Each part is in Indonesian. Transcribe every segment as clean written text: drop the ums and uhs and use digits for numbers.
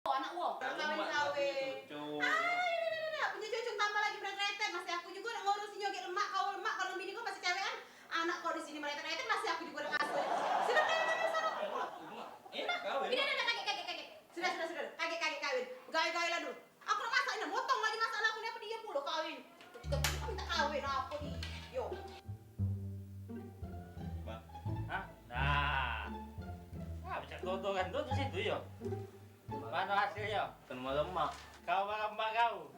Anak gua, kawin-kawin. Punya cucu tambah lagi berat-berat, masih aku juga udah ngurusin joget lemak, kau lemak, kalau bini gua masih cewekan. Anak kau di sini berat-berat, masih aku juga udah ngasuh. Sudah sana. Enak kawin. Ini kaget. Sudah. Kaget kawin. Gaya-gaya lah dulu. Aku udah masak ini, motong lagi masak aku ini apa dia mulu kawin. Aku minta kawin apa nih? Yo. Bang. Hah? Nah, bisa tontonan tuh di situ yo. Mana hasilnya? Kan lemak. Kau marah mak kau.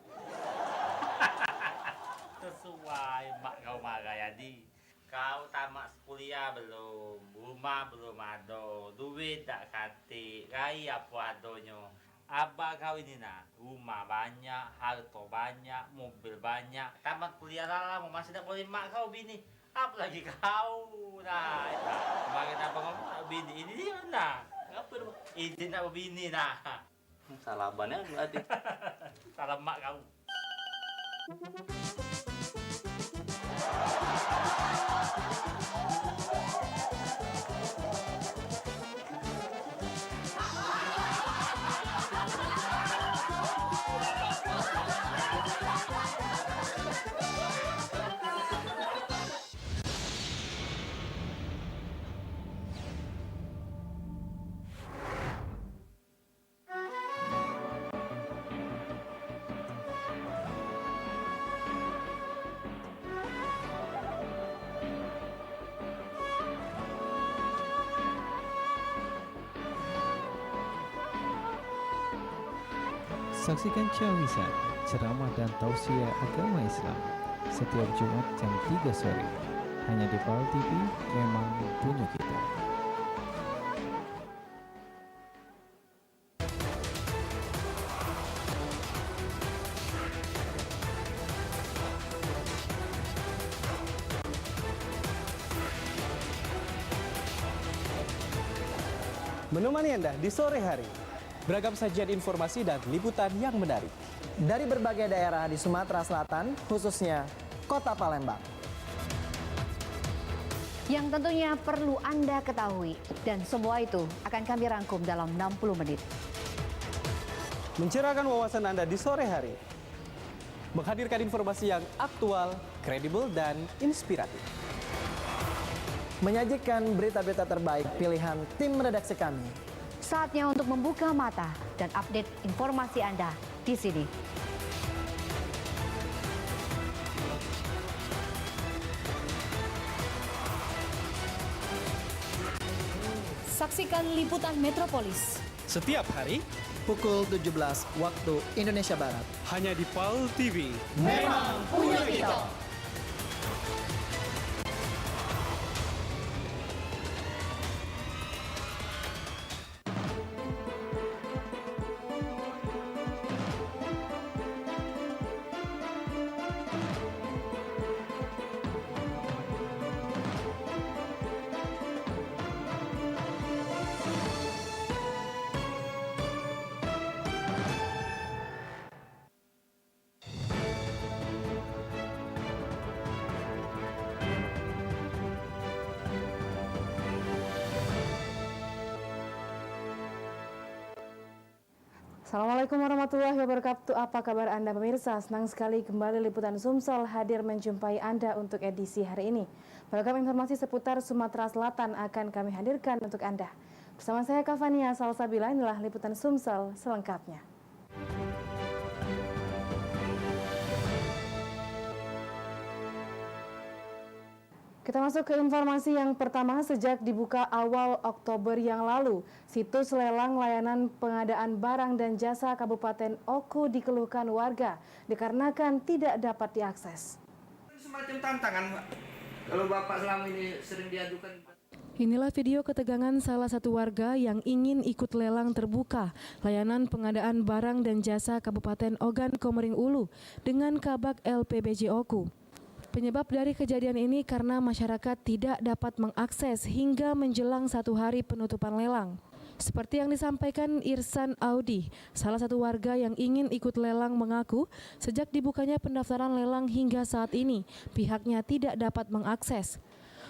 Sesuai mak kau marah jadi. Kau tamat kuliah belum, rumah belum ada, duit tak kati, rai apa adonyo. Abah kau ini nak, rumah banyak, harta banyak, mobil banyak. Tamat kuliah lama masih tak boleh mak kau bini. Apalagi kau, nah, kemarin apa ngomong bini ini dia nah. Apa itu? Izin nak bini nah. Salah bannya berarti. Salam mak kau. Saksikan Ciawisan, ceramah dan tausiah agama Islam setiap Jumat jam 3 sore hanya di PAL TV, memang punya kita. Menemani Anda di sore hari, beragam sajian informasi dan liputan yang menarik dari berbagai daerah di Sumatera Selatan, khususnya Kota Palembang. Yang tentunya perlu Anda ketahui, dan semua itu akan kami rangkum dalam 60 menit. Mencerahkan wawasan Anda di sore hari, menghadirkan informasi yang aktual, kredibel, dan inspiratif. Menyajikan berita-berita terbaik pilihan tim redaksi kami. Saatnya untuk membuka mata dan update informasi Anda di sini. Saksikan liputan Metropolis Setiap hari, Pukul 17 waktu Indonesia Barat. hanya di PAL TV. Memang punya kita. Assalamualaikum warahmatullahi wabarakatuh. Apa kabar Anda pemirsa? Senang sekali kembali Liputan Sumsel hadir menjumpai Anda untuk edisi hari ini. Beragam informasi seputar Sumatera Selatan akan kami hadirkan untuk Anda. Bersama saya Kavania Salsabila, inilah Liputan Sumsel selengkapnya. Kita masuk ke informasi yang pertama. Sejak dibuka awal Oktober yang lalu, situs lelang layanan pengadaan barang dan jasa Kabupaten Oku dikeluhkan warga dikarenakan tidak dapat diakses. Semacam tantangan, Pak. Kalau Bapak selama ini sering diadukan. Inilah video ketegangan salah satu warga yang ingin ikut lelang terbuka layanan pengadaan barang dan jasa Kabupaten Ogan Komering Ulu dengan Kabak LPBJ Oku. Penyebab dari kejadian ini karena masyarakat tidak dapat mengakses hingga menjelang 1 hari penutupan lelang. Seperti yang disampaikan Irsan Audi, salah satu warga yang ingin ikut lelang mengaku, sejak dibukanya pendaftaran lelang hingga saat ini, pihaknya tidak dapat mengakses.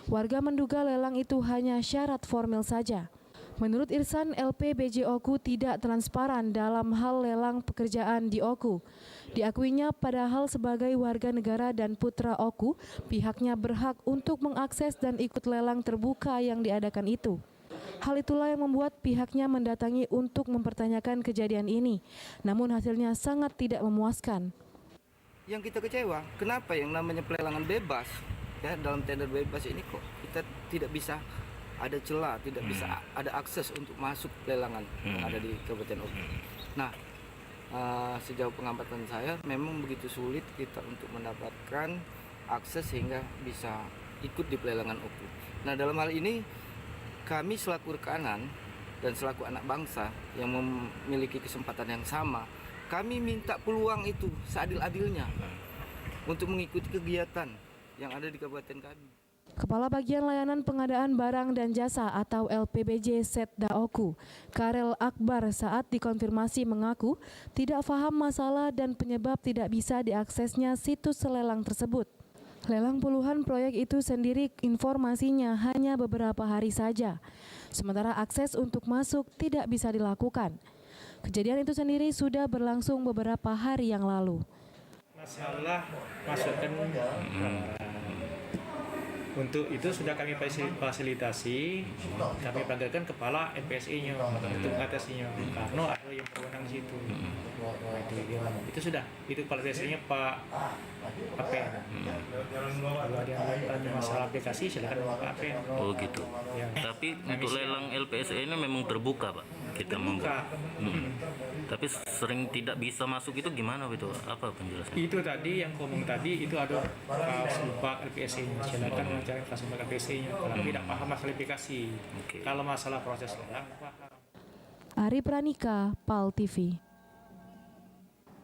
Warga menduga lelang itu hanya syarat formil saja. Menurut Irsan, LPBJ Oku tidak transparan dalam hal lelang pekerjaan di Oku. Diakuinya padahal sebagai warga negara dan putra Oku, pihaknya berhak untuk mengakses dan ikut lelang terbuka yang diadakan itu. Hal itulah yang membuat pihaknya mendatangi untuk mempertanyakan kejadian ini. Namun hasilnya sangat tidak memuaskan. Yang kita kecewa, kenapa yang namanya pelelangan bebas, ya dalam tender bebas ini kok kita tidak bisa ada celah, tidak bisa ada akses untuk masuk lelangan yang ada di Kabupaten Oku. Nah, sejauh pengamatan saya memang begitu sulit kita untuk mendapatkan akses sehingga bisa ikut di pelelangan Oku. Nah, dalam hal ini kami selaku rekanan dan selaku anak bangsa yang memiliki kesempatan yang sama, kami minta peluang itu seadil-adilnya untuk mengikuti kegiatan yang ada di kabupaten kami. Kepala Bagian Layanan Pengadaan Barang dan Jasa atau LPBJ Setda Oku, Karel Akbar saat dikonfirmasi mengaku tidak paham masalah dan penyebab tidak bisa diaksesnya situs lelang tersebut. Lelang puluhan proyek itu sendiri informasinya hanya beberapa hari saja, sementara akses untuk masuk tidak bisa dilakukan. Kejadian itu sendiri sudah berlangsung beberapa hari yang lalu. Masalah masukan untuk itu sudah kami fasilitasi, kami panggilkan kepala NPSI-nya untuk mengatasinya, karena ada yang berwenang di situ. Itu sudah, itu kepala NPSI-nya Pak Apen. Kalau ada yang masalah aplikasi silakan Pak Apen. Oh gitu. Ya. Tapi untuk lelang LPSE ini memang terbuka, Pak. Kita membuat. Tapi sering tidak bisa masuk itu gimana itu? Apa penjelasannya? Itu tadi yang ngomong tadi itu ada Pak LPSI-nya. Silakan mencari kelas LPSI-nya kalau tidak paham masalah aplikasi. Kalau masalah proses lelang paham. Ari Pranika, PAL TV.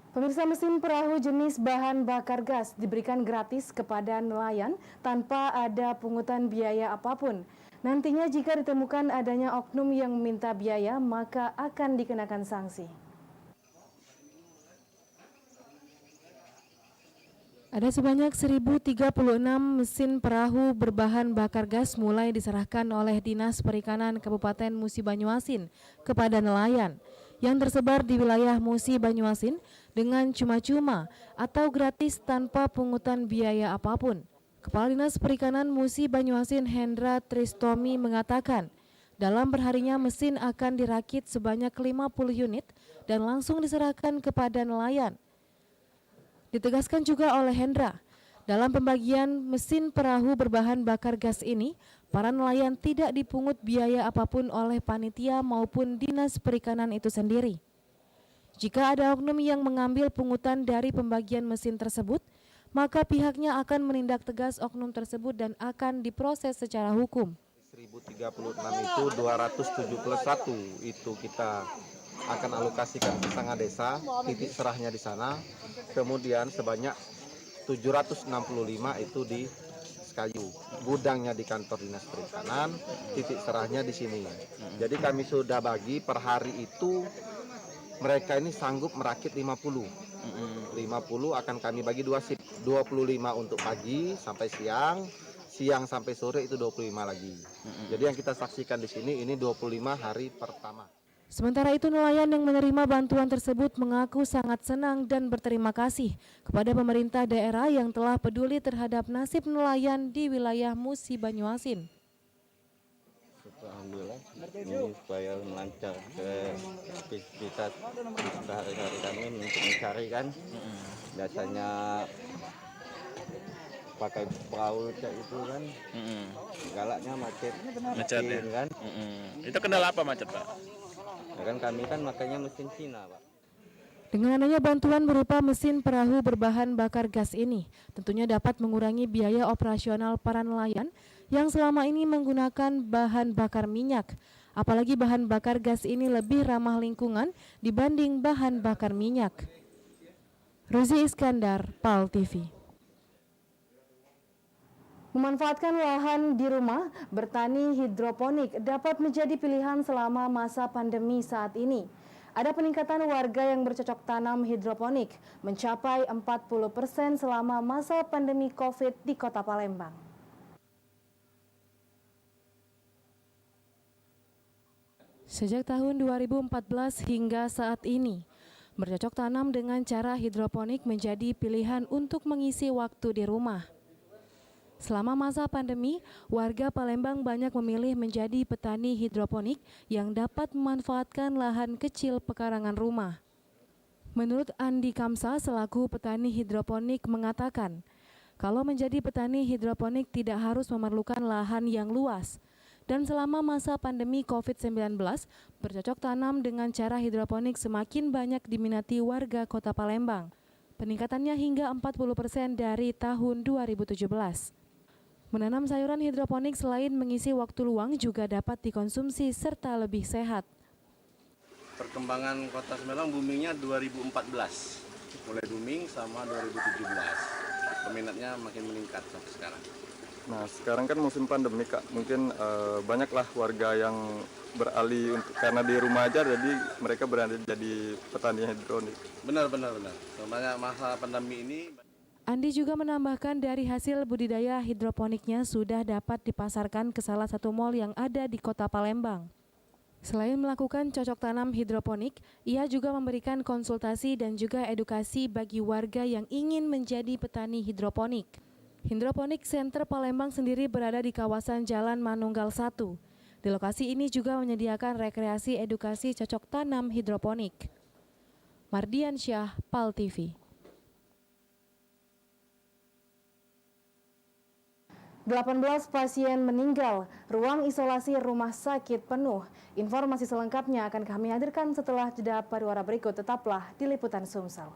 Pemirsa, mesin perahu jenis bahan bakar gas diberikan gratis kepada nelayan tanpa ada pungutan biaya apapun. Nantinya jika ditemukan adanya oknum yang meminta biaya, maka akan dikenakan sanksi. Ada sebanyak 1.036 mesin perahu berbahan bakar gas mulai diserahkan oleh Dinas Perikanan Kabupaten Musi Banyuasin kepada nelayan yang tersebar di wilayah Musi Banyuasin dengan cuma-cuma atau gratis tanpa pungutan biaya apapun. Kepala Dinas Perikanan Musi Banyuasin Hendra Tristomi mengatakan, dalam perharinya mesin akan dirakit sebanyak 50 unit dan langsung diserahkan kepada nelayan. Ditegaskan juga oleh Hendra, dalam pembagian mesin perahu berbahan bakar gas ini, para nelayan tidak dipungut biaya apapun oleh panitia maupun Dinas Perikanan itu sendiri. Jika ada oknum yang mengambil pungutan dari pembagian mesin tersebut, maka pihaknya akan menindak tegas oknum tersebut dan akan diproses secara hukum. 1036 itu 271 itu kita akan alokasikan ke Sanga Desa, titik serahnya di sana. Kemudian sebanyak 765 itu di Sekayu, gudangnya di kantor Dinas Perikanan, titik serahnya di sini. Jadi kami sudah bagi per hari itu mereka ini sanggup merakit 50 akan kami bagi 2 shift, 25 untuk pagi sampai siang, siang sampai sore itu 25 lagi. Jadi yang kita saksikan di sini ini 25 hari pertama. Sementara itu nelayan yang menerima bantuan tersebut mengaku sangat senang dan berterima kasih kepada pemerintah daerah yang telah peduli terhadap nasib nelayan di wilayah Musi Banyuasin. Alhamdulillah ini supaya lancar ke aktivitas sehari-hari kami untuk mencari kan. Biasanya pakai perahu itu kan, galaknya macet ya? Kan. Itu kendala apa macet, Pak? Ya kan kami kan makanya mesin Cina, Pak. Dengan adanya bantuan berupa mesin perahu berbahan bakar gas ini, tentunya dapat mengurangi biaya operasional para nelayan yang selama ini menggunakan bahan bakar minyak. Apalagi bahan bakar gas ini lebih ramah lingkungan dibanding bahan bakar minyak. Ruzi Iskandar, PAL TV. Memanfaatkan lahan di rumah, bertani hidroponik dapat menjadi pilihan selama masa pandemi saat ini. Ada peningkatan warga yang bercocok tanam hidroponik mencapai 40% selama masa pandemi COVID di Kota Palembang. Sejak tahun 2014 hingga saat ini, bercocok tanam dengan cara hidroponik menjadi pilihan untuk mengisi waktu di rumah. Selama masa pandemi, warga Palembang banyak memilih menjadi petani hidroponik yang dapat memanfaatkan lahan kecil pekarangan rumah. Menurut Andi Kamsa selaku petani hidroponik mengatakan, kalau menjadi petani hidroponik tidak harus memerlukan lahan yang luas. Dan selama masa pandemi COVID-19, bercocok tanam dengan cara hidroponik semakin banyak diminati warga Kota Palembang. Peningkatannya hingga 40% dari tahun 2017. Menanam sayuran hidroponik selain mengisi waktu luang juga dapat dikonsumsi serta lebih sehat. Perkembangan Kota Semarang boomingnya 2014, mulai booming sama 2017. Peminatnya makin meningkat sampai sekarang. Nah, sekarang kan musim pandemi, Kak. Mungkin banyaklah warga yang beralih karena di rumah aja, jadi mereka berani jadi petani hidroponik. Benar. Sebenarnya masa pandemi ini. Andi juga menambahkan dari hasil budidaya hidroponiknya sudah dapat dipasarkan ke salah satu mal yang ada di Kota Palembang. Selain melakukan cocok tanam hidroponik, ia juga memberikan konsultasi dan juga edukasi bagi warga yang ingin menjadi petani hidroponik. Hidroponik Center Palembang sendiri berada di kawasan Jalan Manunggal 1. Di lokasi ini juga menyediakan rekreasi edukasi cocok tanam hidroponik. Mardian Syah, PAL TV. 18 pasien meninggal, ruang isolasi rumah sakit penuh. Informasi selengkapnya akan kami hadirkan setelah jeda pariwara berikut. Tetaplah di Liputan Sumsel.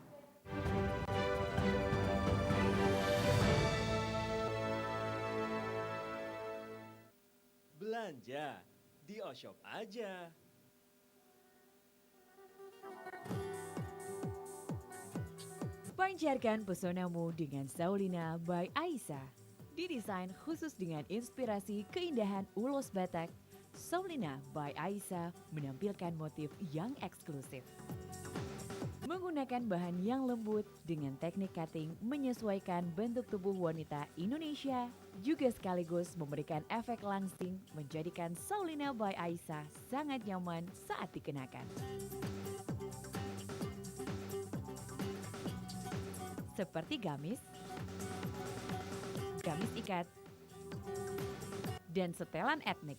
Belanja di Oshop aja. Pancarkan pesonamu dengan Saulina by Aisyah. Didesain khusus dengan inspirasi keindahan ulos Batak, Saulina by Aisyah menampilkan motif yang eksklusif. Menggunakan bahan yang lembut dengan teknik cutting menyesuaikan bentuk tubuh wanita Indonesia, juga sekaligus memberikan efek langsing menjadikan Saulina by Aisyah sangat nyaman saat dikenakan. Seperti gamis ikat, dan setelan etnik.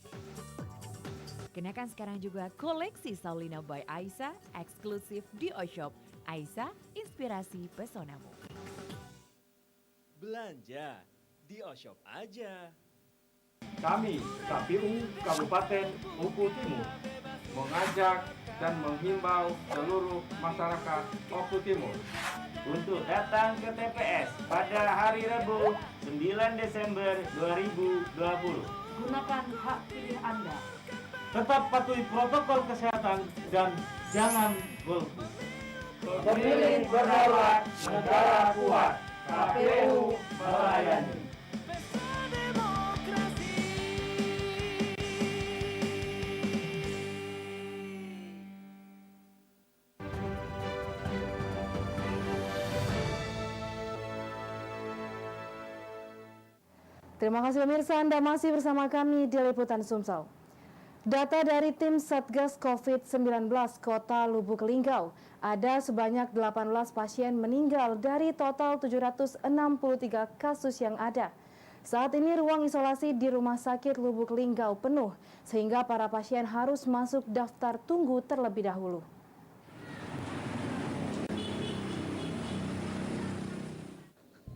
Kenakan sekarang juga koleksi Saulina by Aisyah eksklusif di Oshop. Aisyah, inspirasi pesonamu. Belanja di Oshop aja. Kami, KPU Kabupaten Oku Timur, mengajak dan menghimbau seluruh masyarakat Oku Timur untuk datang ke TPS pada hari Rabu 9 Desember 2020. Gunakan hak pilih Anda. Tetap patuhi protokol kesehatan dan jangan golput. Pemilih berdaulat, negara kuat. KPU melayani. Terima kasih pemirsa, Anda masih bersama kami di Liputan Sumsel. Data dari tim Satgas COVID-19 Kota Lubuk Linggau, ada sebanyak 18 pasien meninggal dari total 763 kasus yang ada. Saat ini ruang isolasi di Rumah Sakit Lubuk Linggau penuh, sehingga para pasien harus masuk daftar tunggu terlebih dahulu.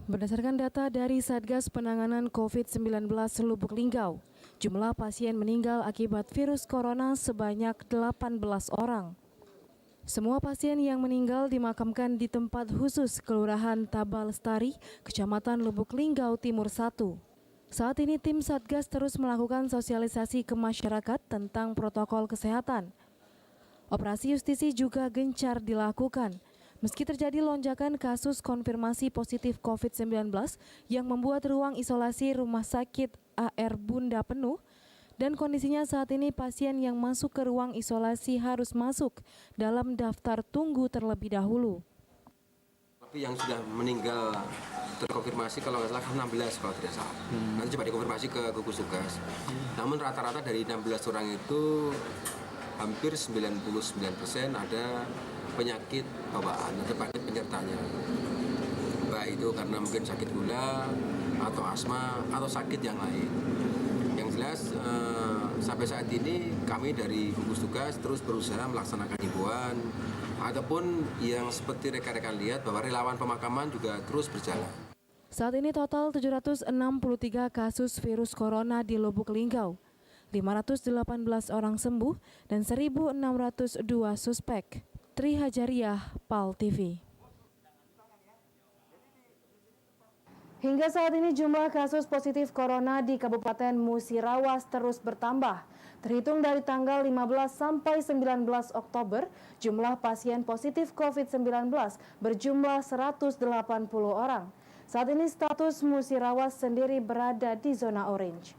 Berdasarkan data dari Satgas Penanganan COVID-19 Lubuk Linggau, jumlah pasien meninggal akibat virus corona sebanyak 18 orang. Semua pasien yang meninggal dimakamkan di tempat khusus Kelurahan Tabal Lestari, Kecamatan Lubuk Linggau Timur 1. Saat ini tim Satgas terus melakukan sosialisasi ke masyarakat tentang protokol kesehatan. Operasi justisi juga gencar dilakukan. Meski terjadi lonjakan kasus konfirmasi positif COVID-19 yang membuat ruang isolasi Rumah Sakit AR Bunda penuh, dan kondisinya saat ini pasien yang masuk ke ruang isolasi harus masuk dalam daftar tunggu terlebih dahulu. Tapi yang sudah meninggal terkonfirmasi kalau nggak salah 16 kalau tidak salah. Nanti coba dikonfirmasi ke gugus tugas. Namun rata-rata dari 16 orang itu hampir 99% ada penyakit bawaan atau penyakit penyertanya. Baik itu karena mungkin sakit gula atau asma atau sakit yang lain. Yang jelas sampai saat ini kami dari gugus tugas terus berusaha melaksanakan himbauan ataupun yang seperti rekan-rekan lihat bahwa relawan pemakaman juga terus berjalan. Saat ini total 763 kasus virus corona di Lubuk Linggau, 518 orang sembuh dan 1.602 suspek. Tri Hajariah, PAL TV. Hingga saat ini jumlah kasus positif corona di Kabupaten Musirawas terus bertambah. Terhitung dari tanggal 15 sampai 19 Oktober, jumlah pasien positif COVID-19 berjumlah 180 orang. Saat ini status Musirawas sendiri berada di zona orange.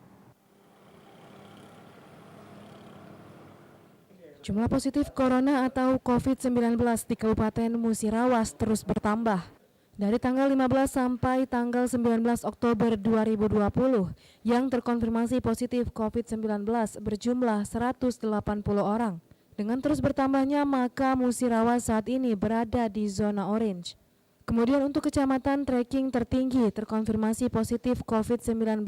Jumlah positif corona atau COVID-19 di Kabupaten Musirawas terus bertambah. Dari tanggal 15 sampai tanggal 19 Oktober 2020, yang terkonfirmasi positif COVID-19 berjumlah 180 orang. Dengan terus bertambahnya, maka Musirawas saat ini berada di zona orange. Kemudian untuk kecamatan tracking tertinggi terkonfirmasi positif COVID-19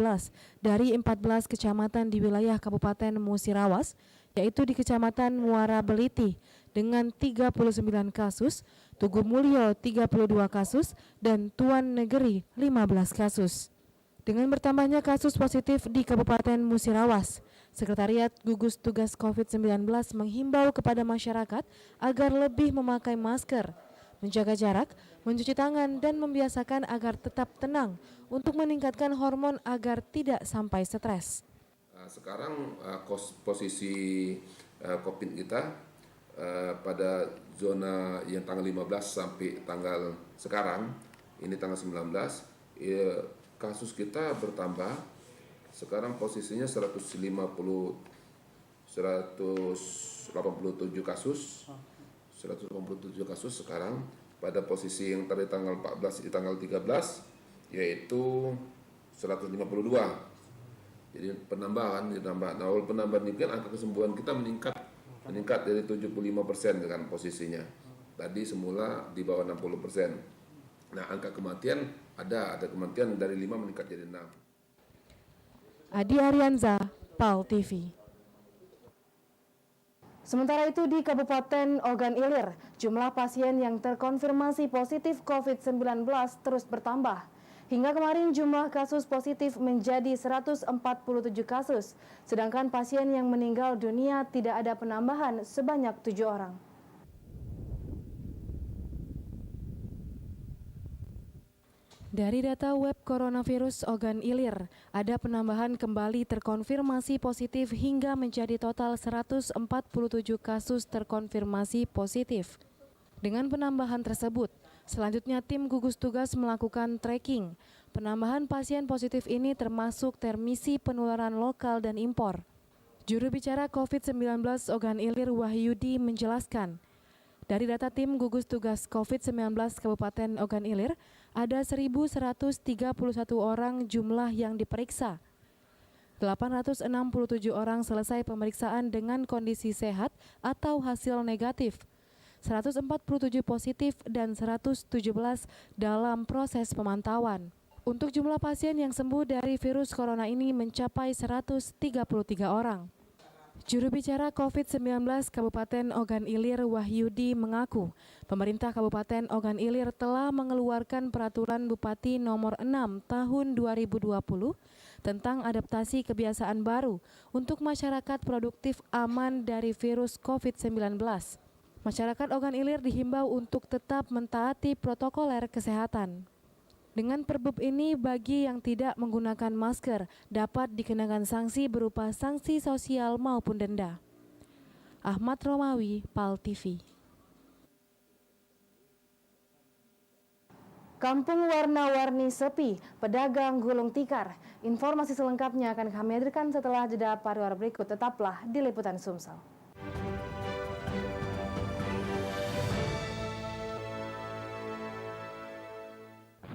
dari 14 kecamatan di wilayah Kabupaten Musirawas, yaitu di Kecamatan Muara Beliti dengan 39 kasus, Tugu Mulyo 32 kasus, dan Tuan Negeri 15 kasus. Dengan bertambahnya kasus positif di Kabupaten Musirawas, Sekretariat Gugus Tugas COVID-19 menghimbau kepada masyarakat agar lebih memakai masker, menjaga jarak, mencuci tangan, dan membiasakan agar tetap tenang untuk meningkatkan hormon agar tidak sampai stres. Sekarang posisi COVID kita pada zona yang tanggal 15 sampai tanggal sekarang, ini tanggal 19, kasus kita bertambah. Sekarang posisinya 187 kasus. 187 kasus sekarang. Pada posisi yang tadi tanggal 14 di tanggal 13 yaitu 152. Jadi penambahan ditambah. Nah, awal penambahan ini kan angka kesembuhan kita meningkat dari 75% dengan posisinya. Tadi semula di bawah 60%. Nah, angka kematian ada kematian dari 5 meningkat jadi 6. Adi Arianza, PAL TV. Sementara itu di Kabupaten Ogan Ilir, jumlah pasien yang terkonfirmasi positif COVID-19 terus bertambah. Hingga kemarin jumlah kasus positif menjadi 147 kasus, sedangkan pasien yang meninggal dunia tidak ada penambahan sebanyak 7 orang. Dari data web coronavirus Ogan Ilir, ada penambahan kembali terkonfirmasi positif hingga menjadi total 147 kasus terkonfirmasi positif. Dengan penambahan tersebut, selanjutnya tim gugus tugas melakukan tracking. Penambahan pasien positif ini termasuk transmisi penularan lokal dan impor. Juru bicara COVID-19 Ogan Ilir Wahyudi menjelaskan, dari data tim gugus tugas COVID-19 Kabupaten Ogan Ilir, ada 1.131 orang jumlah yang diperiksa. 867 orang selesai pemeriksaan dengan kondisi sehat atau hasil negatif. 147 positif dan 117 dalam proses pemantauan. Untuk jumlah pasien yang sembuh dari virus corona ini mencapai 133 orang. Juru bicara COVID-19 Kabupaten Ogan Ilir Wahyudi mengaku, pemerintah Kabupaten Ogan Ilir telah mengeluarkan peraturan Bupati nomor 6 tahun 2020 tentang adaptasi kebiasaan baru untuk masyarakat produktif aman dari virus COVID-19. Masyarakat Ogan Ilir dihimbau untuk tetap mentaati protokoler kesehatan. Dengan perbub ini, bagi yang tidak menggunakan masker dapat dikenakan sanksi berupa sanksi sosial maupun denda. Ahmad Romawi, PAL TV. Kampung warna-warni sepi, pedagang gulung tikar. Informasi selengkapnya akan kami hadirkan setelah jeda pariwara berikut. Tetaplah di Liputan Sumsel.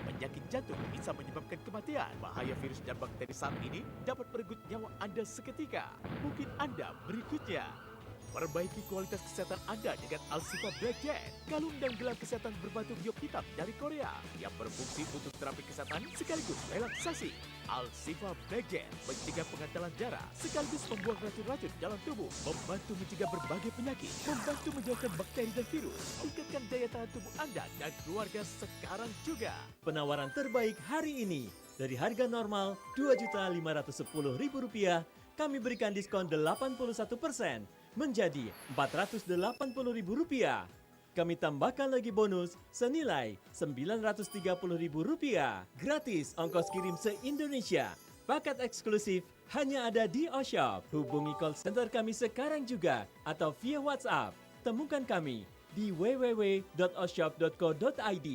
Penyakit jantung bisa menyebabkan kematian. Bahaya virus dan bakteri saat ini dapat merenggut nyawa Anda seketika. Mungkin Anda berikutnya. Perbaiki kualitas kesehatan Anda dengan Alsiva Black Jet, kalung dan gelang kesehatan berbatu biop hitam dari Korea yang berfungsi untuk terapi kesehatan sekaligus relaksasi. Alsiva Black Jet mencegah pengentalan darah sekaligus membuang racun-racun dalam tubuh, membantu mencegah berbagai penyakit, membantu menjauhkan bakteri dan virus, tingkatkan daya tahan tubuh Anda dan keluarga sekarang juga. Penawaran terbaik hari ini, dari harga normal Rp2.510.000, kami berikan diskon 81% menjadi Rp480.000. Kami tambahkan lagi bonus senilai Rp930.000. Gratis ongkos kirim se-Indonesia. Paket eksklusif hanya ada di Oshop. Hubungi call center kami sekarang juga atau via WhatsApp. Temukan kami di www.oshop.co.id.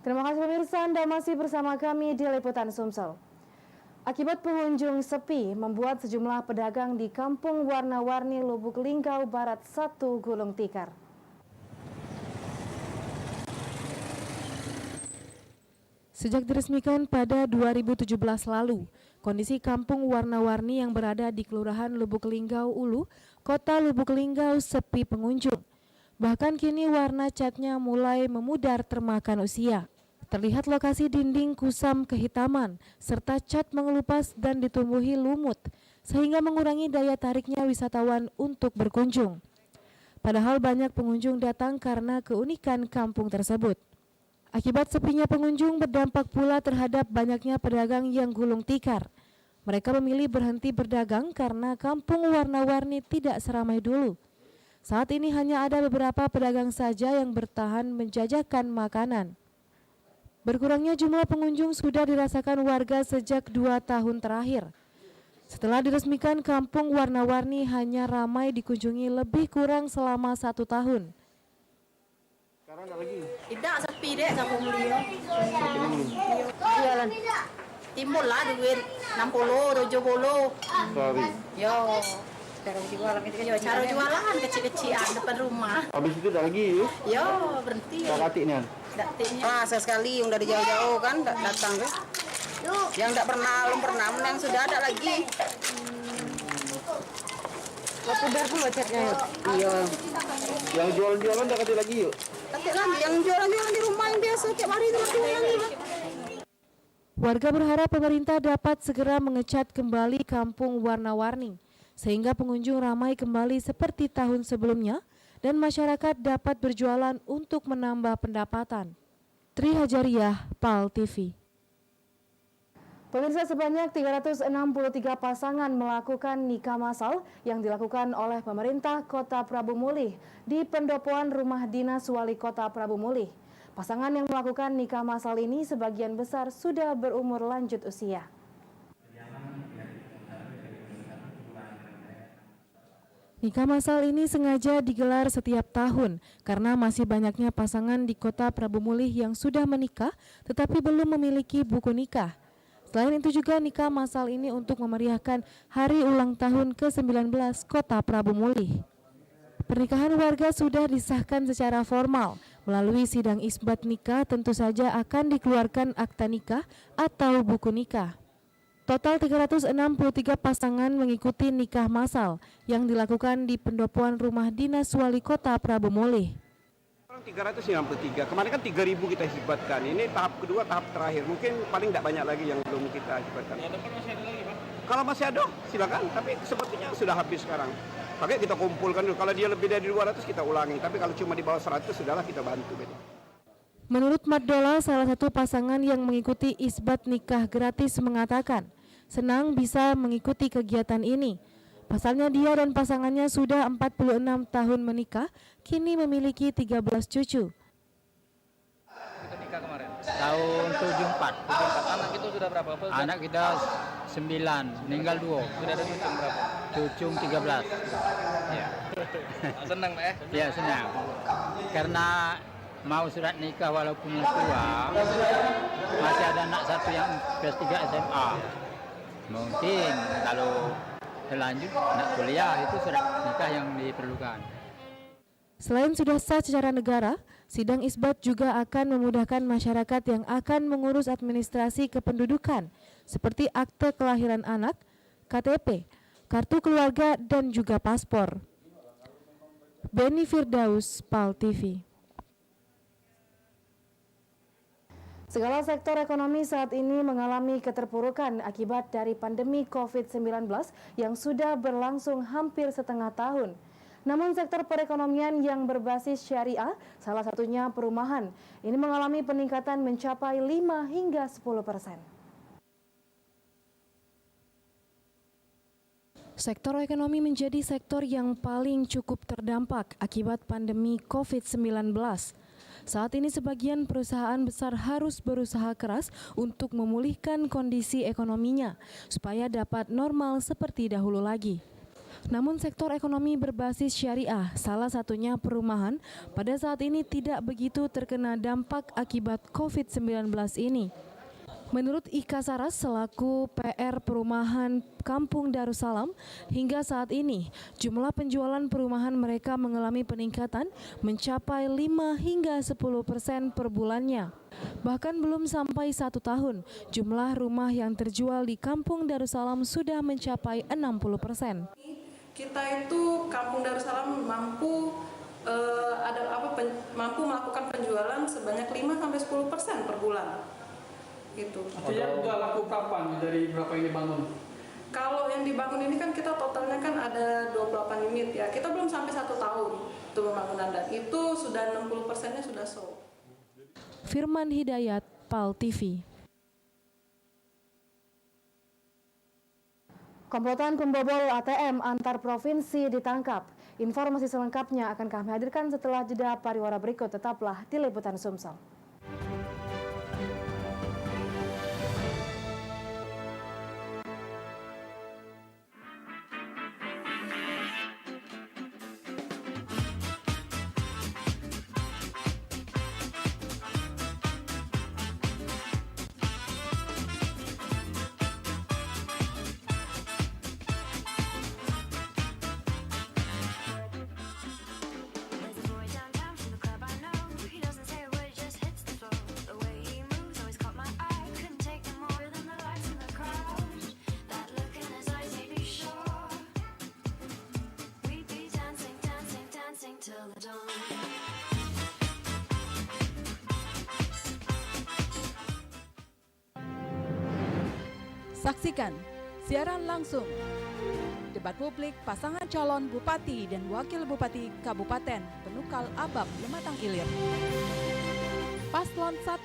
Terima kasih pemirsa, Anda masih bersama kami di Liputan Sumsel. Akibat pengunjung sepi, membuat sejumlah pedagang di Kampung Warna-Warni Lubuk Linggau Barat 1 gulung tikar. Sejak diresmikan pada 2017 lalu, kondisi Kampung Warna-Warni yang berada di Kelurahan Lubuk Linggau Ulu, Kota Lubuk Linggau sepi pengunjung. Bahkan kini warna catnya mulai memudar termakan usia. Terlihat lokasi dinding kusam kehitaman, serta cat mengelupas dan ditumbuhi lumut, sehingga mengurangi daya tariknya wisatawan untuk berkunjung. Padahal banyak pengunjung datang karena keunikan kampung tersebut. Akibat sepinya pengunjung berdampak pula terhadap banyaknya pedagang yang gulung tikar. Mereka memilih berhenti berdagang karena Kampung Warna-Warni tidak seramai dulu. Saat ini hanya ada beberapa pedagang saja yang bertahan menjajakan makanan. Berkurangnya jumlah pengunjung sudah dirasakan warga sejak 2 tahun terakhir. Setelah diresmikan, Kampung Warna-Warni hanya ramai dikunjungi lebih kurang selama 1 tahun. Tidak sepi deh Kampung Lio. Jualan. Timbul lah duit 60, 70. Sorry. Yo. Cara jualan cara jualan kecil-kecilan depan rumah. Habis itu dah lagi yuk. Yo, berhenti. Dah katiknya. Ah, sekali yang dari jauh-jauh kan datang deh. Yang belum pernah menang sudah ada lagi. Pudar pun catnya yuk. Iya. Yang jualan-jualan dah katik lagi yuk. Katik lagi yang jualan-jualan di rumah yang biasa tiap hari itu jualan. Warga berharap pemerintah dapat segera mengecat kembali Kampung Warna-Warni, sehingga pengunjung ramai kembali seperti tahun sebelumnya dan masyarakat dapat berjualan untuk menambah pendapatan. Tri Hajariah, PAL TV. Pemirsa, sebanyak 363 pasangan melakukan nikah massal yang dilakukan oleh pemerintah Kota Prabu Mulih di pendopoan rumah dinas Wali Kota Prabu Mulih. Pasangan yang melakukan nikah massal ini sebagian besar sudah berumur lanjut usia. Nikah massal ini sengaja digelar setiap tahun karena masih banyaknya pasangan di Kota Prabu Mulih yang sudah menikah tetapi belum memiliki buku nikah. Selain itu juga nikah massal ini untuk memeriahkan hari ulang tahun ke-19 Kota Prabu Mulih. Pernikahan warga sudah disahkan secara formal. Melalui sidang isbat nikah tentu saja akan dikeluarkan akta nikah atau buku nikah. Total 363 pasangan mengikuti nikah massal yang dilakukan di pendopoan rumah dinas Wali Kota Prabu Mulih. 393, kemarin kan 3.000 kita isbatkan, ini tahap kedua, tahap terakhir, mungkin paling tidak banyak lagi yang belum kita isbatkan. Kalau masih ada, silakan. Tapi sepertinya sudah habis sekarang. Makanya kita kumpulkan dulu. Kalau dia lebih dari 200 kita ulangi. Tapi kalau cuma di bawah 100 sudahlah kita bantu. Menurut Madola, salah satu pasangan yang mengikuti isbat nikah gratis mengatakan senang bisa mengikuti kegiatan ini. Pasalnya dia dan pasangannya sudah 46 tahun menikah, kini memiliki 13 cucu. Kita nikah kemarin. Tahun 74. Anak itu sudah berapa? Anak kita 9, meninggal 2. Sudah ada cucu berapa? Cucu 13. Ya. Senang, Pak ya? Iya, senang. Karena mau surat nikah walaupun tua, masih ada anak satu yang kelas 3 SMA. Mungkin kalau selanjut anak kuliah itu surat nikah yang diperlukan. Selain sudah sah secara negara, sidang isbat juga akan memudahkan masyarakat yang akan mengurus administrasi kependudukan seperti akte kelahiran anak, KTP, kartu keluarga, dan juga paspor. Beni Firdaus, PAL TV. Segala sektor ekonomi saat ini mengalami keterpurukan akibat dari pandemi COVID-19 yang sudah berlangsung hampir setengah tahun. Namun sektor perekonomian yang berbasis syariah, salah satunya perumahan, ini mengalami peningkatan mencapai 5 hingga 10%. Sektor ekonomi menjadi sektor yang paling cukup terdampak akibat pandemi COVID-19. Saat ini sebagian perusahaan besar harus berusaha keras untuk memulihkan kondisi ekonominya supaya dapat normal seperti dahulu lagi. Namun sektor ekonomi berbasis syariah, salah satunya perumahan, pada saat ini tidak begitu terkena dampak akibat COVID-19 ini. Menurut Ika Saras selaku PR Perumahan Kampung Darussalam, hingga saat ini jumlah penjualan perumahan mereka mengalami peningkatan mencapai 5 hingga 10% per bulannya. Bahkan belum sampai 1 tahun, jumlah rumah yang terjual di Kampung Darussalam sudah mencapai 60%. Kita itu Kampung Darussalam mampu mampu melakukan penjualan sebanyak 5-10% per bulan. Gitu. Artinya udah laku kapan dari berapa ini bangun? Kalau yang dibangun ini kan kita totalnya kan ada 28 unit ya. Kita belum sampai 1 tahun untuk pembangunan dan itu sudah 60%-nya sudah sold. Firman Hidayat, PAL TV. Komplotan pembobol ATM antar provinsi ditangkap. Informasi selengkapnya akan kami hadirkan setelah jeda pariwara berikut. Tetaplah di Liputan Sumsel. Saksikan siaran langsung debat publik pasangan calon Bupati dan Wakil Bupati Kabupaten Penukal Abab Lematang Ilir. Paslon 1,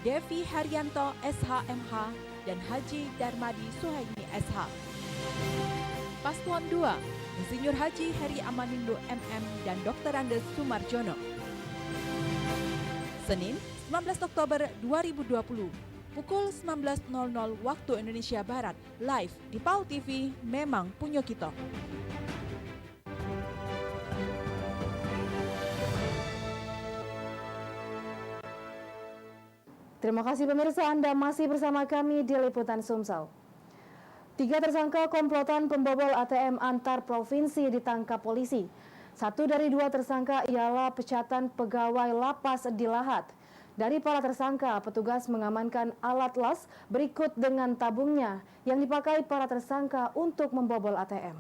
Devi Haryanto SHMH dan Haji Darmadi Suhaimi SH. Paslon 2, Insinyur Haji Heri Amanindo MM dan Dr. Andes Sumarjono. Senin, 19 Oktober 2020. Pukul 19.00 waktu Indonesia Barat, live di PAL TV, memang punya kita. Terima kasih pemirsa, Anda masih bersama kami di Liputan Sumsel. 3 tersangka komplotan pembobol ATM antar provinsi ditangkap polisi. 1 dari 2 tersangka ialah pecatan pegawai lapas di Lahat. Dari para tersangka, petugas mengamankan alat las berikut dengan tabungnya yang dipakai para tersangka untuk membobol ATM.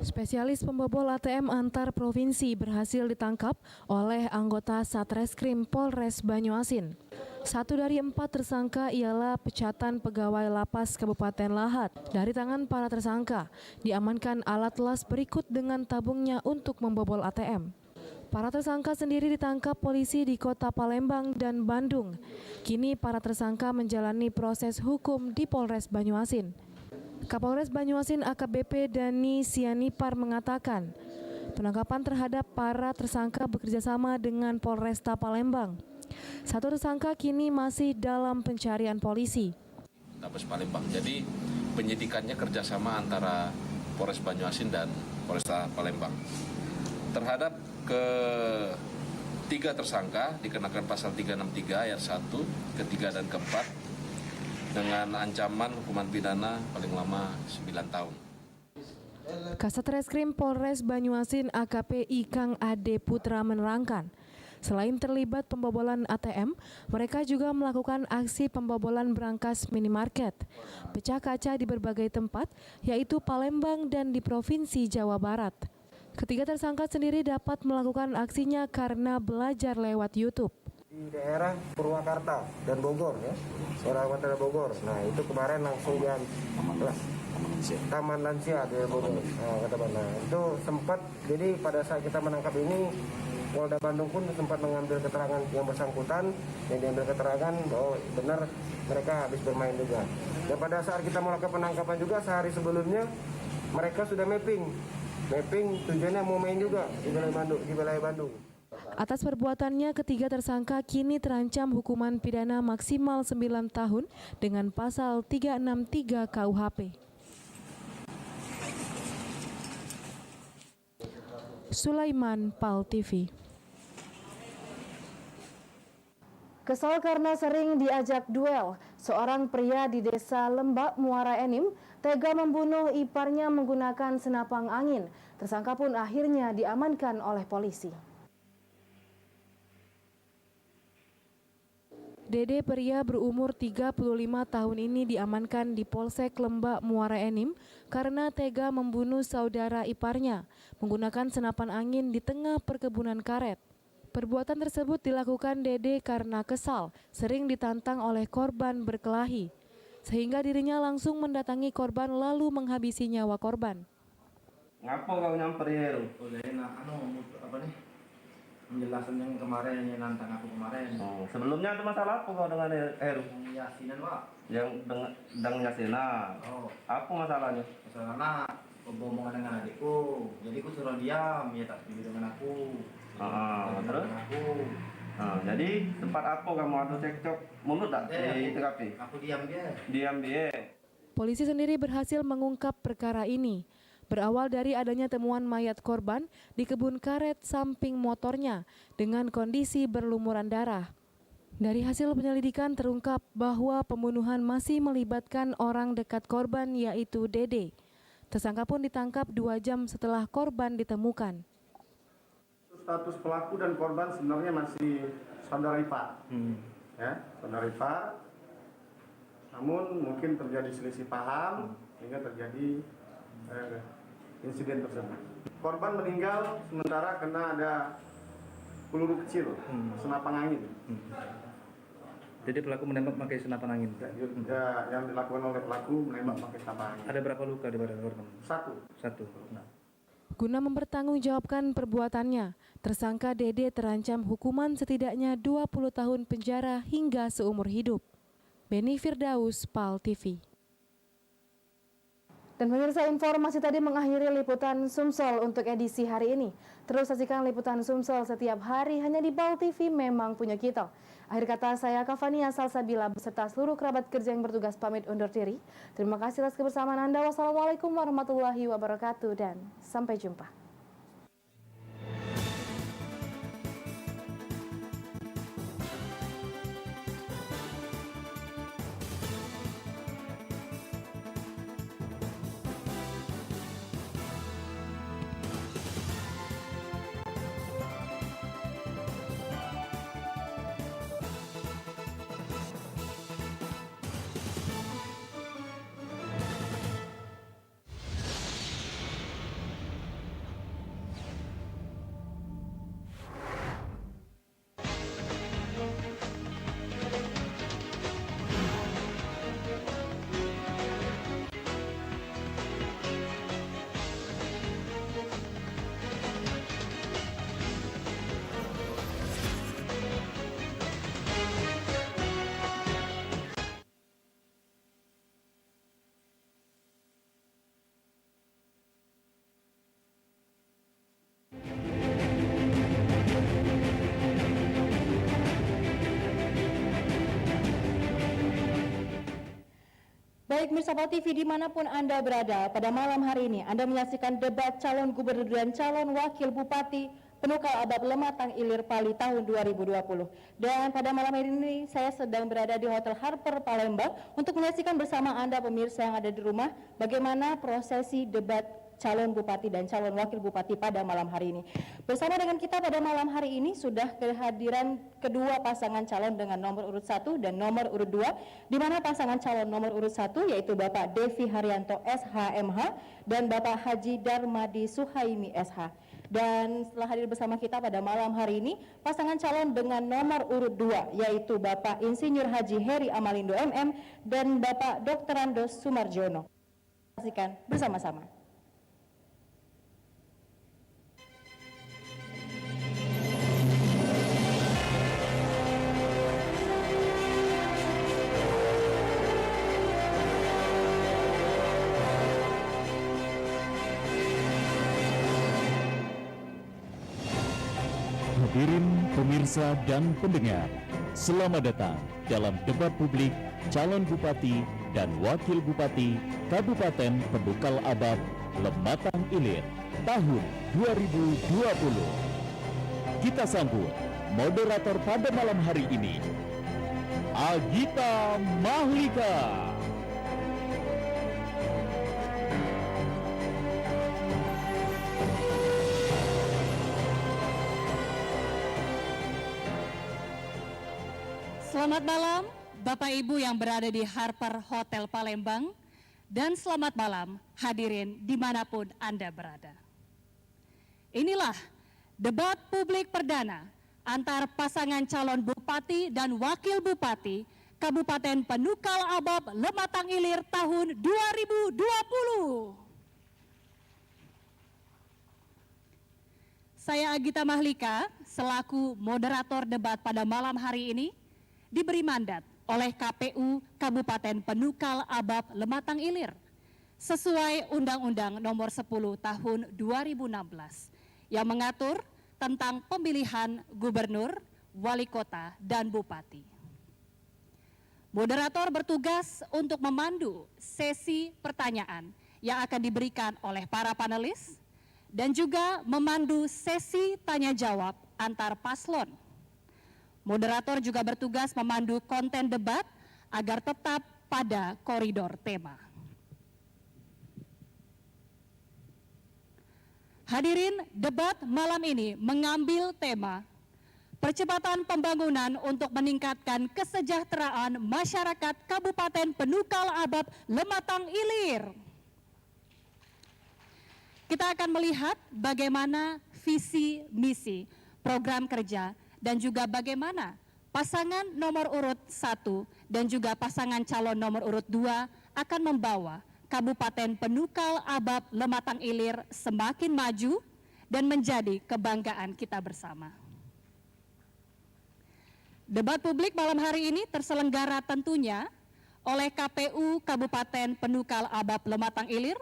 Spesialis pembobol ATM antar provinsi berhasil ditangkap oleh anggota Satreskrim Polres Banyuasin. Satu dari 4 tersangka ialah pecatan pegawai lapas Kabupaten Lahat. Dari tangan para tersangka, diamankan alat las berikut dengan tabungnya untuk membobol ATM. Para tersangka sendiri ditangkap polisi di kota Palembang dan Bandung. Kini para tersangka menjalani proses hukum di Polres Banyuasin. Kapolres Banyuasin AKBP Dani Sianipar mengatakan, penangkapan terhadap para tersangka bekerjasama dengan Polresta Palembang. Satu tersangka kini masih dalam pencarian polisi. Polres Palembang. Jadi penyidikannya kerjasama antara Polres Banyuasin dan Polresta Palembang. Terhadap ketiga tersangka dikenakan pasal 363 ayat 1, ketiga dan keempat dengan ancaman hukuman pidana paling lama 9 tahun. Kasat Reskrim Polres Banyuasin AKP Ikang Ade Putra menerangkan, selain terlibat pembobolan ATM, mereka juga melakukan aksi pembobolan brankas minimarket, pecah kaca di berbagai tempat, yaitu Palembang dan di Provinsi Jawa Barat. Ketiga tersangka sendiri dapat melakukan aksinya karena belajar lewat YouTube. Di daerah Purwakarta dan Bogor, ya, Purwakarta dan Bogor. Nah itu kemarin langsung di Taman Lansia di Bogor. Nah, itu sempat, jadi pada saat kita menangkap ini, Polda Bandung pun sempat mengambil keterangan yang bersangkutan, yang diambil keterangan bahwa benar mereka habis bermain juga. Dan pada saat kita melakukan penangkapan juga sehari sebelumnya, mereka sudah mapping tujuannya mau main juga di wilayah Bandung. Atas perbuatannya, ketiga tersangka kini terancam hukuman pidana maksimal 9 tahun dengan pasal 363 KUHP. Sulaiman, PAL TV. Kesal karena sering diajak duel, seorang pria di desa Lembak, Muara Enim, tega membunuh iparnya menggunakan senapang angin. Tersangka pun akhirnya diamankan oleh polisi. Dede, pria berumur 35 tahun ini diamankan di Polsek Lembak, Muara Enim karena tega membunuh saudara iparnya menggunakan senapan angin di tengah perkebunan karet. Perbuatan tersebut dilakukan Dede karena kesal, sering ditantang oleh korban berkelahi, sehingga dirinya langsung mendatangi korban lalu menghabisi nyawa korban. Ngapa kau nyamperin? Udah enak, penjelasan yang kemarin yang nantang aku kemarin. Sebelumnya ada masalah apa kau dengan Heru? Yasinan, Pak. Yang dengan Yasinan. Apa masalahnya? Masalahnya omongan dengan adikku. Jadi aku suruh diam, ya tak setuju dengan aku. Terus? Jadi tempat apa kamu ada cekcok mulut tak di TKP? Aku diam dia. Diam dia. Polisi sendiri berhasil mengungkap perkara ini. Berawal dari adanya temuan mayat korban di kebun karet samping motornya dengan kondisi berlumuran darah. Dari hasil penyelidikan terungkap bahwa pembunuhan masih melibatkan orang dekat korban yaitu Dede. Tersangka pun ditangkap 2 jam setelah korban ditemukan. Status pelaku dan korban sebenarnya masih saudara ipar. Ya, saudara ipar. Namun mungkin terjadi selisih paham sehingga terjadi insiden tersebut. Korban meninggal sementara kena ada peluru kecil, senapan angin. Jadi pelaku menembak pakai senapan angin? Ya, yang dilakukan oleh pelaku menembak pakai senapan angin. Ada berapa luka di badan korban? Satu. Guna mempertanggungjawabkan perbuatannya, tersangka Dede terancam hukuman setidaknya 20 tahun penjara hingga seumur hidup. Beni Firdaus, PAL TV. Dan pemirsa, informasi tadi mengakhiri liputan Sumsel untuk edisi hari ini. Terus saksikan liputan Sumsel setiap hari hanya di PAL TV, memang punya kita. Akhir kata saya Kavania Salsabila beserta seluruh kerabat kerja yang bertugas pamit undur diri. Terima kasih atas kebersamaan Anda. Wassalamualaikum warahmatullahi wabarakatuh dan sampai jumpa. Baik Mirsapa TV dimanapun Anda berada, pada malam hari ini Anda menyaksikan debat calon gubernur dan calon wakil bupati Penukal Abab Lematang Ilir Pali tahun 2020. Dan pada malam hari ini saya sedang berada di Hotel Harper Palembang untuk menyaksikan bersama Anda pemirsa yang ada di rumah bagaimana prosesi debat calon bupati dan calon wakil bupati pada malam hari ini. Bersama dengan kita pada malam hari ini sudah kehadiran kedua pasangan calon dengan nomor urut 1 dan nomor urut 2, di mana pasangan calon nomor urut 1 yaitu Bapak Devi Haryanto SHMH dan Bapak Haji Darmadi Suhaimi SH. Dan setelah hadir bersama kita pada malam hari ini, pasangan calon dengan nomor urut 2 yaitu Bapak Insinyur Haji Heri Amalindo MM dan Bapak Dr. Andos Sumarjono. Saksikan bersama-sama. Hadirin pemirsa dan pendengar, selamat datang dalam debat publik calon bupati dan wakil bupati Kabupaten Penukal Abab Lematang Ilir tahun 2020. Kita sambut moderator pada malam hari ini, Agita Mahlika. Selamat malam Bapak Ibu yang berada di Harper Hotel Palembang, dan selamat malam hadirin dimanapun Anda berada. Inilah debat publik perdana antar pasangan calon bupati dan wakil bupati Kabupaten Penukal Abab Lematang Ilir tahun 2020. Saya Agita Mahlika selaku moderator debat pada malam hari ini diberi mandat oleh KPU Kabupaten Penukal Abab Lematang Ilir sesuai Undang-Undang Nomor 10 Tahun 2016 yang mengatur tentang pemilihan gubernur, wali kota, dan bupati. Moderator bertugas untuk memandu sesi pertanyaan yang akan diberikan oleh para panelis dan juga memandu sesi tanya jawab antar paslon. Moderator juga bertugas memandu konten debat agar tetap pada koridor tema. Hadirin, debat malam ini mengambil tema percepatan pembangunan untuk meningkatkan kesejahteraan masyarakat Kabupaten Penukal Abab Lematang Ilir. Kita akan melihat bagaimana visi misi program kerja dan juga bagaimana pasangan nomor urut 1 dan juga pasangan calon nomor urut 2 akan membawa Kabupaten Penukal Abab Lematang Ilir semakin maju dan menjadi kebanggaan kita bersama. Debat publik malam hari ini terselenggara tentunya oleh KPU Kabupaten Penukal Abab Lematang Ilir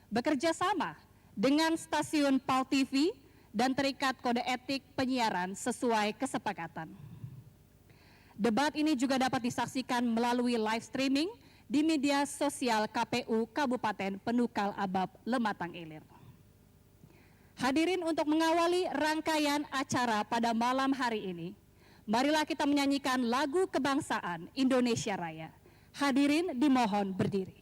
bekerja sama dengan stasiun PAL TV dan terikat kode etik penyiaran sesuai kesepakatan. Debat ini juga dapat disaksikan melalui live streaming di media sosial KPU Kabupaten Penukal Abab Lematang Ilir. Hadirin, untuk mengawali rangkaian acara pada malam hari ini, marilah kita menyanyikan lagu kebangsaan Indonesia Raya. Hadirin dimohon berdiri.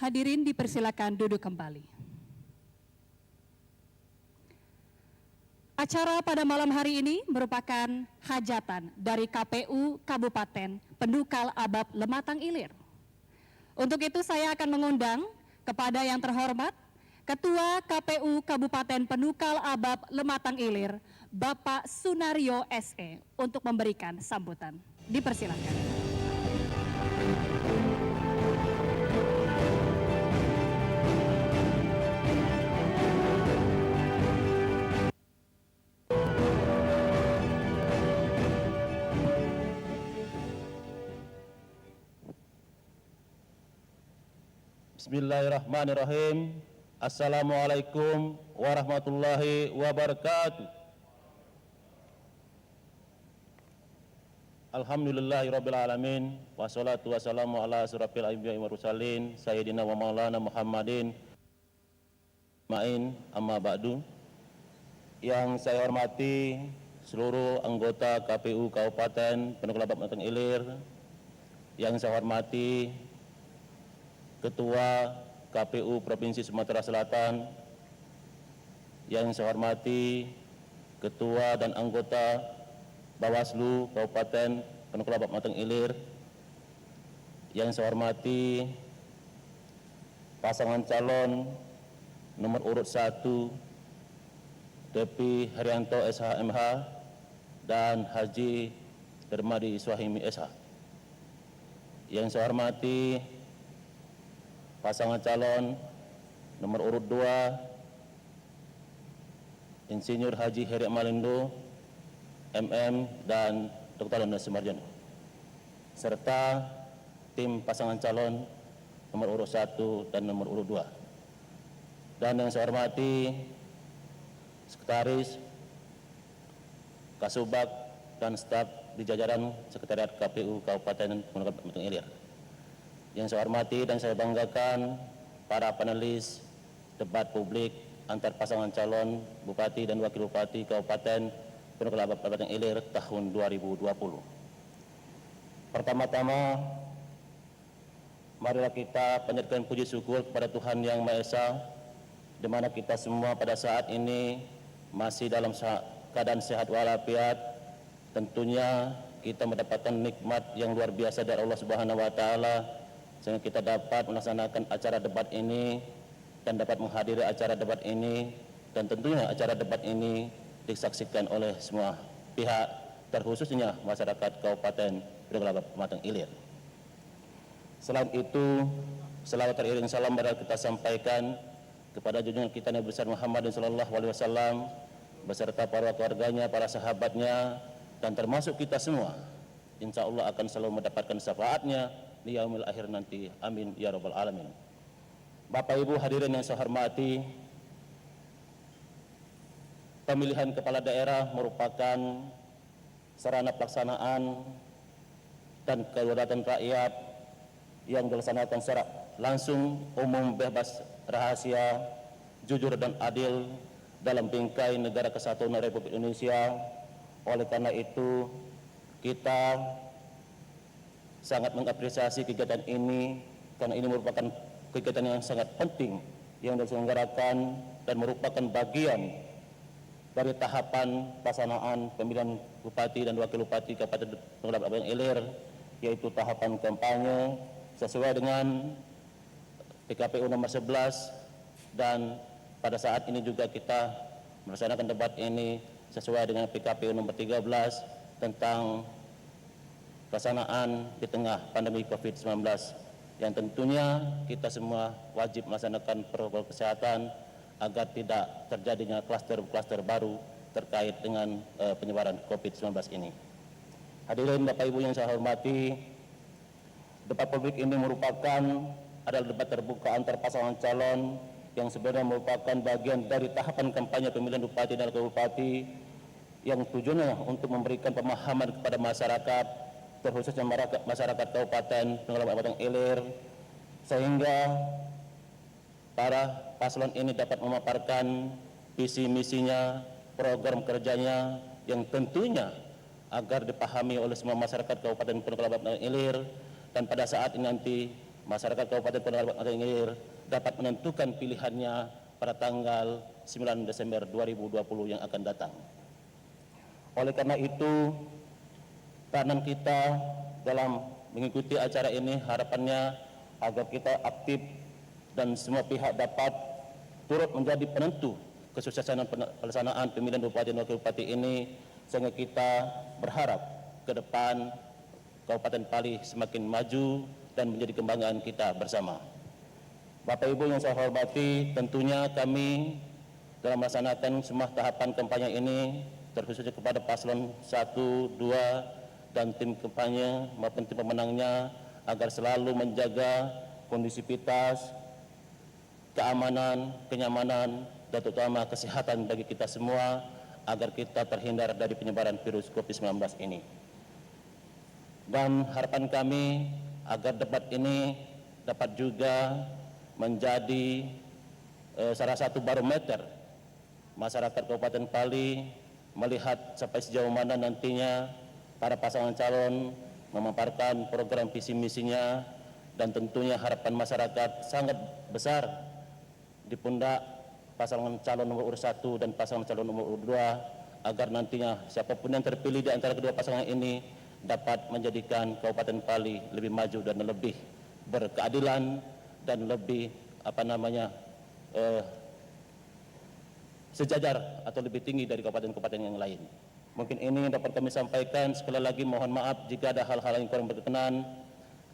Hadirin dipersilakan duduk kembali. Acara pada malam hari ini merupakan hajatan dari KPU Kabupaten Pendukal Abab Lematang Ilir. Untuk itu saya akan mengundang kepada yang terhormat Ketua KPU Kabupaten Pendukal Abab Lematang Ilir, Bapak Sunario SE, untuk memberikan sambutan. Dipersilakan. Bismillahirrahmanirrahim. Assalamualaikum warahmatullahi wabarakatuh. Alhamdulillahirabbil alamin wassalatu wassalamu ala asyrafil anbiya'i wal mursalin sayyidina wa maulana Muhammadin ma'in amma ba'du. Yang saya hormati seluruh anggota KPU Kabupaten Pendukal Abab Lematang Ilir, yang saya hormati Ketua KPU Provinsi Sumatera Selatan, yang saya hormati Ketua dan anggota Bawaslu Kabupaten Pendukal Abab Lematang Ilir, yang saya hormati pasangan calon nomor urut 1 Depi Haryanto SHMH dan Haji Dermadi Swahimi SH, yang saya hormati pasangan calon nomor urut 2 Insinyur Haji Heri Malindo MM dan Dr. Lana Sumarjono, serta tim pasangan calon nomor urut 1 dan nomor urut 2. Dan yang saya hormati Sekretaris, Kasubag dan staf di jajaran Sekretariat KPU Kabupaten Pendukal Abab Lematang Ilir. Yang saya hormati dan saya banggakan para panelis debat publik antar pasangan calon Bupati dan Wakil Bupati Kabupaten Pendukal Abab Lematang Ilir tahun 2020. Pertama-tama, marilah kita panjatkan puji syukur kepada Tuhan Yang Maha Esa, di mana kita semua pada saat ini masih dalam keadaan sehat walafiat. Tentunya kita mendapatkan nikmat yang luar biasa dari Allah Subhanahu wa taala, sehingga kita dapat melaksanakan acara debat ini dan dapat menghadiri acara debat ini, dan tentunya acara debat ini disaksikan oleh semua pihak, terkhususnya masyarakat Kabupaten Pendukal Abab Lematang Ilir. Selain itu, selawat teriring salam marilah kita sampaikan kepada junjungan kita Nabi besar Muhammad sallallahu alaihi wasallam beserta para keluarganya, para sahabatnya, dan termasuk kita semua. Insya Allah akan selalu mendapatkan syafaatnya di yaumil akhir nanti. Amin ya rabbal alamin. Bapak Ibu hadirin yang saya hormati, pemilihan kepala daerah merupakan sarana pelaksanaan dan kedaulatan rakyat yang dilaksanakan secara langsung, umum, bebas, rahasia, jujur dan adil dalam bingkai negara kesatuan Republik Indonesia. Oleh karena itu, kita sangat mengapresiasi kegiatan ini, karena ini merupakan kegiatan yang sangat penting yang diselenggarakan dan merupakan bagian dari tahapan pelaksanaan pemilihan Bupati dan Wakil Bupati Kabupaten Pendukal Abab Lematang Ilir, yaitu tahapan kampanye sesuai dengan PKPU nomor 11, dan pada saat ini juga kita melaksanakan debat ini sesuai dengan PKPU nomor 13 tentang pelaksanaan di tengah pandemi COVID-19, yang tentunya kita semua wajib melaksanakan protokol kesehatan agar tidak terjadinya klaster-klaster baru terkait dengan penyebaran COVID-19 ini. Hadirin Bapak Ibu yang saya hormati, debat publik ini adalah debat terbuka antar pasangan calon yang sebenarnya merupakan bagian dari tahapan kampanye pemilihan Bupati dan Wakil Bupati yang tujuannya untuk memberikan pemahaman kepada masyarakat, terkhususnya masyarakat Kabupaten Pendukal Abab Lematang Ilir, sehingga para paslon ini dapat memaparkan visi misinya, program kerjanya yang tentunya agar dipahami oleh semua masyarakat Kabupaten Pendukal Abab Lematang Ilir, dan pada saat ini nanti masyarakat Kabupaten Penukal Ilir dapat menentukan pilihannya pada tanggal 9 Desember 2020 yang akan datang. Oleh karena itu, peranan kita dalam mengikuti acara ini harapannya agar kita aktif dan semua pihak dapat turut menjadi penentu kesuksesan pelaksanaan pemilihan Bupati dan Wakil Bupati ini, sehingga kita berharap ke depan Kabupaten Pali semakin maju dan menjadi kebanggaan kita bersama. Bapak Ibu yang saya hormati, tentunya kami dalam melaksanakan semua tahapan kampanye ini, terkhususnya kepada paslon 1, 2, dan tim kampanye maupun tim pemenangnya, agar selalu menjaga kondisivitas, keamanan, kenyamanan, dan terutama kesehatan bagi kita semua, agar kita terhindar dari penyebaran virus COVID-19 ini. Dan harapan kami agar debat ini dapat juga menjadi salah satu barometer masyarakat Kabupaten Pali melihat sampai sejauh mana nantinya para pasangan calon memaparkan program visi misinya, dan tentunya harapan masyarakat sangat besar di pundak pasangan calon nomor urut 1 dan pasangan calon nomor urut 2, agar nantinya siapapun yang terpilih di antara kedua pasangan ini dapat menjadikan Kabupaten Pali lebih maju dan lebih berkeadilan dan lebih sejajar atau lebih tinggi dari kabupaten-kabupaten yang lain. Mungkin ini dapat kami sampaikan. Sekali lagi mohon maaf jika ada hal-hal yang kurang berkenan,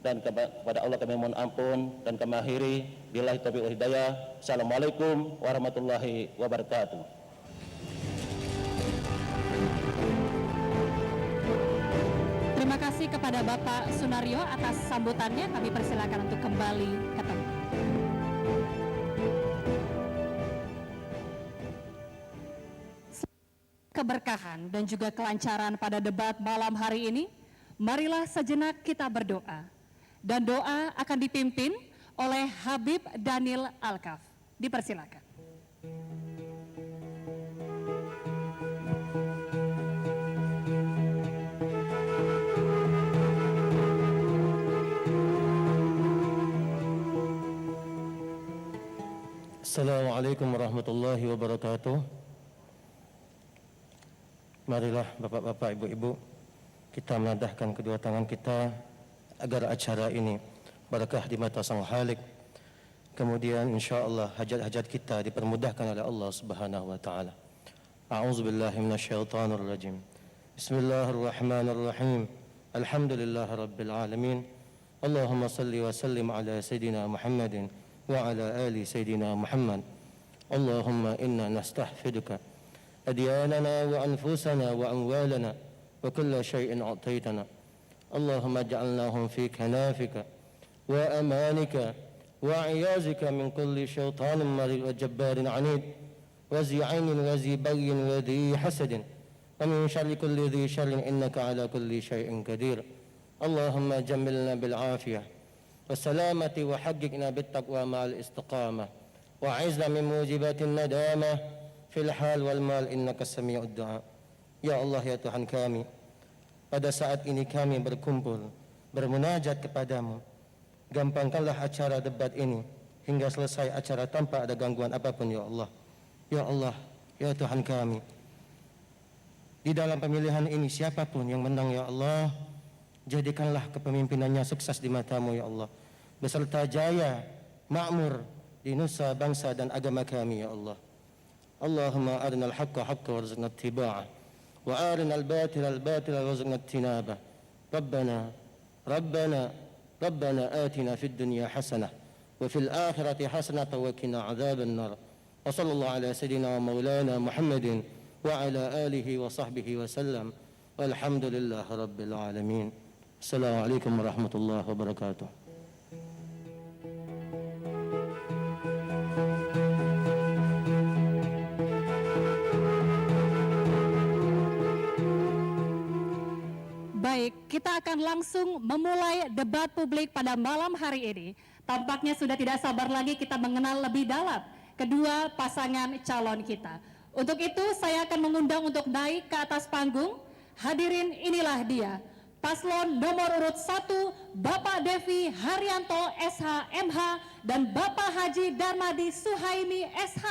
dan kepada Allah kami mohon ampun, dan kami akhiri billahi taufiq wal hidayah. Assalamualaikum warahmatullahi wabarakatuh. Terima kasih kepada Bapak Sunario atas sambutannya. Kami persilakan untuk kembali ke tempat. Keberkahan dan juga kelancaran pada debat malam hari ini, marilah sejenak kita berdoa. Dan doa akan dipimpin oleh Habib Daniel Alkaf. Dipersilakan. Assalamualaikum warahmatullahi wabarakatuh. Marilah bapak-bapak, ibu-ibu, kita menadahkan kedua tangan kita agar acara ini barakah di mata Sang Khalik. Kemudian insyaallah hajat-hajat kita dipermudahkan oleh Allah Subhanahu wa taala. A'udzubillahi minasyaitonir rajim. Bismillahirrahmanirrahim. Alhamdulillahirabbil alamin. Allahumma shalli wa sallim ala sayidina Muhammadin wa ala ali sayidina Muhammad. Allahumma inna nastahfiduka أدياننا وأنفسنا وأموالنا وكل شيء أعطيتنا اللهم اجعلناهم في كنافك وأمانك وعيازك من كل شيطان مريض وجبار عنيد وذي عين وذي بغي وذي حسد ومن شر كل ذي شر إنك على كل شيء قدير اللهم جملنا بالعافية والسلامة وحققنا بالتقوى مع الاستقامة وعزنا من موجبات الندامة fil hal wal mal innaka sami'ud du'a. Ya Allah, ya Tuhan kami, pada saat ini kami berkumpul bermunajat kepadamu. Gampangkanlah acara debat ini hingga selesai acara tanpa ada gangguan apapun, ya Allah. Ya Allah, ya Tuhan kami, di dalam pemilihan ini siapapun yang menang, ya Allah, jadikanlah kepemimpinannya sukses di matamu, ya Allah, beserta jaya makmur di nusa, bangsa dan agama kami, ya Allah. Allahumma arina al-haqqa haqqa warzuqna ittiba'ah wa arina al-batila al-batila warzuqna ijtinabah. Rabbana atina fid dunya hasanah wa fil akhirati hasanah wa qina adzaban nar. Wa sallallahu ala sayidina wa maulana Muhammadin wa ala alihi wa sahbihi wa sallam. Walhamdulillahi rabbil alamin. Assalamualaikum warahmatullahi wabarakatuh. Baik, kita akan langsung memulai debat publik pada malam hari ini. Tampaknya sudah tidak sabar lagi kita mengenal lebih dalam kedua pasangan calon kita. Untuk itu saya akan mengundang untuk naik ke atas panggung. Hadirin, inilah dia, Paslon nomor urut 1 Bapak Devi Haryanto SH MH dan Bapak Haji Darmadi Suhaimi SH.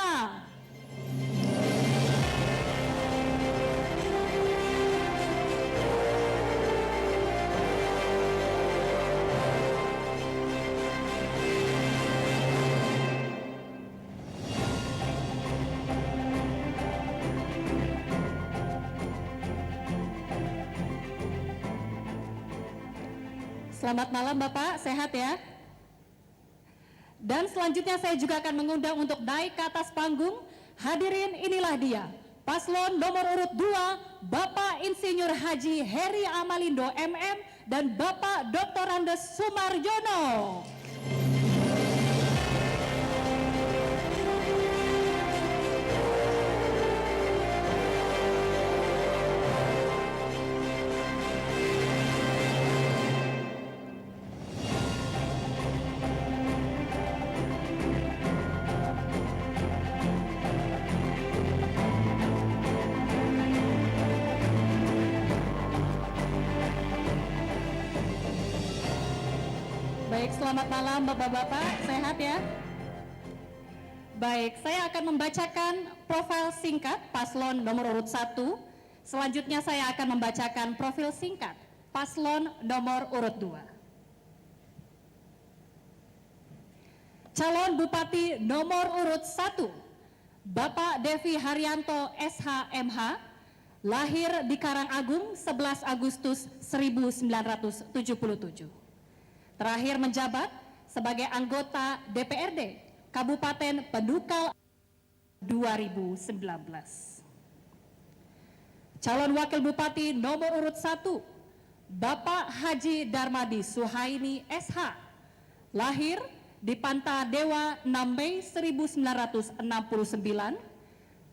Selamat malam Bapak, sehat ya? Dan selanjutnya saya juga akan mengundang untuk naik ke atas panggung. Hadirin, inilah dia, paslon nomor urut 2, Bapak Insinyur Haji Heri Amalindo MM dan Bapak Dr. Andes Sumarjono. Baik, selamat malam Bapak-Bapak, sehat ya? Baik, saya akan membacakan profil singkat paslon nomor urut 1. Selanjutnya saya akan membacakan profil singkat paslon nomor urut 2. Calon Bupati nomor urut 1, Bapak Devi Haryanto SH MH, lahir di Karangagung 11 Agustus 1977. Terakhir menjabat sebagai anggota DPRD Kabupaten Penukal 2019. Calon Wakil Bupati nomor urut 1, Bapak Haji Darmadi Suhaimi SH, lahir di Pantadewa 6 Mei 1969,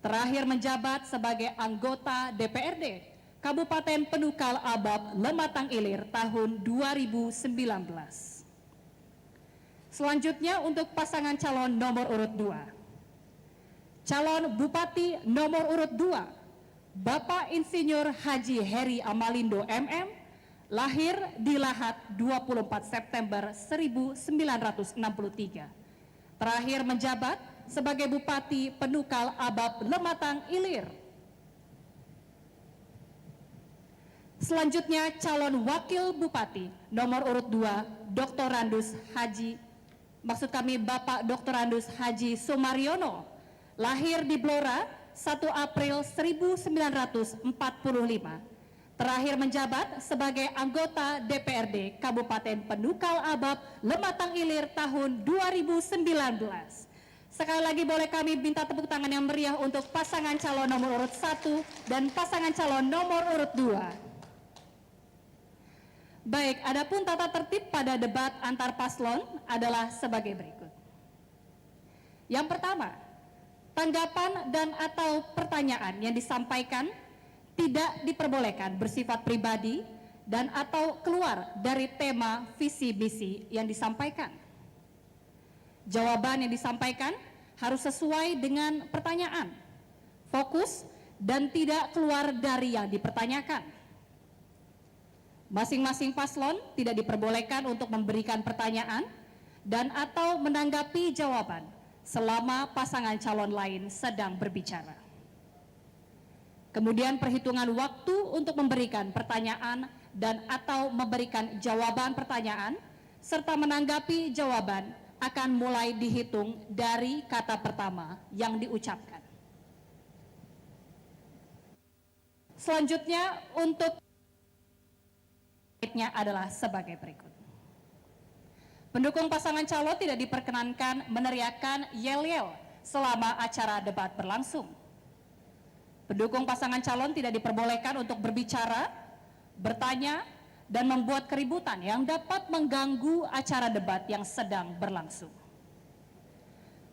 terakhir menjabat sebagai anggota DPRD Kabupaten Penukal Abab Lematang Ilir tahun 2019. Selanjutnya untuk pasangan calon nomor urut 2. Calon Bupati nomor urut 2, Bapak Insinyur Haji Heri Amalindo MM, lahir di Lahat 24 September 1963. Terakhir menjabat sebagai Bupati Penukal Abab Lematang Ilir. Selanjutnya calon Wakil Bupati nomor urut 2, Bapak Dr. Andus Haji Sumaryono, lahir di Blora 1 April 1945. Terakhir menjabat sebagai anggota DPRD Kabupaten Penukal Abab Lematang Ilir tahun 2019. Sekali lagi boleh kami minta tepuk tangan yang meriah untuk pasangan calon nomor urut 1 dan pasangan calon nomor urut 2. Baik, adapun tata tertib pada debat antar paslon adalah sebagai berikut. Yang pertama, tanggapan dan atau pertanyaan yang disampaikan tidak diperbolehkan bersifat pribadi dan atau keluar dari tema visi misi yang disampaikan. Jawaban yang disampaikan harus sesuai dengan pertanyaan, fokus, dan tidak keluar dari yang dipertanyakan. Masing-masing paslon tidak diperbolehkan untuk memberikan pertanyaan dan atau menanggapi jawaban selama pasangan calon lain sedang berbicara. Kemudian perhitungan waktu untuk memberikan pertanyaan dan atau memberikan jawaban pertanyaan serta menanggapi jawaban akan mulai dihitung dari kata pertama yang diucapkan. Selanjutnya untuk adalah sebagai berikut. Pendukung pasangan calon tidak diperkenankan meneriakkan yel-yel selama acara debat berlangsung. Pendukung pasangan calon tidak diperbolehkan untuk berbicara, bertanya, dan membuat keributan yang dapat mengganggu acara debat yang sedang berlangsung.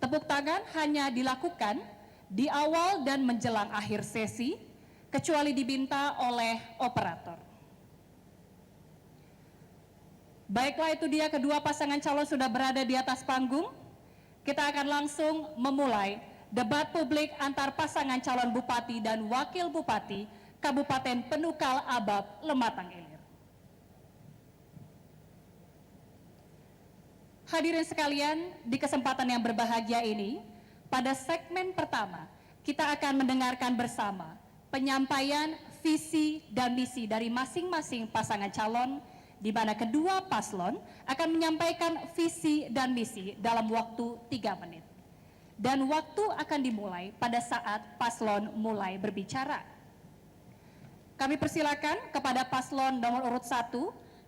Tepuk tangan hanya dilakukan di awal dan menjelang akhir sesi, kecuali diminta oleh operator. Baiklah, itu dia, kedua pasangan calon sudah berada di atas panggung. Kita akan langsung memulai debat publik antar pasangan calon bupati dan wakil bupati Kabupaten Penukal Abab Lematang Ilir. Hadirin sekalian, di kesempatan yang berbahagia ini, pada segmen pertama, kita akan mendengarkan bersama penyampaian visi dan misi dari masing-masing pasangan calon, di mana kedua paslon akan menyampaikan visi dan misi dalam waktu 3 menit. Dan waktu akan dimulai pada saat paslon mulai berbicara. Kami persilakan kepada paslon nomor urut 1,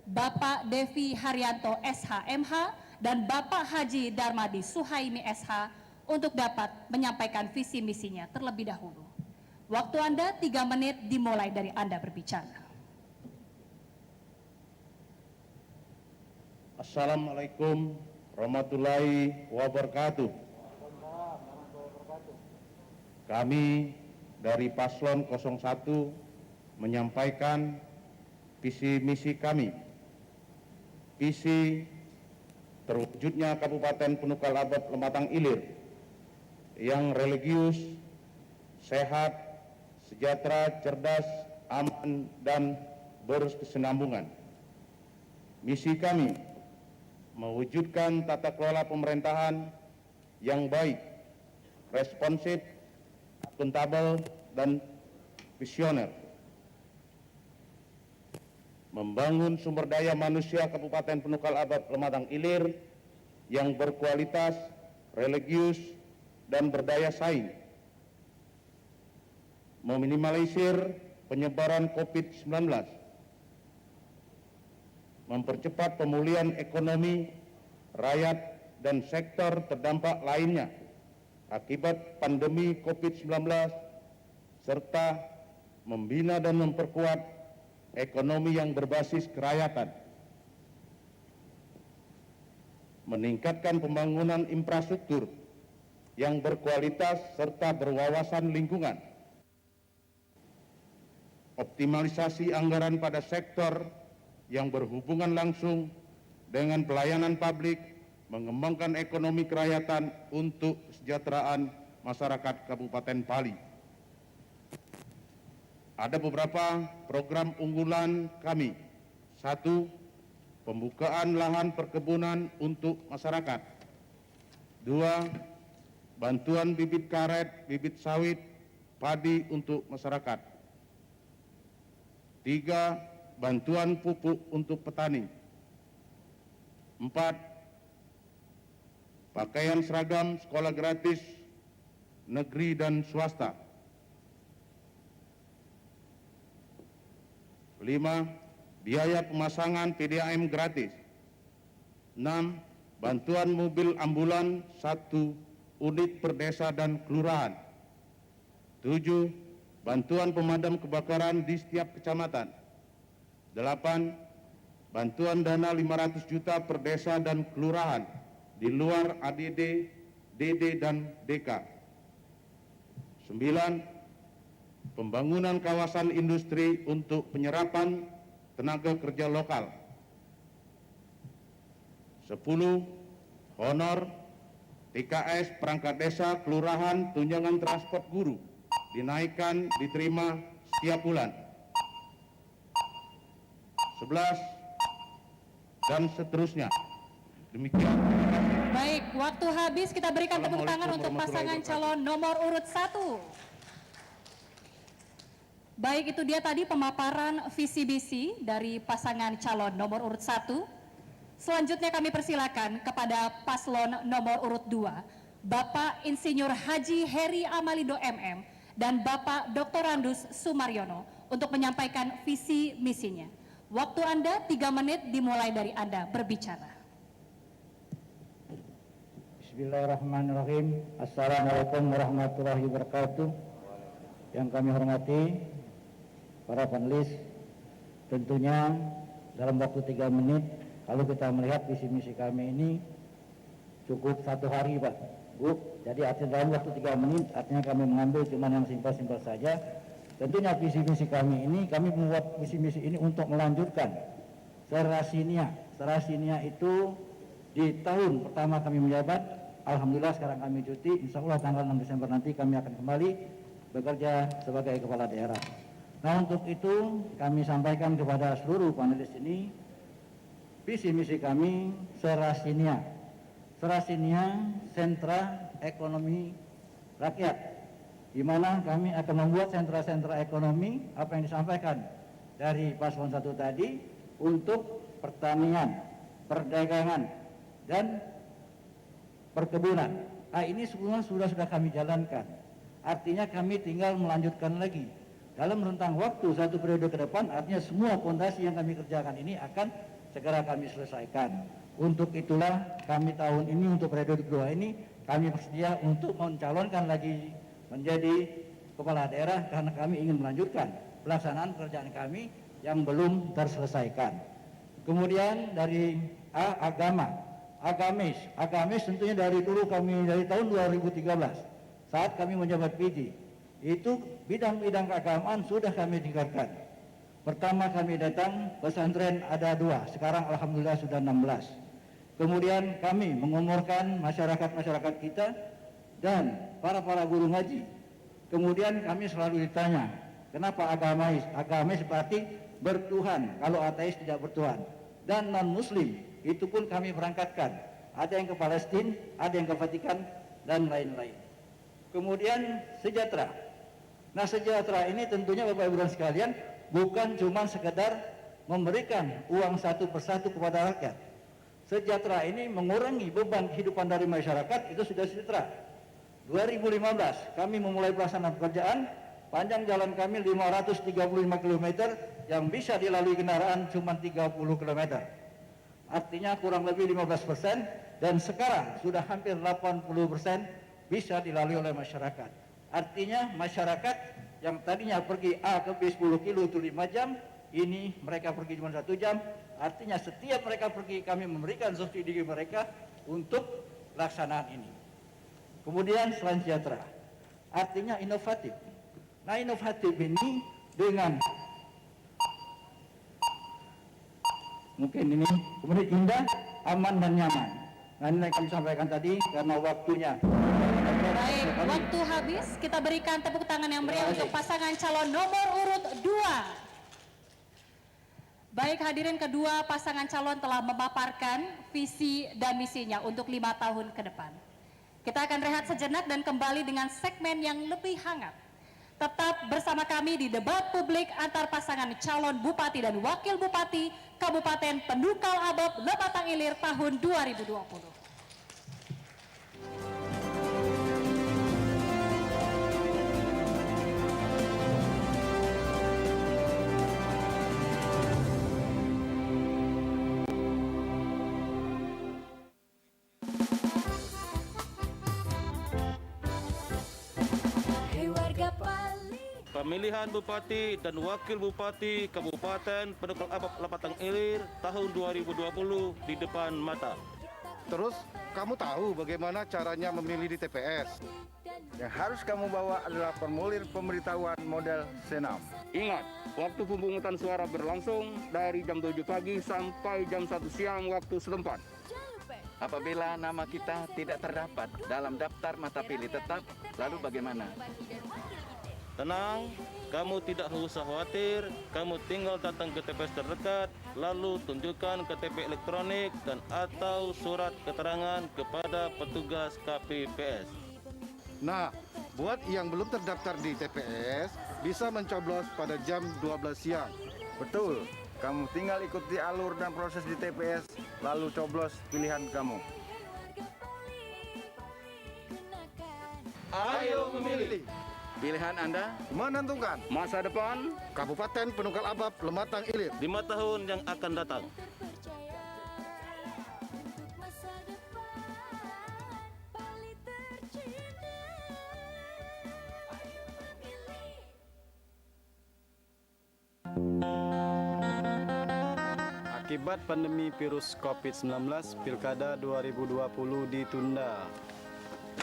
Bapak Devi Haryanto SH.MH dan Bapak Haji Darmadi Suhaimi SH untuk dapat menyampaikan visi misinya terlebih dahulu. Waktu Anda 3 menit dimulai dari Anda berbicara. Assalamualaikum warahmatullahi wabarakatuh. Kami dari Paslon 01 menyampaikan visi misi kami. Visi terwujudnya Kabupaten Penukal Abab Lematang Ilir yang religius, sehat, sejahtera, cerdas, aman, dan berkesinambungan. Misi kami mewujudkan tata kelola pemerintahan yang baik, responsif, akuntabel, dan visioner. Membangun sumber daya manusia Kabupaten Penukal Abab Lematang Ilir yang berkualitas, religius, dan berdaya saing. Meminimalisir penyebaran COVID-19. Mempercepat pemulihan ekonomi rakyat dan sektor terdampak lainnya akibat pandemi COVID-19, serta membina dan memperkuat ekonomi yang berbasis kerakyatan. Meningkatkan pembangunan infrastruktur yang berkualitas serta berwawasan lingkungan. Optimalisasi anggaran pada sektor yang berhubungan langsung dengan pelayanan publik, mengembangkan ekonomi kerakyatan untuk kesejahteraan masyarakat Kabupaten Pali. Ada beberapa program unggulan kami. 1. Pembukaan lahan perkebunan untuk masyarakat. 2. Bantuan bibit karet, bibit sawit, padi untuk masyarakat. 3. Bantuan pupuk untuk petani. 4. Pakaian seragam sekolah gratis negeri dan swasta. 5. Biaya pemasangan PDAM gratis. 6. Bantuan mobil ambulan 1 unit per desa dan kelurahan. 7. Bantuan pemadam kebakaran di setiap kecamatan. 8. Bantuan dana 500 juta per desa dan kelurahan di luar ADD, DD, dan DK. 9. Pembangunan kawasan industri untuk penyerapan tenaga kerja lokal. 10. Honor TKS perangkat desa, kelurahan, tunjangan transport guru dinaikkan, diterima setiap bulan. 11 dan seterusnya. Demikian. Baik, waktu habis, kita berikan tepuk tangan untuk pasangan calon nomor urut 1. Baik, itu dia tadi pemaparan visi misi dari pasangan calon nomor urut 1. Selanjutnya kami persilakan kepada paslon nomor urut 2, Bapak Insinyur Haji Heri Amalido MM dan Bapak Dr. Randus Sumaryono untuk menyampaikan visi misinya. Waktu Anda 3 menit dimulai dari Anda berbicara. Bismillahirrahmanirrahim. Assalamualaikum warahmatullahi wabarakatuh. Yang kami hormati para panelis, tentunya dalam waktu 3 menit, kalau kita melihat visi misi kami ini cukup 1 hari, Pak, Bu. Jadi artinya dalam waktu 3 menit, artinya kami mengambil cuma yang simpel-simpel saja. Tentunya visi misi kami ini, kami membuat visi misi ini untuk melanjutkan Serasinia. Serasinia itu di tahun pertama kami menjabat, alhamdulillah sekarang kami cuti, insya Allah tanggal 6 Desember nanti kami akan kembali bekerja sebagai kepala daerah. Nah, untuk itu kami sampaikan kepada seluruh panelis ini, visi misi kami Serasinia. Serasinia Sentra Ekonomi Rakyat, di mana kami akan membuat sentra-sentra ekonomi apa yang disampaikan dari paslon 1 tadi untuk pertanian, perdagangan, dan perkebunan. Ini semua sudah kami jalankan. Artinya kami tinggal melanjutkan lagi. Dalam rentang waktu 1 periode ke depan, artinya semua fondasi yang kami kerjakan ini akan segera kami selesaikan. Untuk itulah kami tahun ini untuk periode kedua ini kami bersedia untuk mencalonkan lagi menjadi kepala daerah karena kami ingin melanjutkan pelaksanaan pekerjaan kami yang belum terselesaikan. Kemudian dari agamis tentunya dari dulu kami dari tahun 2013 saat kami menjabat PD itu bidang-bidang keagamaan sudah kami tingkatkan. Pertama kami datang pesantren ada 2, sekarang alhamdulillah sudah 16. Kemudian kami mengumurkan masyarakat kita dan para guru ngaji. Kemudian kami selalu ditanya, kenapa agamis? Agamis berarti bertuhan, kalau ateis tidak bertuhan. Dan non-muslim, itu pun kami berangkatkan. Ada yang ke Palestina, ada yang ke Vatikan, dan lain-lain. Kemudian sejahtera. Nah sejahtera ini tentunya Bapak Ibu dan sekalian bukan cuma sekedar memberikan uang satu persatu kepada rakyat. Sejahtera ini mengurangi beban kehidupan dari masyarakat, itu sudah sejahtera. 2015 kami memulai pelaksanaan pekerjaan, panjang jalan kami 535 km yang bisa dilalui kendaraan cuma 30 km. Artinya kurang lebih 15%, dan sekarang sudah hampir 80% bisa dilalui oleh masyarakat. Artinya masyarakat yang tadinya pergi A ke B 10 kilo itu 5 jam, ini mereka pergi cuma 1 jam. Artinya setiap mereka pergi kami memberikan subsidi mereka untuk pelaksanaan ini. Kemudian selain sejahtera, artinya inovatif. Nah inovatif ini dengan mungkin ini kemudian indah, aman dan nyaman. Nah ini yang kami sampaikan tadi karena waktunya. Baik, waktu habis. Kita berikan tepuk tangan yang meriah untuk pasangan calon nomor urut 2. Baik, hadirin, kedua pasangan calon telah memaparkan visi dan misinya untuk 5 tahun ke depan. Kita akan rehat sejenak dan kembali dengan segmen yang lebih hangat. Tetap bersama kami di debat publik antar pasangan calon Bupati dan Wakil Bupati Kabupaten Pendukal Abab Lematang Ilir tahun 2020. Pemilihan Bupati dan Wakil Bupati Kabupaten Pendukal Abab Lematang Ilir tahun 2020 di depan mata. Terus, kamu tahu bagaimana caranya memilih di TPS? Yang harus kamu bawa adalah formulir pemberitahuan model C6. Ingat, waktu pemungutan suara berlangsung dari jam 7 pagi sampai jam 1 siang waktu setempat. Apabila nama kita tidak terdapat dalam daftar mata pilih tetap, lalu bagaimana? Tenang, kamu tidak usah khawatir, kamu tinggal datang ke TPS terdekat, lalu tunjukkan KTP elektronik dan atau surat keterangan kepada petugas KPPS. Nah, buat yang belum terdaftar di TPS, bisa mencoblos pada jam 12 siang. Betul, kamu tinggal ikuti alur dan proses di TPS, lalu coblos pilihan kamu. Ayo memilih. Pilihan Anda menentukan masa depan Kabupaten Pendukal Abab Lematang Ilir 5 tahun yang akan datang. Akibat pandemi virus COVID-19, Pilkada 2020 ditunda.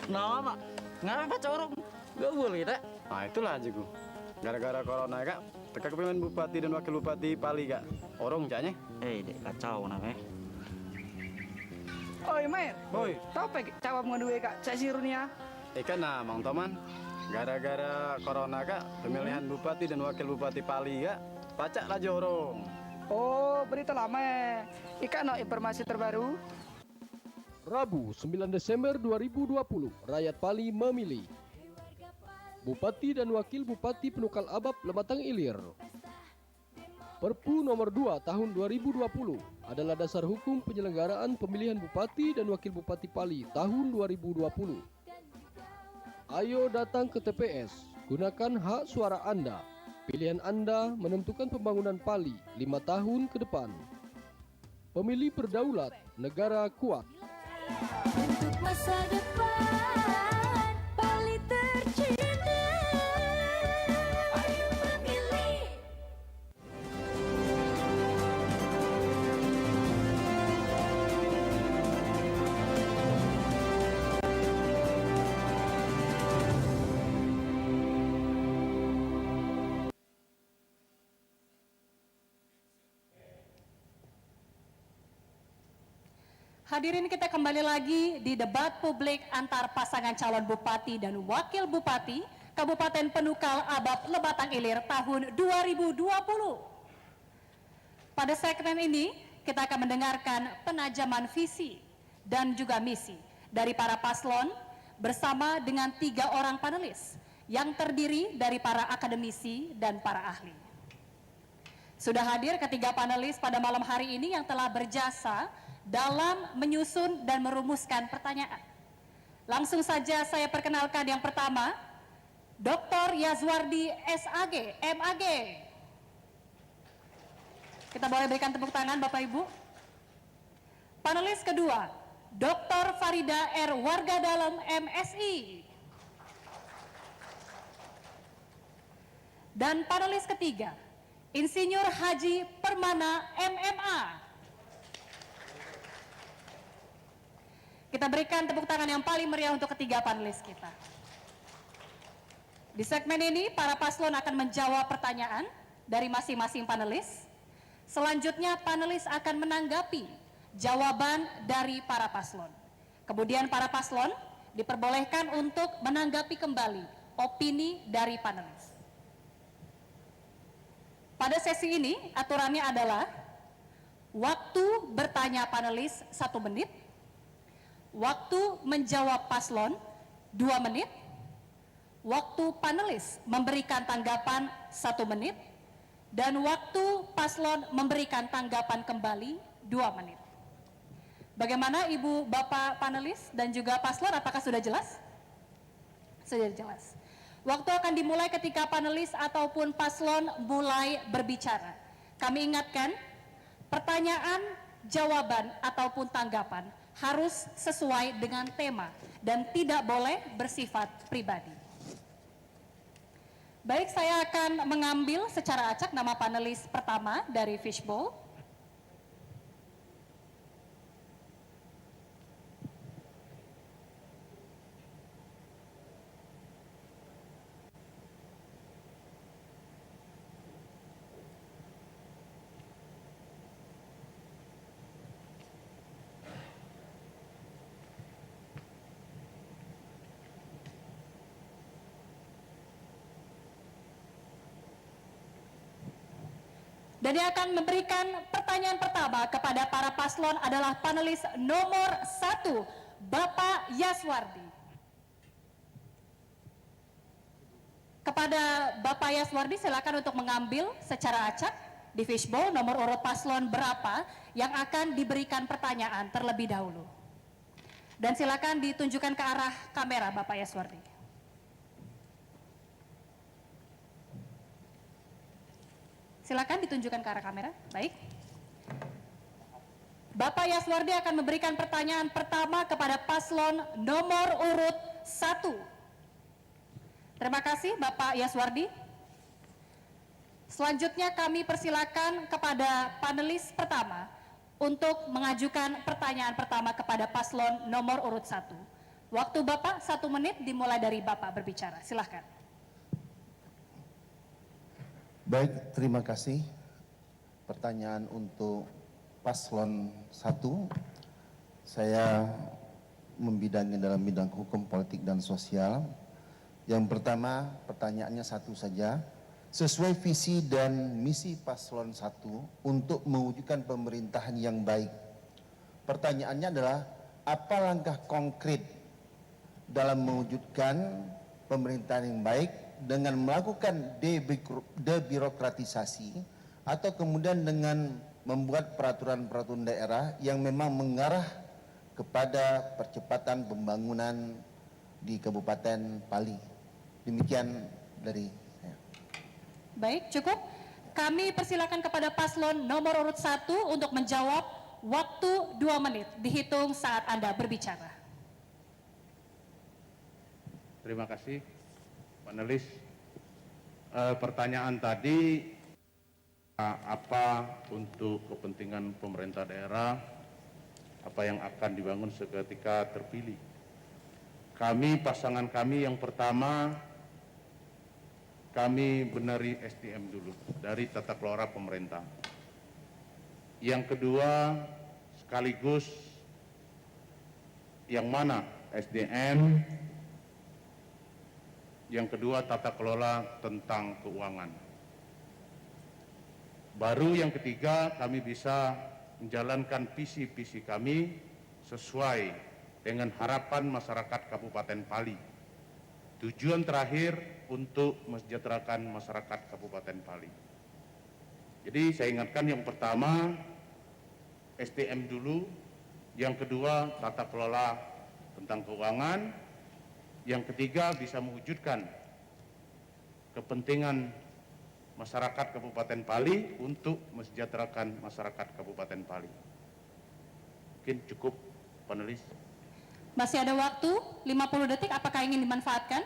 Nah, Mak, ngapa corong? Gak boleh, tak? Nah, itulah aja gue. Gara-gara corona, Kak. Teka kepemimpinan Bupati dan Wakil Bupati Pali, Kak. Orang caknya. Dek, kacau namanya. Oi, Mer. Boy. Tahu pe cawap ngeduwe Kak Cek Sirunia? Ikan nah, Mang Toman. Gara-gara corona, Kak, pemilihan Bupati dan Wakil Bupati Pali, Kak. Pacak lah jorong. Oh, berita lama. Ikan no informasi terbaru. Rabu 9 Desember 2020, rakyat Pali memilih Bupati dan Wakil Bupati Penukal Abab Lematang Ilir. Perpu nomor 2 tahun 2020 adalah dasar hukum penyelenggaraan pemilihan Bupati dan Wakil Bupati Pali tahun 2020. Ayo datang ke TPS, gunakan hak suara Anda. Pilihan Anda menentukan pembangunan Pali 5 tahun ke depan. Pemilih berdaulat, negara kuat. Untuk masa depan Pali tercinta, ayo memilih. Hadirin, kita kembali lagi di debat publik antar pasangan calon bupati dan wakil bupati Kabupaten Penukal Abab Lematang Ilir tahun 2020. Pada segmen ini kita akan mendengarkan penajaman visi dan juga misi dari para paslon bersama dengan 3 orang panelis yang terdiri dari para akademisi dan para ahli. Sudah hadir ketiga panelis pada malam hari ini yang telah berjasa dalam menyusun dan merumuskan pertanyaan. Langsung saja saya perkenalkan yang pertama, Dr. Yazwardi SAG, MAG. Kita boleh berikan tepuk tangan Bapak Ibu. Panelis kedua, Dr. Farida R. Warga Dalem, MSI. Dan panelis ketiga, Insinyur Haji Permana, MMA. Kita berikan tepuk tangan yang paling meriah untuk ketiga panelis kita. Di segmen ini, para paslon akan menjawab pertanyaan dari masing-masing panelis. Selanjutnya, panelis akan menanggapi jawaban dari para paslon. Kemudian para paslon diperbolehkan untuk menanggapi kembali opini dari panelis. Pada sesi ini, aturannya adalah waktu bertanya panelis 1 menit, waktu menjawab paslon 2 menit, waktu panelis memberikan tanggapan 1 menit, dan waktu paslon memberikan tanggapan kembali 2 menit. Bagaimana Ibu Bapak panelis dan juga paslon, apakah sudah jelas? Sudah jelas. Waktu akan dimulai ketika panelis ataupun paslon mulai berbicara. Kami ingatkan, pertanyaan, jawaban ataupun tanggapan harus sesuai dengan tema dan tidak boleh bersifat pribadi. Baik, saya akan mengambil secara acak nama panelis pertama dari Fishbowl. Dan yang akan memberikan pertanyaan pertama kepada para paslon adalah panelis nomor 1, Bapak Yazwardi. Kepada Bapak Yazwardi, silakan untuk mengambil secara acak di fishbowl nomor urut paslon berapa yang akan diberikan pertanyaan terlebih dahulu. Dan silakan ditunjukkan ke arah kamera Bapak Yazwardi. Silakan ditunjukkan ke arah kamera. Baik. Bapak Yazwardi akan memberikan pertanyaan pertama kepada paslon nomor urut 1. Terima kasih Bapak Yazwardi. Selanjutnya kami persilakan kepada panelis pertama untuk mengajukan pertanyaan pertama kepada paslon nomor urut 1. Waktu Bapak 1 menit dimulai dari Bapak berbicara. Silakan. Baik, terima kasih. Pertanyaan untuk paslon 1. Saya membidangi dalam bidang hukum, politik, dan sosial. Yang pertama, pertanyaannya satu saja. Sesuai visi dan misi paslon 1 untuk mewujudkan pemerintahan yang baik. Pertanyaannya adalah, apa langkah konkret dalam mewujudkan pemerintahan yang baik dengan melakukan debirokratisasi atau kemudian dengan membuat peraturan-peraturan daerah yang memang mengarah kepada percepatan pembangunan di Kabupaten Pali. Demikian dari saya. Baik, cukup. Kami persilakan kepada paslon nomor urut 1 untuk menjawab. Waktu 2 menit dihitung saat Anda berbicara. Terima kasih, panelis. Pertanyaan tadi, apa untuk kepentingan pemerintah daerah, apa yang akan dibangun seketika terpilih? Kami, pasangan kami yang pertama, kami benahi SDM dulu dari tata kelola pemerintah. Yang kedua, sekaligus yang mana SDM, yang kedua tata kelola tentang keuangan. Baru yang ketiga, kami bisa menjalankan visi-visi kami sesuai dengan harapan masyarakat Kabupaten Pali. Tujuan terakhir untuk mesejahterakan masyarakat Kabupaten Pali. Jadi saya ingatkan, yang pertama SDM dulu, yang kedua tata kelola tentang keuangan, yang ketiga bisa mewujudkan kepentingan masyarakat Kabupaten Pali untuk mesejahterakan masyarakat Kabupaten Pali. Mungkin cukup, panelis. Masih ada waktu 50 detik, apakah ingin dimanfaatkan?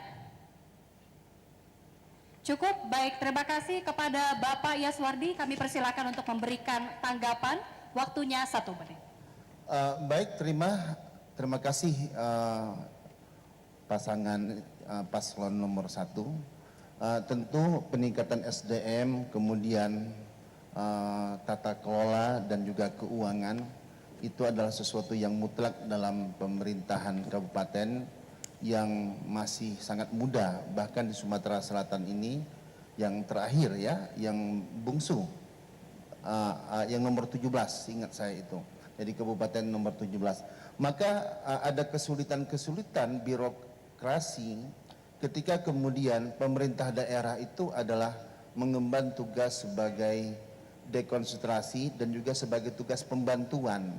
Cukup, baik, terima kasih kepada Bapak Yaswardi, kami persilakan untuk memberikan tanggapan, waktunya 1 menit. Baik, terima kasih pasangan paslon nomor 1. Tentu peningkatan SDM, kemudian tata kelola dan juga keuangan itu adalah sesuatu yang mutlak dalam pemerintahan kabupaten yang masih sangat muda, bahkan di Sumatera Selatan ini yang terakhir ya, yang bungsu, yang nomor 17, ingat saya itu, jadi kabupaten nomor 17. Maka ada kesulitan-kesulitan birokrasi ketika kemudian pemerintah daerah itu adalah mengemban tugas sebagai dekonsentrasi dan juga sebagai tugas pembantuan.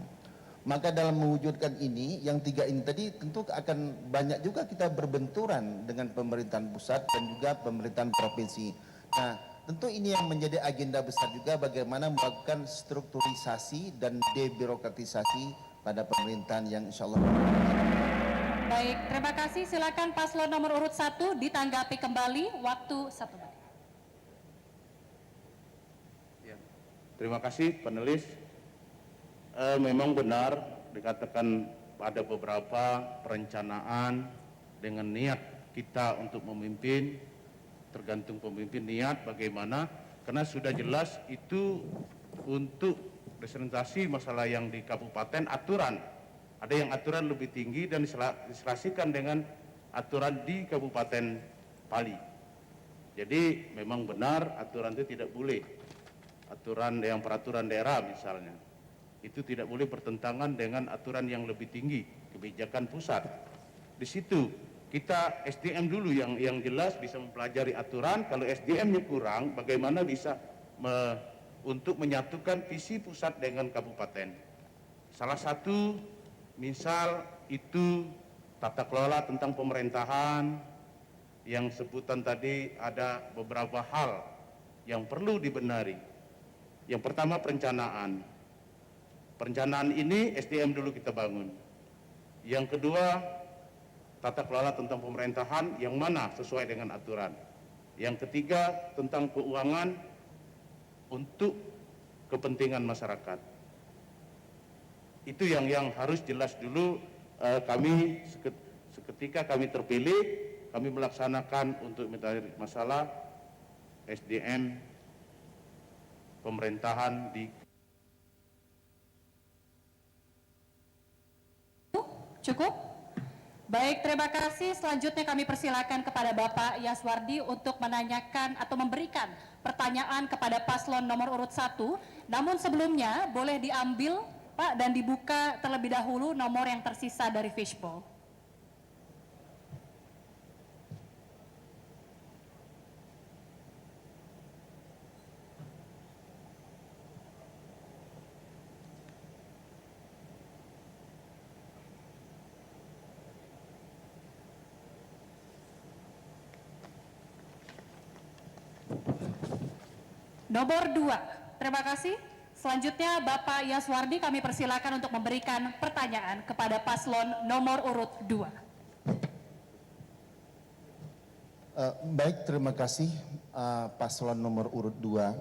Maka dalam mewujudkan ini, yang 3 ini tadi tentu akan banyak juga kita berbenturan dengan pemerintahan pusat dan juga pemerintahan provinsi. Nah, tentu ini yang menjadi agenda besar juga, bagaimana melakukan strukturisasi dan debirokratisasi pada pemerintahan yang insya Allah. Baik, terima kasih. Silakan paslon nomor urut 1 ditanggapi kembali, waktu 1 menit. Terima kasih, panelis. Memang benar dikatakan ada beberapa perencanaan dengan niat kita untuk memimpin, tergantung pemimpin niat bagaimana, karena sudah jelas itu untuk desentralisasi masalah yang di kabupaten aturan. Ada yang aturan lebih tinggi dan diserasikan dengan aturan di Kabupaten Pali. Jadi memang benar aturan itu tidak boleh. Aturan yang peraturan daerah misalnya, itu tidak boleh bertentangan dengan aturan yang lebih tinggi, kebijakan pusat. Di situ kita SDM dulu yang jelas bisa mempelajari aturan. Kalau SDM-nya kurang, bagaimana bisa untuk menyatukan visi pusat dengan kabupaten. Salah satu misal itu tata kelola tentang pemerintahan, yang sebutan tadi ada beberapa hal yang perlu dibenahi. Yang pertama perencanaan. Perencanaan ini SDM dulu kita bangun. Yang kedua, tata kelola tentang pemerintahan yang mana sesuai dengan aturan. Yang ketiga, tentang keuangan untuk kepentingan masyarakat. Itu yang harus jelas dulu. Kami seketika kami terpilih, kami melaksanakan untuk mencari masalah SDM pemerintahan di. Cukup? Baik, terima kasih. Selanjutnya kami persilakan kepada Bapak Yaswardi untuk menanyakan atau memberikan pertanyaan kepada paslon nomor urut 1. Namun sebelumnya boleh diambil Pak, dan dibuka terlebih dahulu nomor yang tersisa dari fishbowl. Nomor 2, terima kasih. Selanjutnya Bapak Yaswardi kami persilakan untuk memberikan pertanyaan kepada paslon nomor urut 2. Baik, terima kasih paslon nomor urut 2.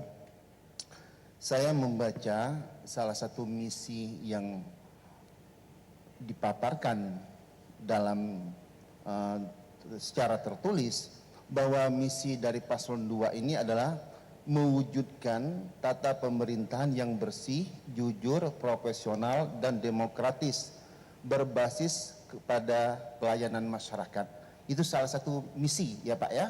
Saya membaca salah satu misi yang dipaparkan dalam secara tertulis bahwa misi dari paslon 2 ini adalah mewujudkan tata pemerintahan yang bersih, jujur, profesional, dan demokratis berbasis kepada pelayanan masyarakat. Itu salah satu misi ya Pak ya.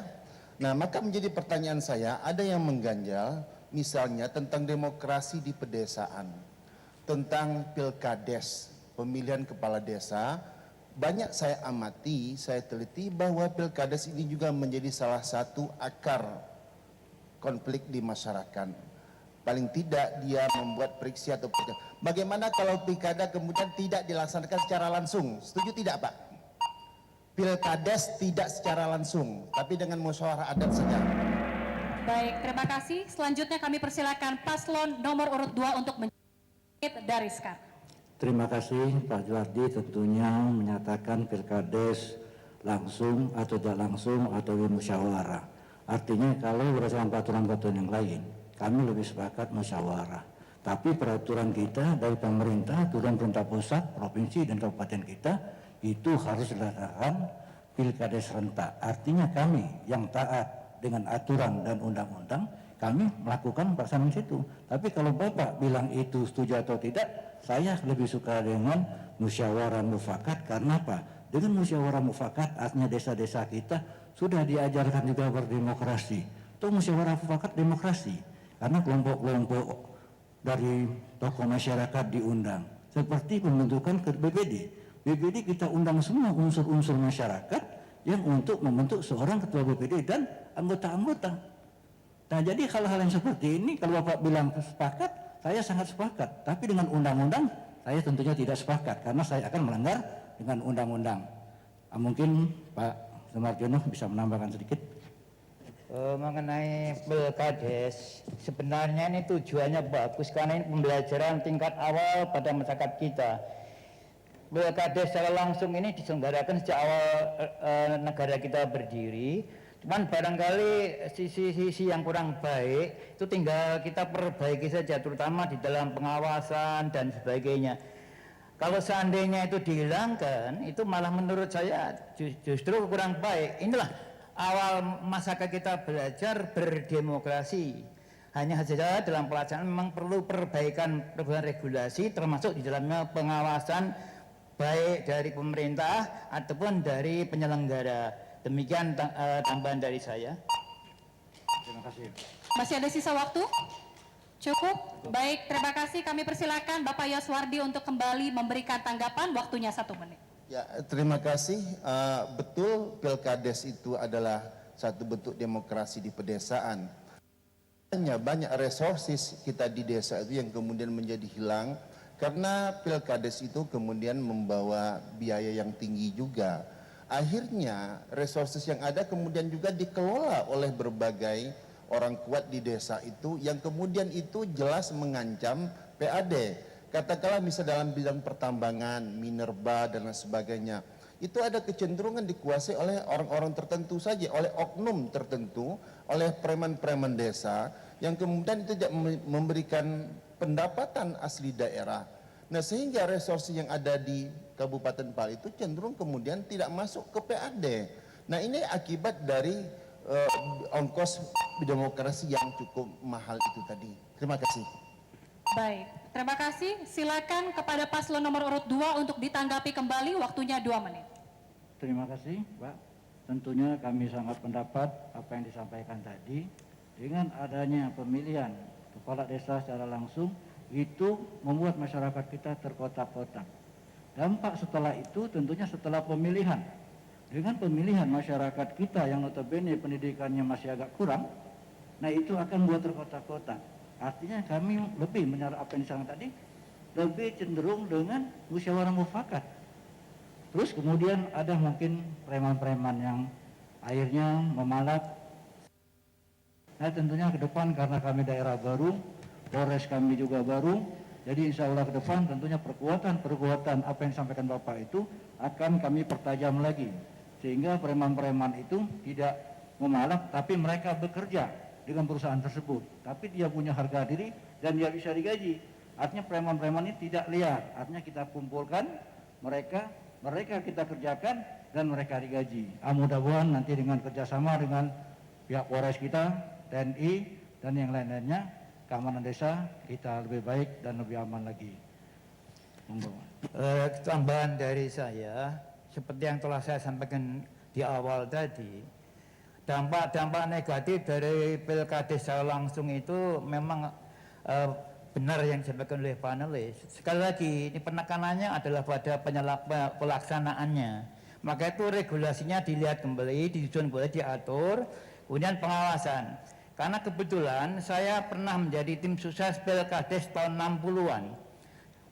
Nah maka menjadi pertanyaan saya, ada yang mengganjal misalnya tentang demokrasi di pedesaan, tentang pilkades, pemilihan kepala desa. Banyak saya amati, saya teliti bahwa pilkades ini juga menjadi salah satu akar konflik di masyarakat. Paling tidak dia membuat friksi atau bagaimana kalau pilkada kemudian tidak dilaksanakan secara langsung? Setuju tidak Pak? Pilkades tidak secara langsung, tapi dengan musyawarah adat saja. Baik, terima kasih. Selanjutnya kami persilakan paslon nomor urut 2 untuk menjawab dari Skar. Terima kasih Pak Juardi tentunya menyatakan pilkades langsung atau tidak langsung atau musyawarah. Artinya kalau berdasarkan peraturan-peraturan yang lain, kami lebih sepakat musyawarah. Tapi peraturan kita dari pemerintah, turun pemerintah pusat, provinsi dan kabupaten kita, itu harus dilaksanakan pilkades serentak. Artinya kami yang taat dengan aturan dan undang-undang, kami melakukan pelaksanaan situ. Tapi kalau Bapak bilang itu setuju atau tidak, saya lebih suka dengan musyawarah mufakat. Karena apa? Dengan musyawarah mufakat, artinya desa-desa kita sudah diajarkan juga berdemokrasi. Itu musyawarah mufakat demokrasi. Karena kelompok-kelompok dari tokoh masyarakat diundang. Seperti pembentukan ke BPD. BPD kita undang semua unsur-unsur masyarakat yang untuk membentuk seorang ketua BPD dan anggota-anggota. Nah jadi hal-hal yang seperti ini kalau Bapak bilang sepakat, saya sangat sepakat. Tapi dengan undang-undang saya tentunya tidak sepakat karena saya akan melanggar dengan undang-undang. Mungkin Pak Sumarjono bisa menambahkan sedikit. Mengenai pilkades, sebenarnya ini tujuannya bagus karena ini pembelajaran tingkat awal pada masyarakat kita. Pilkades secara langsung ini diselenggarakan sejak awal negara kita berdiri. Cuman barangkali sisi-sisi yang kurang baik itu tinggal kita perbaiki saja, terutama di dalam pengawasan dan sebagainya. Kalau seandainya itu dihilangkan, itu malah menurut saya justru kurang baik. Inilah awal masyarakat kita belajar berdemokrasi. Hanya saja dalam pelaksanaan memang perlu perbaikan regulasi, termasuk di dalamnya pengawasan baik dari pemerintah ataupun dari penyelenggara. Demikian tambahan dari saya. Terima kasih. Masih ada sisa waktu? Cukup? Baik, terima kasih. Kami persilakan Bapak Yaswardi untuk kembali memberikan tanggapan, waktunya 1 menit. Ya, terima kasih. Betul pilkades itu adalah satu bentuk demokrasi di pedesaan. Banyak resources kita di desa itu yang kemudian menjadi hilang karena pilkades itu kemudian membawa biaya yang tinggi juga. Akhirnya resources yang ada kemudian juga dikelola oleh berbagai orang kuat di desa itu yang kemudian itu jelas mengancam PAD. Katakanlah misalnya dalam bidang pertambangan, minerba dan lain sebagainya. Itu ada kecenderungan dikuasai oleh orang-orang tertentu saja, oleh oknum tertentu, oleh preman-preman desa yang kemudian itu tidak memberikan pendapatan asli daerah. Nah sehingga resource yang ada di Kabupaten Pali itu cenderung kemudian tidak masuk ke PAD. Nah ini akibat dari ongkos demokrasi yang cukup mahal itu tadi. Terima kasih. Baik, terima kasih. Silakan kepada paslon nomor urut 2 untuk ditanggapi kembali, waktunya 2 menit. Terima kasih Pak. Tentunya kami sangat pendapat apa yang disampaikan tadi. Dengan adanya pemilihan kepala desa secara langsung, itu membuat masyarakat kita terkotak-kotak. Dampak setelah itu tentunya setelah pemilihan. Dengan pemilihan masyarakat kita yang notabene pendidikannya masih agak kurang, nah itu akan buat terkotak-kotak. Artinya kami lebih menyarankan apa yang disampaikan tadi, lebih cenderung dengan musyawarah mufakat. Terus kemudian ada mungkin preman-preman yang akhirnya memalak. Nah tentunya ke depan karena kami daerah baru, Polres kami juga baru, jadi insya Allah ke depan tentunya perkuatan apa yang disampaikan Bapak itu akan kami pertajam lagi. Sehingga preman-preman itu tidak memalak, tapi mereka bekerja dengan perusahaan tersebut. Tapi dia punya harga diri dan dia bisa digaji. Artinya preman-preman ini tidak liar. Artinya kita kumpulkan mereka kita kerjakan dan mereka digaji. Mudah-mudahan nanti dengan kerjasama dengan pihak Polres kita, TNI dan yang lain-lainnya, keamanan desa kita lebih baik dan lebih aman lagi. Tambahan dari saya, seperti yang telah saya sampaikan di awal tadi, dampak-dampak negatif dari pilkada secara langsung itu memang benar yang disampaikan oleh panelis. Sekali lagi, ini penekanannya adalah pada pelaksanaannya. Maka itu regulasinya dilihat kembali, disusun kembali, diatur, kemudian pengawasan. Karena kebetulan saya pernah menjadi tim sukses pilkades tahun 60-an.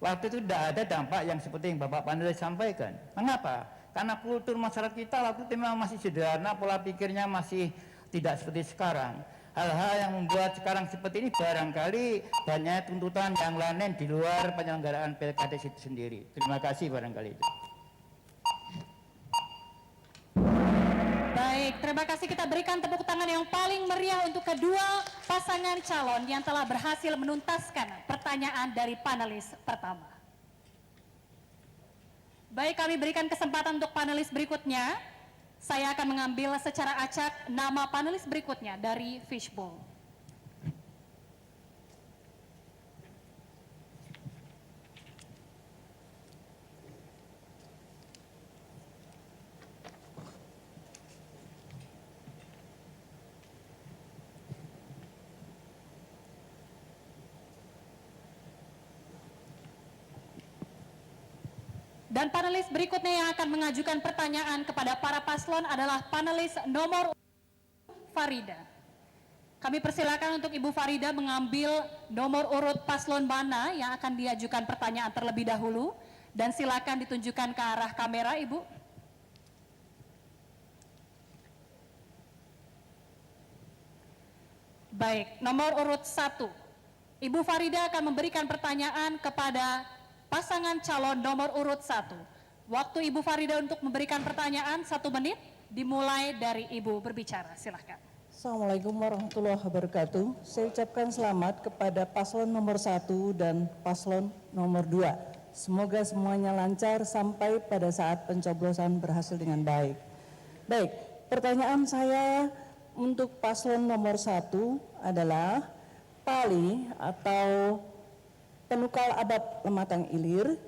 Waktu itu tidak ada dampak yang seperti yang Bapak panelis sampaikan. Mengapa? Karena kultur masyarakat kita waktu itu memang masih sederhana, pola pikirnya masih tidak seperti sekarang. Hal-hal yang membuat sekarang seperti ini barangkali banyak tuntutan yang lain di luar penyelenggaraan pilkades itu sendiri. Terima kasih barangkali itu. Baik, terima kasih, kita berikan tepuk tangan yang paling meriah untuk kedua pasangan calon yang telah berhasil menuntaskan pertanyaan dari panelis pertama. Baik, kami berikan kesempatan untuk panelis berikutnya. Saya akan mengambil secara acak nama panelis berikutnya dari Fishbowl. Dan panelis berikutnya yang akan mengajukan pertanyaan kepada para paslon adalah panelis nomor Farida. Kami persilakan untuk Ibu Farida mengambil nomor urut paslon mana yang akan diajukan pertanyaan terlebih dahulu. Dan silakan ditunjukkan ke arah kamera, Ibu. Baik, nomor urut 1. Ibu Farida akan memberikan pertanyaan kepada pasangan calon nomor urut 1. Waktu Ibu Farida untuk memberikan pertanyaan 1 menit, dimulai dari Ibu berbicara. Silahkan. Assalamualaikum warahmatullahi wabarakatuh. Saya ucapkan selamat kepada paslon nomor 1 dan paslon nomor 2. Semoga semuanya lancar sampai pada saat pencoblosan berhasil dengan baik. Baik, pertanyaan saya untuk paslon nomor 1 adalah Pali atau Penukal Abab Lematang Ilir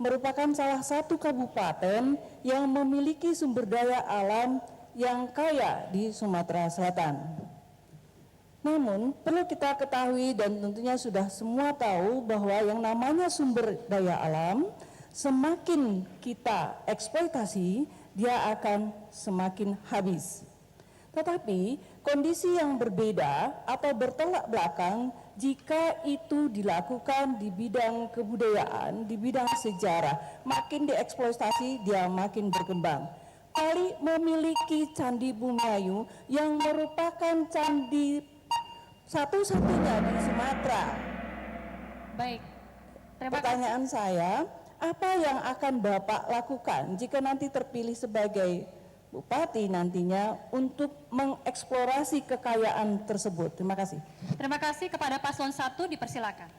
merupakan salah satu kabupaten yang memiliki sumber daya alam yang kaya di Sumatera Selatan. Namun perlu kita ketahui dan tentunya sudah semua tahu bahwa yang namanya sumber daya alam semakin kita eksploitasi dia akan semakin habis. Tetapi kondisi yang berbeda atau bertolak belakang jika itu dilakukan di bidang kebudayaan, di bidang sejarah, makin dieksploitasi dia makin berkembang. Pali memiliki Candi Bumiayu yang merupakan candi satu-satunya di Sumatera. Baik, pertanyaan saya, apa yang akan Bapak lakukan jika nanti terpilih sebagai Bupati nantinya untuk mengeksplorasi kekayaan tersebut? Terima kasih. Terima kasih. Kepada paslon 1 dipersilakan.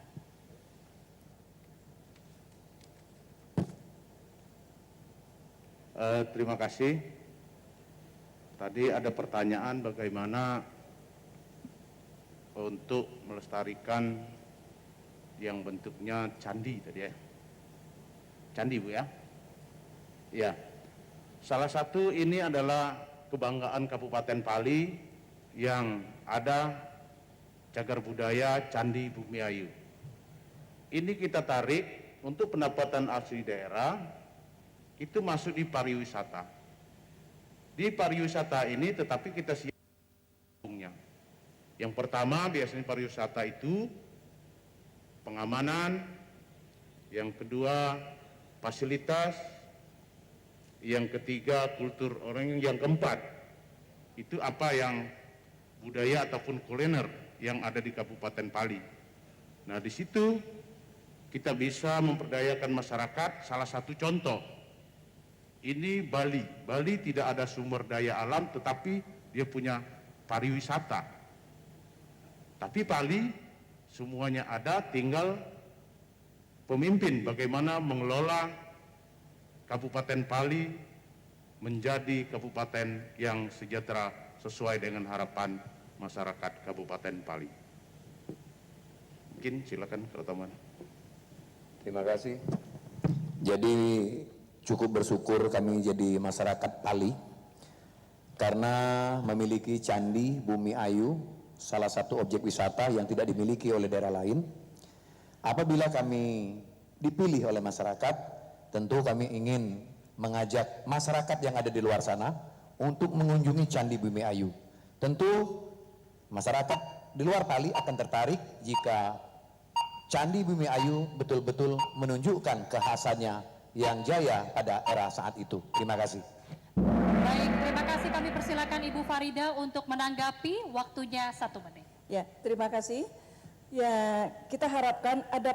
Terima kasih. Tadi ada pertanyaan bagaimana untuk melestarikan yang bentuknya candi tadi ya. Candi Bu ya? Iya. Salah satu ini adalah kebanggaan Kabupaten Pali yang ada cagar budaya Candi Bumiayu. ini kita tarik untuk pendapatan asli daerah, itu masuk di pariwisata. Di pariwisata ini tetapi kita siapkan. Yang pertama biasanya pariwisata itu pengamanan, yang kedua fasilitas, yang ketiga kultur orang, yang keempat itu apa yang budaya ataupun kuliner yang ada di Kabupaten Pali. Nah, di situ kita bisa memperdayakan masyarakat. Salah satu contoh ini Bali. Bali tidak ada sumber daya alam tetapi dia punya pariwisata. Tapi Pali semuanya ada, tinggal pemimpin bagaimana mengelola Kabupaten Pali menjadi kabupaten yang sejahtera sesuai dengan harapan masyarakat Kabupaten Pali. Mungkin silakan Kak Taman. Terima kasih. Jadi cukup bersyukur kami jadi masyarakat Pali karena memiliki Candi Bumi Ayu, salah satu objek wisata yang tidak dimiliki oleh daerah lain. Apabila kami dipilih oleh masyarakat, tentu kami ingin mengajak masyarakat yang ada di luar sana untuk mengunjungi Candi Bumi Ayu. Tentu masyarakat di luar Pali akan tertarik jika Candi Bumi Ayu betul-betul menunjukkan kekhasannya yang jaya pada era saat itu. Terima kasih. Baik, terima kasih. Kami persilakan Ibu Farida untuk menanggapi, waktunya 1 menit. Ya, terima kasih. Ya, kita harapkan ada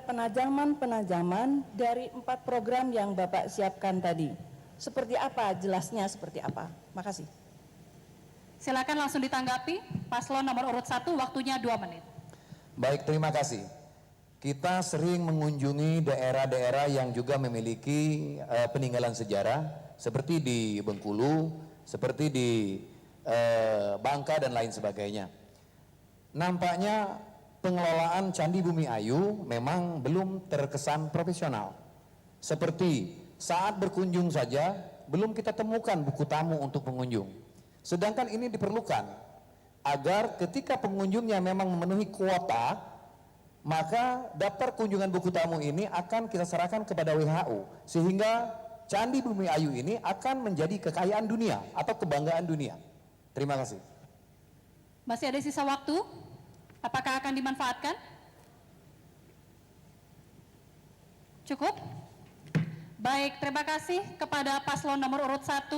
penajaman dari 4 program yang Bapak siapkan tadi. Seperti apa, jelasnya seperti apa? Makasih. Silakan langsung ditanggapi. Paslon nomor urut 1, waktunya 2 menit. Baik, terima kasih. Kita sering mengunjungi daerah-daerah yang juga memiliki peninggalan sejarah seperti di Bengkulu, seperti di Bangka dan lain sebagainya. Nampaknya pengelolaan Candi Bumi Ayu memang belum terkesan profesional. Seperti saat berkunjung saja belum kita temukan buku tamu untuk pengunjung. Sedangkan ini diperlukan agar ketika pengunjungnya memang memenuhi kuota, maka daftar kunjungan buku tamu ini akan kita serahkan kepada WHO sehingga Candi Bumi Ayu ini akan menjadi kekayaan dunia atau kebanggaan dunia. Terima kasih. Masih ada sisa waktu? Apakah akan dimanfaatkan? Cukup? Baik, terima kasih kepada paslon nomor urut 1.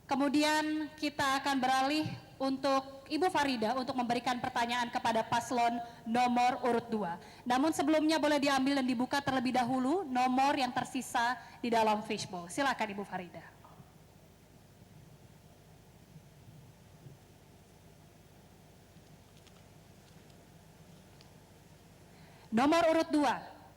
Kemudian kita akan beralih untuk Ibu Farida untuk memberikan pertanyaan kepada paslon nomor urut 2. Namun sebelumnya boleh diambil dan dibuka terlebih dahulu nomor yang tersisa di dalam fishbowl. Silakan Ibu Farida. Nomor urut 2.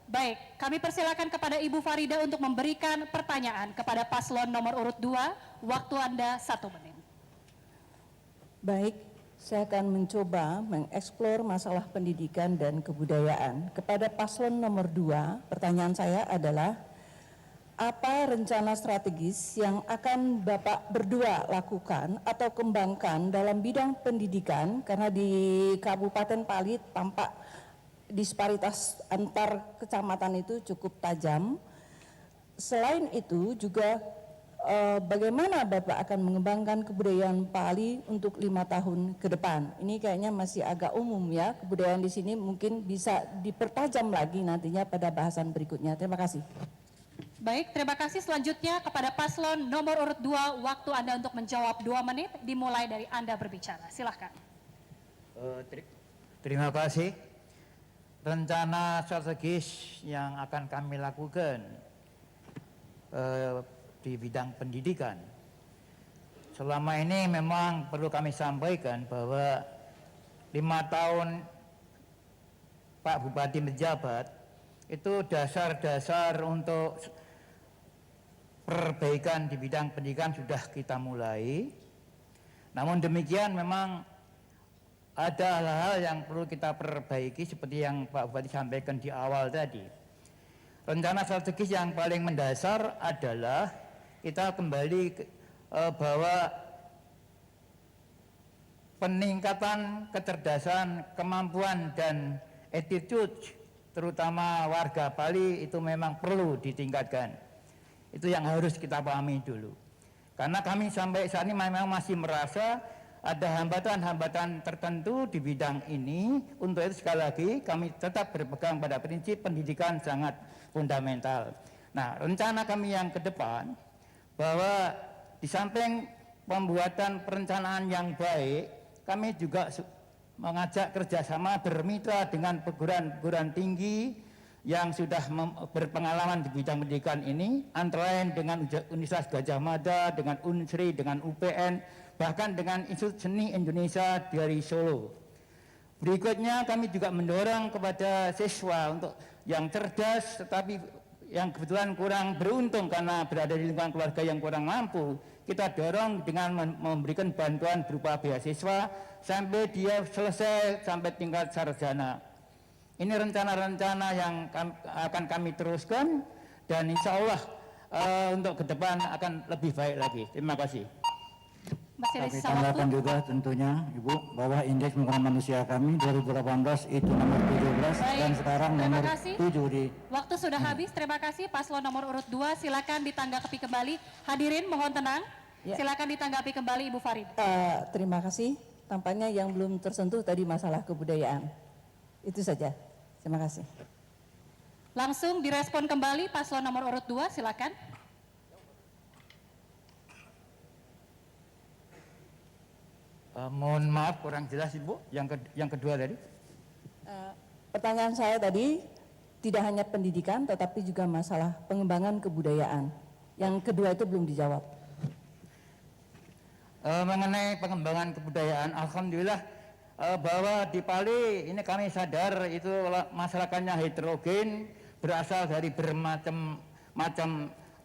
Baik, kami persilakan kepada Ibu Farida untuk memberikan pertanyaan kepada paslon nomor urut 2. Waktu Anda 1 menit. Baik, saya akan mencoba mengeksplor masalah pendidikan dan kebudayaan. Kepada paslon nomor 2, pertanyaan saya adalah, apa rencana strategis yang akan Bapak berdua lakukan atau kembangkan dalam bidang pendidikan, karena di Kabupaten Pali tampak disparitas antar kecamatan itu cukup tajam. Selain itu juga bagaimana Bapak akan mengembangkan kebudayaan Pali untuk 5 tahun ke depan? Ini kayaknya masih agak umum ya, kebudayaan di sini mungkin bisa dipertajam lagi nantinya pada bahasan berikutnya. Terima kasih. Baik, terima kasih. Selanjutnya kepada paslon nomor urut 2, waktu Anda untuk menjawab 2 menit dimulai dari Anda berbicara. Silahkan. Terima kasih. Rencana strategis yang akan kami lakukan di bidang pendidikan. Selama ini memang perlu kami sampaikan bahwa 5 tahun Pak Bupati menjabat itu dasar-dasar untuk perbaikan di bidang pendidikan sudah kita mulai. Namun demikian memang ada hal-hal yang perlu kita perbaiki seperti yang Pak Bupati sampaikan di awal tadi. Rencana strategis yang paling mendasar adalah kita kembali bahwa peningkatan kecerdasan, kemampuan dan attitude terutama warga Bali itu memang perlu ditingkatkan. Itu yang harus kita pahami dulu. Karena kami sampai saat ini memang masih merasa ada hambatan-hambatan tertentu di bidang ini. Untuk itu sekali lagi kami tetap berpegang pada prinsip pendidikan sangat fundamental. Nah, rencana kami yang ke depan bahwa di samping pembuatan perencanaan yang baik, kami juga mengajak kerjasama bermitra dengan perguruan tinggi yang sudah berpengalaman di bidang pendidikan ini, antara lain dengan Universitas Gadjah Mada, dengan Unsri, dengan UPN, bahkan dengan Institut Seni Indonesia dari Solo. Berikutnya kami juga mendorong kepada siswa untuk yang cerdas tetapi yang kebetulan kurang beruntung karena berada di lingkungan keluarga yang kurang mampu, kita dorong dengan memberikan bantuan berupa beasiswa sampai dia selesai sampai tingkat sarjana. Ini rencana-rencana yang akan kami teruskan dan insya Allah untuk ke depan akan lebih baik lagi. Terima kasih. Kami tambahkan juga tentunya Ibu bahwa indeks pembangunan manusia kami 2018 itu nomor 17 dan sekarang nomor 7 di. Waktu sudah habis, terima kasih. Paslon nomor urut 2 silakan ditanggapi kembali. Hadirin mohon tenang. Silakan ditanggapi kembali Ibu Farid. Terima kasih. Tampaknya yang belum tersentuh tadi masalah kebudayaan. Itu saja. Terima kasih. Langsung direspon kembali paslon nomor urut 2 silakan. Mohon maaf kurang jelas Ibu, yang kedua tadi. Pertanyaan saya tadi tidak hanya pendidikan tetapi juga masalah pengembangan kebudayaan. Yang kedua itu belum dijawab. Mengenai pengembangan kebudayaan, alhamdulillah bahwa di Bali ini kami sadar itu masyarakatnya heterogen, berasal dari bermacam-macam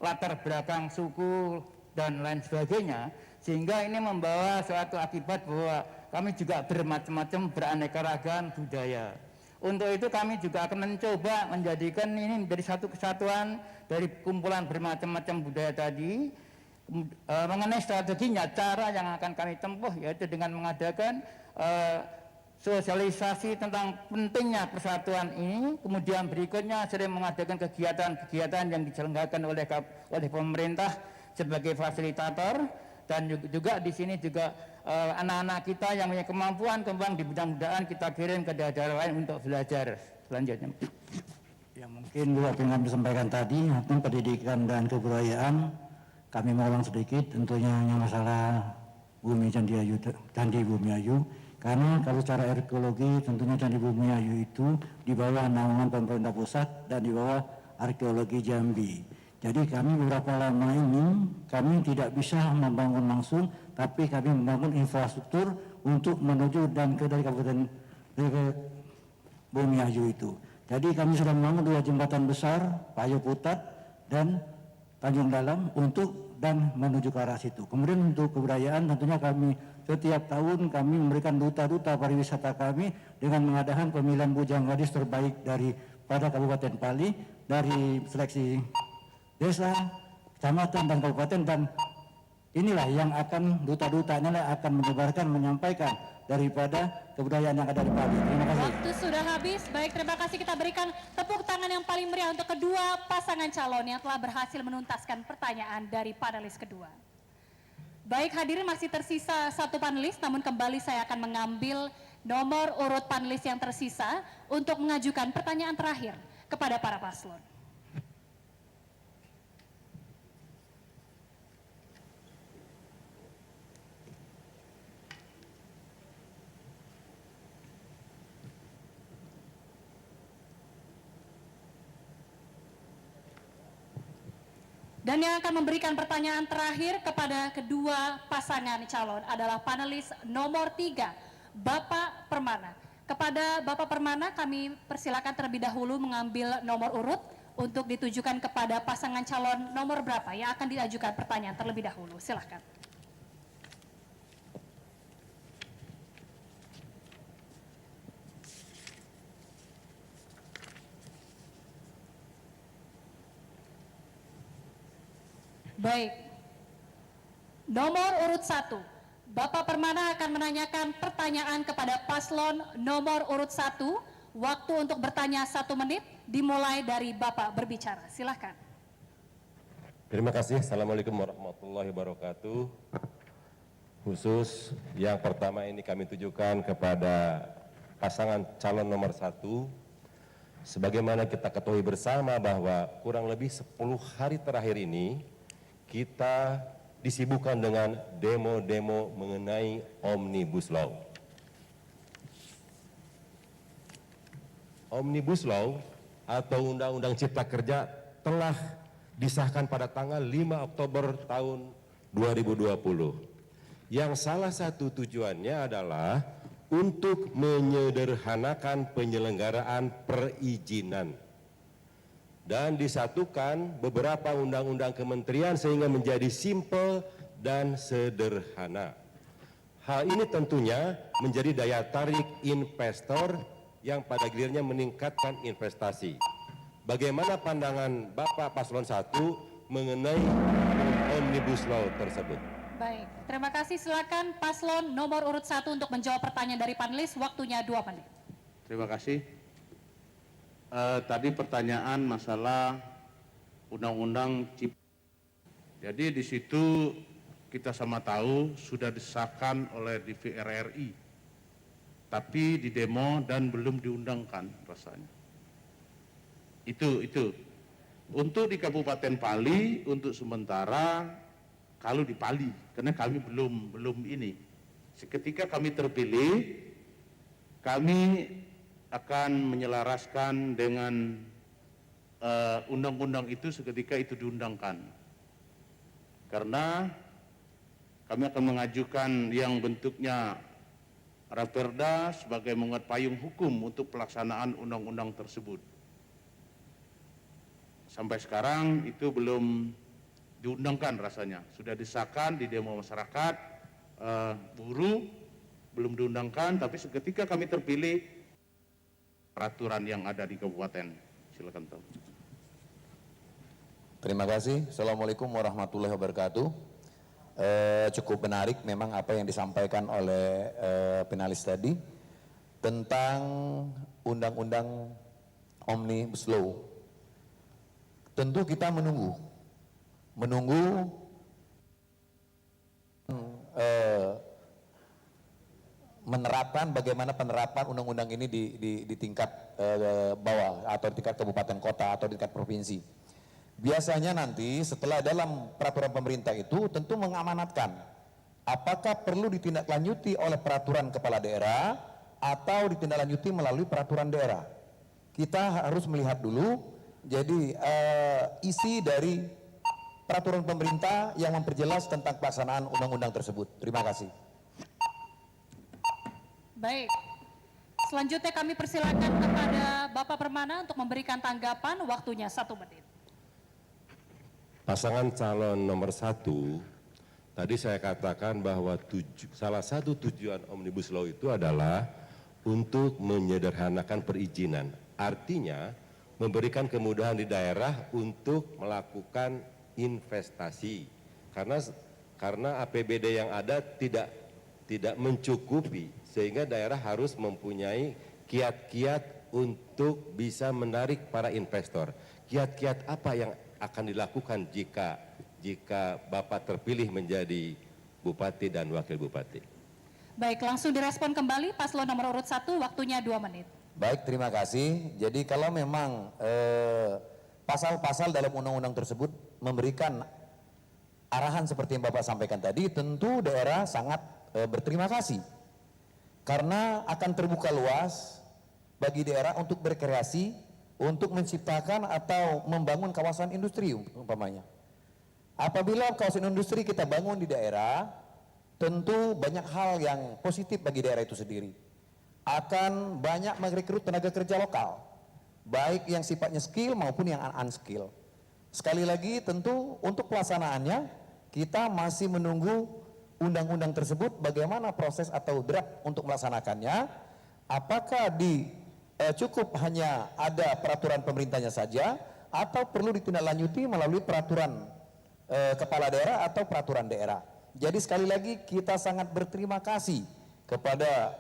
latar belakang suku dan lain sebagainya, sehingga ini membawa suatu akibat bahwa kami juga bermacam-macam beraneka ragam budaya. Untuk itu kami juga akan mencoba menjadikan ini menjadi satu kesatuan dari kumpulan bermacam-macam budaya tadi. Mengenai strateginya, cara yang akan kami tempuh yaitu dengan mengadakan sosialisasi tentang pentingnya persatuan ini, kemudian berikutnya sering mengadakan kegiatan-kegiatan yang diselenggarakan oleh pemerintah sebagai fasilitator, dan juga di sini juga anak-anak kita yang punya kemampuan kembang di bidang kebudayaan kita kirim ke daerah lain untuk belajar selanjutnya. Ya mungkin Bu yang kami sampaikan tadi tentang pendidikan dan kebudayaan, kami mengulang sedikit tentunya yang masalah Bumi Candi Bumiayu, karena kalau secara arkeologi tentunya Candi Bumiayu itu di bawah naungan pemerintah pusat dan di bawah arkeologi Jambi. Jadi kami beberapa lama ini kami tidak bisa membangun langsung, tapi kami membangun infrastruktur untuk menuju dan ke dari Kabupaten Bumiayu itu. Jadi kami sudah membangun 2 jembatan besar, Payo Putat dan Tanjung Dalam untuk dan menuju ke arah situ. Kemudian untuk kebudayaan tentunya kami setiap tahun kami memberikan duta-duta pariwisata kami dengan mengadakan pemilihan bujang gadis terbaik pada Kabupaten Bali dari seleksi desa, kecamatan dan kabupaten, dan inilah yang akan duta-dutanya akan menyebarkan, menyampaikan daripada kebudayaan yang ada di Bali. Terima kasih. Waktu sudah habis. Baik, terima kasih. Kita berikan tepuk tangan yang paling meriah untuk kedua pasangan calon yang telah berhasil menuntaskan pertanyaan dari panelis kedua. Baik, hadirin masih tersisa 1 panelis, namun kembali saya akan mengambil nomor urut panelis yang tersisa untuk mengajukan pertanyaan terakhir kepada para paslon. Dan yang akan memberikan pertanyaan terakhir kepada kedua pasangan calon adalah panelis nomor 3, Bapak Permana. Kepada Bapak Permana kami persilakan terlebih dahulu mengambil nomor urut untuk ditujukan kepada pasangan calon nomor berapa yang akan diajukan pertanyaan terlebih dahulu. Silakan. Baik, nomor urut 1, Bapak Permana akan menanyakan pertanyaan kepada paslon nomor urut 1 Waktu untuk bertanya 1 menit dimulai dari Bapak berbicara. Silahkan. Terima kasih. Assalamualaikum warahmatullahi wabarakatuh. Khusus yang pertama ini kami tujukan kepada pasangan calon nomor 1. Sebagaimana kita ketahui bersama bahwa kurang lebih 10 hari terakhir ini kita disibukkan dengan demo-demo mengenai Omnibus Law. Omnibus Law atau Undang-Undang Cipta Kerja telah disahkan pada tanggal 5 Oktober tahun 2020. Yang salah satu tujuannya adalah untuk menyederhanakan penyelenggaraan perizinan dan disatukan beberapa undang-undang kementerian sehingga menjadi simpel dan sederhana. Hal ini tentunya menjadi daya tarik investor yang pada gilirannya meningkatkan investasi. Bagaimana pandangan Bapak Paslon 1 mengenai Omnibus Law tersebut? Baik, terima kasih. Silakan Paslon nomor urut 1 untuk menjawab pertanyaan dari panelis. Waktunya 2 menit. Terima kasih. Tadi pertanyaan masalah Undang-Undang Cipta. Jadi di situ kita sama tahu sudah disahkan oleh DPR RI, tapi di demo dan belum diundangkan rasanya. Itu. Untuk di Kabupaten Pali untuk sementara kalau di Pali, karena kami belum ini. Ketika kami terpilih, kami akan menyelaraskan dengan undang-undang itu seketika itu diundangkan. Karena kami akan mengajukan yang bentuknya Raperda sebagai menguat payung hukum untuk pelaksanaan undang-undang tersebut. Sampai sekarang itu belum diundangkan rasanya. Sudah disahkan di demo masyarakat, buruh, belum diundangkan, tapi seketika kami terpilih, peraturan yang ada di kabupaten. Silakan tahu. Terima kasih. Assalamualaikum warahmatullahi wabarakatuh. Cukup menarik memang apa yang disampaikan oleh penalis tadi tentang undang-undang Omnibus Law. Tentu kita menunggu menerapkan bagaimana penerapan undang-undang ini di tingkat bawah atau di tingkat kabupaten kota atau di tingkat provinsi. Biasanya nanti setelah dalam peraturan pemerintah itu tentu mengamanatkan apakah perlu ditindaklanjuti oleh peraturan kepala daerah atau ditindaklanjuti melalui peraturan daerah. Kita harus melihat dulu jadi isi dari peraturan pemerintah yang memperjelas tentang pelaksanaan undang-undang tersebut. Terima kasih. Baik, selanjutnya kami persilakan kepada Bapak Permana untuk memberikan tanggapan. Waktunya 1 menit. Pasangan calon nomor 1, tadi saya katakan bahwa salah satu tujuan Omnibus Law itu adalah untuk menyederhanakan perizinan. Artinya memberikan kemudahan di daerah untuk melakukan investasi. Karena APBD yang ada tidak mencukupi, sehingga daerah harus mempunyai kiat-kiat untuk bisa menarik para investor. Kiat-kiat apa yang akan dilakukan jika Bapak terpilih menjadi Bupati dan Wakil Bupati? Baik, langsung direspon kembali Paslon nomor urut 1, waktunya 2 menit. Baik, terima kasih. Jadi kalau memang pasal-pasal dalam undang-undang tersebut memberikan arahan seperti yang Bapak sampaikan tadi, tentu daerah sangat berterima kasih. Karena akan terbuka luas bagi daerah untuk berkreasi, untuk menciptakan atau membangun kawasan industri umpamanya. Apabila kawasan industri kita bangun di daerah, tentu banyak hal yang positif bagi daerah itu sendiri. Akan banyak merekrut tenaga kerja lokal, baik yang sifatnya skill maupun yang unskill. Sekali lagi tentu untuk pelaksanaannya kita masih menunggu undang-undang tersebut bagaimana proses atau draft untuk melaksanakannya. Apakah cukup hanya ada peraturan pemerintahnya saja atau perlu ditindaklanjuti melalui peraturan kepala daerah atau peraturan daerah. Jadi sekali lagi kita sangat berterima kasih kepada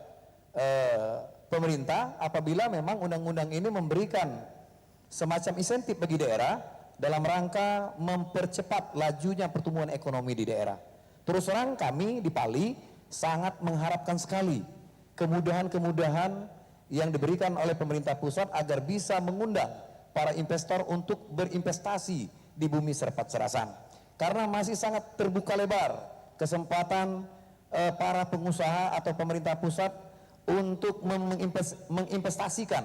pemerintah apabila memang undang-undang ini memberikan semacam insentif bagi daerah dalam rangka mempercepat lajunya pertumbuhan ekonomi di daerah. Terus terang kami di Pali sangat mengharapkan sekali kemudahan-kemudahan yang diberikan oleh pemerintah pusat agar bisa mengundang para investor untuk berinvestasi di bumi Serpat Serasan. Karena masih sangat terbuka lebar kesempatan para pengusaha atau pemerintah pusat untuk menginvestasikan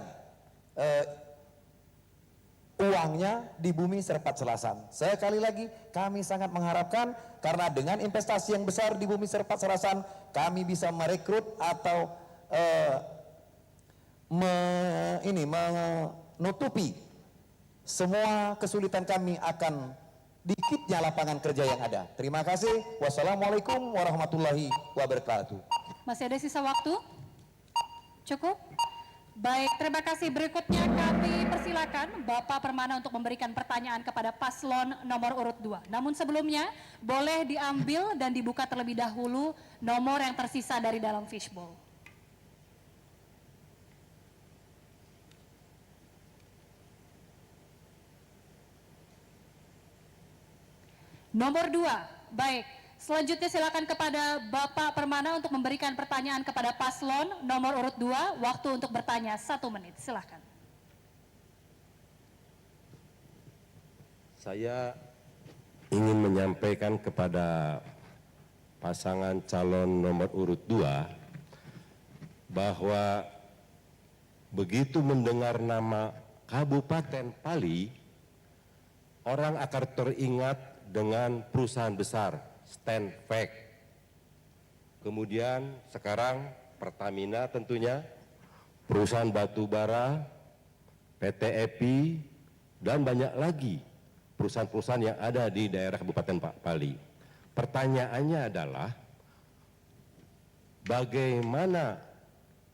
uangnya di bumi Serpat Serasan. Sekali lagi kami sangat mengharapkan karena dengan investasi yang besar di bumi Serpat Serasan kami bisa merekrut atau menutupi semua kesulitan kami akan dikitnya lapangan kerja yang ada. Terima kasih. Wassalamualaikum warahmatullahi wabarakatuh. Masih ada sisa waktu? Cukup? Baik, terima kasih. Berikutnya kami persilakan Bapak Permana untuk memberikan pertanyaan kepada paslon nomor urut 2. Namun sebelumnya boleh diambil dan dibuka terlebih dahulu nomor yang tersisa dari dalam fishbowl. Nomor 2, baik. Selanjutnya silakan kepada Bapak Permana untuk memberikan pertanyaan kepada paslon nomor urut 2. Waktu untuk bertanya 1 menit, silakan. Saya ingin menyampaikan kepada pasangan calon nomor urut 2 bahwa begitu mendengar nama Kabupaten Pali, orang akan teringat dengan perusahaan besar Stanvac. Kemudian sekarang Pertamina tentunya, perusahaan batu bara, PT EPI, dan banyak lagi perusahaan-perusahaan yang ada di daerah Kabupaten Pali. Pertanyaannya adalah bagaimana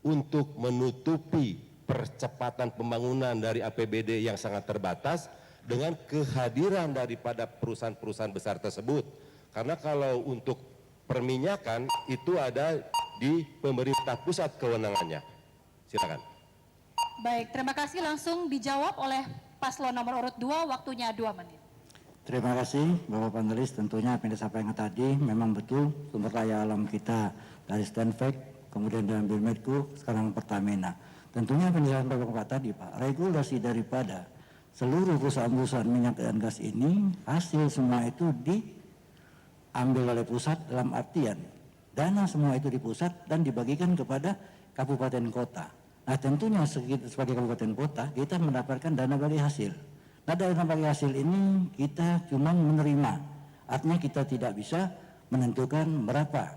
untuk menutupi percepatan pembangunan dari APBD yang sangat terbatas dengan kehadiran daripada perusahaan-perusahaan besar tersebut. Karena kalau untuk perminyakan itu ada di pemerintah pusat kewenangannya. Silakan. Baik, terima kasih. Langsung dijawab oleh paslon nomor urut 2, waktunya 2 menit. Terima kasih Bapak panelis. Tentunya apa yang disampaikan tadi memang betul sumber daya alam kita dari Stanvac, kemudian dari Medco, sekarang Pertamina. Tentunya apa yang disampaikan Bapak tadi Pak, regulasi daripada seluruh perusahaan-perusahaan minyak dan gas ini hasil semua itu diambil oleh pusat dalam artian dana semua itu di pusat dan dibagikan kepada kabupaten kota. Nah tentunya sebagai kabupaten kota kita mendapatkan dana bagi hasil. Nah dana bagi hasil ini kita cuma menerima, artinya kita tidak bisa menentukan berapa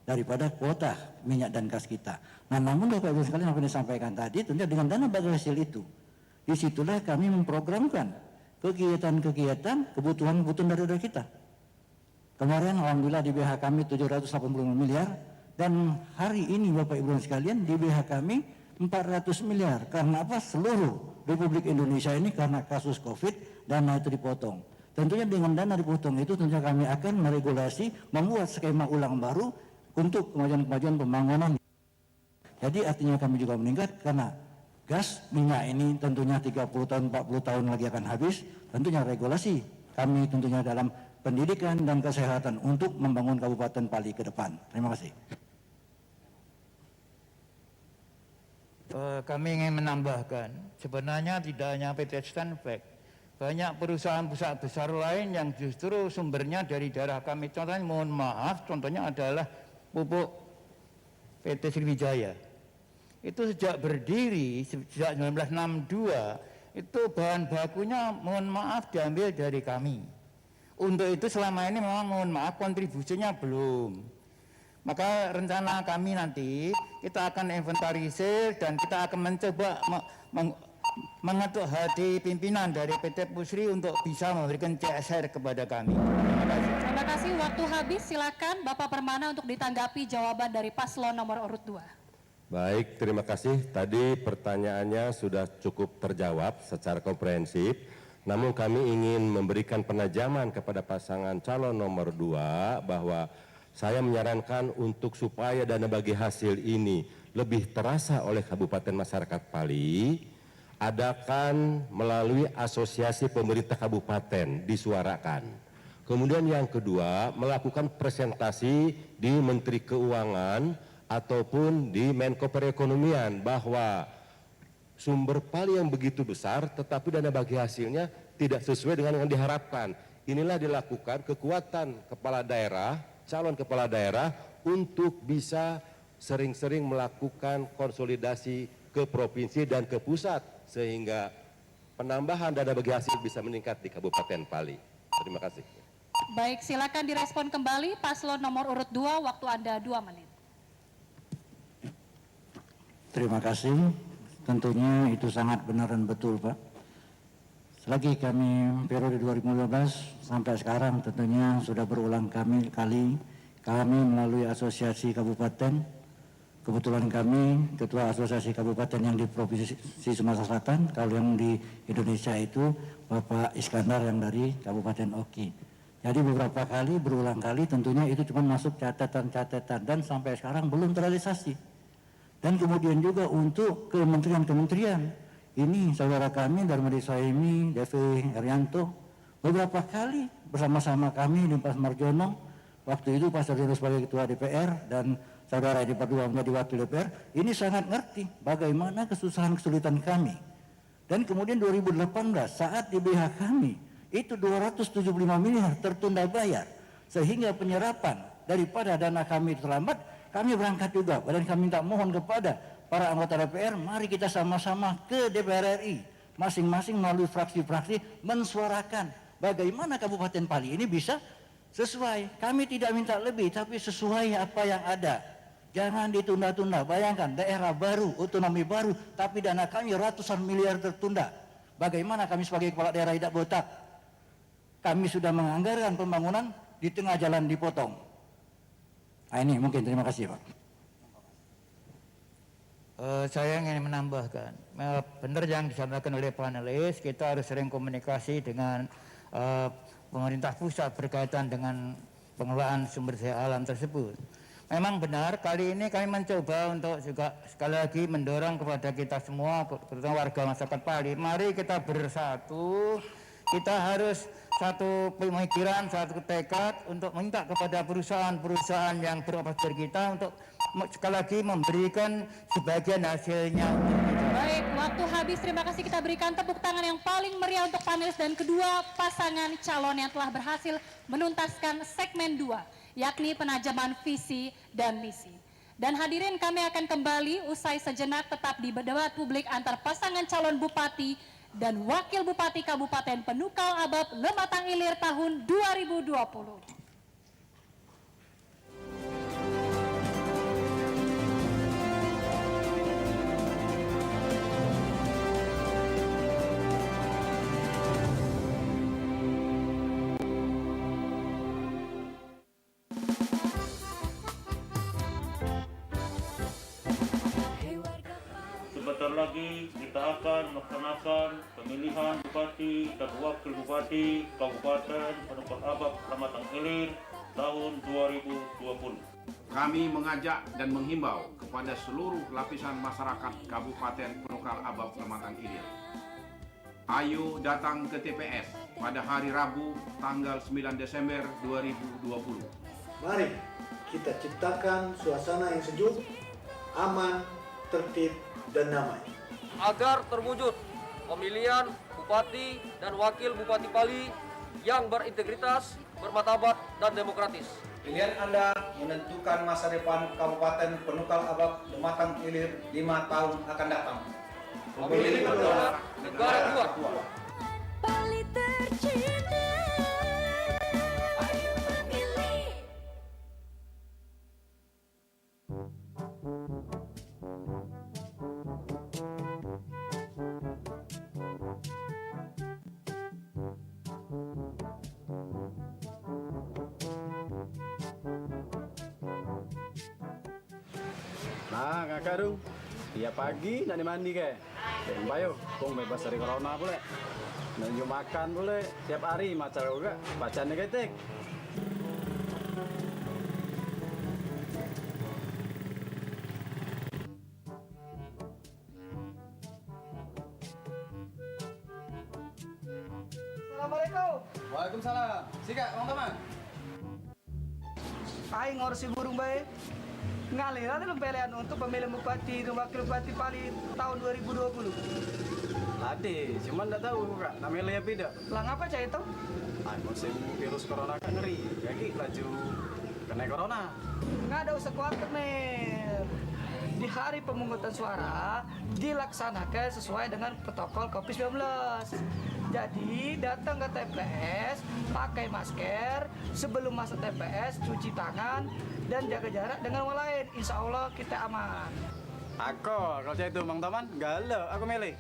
daripada kuota minyak dan gas kita. Nah namun Bapak Ibu sekalian apa yang disampaikan tadi tentunya dengan dana bagi hasil itu, disitulah kami memprogramkan kegiatan-kegiatan kebutuhan dari kita. Kemarin alhamdulillah di BH kami 785 miliar dan hari ini Bapak Ibu sekalian di BH kami 400 miliar. Karena apa? Seluruh Republik Indonesia ini karena kasus Covid dana itu dipotong. Tentunya dengan dana dipotong itu tentunya kami akan meregulasi, membuat skema ulang baru untuk kemajuan-kemajuan pembangunan. Jadi artinya kami juga meningkat karena gas minyak ini tentunya 30 tahun 40 tahun lagi akan habis. Tentunya regulasi kami tentunya dalam pendidikan dan kesehatan untuk membangun Kabupaten Pali ke depan. Terima kasih. Kami ingin menambahkan, sebenarnya tidak hanya PT Stanvac, banyak perusahaan-perusahaan besar lain yang justru sumbernya dari daerah kami. Contohnya, mohon maaf, contohnya adalah pupuk PT Sriwijaya. Itu sejak berdiri, sejak 1962, itu bahan bakunya mohon maaf diambil dari kami. Untuk itu selama ini memang mohon maaf kontribusinya belum. Maka rencana kami nanti kita akan inventarisir dan kita akan mencoba mengetuk hati pimpinan dari PT Pusri untuk bisa memberikan CSR kepada kami. Terima kasih. Terima kasih. Waktu habis. Silakan Bapak Permana untuk ditanggapi jawaban dari paslon nomor urut 2. Baik, terima kasih. Tadi pertanyaannya sudah cukup terjawab secara komprehensif. Namun kami ingin memberikan penajaman kepada pasangan calon nomor 2 bahwa saya menyarankan untuk supaya dana bagi hasil ini lebih terasa oleh Kabupaten Masyarakat Pali, adakan melalui asosiasi pemerintah kabupaten disuarakan. Kemudian yang kedua, melakukan presentasi di Menteri Keuangan ataupun di Menko Perekonomian bahwa sumber Pali yang begitu besar tetapi dana bagi hasilnya tidak sesuai dengan yang diharapkan. Inilah dilakukan kekuatan kepala daerah, calon kepala daerah untuk bisa sering-sering melakukan konsolidasi ke provinsi dan ke pusat sehingga penambahan dana bagi hasil bisa meningkat di Kabupaten Pali. Terima kasih. Baik, silakan direspon kembali paslon nomor urut 2, waktu Anda 2 menit. Terima kasih. Tentunya itu sangat benar dan betul, Pak. Selagi kami periode 2015 sampai sekarang tentunya sudah berulang kali kami melalui asosiasi kabupaten. Kebetulan kami ketua asosiasi kabupaten yang di Provinsi Sumatera Selatan, kalau yang di Indonesia itu Bapak Iskandar yang dari Kabupaten Oki. Jadi beberapa kali, berulang kali tentunya itu cuma masuk catatan-catatan dan sampai sekarang belum terrealisasi. Dan kemudian juga untuk kementerian-kementerian, ini saudara kami Darmadi Saimi, DV Arianto, beberapa kali bersama-sama kami di Pak Marjono, waktu itu Pak Sarjono sebagai ketua DPR dan saudara Edi Pardua menjadi wakil DPR, ini sangat ngerti bagaimana kesusahan-kesulitan kami. Dan kemudian 2018 saat di BH kami itu 275 miliar tertunda bayar, sehingga penyerapan daripada dana kami terlambat, kami berangkat juga dan kami minta mohon kepada para anggota DPR, mari kita sama-sama ke DPR RI, masing-masing melalui fraksi-fraksi mensuarakan bagaimana Kabupaten Pali ini bisa sesuai. Kami tidak minta lebih, tapi sesuai apa yang ada. Jangan ditunda-tunda. Bayangkan daerah baru, otonomi baru, tapi dana kami ratusan miliar tertunda. Bagaimana kami sebagai kepala daerah tidak botak? Kami sudah menganggarkan pembangunan, di tengah jalan dipotong. Nah, ini mungkin, terima kasih Pak. Saya ingin menambahkan, benar yang disampaikan oleh panelis, kita harus sering komunikasi dengan pemerintah pusat berkaitan dengan pengelolaan sumber daya alam tersebut. Memang benar, kali ini kami mencoba untuk juga sekali lagi mendorong kepada kita semua, terutama warga masyarakat Pali, mari kita bersatu, kita harus satu pemikiran, satu tekad untuk minta kepada perusahaan-perusahaan yang beroperasi kita untuk sekali lagi memberikan sebagian hasilnya untuk kita. Baik, waktu habis. Terima kasih, kita berikan tepuk tangan yang paling meriah untuk panelis dan kedua pasangan calon yang telah berhasil menuntaskan segmen 2. Yakni penajaman visi dan misi. Dan hadirin, kami akan kembali usai sejenak tetap di debat publik antar pasangan calon bupati dan wakil bupati Kabupaten Penukal Abab Lematang Ilir tahun 2020. Sebentar lagi kita akan melaksanakan pemilihan bupati dan wakil bupati Kabupaten Penukal Abab Lematang Ilir tahun 2020. Kami mengajak dan menghimbau kepada seluruh lapisan masyarakat Kabupaten Penukal Abab Lematang Ilir. Ayo datang ke TPS pada hari Rabu tanggal 9 Desember 2020. Mari kita ciptakan suasana yang sejuk, aman, tertib, dan damai. Agar terwujud pemilihan Bupati dan Wakil Bupati Pali yang berintegritas, bermartabat, dan demokratis. Pilihan Anda menentukan masa depan Kabupaten Penukal Abab Lematang Ilir 5 tahun akan datang. Memilih adalah negara kuat. Pali tercinta, ayo memilih. Nah, kakak dong. Tiap pagi nak mandi ke. Bayo, kong bebas dari corona boleh. Nunjuk makan boleh. Tiap hari macam juga. Bacaan negatif. Assalamualaikum. Waalaikumsalam. Sika, teman-teman. Aing ngurusi burung baik. Ngalir ada pemilihan untuk pemilihan bupati dan wakil bupati Pali tahun 2020. Ade, cuman nggak tahu kak. Namanya beda. Lah ngapa cah itu? Musim virus corona kan ngeri. Jadi laju kena corona. Nggak ada usah khawatir nih. Di hari pemungutan suara dilaksanakan sesuai dengan protokol COVID-19. Jadi datang ke TPS, pakai masker, sebelum masuk TPS cuci tangan dan jaga jarak dengan orang lain. Insya Allah kita aman. Aku, kalau saya itu Bang Taman, galau, aku milih.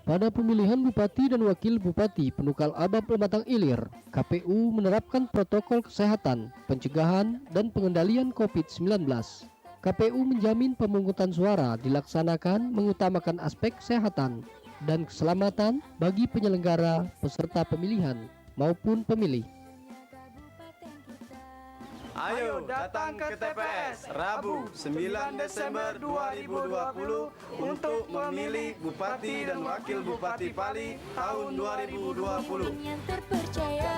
Pada pemilihan Bupati dan Wakil Bupati Penukal Abab Lematang Ilir, KPU menerapkan protokol kesehatan, pencegahan, dan pengendalian COVID-19. KPU menjamin pemungutan suara dilaksanakan mengutamakan aspek kesehatan dan keselamatan bagi penyelenggara, peserta pemilihan, maupun pemilih. Ayo datang ke TPS Rabu 9 Desember 2020 untuk memilih Bupati dan Wakil Bupati Pali tahun 2020. Yang terpercaya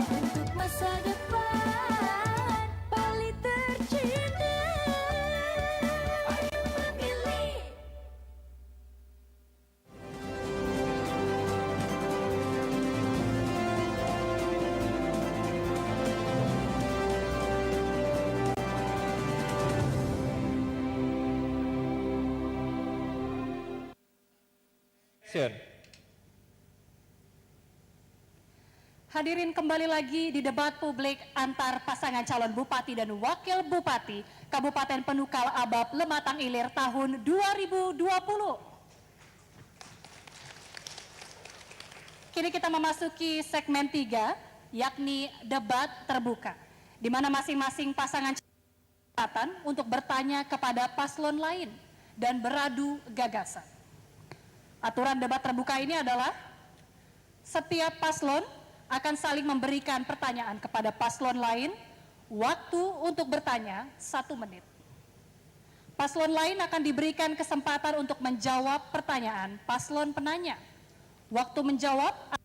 untuk masa depan Pali tercinta. Ayo memilih. Hadirin, kembali lagi di debat publik antar pasangan calon Bupati dan Wakil Bupati Kabupaten Penukal Abab Lematang Ilir tahun 2020. Kini kita memasuki segmen 3, yakni debat terbuka, di mana masing-masing pasangan calon untuk bertanya kepada paslon lain dan beradu gagasan. Aturan debat terbuka ini adalah setiap paslon akan saling memberikan pertanyaan kepada paslon lain. Waktu untuk bertanya 1 menit. Paslon lain akan diberikan kesempatan untuk menjawab pertanyaan paslon penanya. Waktu menjawab,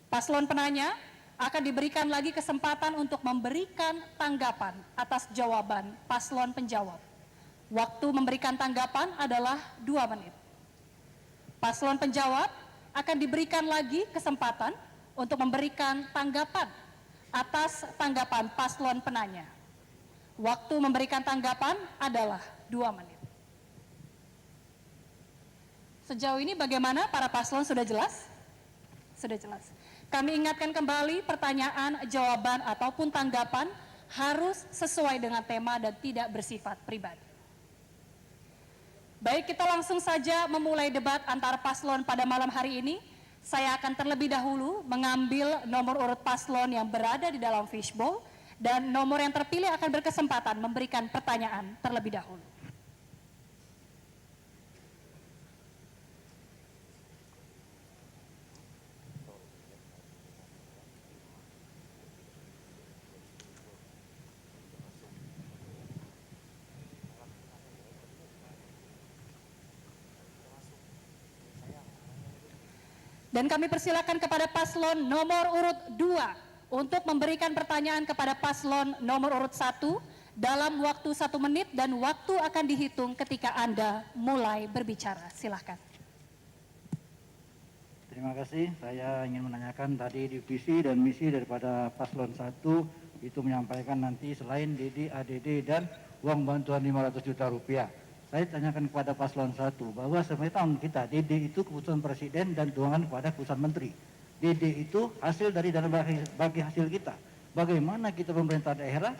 paslon penanya akan diberikan lagi kesempatan untuk memberikan tanggapan atas jawaban paslon penjawab. Waktu memberikan tanggapan adalah 2 menit. Paslon penjawab akan diberikan lagi kesempatan untuk memberikan tanggapan atas tanggapan paslon penanya. Waktu memberikan tanggapan adalah 2 menit. Sejauh ini bagaimana para paslon, sudah jelas? Sudah jelas. Kami ingatkan kembali, pertanyaan, jawaban ataupun tanggapan harus sesuai dengan tema dan tidak bersifat pribadi. Baik, kita langsung saja memulai debat antar paslon pada malam hari ini. Saya akan terlebih dahulu mengambil nomor urut paslon yang berada di dalam fishbowl, dan nomor yang terpilih akan berkesempatan memberikan pertanyaan terlebih dahulu. Dan kami persilakan kepada paslon nomor urut 2 untuk memberikan pertanyaan kepada paslon nomor urut 1 dalam waktu 1 menit, dan waktu akan dihitung ketika Anda mulai berbicara. Silahkan. Terima kasih. Saya ingin menanyakan tadi visi dan misi daripada paslon 1 itu menyampaikan nanti selain DD, ADD dan uang bantuan 500 juta rupiah. Saya tanyakan kepada paslon 1 bahwa sebenarnya tahun kita DD itu keputusan presiden dan tuangan kepada keputusan menteri. DD itu hasil dari dana bagi hasil kita. Bagaimana kita pemerintah daerah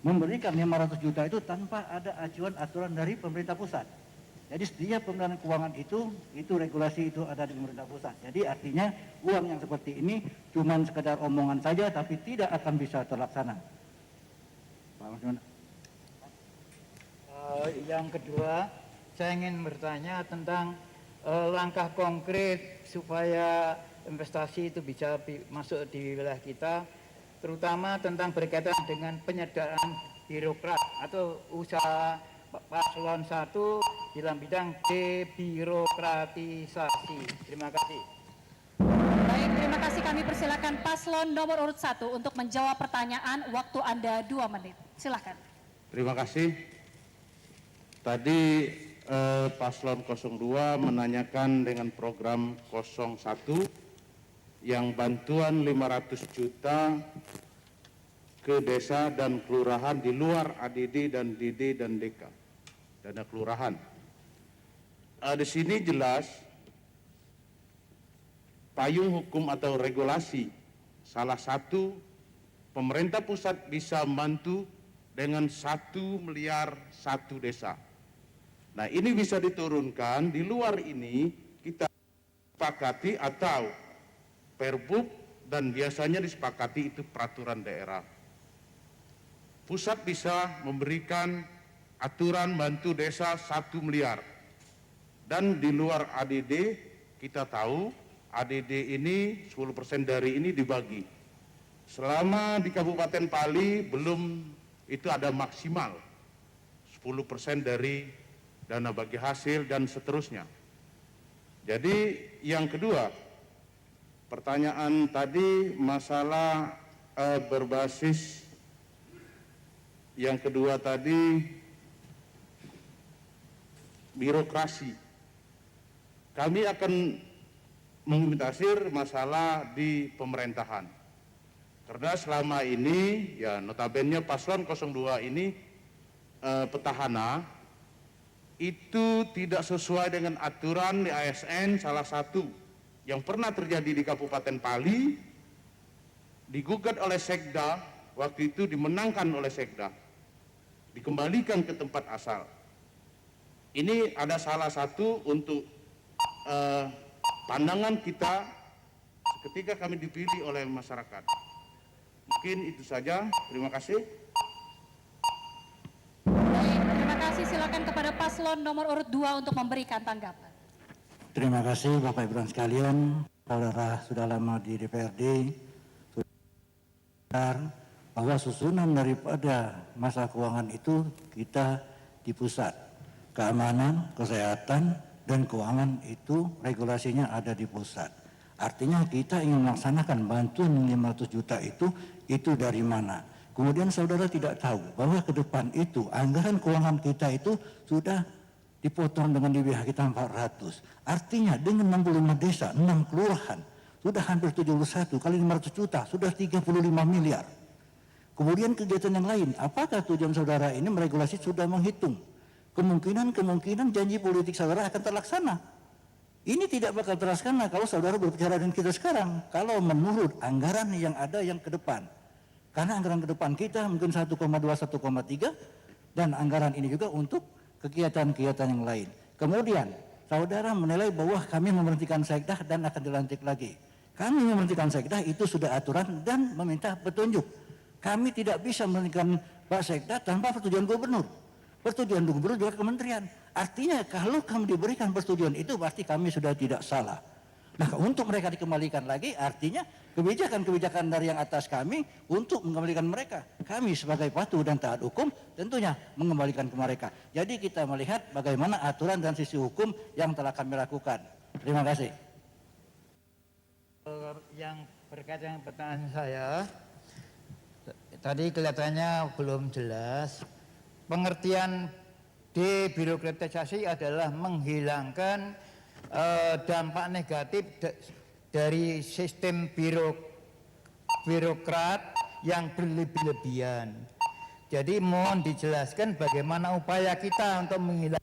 memberikan 500 juta itu tanpa ada acuan aturan dari pemerintah pusat. Jadi setiap penggunaan keuangan itu regulasi itu ada di pemerintah pusat. Jadi artinya uang yang seperti ini cuma sekedar omongan saja tapi tidak akan bisa terlaksana. Pak Mas. Yang kedua, saya ingin bertanya tentang langkah konkret supaya investasi itu bisa masuk di wilayah kita, terutama tentang berkaitan dengan penyederhanaan birokrat atau usaha paslon 1 dalam bidang debirokratisasi. Terima kasih. Baik, terima kasih. Kami persilakan paslon nomor urut 1 untuk menjawab pertanyaan. Waktu Anda 2 menit. Silakan. Terima kasih. Tadi paslon 02 menanyakan dengan program 01 yang bantuan 500 juta ke desa dan kelurahan di luar ADD dan DD dan DK, dana kelurahan. Di sini jelas payung hukum atau regulasi, salah satu pemerintah pusat bisa membantu dengan 1 miliar 1 desa. Nah, ini bisa diturunkan. Di luar ini kita sepakati atau perbuk, dan biasanya disepakati itu peraturan daerah. Pusat bisa memberikan aturan bantu desa 1 miliar. Dan di luar ADD kita tahu ADD ini 10% dari ini dibagi. Selama di Kabupaten Pali belum, itu ada maksimal 10% dari dana bagi hasil dan seterusnya. Jadi yang kedua, pertanyaan tadi masalah berbasis, yang kedua tadi birokrasi. Kami akan mengimitasi masalah di pemerintahan. Karena selama ini, ya notabene paslon 02 ini petahana, itu tidak sesuai dengan aturan di ASN. Salah satu yang pernah terjadi di Kabupaten Pali, digugat oleh Sekda, waktu itu dimenangkan oleh Sekda, dikembalikan ke tempat asal. Ini ada salah satu untuk pandangan kita ketika kami dipilih oleh masyarakat. Mungkin itu saja, terima kasih. Terima kasih. Silakan kepada paslon nomor urut 2 untuk memberikan tanggapan. Terima kasih Bapak Ibu dan sekalian, saudara sudah lama di DPRD, sudah bahwa susunan daripada masa keuangan itu kita di pusat. Keamanan, kesehatan, dan keuangan itu regulasinya ada di pusat. Artinya kita ingin melaksanakan bantuan 500 juta itu dari mana? Kemudian saudara tidak tahu bahwa ke depan itu anggaran keuangan kita itu sudah dipotong dengan DBH kita 400. Artinya dengan 65 desa, 6 kelurahan, sudah hampir 71 kali 500 juta, sudah 35 miliar. Kemudian kegiatan yang lain, apakah tujuan saudara ini meregulasi sudah menghitung kemungkinan janji politik saudara akan terlaksana? Ini tidak bakal terlaksana kalau saudara berbicara dengan kita sekarang. Kalau menurut anggaran yang ada yang ke depan. Karena anggaran ke depan kita mungkin 1,2, 1,3 dan anggaran ini juga untuk kegiatan-kegiatan yang lain. Kemudian saudara menilai bahwa kami memberhentikan sekda dan akan dilantik lagi. Kami memberhentikan sekda itu sudah aturan dan meminta petunjuk. Kami tidak bisa memberhentikan Pak Sekda tanpa persetujuan gubernur. Persetujuan gubernur juga kementerian. Artinya kalau kami diberikan persetujuan itu berarti kami sudah tidak salah. Nah, untuk mereka dikembalikan lagi artinya kebijakan-kebijakan dari yang atas kami untuk mengembalikan mereka. Kami sebagai patuh dan taat hukum tentunya mengembalikan ke mereka. Jadi kita melihat bagaimana aturan dan sisi hukum yang telah kami lakukan. Terima kasih. Yang berkaitan dengan pertanyaan saya, tadi kelihatannya belum jelas. Pengertian debirokratisasi adalah menghilangkan dampak negatif dari sistem birokrat yang berlebih-lebihan. Jadi mohon dijelaskan bagaimana upaya kita untuk menghilangkan.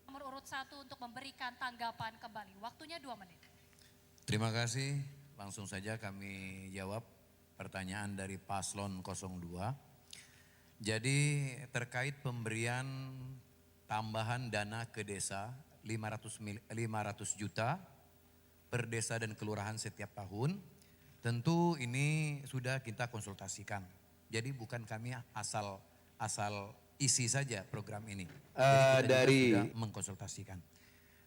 Nomor urut 1 untuk memberikan tanggapan kembali. Waktunya 2 menit. Terima kasih. Langsung saja kami jawab pertanyaan dari paslon 02. Jadi terkait pemberian tambahan dana ke desa 500 juta per desa dan kelurahan setiap tahun, tentu ini sudah kita konsultasikan Jadi bukan kami asal isi saja program ini. Jadi kita Dari juga sudah mengkonsultasikan.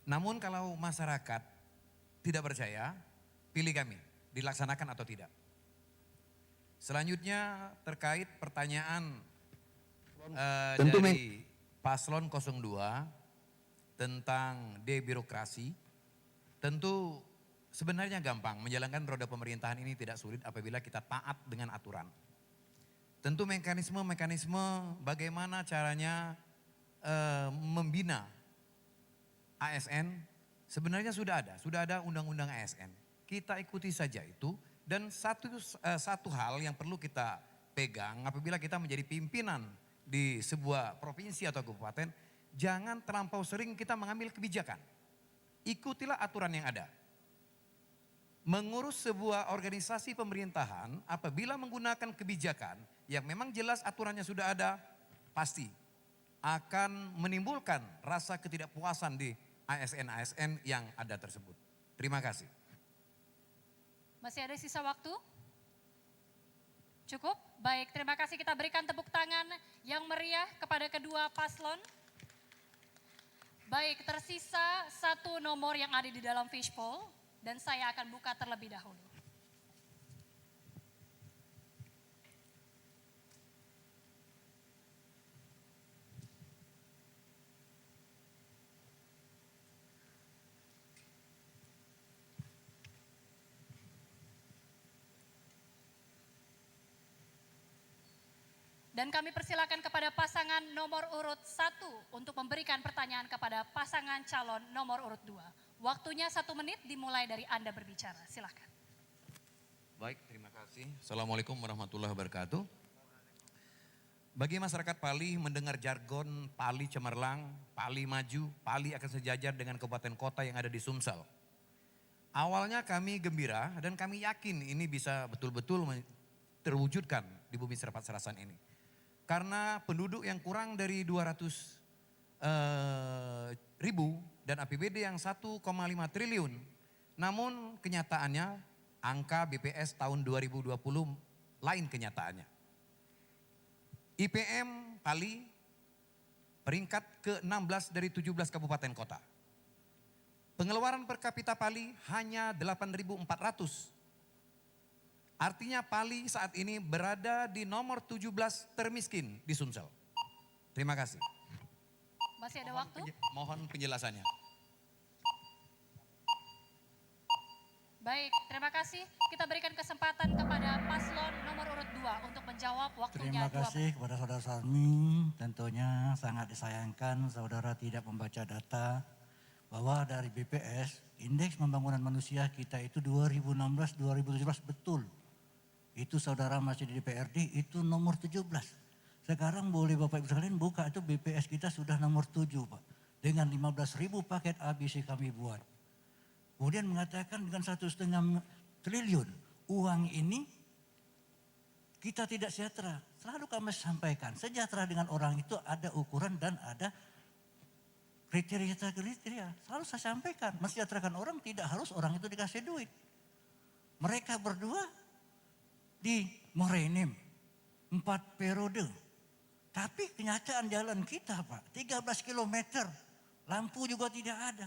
Namun kalau masyarakat tidak percaya, pilih kami, dilaksanakan atau tidak. Selanjutnya terkait pertanyaan dari Paslon 02 tentang debirokrasi, tentu sebenarnya gampang, menjalankan roda pemerintahan ini tidak sulit apabila kita taat dengan aturan. Tentu mekanisme bagaimana caranya membina ASN sebenarnya sudah ada undang-undang ASN. Kita ikuti saja itu, dan satu hal yang perlu kita pegang apabila kita menjadi pimpinan di sebuah provinsi atau kabupaten, jangan terlampau sering kita mengambil kebijakan. Ikutilah aturan yang ada. Mengurus sebuah organisasi pemerintahan apabila menggunakan kebijakan yang memang jelas aturannya sudah ada, pasti akan menimbulkan rasa ketidakpuasan di ASN-ASN yang ada tersebut. Terima kasih. Masih ada sisa waktu? Cukup? Baik, terima kasih, kita berikan tepuk tangan yang meriah kepada kedua paslon. Baik, tersisa satu nomor yang ada di dalam fishbowl dan saya akan buka terlebih dahulu. Dan kami persilakan kepada pasangan nomor urut 1 untuk memberikan pertanyaan kepada pasangan calon nomor urut 2. Waktunya 1 menit dimulai dari Anda berbicara, silakan. Baik, terima kasih. Assalamualaikum warahmatullahi wabarakatuh. Bagi masyarakat Pali mendengar jargon Pali cemerlang, Pali maju, Pali akan sejajar dengan kabupaten kota yang ada di Sumsel. Awalnya kami gembira dan kami yakin ini bisa betul-betul terwujudkan di bumi Serpat Serasan ini. Karena penduduk yang kurang dari 200 ribu dan APBD yang 1,5 triliun. Namun kenyataannya angka BPS tahun 2020 lain kenyataannya. IPM Pali peringkat ke-16 dari 17 kabupaten kota. Pengeluaran per kapita Pali hanya 8.400. Artinya Pali saat ini berada di nomor 17 termiskin di Sumsel. Terima kasih. Masih ada waktu? Mohon penjelasannya. Baik, terima kasih. Kita berikan kesempatan kepada paslon nomor urut 2 untuk menjawab, waktunya 2 menit. Terima kasih kepada saudara Salmi. Tentunya sangat disayangkan saudara tidak membaca data bahwa dari BPS, Indeks Pembangunan Manusia kita itu 2016-2017 betul. Itu saudara masih di DPRD, itu nomor 17. Sekarang boleh Bapak Ibu sekalian buka, itu BPS kita sudah nomor 7 Pak. Dengan 15.000 paket ABC kami buat. Kemudian mengatakan dengan 1,5 triliun uang ini kita tidak sejahtera. Selalu kami sampaikan, sejahtera dengan orang itu ada ukuran dan ada kriteria. Selalu saya sampaikan, mensejahterakan orang tidak harus orang itu dikasih duit. Mereka berdua di Morenim 4 periode. Tapi kenyataan jalan kita Pak, 13 kilometer, lampu juga tidak ada.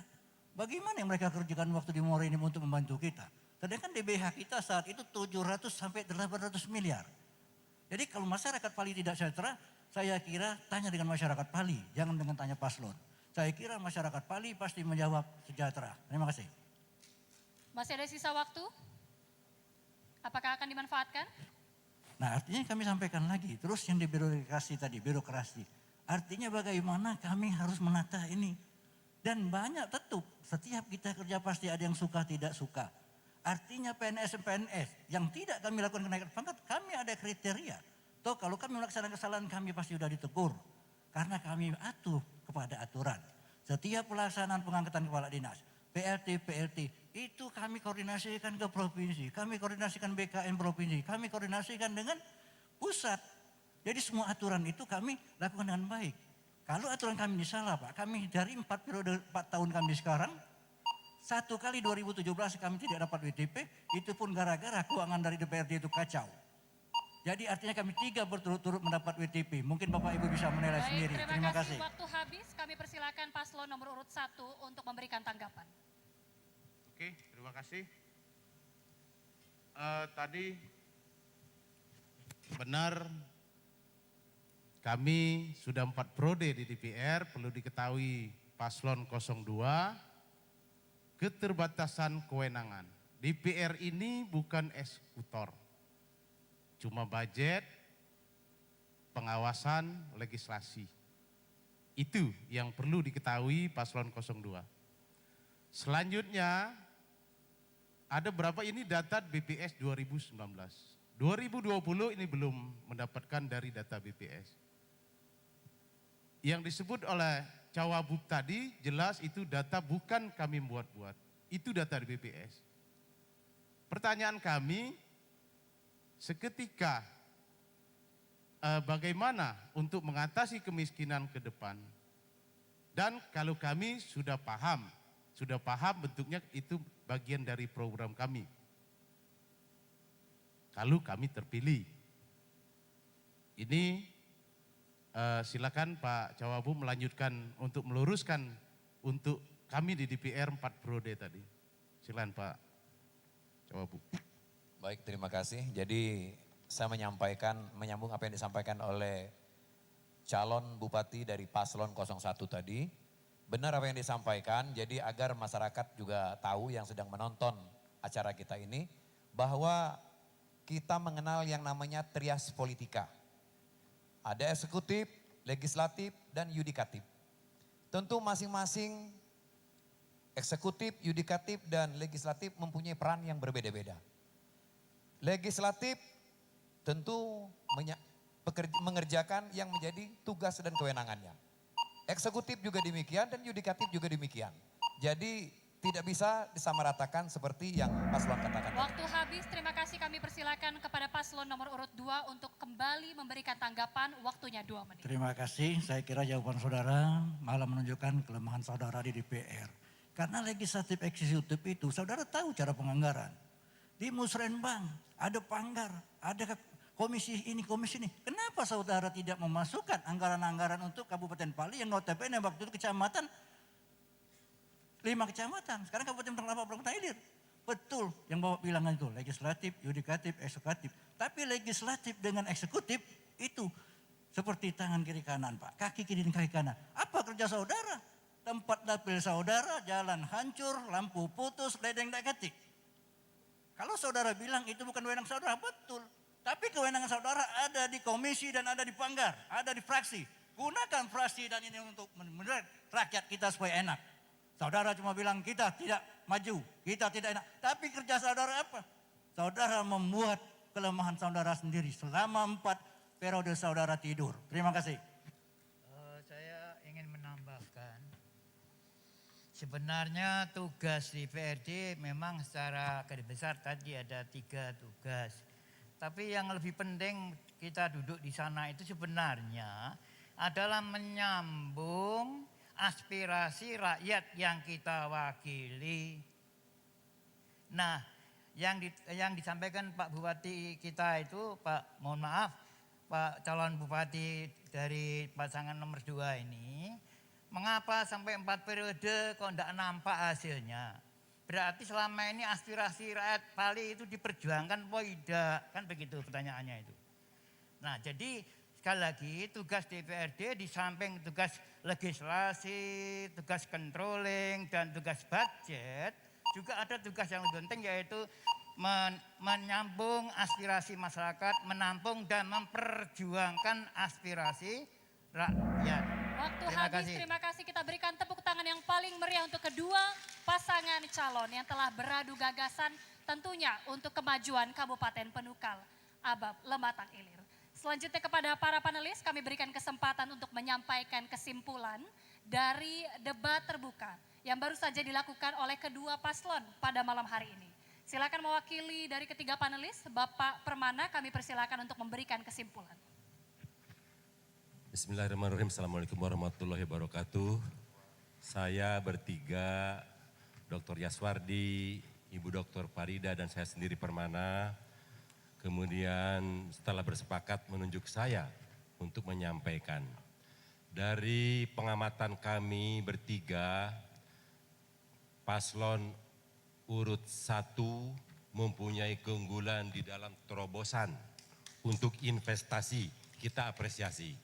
Bagaimana yang mereka kerjakan waktu di Morenim untuk membantu kita? Sedangkan DBH kita saat itu 700 sampai 800 miliar. Jadi kalau masyarakat Pali tidak sejahtera, saya kira tanya dengan masyarakat Pali, jangan dengan tanya paslon. Saya kira masyarakat Pali pasti menjawab sejahtera. Terima kasih. Masih ada sisa waktu? Apakah akan dimanfaatkan? Nah artinya kami sampaikan lagi, terus yang di birokrasi tadi, birokrasi. Artinya bagaimana kami harus menata ini. Dan banyak tentu, setiap kita kerja pasti ada yang suka tidak suka. Artinya PNS yang tidak kami lakukan kenaikan pangkat, kami ada kriteria. Toh kalau kami melaksanakan kesalahan kami pasti sudah ditegur. Karena kami atuh kepada aturan. Setiap pelaksanaan pengangkatan kepala dinas, PLT, itu kami koordinasikan ke provinsi, kami koordinasikan BKN provinsi, kami koordinasikan dengan pusat. Jadi semua aturan itu kami lakukan dengan baik. Kalau aturan kami ini salah Pak, kami dari 4 tahun kami sekarang, 1 kali 2017 kami tidak dapat WTP, itu pun gara-gara keuangan dari DPRD itu kacau. Jadi artinya kami 3 berturut-turut mendapat WTP. Mungkin Bapak Ibu bisa menilai Baik, sendiri. terima kasih. Waktu habis, kami persilakan paslon nomor urut 1 untuk memberikan tanggapan. Oke, terima kasih. Tadi benar kami sudah 4 periode di DPR, perlu diketahui paslon 02, keterbatasan kewenangan. DPR ini bukan eksekutor. Cuma budget, pengawasan, legislasi. Itu yang perlu diketahui paslon 02. Selanjutnya, ada berapa ini data BPS 2019. 2020 ini belum mendapatkan dari data BPS. Yang disebut oleh Cawagup tadi jelas itu data bukan kami buat-buat. Itu data di BPS. Pertanyaan kami, seketika bagaimana untuk mengatasi kemiskinan ke depan. Dan kalau kami sudah paham bentuknya itu bagian dari program kami. Kalau kami terpilih. Ini silakan Pak Cawagup melanjutkan untuk meluruskan untuk kami di DPR 4 periode tadi. Silakan Pak Cawagup. Baik, terima kasih. Jadi saya menyambung apa yang disampaikan oleh calon bupati dari paslon 01 tadi. Benar apa yang disampaikan, jadi agar masyarakat juga tahu yang sedang menonton acara kita ini, bahwa kita mengenal yang namanya trias politika. Ada eksekutif, legislatif, dan yudikatif. Tentu masing-masing eksekutif, yudikatif, dan legislatif mempunyai peran yang berbeda-beda. Legislatif tentu mengerjakan yang menjadi tugas dan kewenangannya. Eksekutif juga demikian dan yudikatif juga demikian. Jadi tidak bisa disamaratakan seperti yang paslon katakan. Waktu habis, terima kasih, kami persilakan kepada paslon nomor urut 2 untuk kembali memberikan tanggapan, waktunya 2 menit. Terima kasih, saya kira jawaban saudara malah menunjukkan kelemahan saudara di DPR. Karena legislatif eksekutif itu saudara tahu cara penganggaran. Di Musrenbang ada panggar, ada komisi ini, komisi ini. Kenapa saudara tidak memasukkan anggaran-anggaran untuk Kabupaten Pali yang notabene waktu itu kecamatan, 5 kecamatan. Sekarang Kabupaten Pelapor Ilir. Betul yang Bapak bilang itu, legislatif, yudikatif, eksekutif. Tapi legislatif dengan eksekutif itu seperti tangan kiri kanan Pak. Kaki kiri dan kaki kanan. Apa kerja saudara? Tempat dapil saudara, jalan hancur, lampu putus, ledeng tak ketik. Kalau saudara bilang itu bukan wewenang saudara, betul. Tapi kewenangan saudara ada di komisi dan ada di panggar, ada di fraksi. Gunakan fraksi dan ini untuk menurut rakyat kita supaya enak. Saudara cuma bilang kita tidak maju, kita tidak enak. Tapi kerja saudara apa? Saudara membuat kelemahan saudara sendiri selama 4 periode saudara tidur. Terima kasih. Saya ingin menambahkan, sebenarnya tugas di DPRD memang secara garis besar tadi ada 3 tugas. Tapi yang lebih penting kita duduk di sana itu sebenarnya adalah menyambung aspirasi rakyat yang kita wakili. Nah, yang disampaikan Pak Bupati kita itu, Pak calon bupati dari pasangan nomor 2 ini, mengapa sampai 4 periode kok tidak nampak hasilnya? Berarti selama ini aspirasi rakyat Pali itu diperjuangkan apa tidak? Kan begitu pertanyaannya itu. Nah, jadi sekali lagi tugas DPRD di samping tugas legislasi, tugas controlling, dan tugas budget, juga ada tugas yang lebih penting yaitu menyambung aspirasi masyarakat, menampung dan memperjuangkan aspirasi rakyat. Waktu habis, terima kasih. Kita berikan tepuk tangan yang paling meriah untuk kedua pasangan calon yang telah beradu gagasan tentunya untuk kemajuan Kabupaten Penukal Abab Lematang Ilir. Selanjutnya kepada para panelis kami berikan kesempatan untuk menyampaikan kesimpulan dari debat terbuka yang baru saja dilakukan oleh kedua paslon pada malam hari ini. Silakan mewakili dari ketiga panelis, Bapak Permana, kami persilakan untuk memberikan kesimpulan. Bismillahirrahmanirrahim. Assalamualaikum warahmatullahi wabarakatuh. Saya bertiga, Dr. Yaswardi, Ibu Dr. Farida, dan saya sendiri Permana, kemudian setelah bersepakat menunjuk saya untuk menyampaikan. Dari pengamatan kami bertiga, paslon urut 1 mempunyai keunggulan di dalam terobosan untuk investasi, kita apresiasi.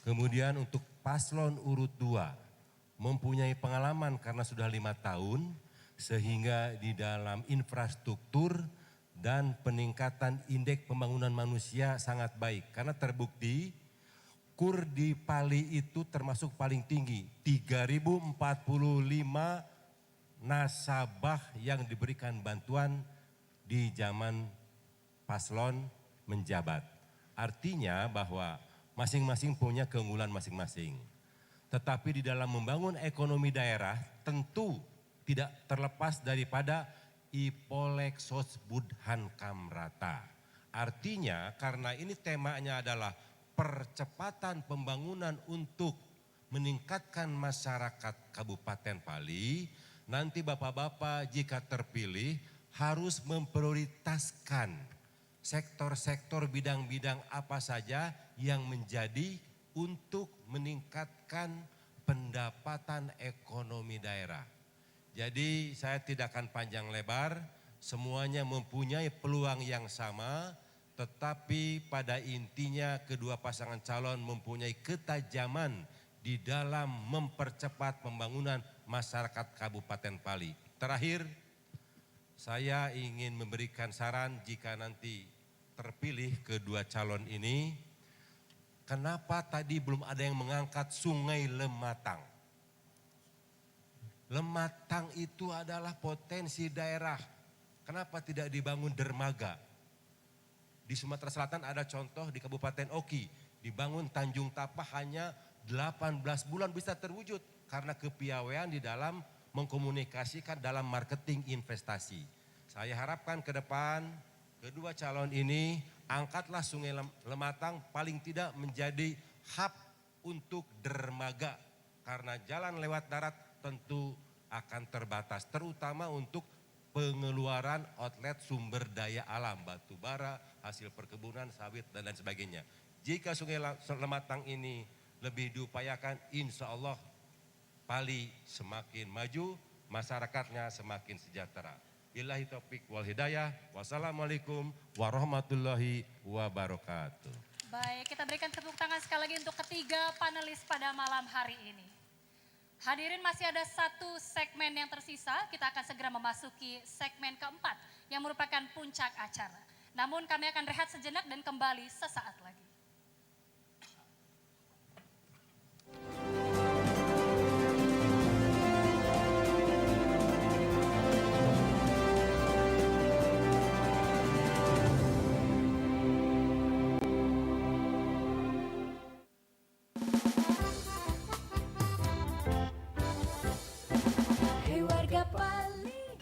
Kemudian untuk paslon urut 2 mempunyai pengalaman karena sudah 5 tahun, sehingga di dalam infrastruktur dan peningkatan indeks pembangunan manusia sangat baik. Karena terbukti KUR di Pali itu termasuk paling tinggi, 3.045 nasabah yang diberikan bantuan di zaman paslon menjabat. Artinya bahwa masing-masing punya keunggulan masing-masing. Tetapi di dalam membangun ekonomi daerah tentu tidak terlepas daripada Ipolexos Budhan Kamrata. Artinya karena ini temanya adalah percepatan pembangunan untuk meningkatkan masyarakat Kabupaten Pali, nanti bapak-bapak jika terpilih harus memprioritaskan sektor-sektor bidang-bidang apa saja yang menjadi untuk meningkatkan pendapatan ekonomi daerah. Jadi saya tidak akan panjang lebar, semuanya mempunyai peluang yang sama, tetapi pada intinya kedua pasangan calon mempunyai ketajaman di dalam mempercepat pembangunan masyarakat Kabupaten Pali. Terakhir, saya ingin memberikan saran jika nanti terpilih kedua calon ini, kenapa tadi belum ada yang mengangkat Sungai Lematang? Lematang itu adalah potensi daerah. Kenapa tidak dibangun dermaga? Di Sumatera Selatan ada contoh di Kabupaten Oki, dibangun Tanjung Tapah hanya 18 bulan bisa terwujud karena kepiawaian di dalam mengkomunikasikan dalam marketing investasi. Saya harapkan ke depan kedua calon ini angkatlah Sungai Lematang paling tidak menjadi hub untuk dermaga karena jalan lewat darat tentu akan terbatas terutama untuk pengeluaran outlet sumber daya alam, batu bara, hasil perkebunan, sawit dan lain sebagainya. Jika Sungai Lematang ini lebih diupayakan, insya Allah Pali semakin maju, masyarakatnya semakin sejahtera. Billahi taufik wal hidayah. Wassalamualaikum warahmatullahi wabarakatuh. Baik, kita berikan tepuk tangan sekali lagi untuk ketiga panelis pada malam hari ini. Hadirin, masih ada satu segmen yang tersisa, kita akan segera memasuki segmen keempat yang merupakan puncak acara. Namun kami akan rehat sejenak dan kembali sesaat lagi.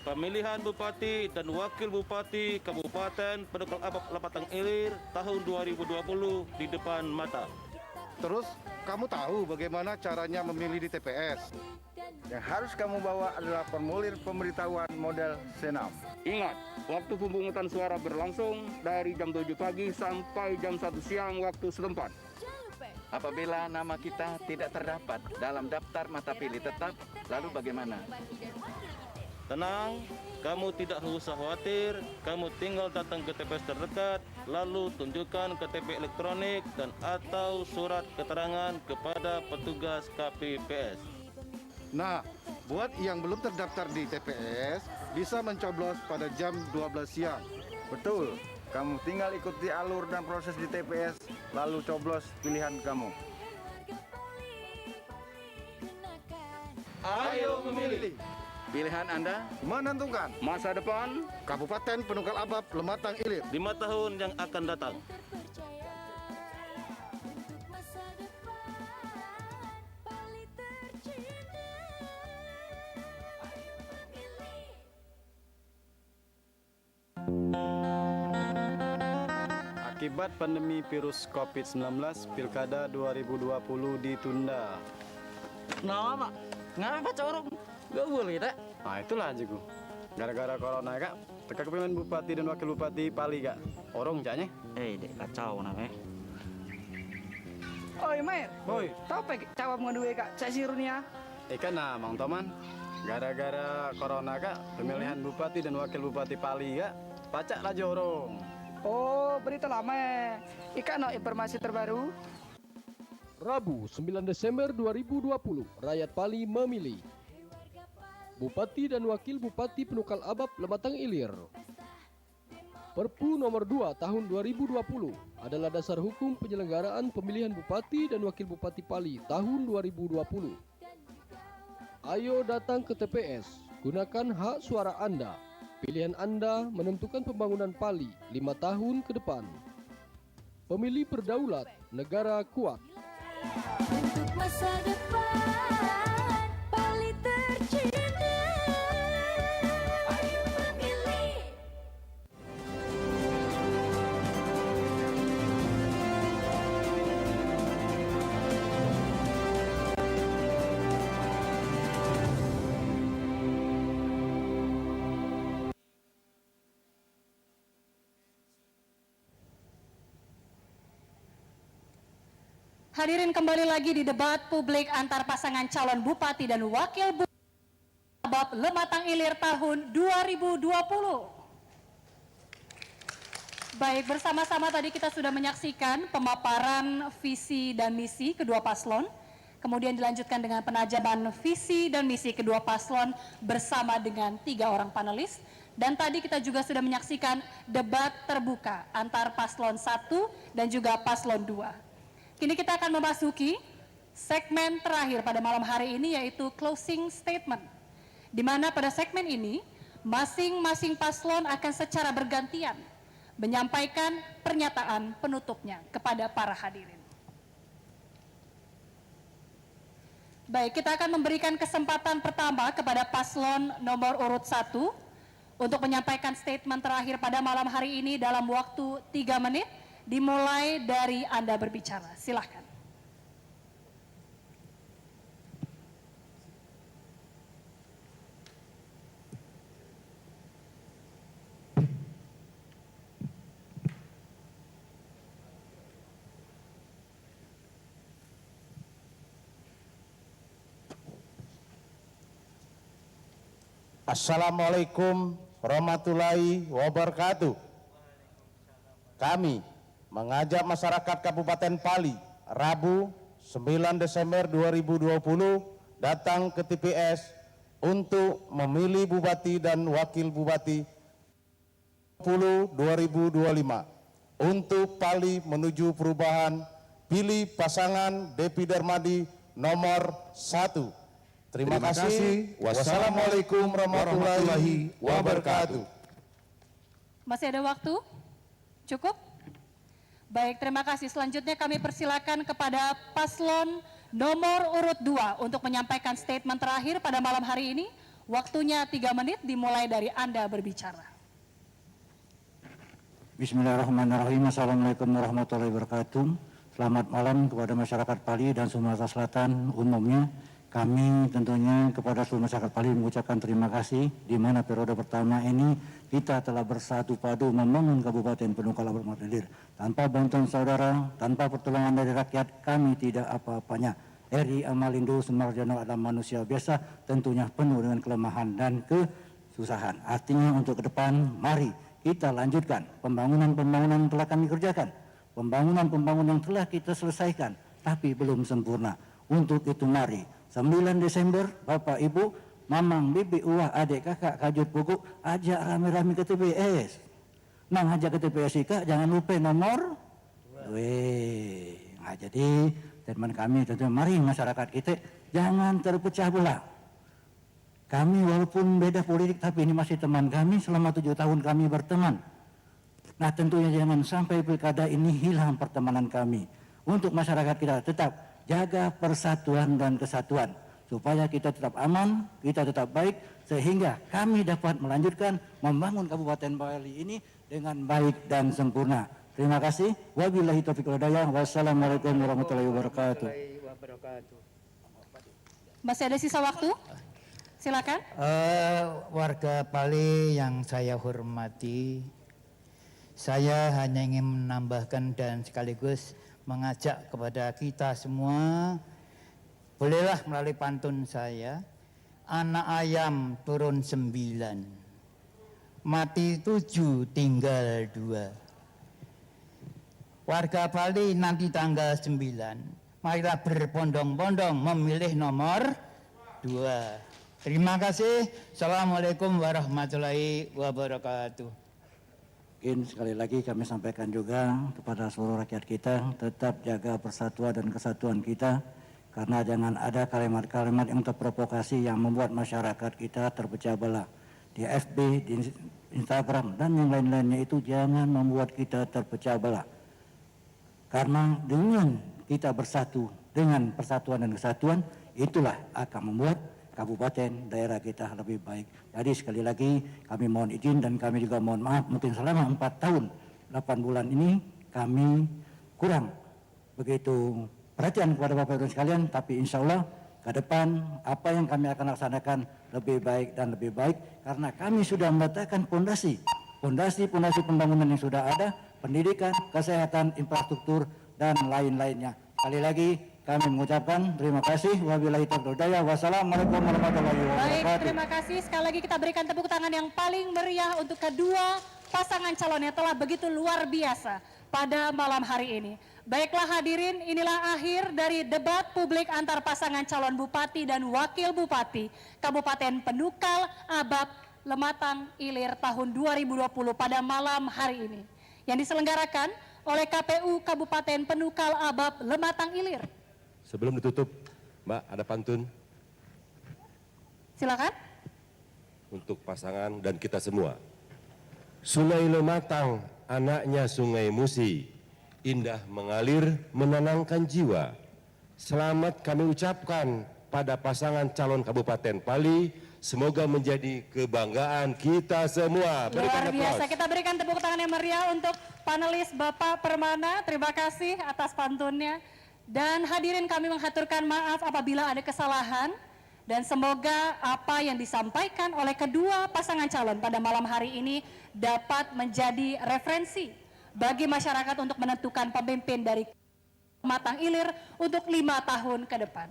Pemilihan Bupati dan Wakil Bupati Kabupaten Penukal Abab Lematang Ilir tahun 2020 di depan mata. Terus kamu tahu bagaimana caranya memilih di TPS? Yang harus kamu bawa adalah formulir pemberitahuan model C6. Ingat, waktu pemungutan suara berlangsung dari jam 7 pagi sampai jam 1 siang waktu setempat. Apabila nama kita tidak terdapat dalam daftar mata pilih tetap, lalu bagaimana? Tenang, kamu tidak usah khawatir, kamu tinggal datang ke TPS terdekat, lalu tunjukkan KTP elektronik dan atau surat keterangan kepada petugas KPPS. Nah, buat yang belum terdaftar di TPS, bisa mencoblos pada jam 12 siang. Betul, kamu tinggal ikuti alur dan proses di TPS, lalu coblos pilihan kamu. Ayo memilih. Pilihan Anda menentukan masa depan Kabupaten Penukal Abab Lematang Ilir 5 tahun yang akan datang. Akibat pandemi virus COVID-19, Pilkada 2020 ditunda. Nah, Mak, ngapa corong? Gak boleh, tak? Nah itulah aja gue. Gara-gara corona kak, teka kepemimpinan Bupati dan Wakil Bupati Pali kak. Orang jaknya? Dek kacau namanya. Oi, Mer. Oi. Tahu apa cawap ngeduwe Kak Cak Sirunia? Ikan nah, Mang Toman. Gara-gara corona Kak, pemilihan bupati dan wakil bupati Pali Kak, pacak lah jorong. Oh, berita lama. Ikan no informasi terbaru. Rabu 9 Desember 2020, rakyat Pali memilih Bupati dan Wakil Bupati Penukal Abab Lematang Ilir. Perpu nomor 2 tahun 2020 adalah dasar hukum penyelenggaraan pemilihan Bupati dan Wakil Bupati Pali tahun 2020. Ayo datang ke TPS, gunakan hak suara Anda. Pilihan Anda menentukan pembangunan Pali 5 tahun ke depan. Pemilih berdaulat, negara kuat. Untuk masa depan Pali tercinta. Ayo memilih. Hadirin, kembali lagi di debat publik antar pasangan calon bupati dan wakil bupati Abab Lematang Ilir tahun 2020. Baik, bersama-sama tadi kita sudah menyaksikan pemaparan visi dan misi kedua paslon. Kemudian dilanjutkan dengan penajaman visi dan misi kedua paslon bersama dengan 3 orang panelis. Dan tadi kita juga sudah menyaksikan debat terbuka antar paslon 1 dan juga paslon 2. Kini kita akan memasuki segmen terakhir pada malam hari ini, yaitu closing statement. Di mana pada segmen ini, masing-masing paslon akan secara bergantian menyampaikan pernyataan penutupnya kepada para hadirin. Baik, kita akan memberikan kesempatan pertama kepada paslon nomor urut 1 untuk menyampaikan statement terakhir pada malam hari ini dalam waktu 3 menit. Dimulai dari Anda berbicara, silahkan. Assalamualaikum warahmatullahi wabarakatuh. Kami mengajak masyarakat Kabupaten Pali Rabu 9 Desember 2020 datang ke TPS untuk memilih Bupati dan Wakil Bupati 2025 untuk Pali menuju perubahan. Pilih pasangan Depi Darmadi nomor 1. Terima kasih. Wassalamualaikum warahmatullahi wabarakatuh. Masih ada waktu? Cukup? Baik, terima kasih. Selanjutnya kami persilakan kepada paslon nomor urut 2 untuk menyampaikan statement terakhir pada malam hari ini. Waktunya 3 menit, dimulai dari Anda berbicara. Bismillahirrahmanirrahim. Assalamualaikum warahmatullahi wabarakatuh. Selamat malam kepada masyarakat Pali dan Sumatera Selatan umumnya. Kami tentunya kepada seluruh masyarakat Pali mengucapkan terima kasih di mana periode pertama ini kita telah bersatu padu membangun Kabupaten Penukal Abab Lematang Ilir. Tanpa bantuan saudara, tanpa pertolongan dari rakyat, kami tidak apa-apanya. RI Amalindo Sumarjono adalah manusia biasa, tentunya penuh dengan kelemahan dan kesusahan. Artinya untuk ke depan, mari kita lanjutkan pembangunan-pembangunan yang telah kami kerjakan. Pembangunan-pembangunan yang telah kita selesaikan, tapi belum sempurna. Untuk itu mari 9 Desember, Bapak Ibu, Mamang, Bibi, Uwah, adik, kakak, kajut, pokok, ajak rame-rame ke TPS. Nang ajak ke TPS Ika, jangan lupa nomor 2. Nah, jadi teman kami tentu mari masyarakat kita jangan terpecah belah. Kami walaupun beda politik tapi ini masih teman kami, selama 7 tahun kami berteman. Nah tentunya jangan sampai pilkada ini hilang pertemanan kami. Untuk masyarakat kita tetap jaga persatuan dan kesatuan supaya kita tetap aman, kita tetap baik sehingga kami dapat melanjutkan membangun Kabupaten Pali ini dengan baik dan sempurna. Terima kasih. Wabillahi taufiq wal hidayah. Wassalamualaikum warahmatullahi wabarakatuh. Masih ada sisa waktu? Silakan. Warga Pali yang saya hormati, Saya hanya ingin menambahkan dan sekaligus mengajak kepada kita semua, bolehlah melalui pantun saya, anak ayam turun 9, mati 7 tinggal 2. Warga Bali nanti tanggal 9, marilah berbondong-bondong memilih nomor 2. Terima kasih. Assalamualaikum warahmatullahi wabarakatuh. Mungkin sekali lagi kami sampaikan juga kepada seluruh rakyat kita, tetap jaga persatuan dan kesatuan kita, karena jangan ada kalimat-kalimat yang terprovokasi yang membuat masyarakat kita terpecah belah. Di FB, di Instagram, dan yang lain-lainnya itu jangan membuat kita terpecah belah. Karena dengan kita bersatu, dengan persatuan dan kesatuan, itulah akan membuat kabupaten daerah kita lebih baik. Jadi sekali lagi kami mohon izin dan kami juga mohon maaf, mungkin selama 4 tahun 8 bulan ini kami kurang begitu perhatian kepada Bapak Ibu sekalian, tapi insya Allah ke depan apa yang kami akan laksanakan lebih baik dan lebih baik, karena kami sudah meletakkan pondasi pembangunan yang sudah ada, pendidikan, kesehatan, infrastruktur, dan lain-lainnya. Sekali lagi kami mengucapkan terima kasih. Wabillahi taufiq wal hidayah. Wassalamualaikum warahmatullahi wabarakatuh. Baik, terima kasih. Sekali lagi kita berikan tepuk tangan yang paling meriah untuk kedua pasangan calon yang telah begitu luar biasa pada malam hari ini. Baiklah hadirin, inilah akhir dari debat publik antar pasangan calon bupati dan wakil bupati Kabupaten Penukal Abab Lematang Ilir tahun 2020 pada malam hari ini, yang diselenggarakan oleh KPU Kabupaten Penukal Abab Lematang Ilir. Sebelum ditutup, Mbak, ada pantun Silakan. untuk pasangan dan kita semua. Sungai Lematang, anaknya Sungai Musi, indah mengalir menenangkan jiwa. Selamat kami ucapkan pada pasangan calon Kabupaten Pali, semoga menjadi kebanggaan kita semua. Luar biasa, kita berikan tepuk tangan yang meriah untuk panelis Bapak Permana. Terima kasih atas pantunnya. Dan hadirin, kami menghaturkan maaf apabila ada kesalahan, dan semoga apa yang disampaikan oleh kedua pasangan calon pada malam hari ini dapat menjadi referensi bagi masyarakat untuk menentukan pemimpin dari Lematang Ilir untuk 5 tahun ke depan.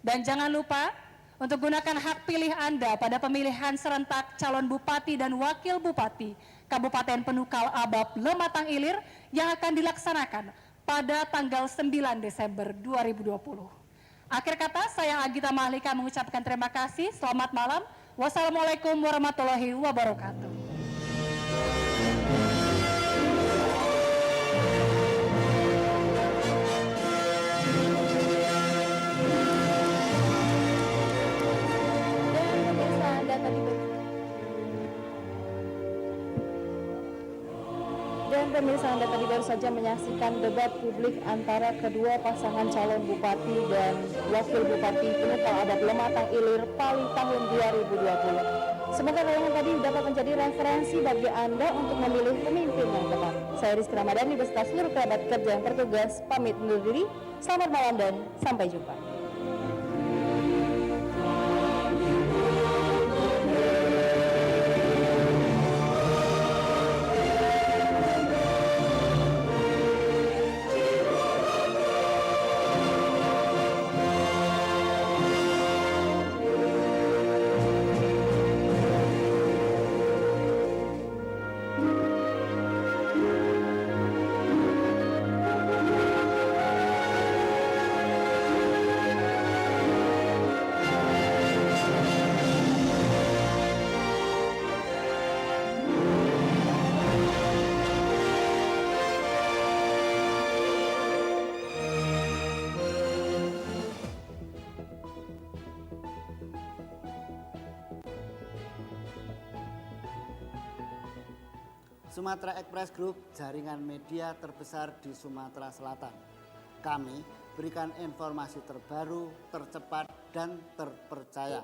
Dan jangan lupa untuk gunakan hak pilih Anda pada pemilihan serentak calon bupati dan wakil bupati Kabupaten Penukal Abab Lematang Ilir yang akan dilaksanakan pada tanggal 9 Desember 2020. Akhir kata, saya Agita Mahlika mengucapkan terima kasih. Selamat malam. Wassalamualaikum warahmatullahi wabarakatuh. Dan pemirsa Anda tadi baru saja menyaksikan debat publik antara kedua pasangan calon bupati dan wakil bupati Penukal Abab Lematang Ilir Pali tahun 2020. Semoga tayangan tadi dapat menjadi referensi bagi Anda untuk memilih pemimpin yang tepat. Saya Rizky Ramadhani beserta seluruh kerabat kerja yang bertugas pamit undur diri. Selamat malam dan sampai jumpa. Sumatera Express Group, jaringan media terbesar di Sumatera Selatan. Kami berikan informasi terbaru, tercepat, dan terpercaya.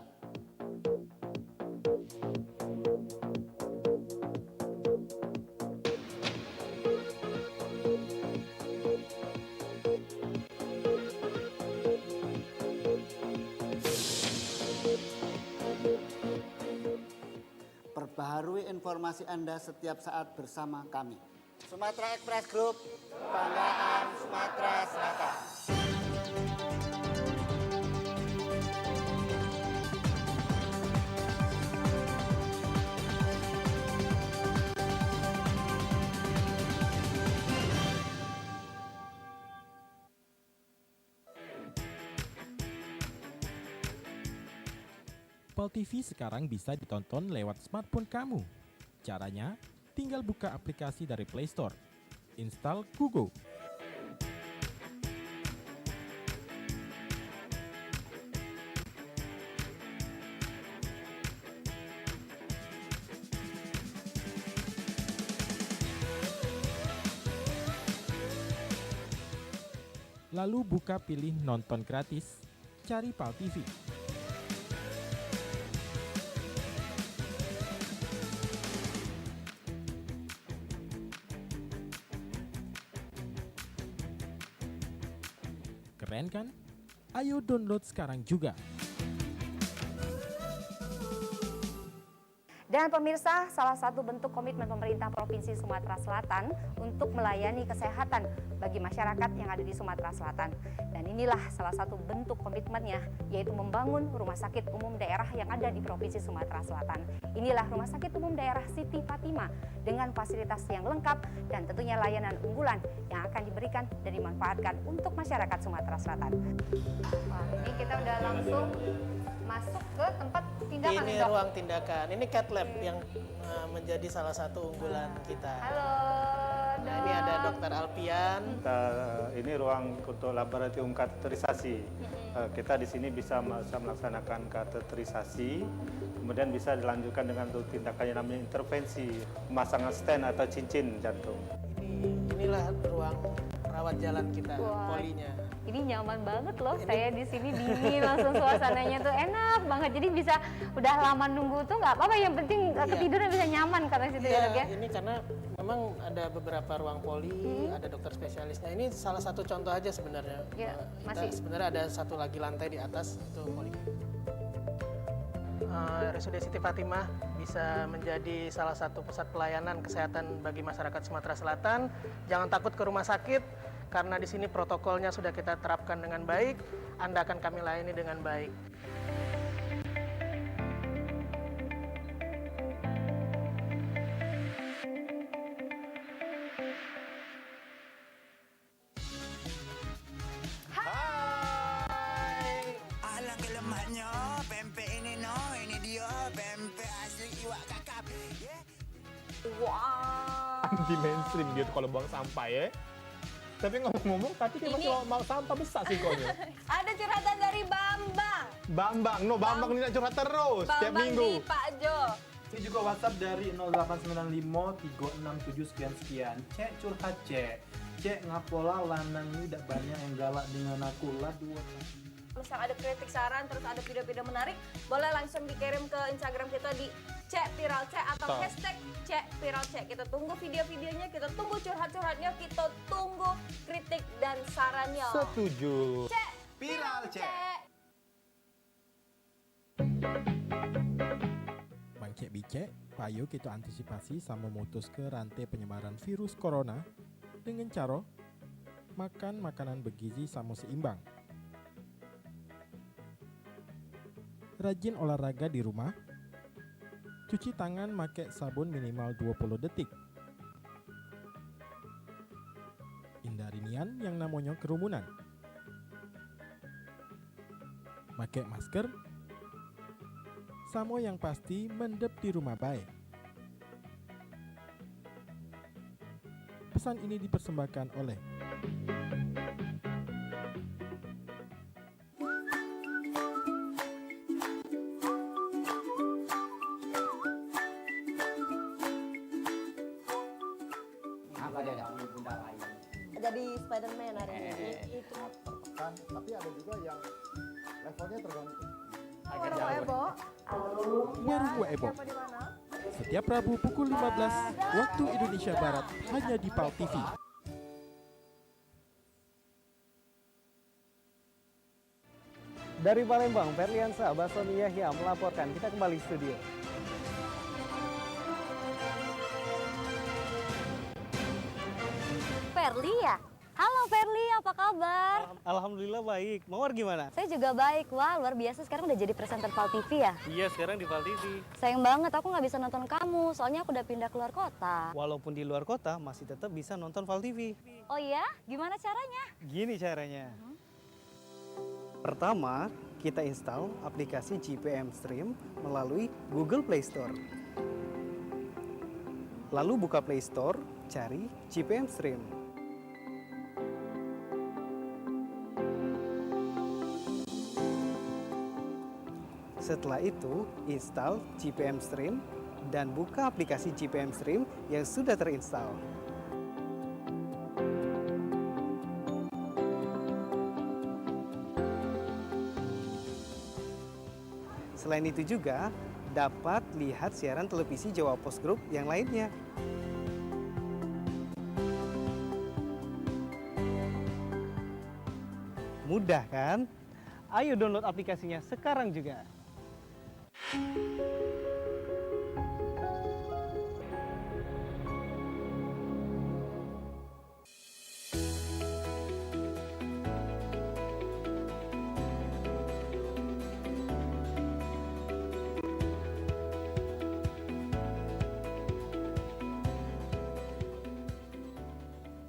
Perbaharui informasi Anda setiap saat bersama kami. Sumatera Express Group, kebanggaan Sumatera Selatan. Pal TV sekarang bisa ditonton lewat smartphone kamu. Caranya, tinggal buka aplikasi dari Play Store. Install Google. Lalu buka pilih nonton gratis, cari Pal TV. Keren kan? Ayo download sekarang juga. Dan pemirsa, salah satu bentuk komitmen pemerintah Provinsi Sumatera Selatan untuk melayani kesehatan bagi masyarakat yang ada di Sumatera Selatan. Dan inilah salah satu bentuk komitmennya, yaitu membangun rumah sakit umum daerah yang ada di Provinsi Sumatera Selatan. Inilah Rumah Sakit Umum Daerah Siti Fatimah dengan fasilitas yang lengkap dan tentunya layanan unggulan yang akan diberikan dan dimanfaatkan untuk masyarakat Sumatera Selatan. Wah, ini kita udah langsung masuk ke tempat tindakan. Ini dok. ruang tindakan. Ini cat lab yang menjadi salah satu unggulan kita. Halo, Nah, ini ada Dokter Alpian. Ini ruang untuk laboratorium kateterisasi. Kita di sini bisa melaksanakan kateterisasi, kemudian bisa dilanjutkan dengan tindakan yang namanya intervensi, pemasangan stent atau cincin jantung. Inilah ruang rawat jalan kita, Wah. polinya. Ini nyaman banget loh, saya di sini dingin, langsung suasananya tuh enak banget. Jadi bisa udah lama nunggu tuh nggak apa-apa, yang penting ketiduran bisa nyaman karena situ ya dok ya. Ini karena memang ada beberapa ruang poli, ada dokter spesialisnya. Ini salah satu contoh aja sebenarnya. Ya, Kita sebenarnya ada satu lagi lantai di atas itu poli. RSUD Siti Fatimah bisa menjadi salah satu pusat pelayanan kesehatan bagi masyarakat Sumatera Selatan. Jangan takut ke rumah sakit, karena di sini protokolnya sudah kita terapkan dengan baik. Anda akan kami layani dengan baik. Alang kelemaknya, pempek ini no, ini dia pempek asli iwak kakap. Wow. Anti mainstream dia tuh kalau buang sampah ya. Tapi ngomong-ngomong, tapi dia masih mau sampah besar sih konya. Ada curhatan dari Bambang. Bambang ini nak curhat terus tiap Bambang minggu. di Pak Jo. Ini juga WhatsApp dari 0895 367 sekian. Cek curhat cek. Cek ngapola lanang ini tidak banyak yang galak dengan aku lah dua. Misal ada kritik saran, terus ada video-video menarik, boleh langsung dikirim ke Instagram kita di Cek Viral Cek atau Betul. hashtag Cek Viral Cek. Kita tunggu video-videonya, kita tunggu curhat-curhatnya, kita tunggu kritik dan sarannya. Setuju. Cek Viral Cek. Bang Cek Bicek, payo kita antisipasi sama memutus ke rantai penyebaran virus corona dengan cara makan makanan bergizi sama seimbang. Rajin olahraga di rumah. Cuci tangan pakai sabun minimal 20 detik. Hindari nian yang namanya kerumunan. Pakai masker. Samo yang pasti mendep di rumah baik. Pesan ini dipersembahkan oleh Jadi Spider-Man hari ini. Itu. Tapi ada juga yang levelnya tergantung. Warung Ebo. Warung Ebo. Siapa di mana? Setiap Rabu pukul 15 waktu Indonesia Barat hanya di PAL TV. Dari Palembang, Ferliansa Basoni Yahya melaporkan. Kita kembali studio. Verlia. Halo Verli, apa kabar? Alhamdulillah baik. Mawar gimana? Saya juga baik. Wah, luar biasa sekarang udah jadi presenter Val TV ya? Iya, sekarang di Val TV. Sayang banget aku nggak bisa nonton kamu, soalnya aku udah pindah keluar kota. Walaupun di luar kota, masih tetap bisa nonton Val TV. Oh iya? Gimana caranya? Gini caranya. Pertama, kita install aplikasi GPM Stream melalui Google Play Store. Lalu buka Play Store, cari GPM Stream. Setelah itu, install GPM Stream dan buka aplikasi GPM Stream yang sudah terinstall. Selain itu juga, dapat lihat siaran televisi Jawa Post Group yang lainnya. Mudah kan? Ayo download aplikasinya sekarang juga.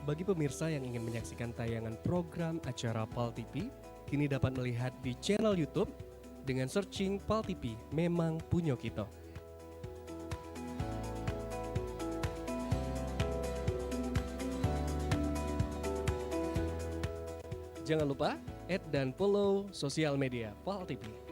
Bagi pemirsa yang ingin menyaksikan tayangan program acara PAL TV, kini dapat melihat di channel YouTube dengan searching PAL TV Memang Punyo Kito. Jangan lupa add dan follow sosial media PAL TV.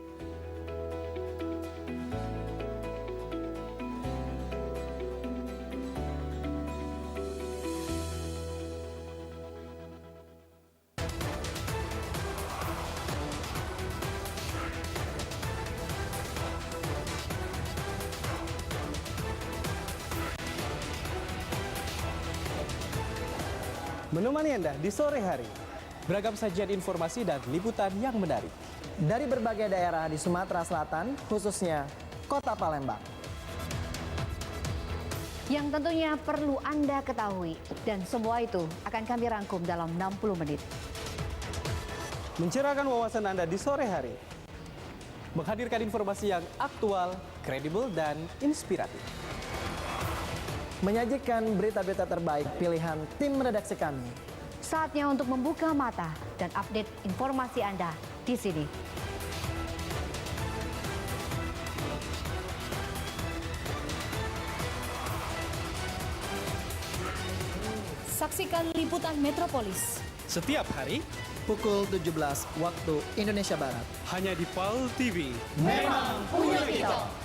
Menemani Anda di sore hari. Beragam sajian informasi dan liputan yang menarik. Dari berbagai daerah di Sumatera Selatan, khususnya Kota Palembang. Yang tentunya perlu Anda ketahui. Dan semua itu akan kami rangkum dalam 60 menit. Mencerahkan wawasan Anda di sore hari. Menghadirkan informasi yang aktual, kredibel, dan inspiratif. Menyajikan berita-berita terbaik pilihan tim redaksi kami. Saatnya untuk membuka mata dan update informasi Anda di sini. Saksikan liputan Metropolis setiap hari pukul 17 waktu Indonesia Barat. Hanya di PAL TV. Memang Punyo Kito.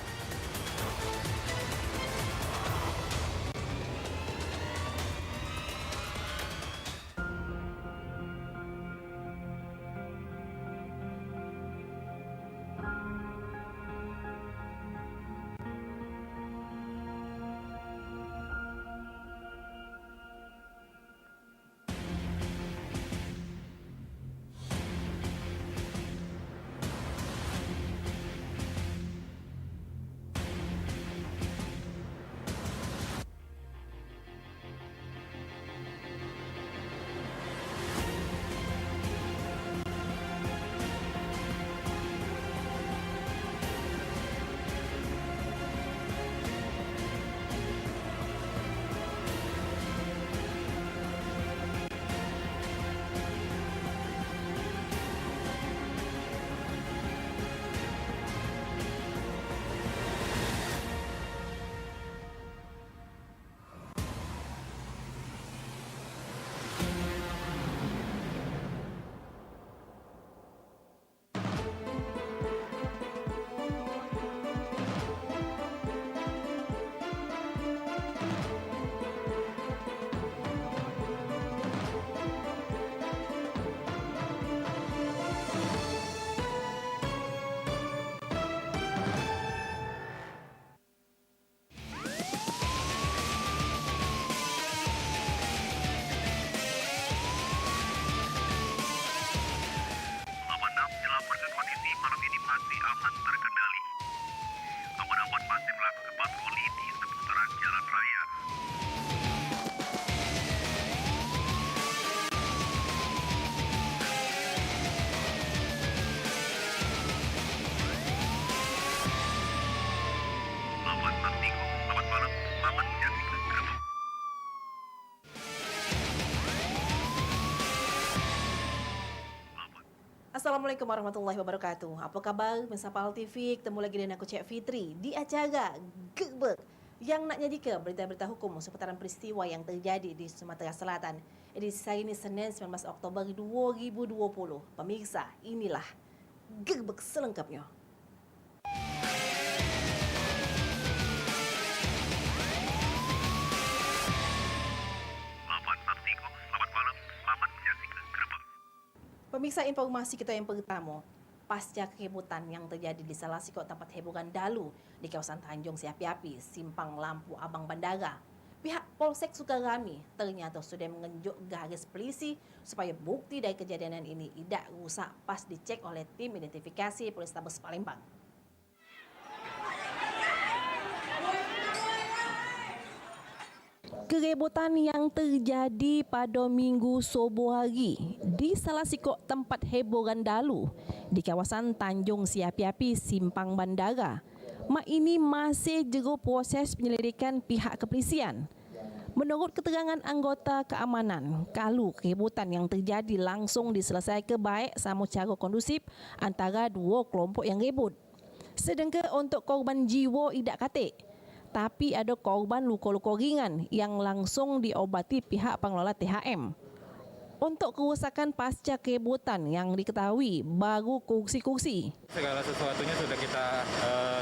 Assalamualaikum warahmatullahi wabarakatuh. Apa kabar pemirsa PAL TV? Ketemu lagi dengan aku Cik Fitri di acara Gerbek yang nak nyajikan berita-berita hukum seputaran peristiwa yang terjadi di Sumatera Selatan. Edisi hari ini Senin 19 Oktober 2020. Pemirsa, inilah Gerbek selengkapnya. Pemirsa, informasi kita yang pertama, pasca keributan yang terjadi di salah satu tempat hiburan dalu di kawasan Tanjung Siapi-Api, Simpang Lampu Abang Bandara, pihak Polsek Sukarami ternyata sudah mengenjuk garis polisi supaya bukti dari kejadian ini tidak rusak pas dicek oleh tim identifikasi Polrestabes Palembang. Keributan yang terjadi pada Minggu subuh hari di salah satu tempat hiburan dalu di kawasan Tanjung Siapi-Api, Simpang Bandara, ini masih jero proses penyelidikan pihak kepolisian. Menurut keterangan anggota keamanan, kalau keributan yang terjadi langsung diselesaikan baik sama cara kondusif antara dua kelompok yang ribut. Sedangkan untuk korban jiwa tidak katik. Tapi ada korban luka-luka ringan yang langsung diobati pihak pengelola THM. Untuk kerusakan pasca keributan yang diketahui baru kursi-kursi. Segala sesuatunya sudah kita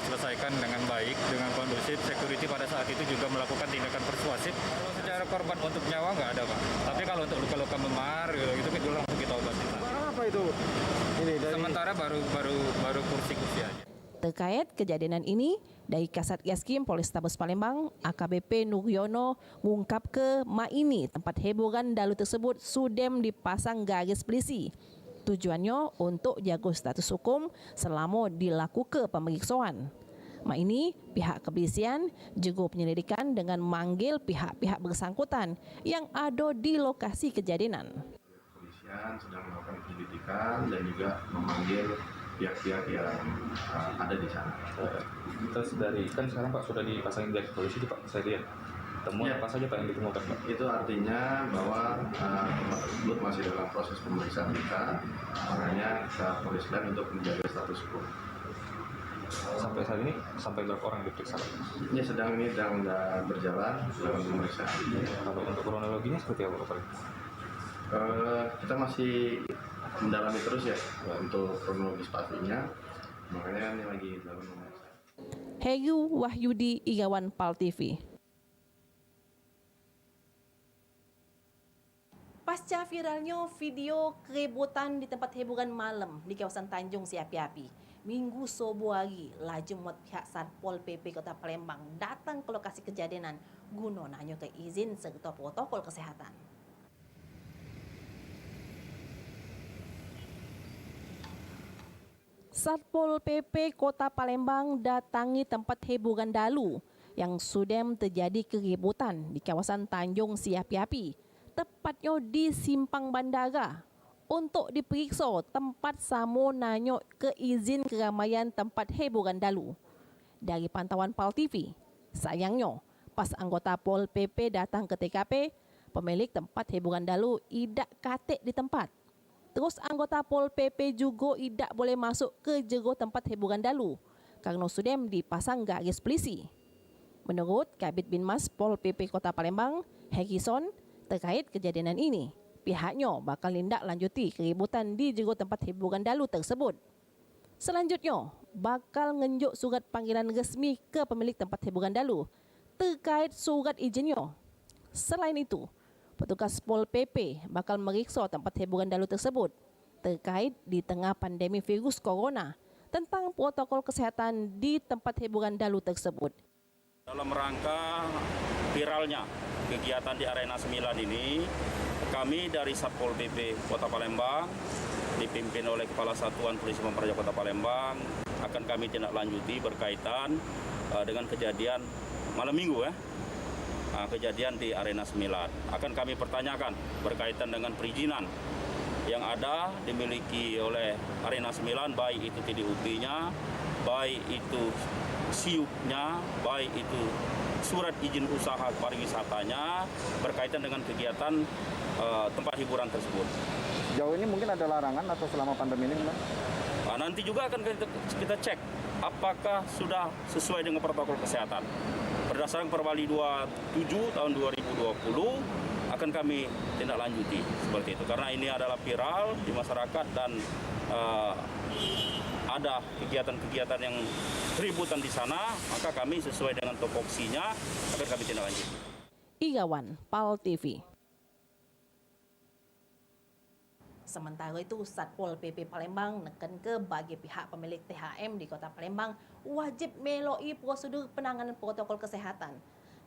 selesaikan dengan baik, dengan kondusif. Security pada saat itu juga melakukan tindakan persuasif. Kalau secara korban untuk nyawa nggak ada, Pak. Tapi kalau untuk luka-luka memar itu kita langsung kita obati. Apa itu? Sementara baru kursi-kursi aja. Terkait kejadian ini, dari Kasat Gaskim Polrestabes Palembang, AKBP Nuryono mengungkap ke ini tempat hiburan dalu tersebut sudah dipasang garis polisi. Tujuannya untuk jaga status hukum selama dilakukan pemeriksaan. Ini pihak kepolisian juga penyelidikan dengan manggil pihak-pihak bersangkutan yang ada di lokasi kejadian. Kepolisian sedang melakukan penyelidikan dan juga memanggil pihak-pihak yang ada di sana. Terus dari kan sekarang Pak sudah dipasangin garis polisi Pak, saya lihat. Temuan apa saja Pak yang ditemukan Pak? Itu artinya bahwa tempat tersebut masih dalam proses pemeriksaan kita, makanya kita poliskan untuk menjaga status hukum. Sampai saat ini sampai berapa orang diperiksa? Ini sedang berjalan dalam pemeriksaan. Kalau untuk kronologinya seperti apa Pak? Kita masih mendalami terus ya untuk kronologis pastinya, makanya ini lagi dalam pemeriksaan. Heru Wahyudi, Igawan PAL TV. Pasca viralnya video keributan di tempat hiburan malam di kawasan Tanjung Siapi-Api, Minggu subuh hari, laju pihak Satpol PP Kota Palembang datang ke lokasi kejadian guna nanya ke izin serta protokol kesehatan. Satpol PP Kota Palembang datangi tempat hiburan dalu yang sudah terjadi keributan di kawasan Tanjung Siapi-Api, tepatnya di Simpang Bandara, untuk diperiksa tempat samo nanya ke izin keramaian tempat hiburan dalu. Dari pantauan PAL TV, sayangnya pas anggota Pol PP datang ke TKP, pemilik tempat hiburan dalu tidak katik di tempat. Terus anggota Pol PP juga tidak boleh masuk ke jero tempat hiburan dalu karena sudah dipasang garis polisi. Menurut Kabid Binmas Pol PP Kota Palembang, Harrison, terkait kejadian ini, pihaknya bakal tindak lanjuti keributan di jero tempat hiburan dalu tersebut. Selanjutnya, bakal ngenjuk surat panggilan resmi ke pemilik tempat hiburan dalu terkait surat izinnya. Selain itu, petugas Pol PP bakal meriksa tempat hiburan dalu tersebut terkait di tengah pandemi virus corona tentang protokol kesehatan di tempat hiburan dalu tersebut. Dalam rangka viralnya kegiatan di Arena 9 ini, kami dari Satpol PP Kota Palembang dipimpin oleh Kepala Satuan Polisi Pamung Praja Kota Palembang akan kami tindak lanjuti berkaitan dengan kejadian malam minggu kejadian di Arena 9. Akan kami pertanyakan berkaitan dengan perizinan yang ada dimiliki oleh Arena 9, baik itu TDUP-nya, baik itu SIUP-nya, baik itu surat izin usaha pariwisatanya berkaitan dengan kegiatan tempat hiburan tersebut. Sejauh ini mungkin ada larangan atau selama pandemi ini? Nah, nanti juga akan kita cek apakah sudah sesuai dengan protokol kesehatan. Berdasarkan Perwali 27 tahun 2020 akan kami tindak lanjuti seperti itu. Karena ini adalah viral di masyarakat dan ada kegiatan-kegiatan yang keributan di sana, maka kami sesuai dengan topoksinya akan kami tindak lanjuti. Igawan, PAL TV. Sementara itu, Satpol PP Palembang neken ke bagi pihak pemilik THM di Kota Palembang wajib meloi prosedur penanganan protokol kesehatan.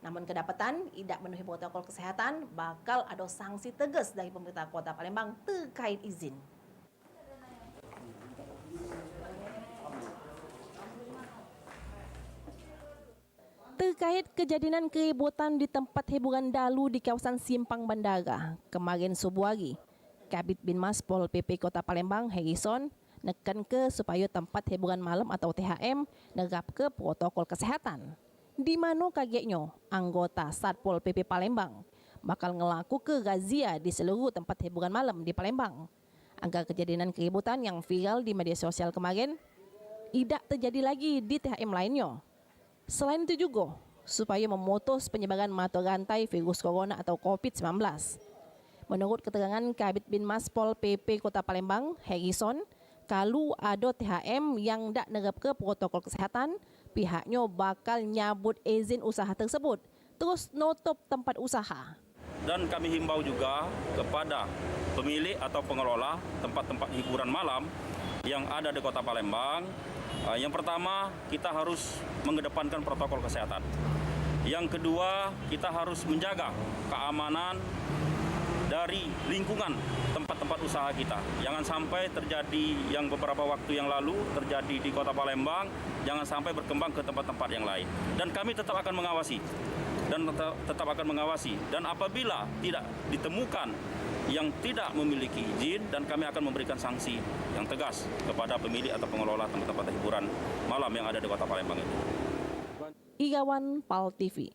Namun kedapatan tidak memenuhi protokol kesehatan, bakal ada sanksi tegas dari pemerintah Kota Palembang terkait izin. Terkait kejadian keributan di tempat hiburan dalu di kawasan Simpang Bandara kemarin subuh hari, Kabid Binmas Pol PP Kota Palembang Harrison neken ke supaya tempat hiburan malam atau THM nerap ke protokol kesehatan. Di mana kagetnya anggota Satpol PP Palembang bakal ngelaku ke razia di seluruh tempat hiburan malam di Palembang agar kejadian keributan yang viral di media sosial kemarin tidak terjadi lagi di THM lainnya. Selain itu juga, supaya memutus penyebaran mata rantai virus corona atau COVID-19. Menurut keterangan Kabid Binmas Pol PP Kota Palembang, Harrison, kalau ada THM yang tak nerap ke protokol kesehatan, pihaknya bakal nyabut izin usaha tersebut, terus nutup tempat usaha. Dan kami himbau juga kepada pemilik atau pengelola tempat-tempat hiburan malam yang ada di Kota Palembang. Yang pertama, kita harus mengedepankan protokol kesehatan. Yang kedua, kita harus menjaga keamanan dari lingkungan tempat-tempat usaha kita. Jangan sampai terjadi yang beberapa waktu yang lalu terjadi di Kota Palembang, jangan sampai berkembang ke tempat-tempat yang lain. Dan kami tetap akan mengawasi. Dan apabila tidak ditemukan yang tidak memiliki izin, dan kami akan memberikan sanksi yang tegas kepada pemilik atau pengelola tempat-tempat hiburan malam yang ada di Kota Palembang itu. Igawan, PAL TV.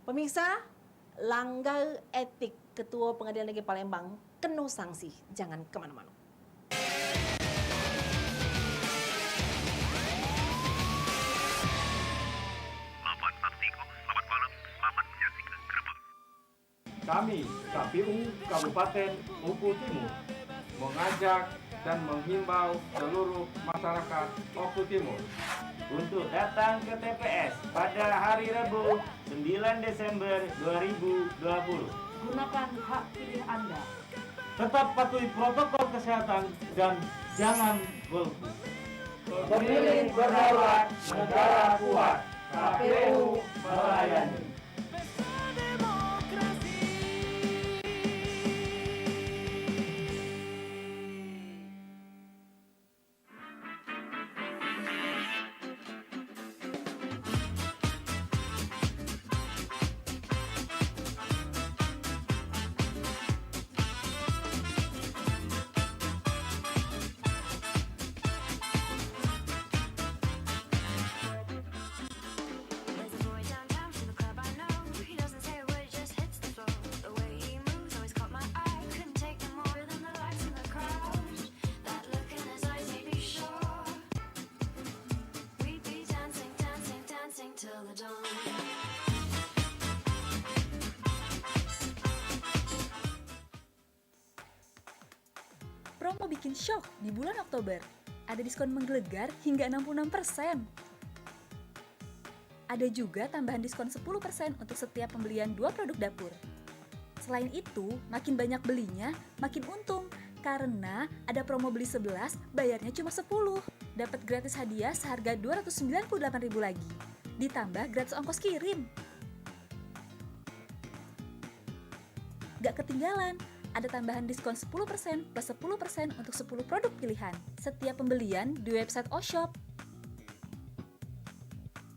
Pemirsa, langgar etik Ketua Pengadilan Negeri Palembang kena sanksi. Jangan kemana-mana. Kami, KPU Kabupaten Oku Timur, mengajak dan menghimbau seluruh masyarakat Oku Timur untuk datang ke TPS pada hari Rabu 9 Desember 2020. Gunakan hak pilih Anda. Tetap patuhi protokol kesehatan dan jangan golput. Pemilih berdaulat, negara kuat. KPU melayani. Promo bikin syok di bulan Oktober. Ada diskon menggelegar hingga 66%. Ada juga tambahan diskon 10% untuk setiap pembelian 2 produk dapur. Selain itu, makin banyak belinya, makin untung. Karena ada promo beli 11, bayarnya cuma 10. Dapat gratis hadiah seharga Rp298.000 lagi. Ditambah gratis ongkos kirim. Gak ketinggalan, ada tambahan diskon 10% plus 10% untuk 10 produk pilihan setiap pembelian di website Oshop.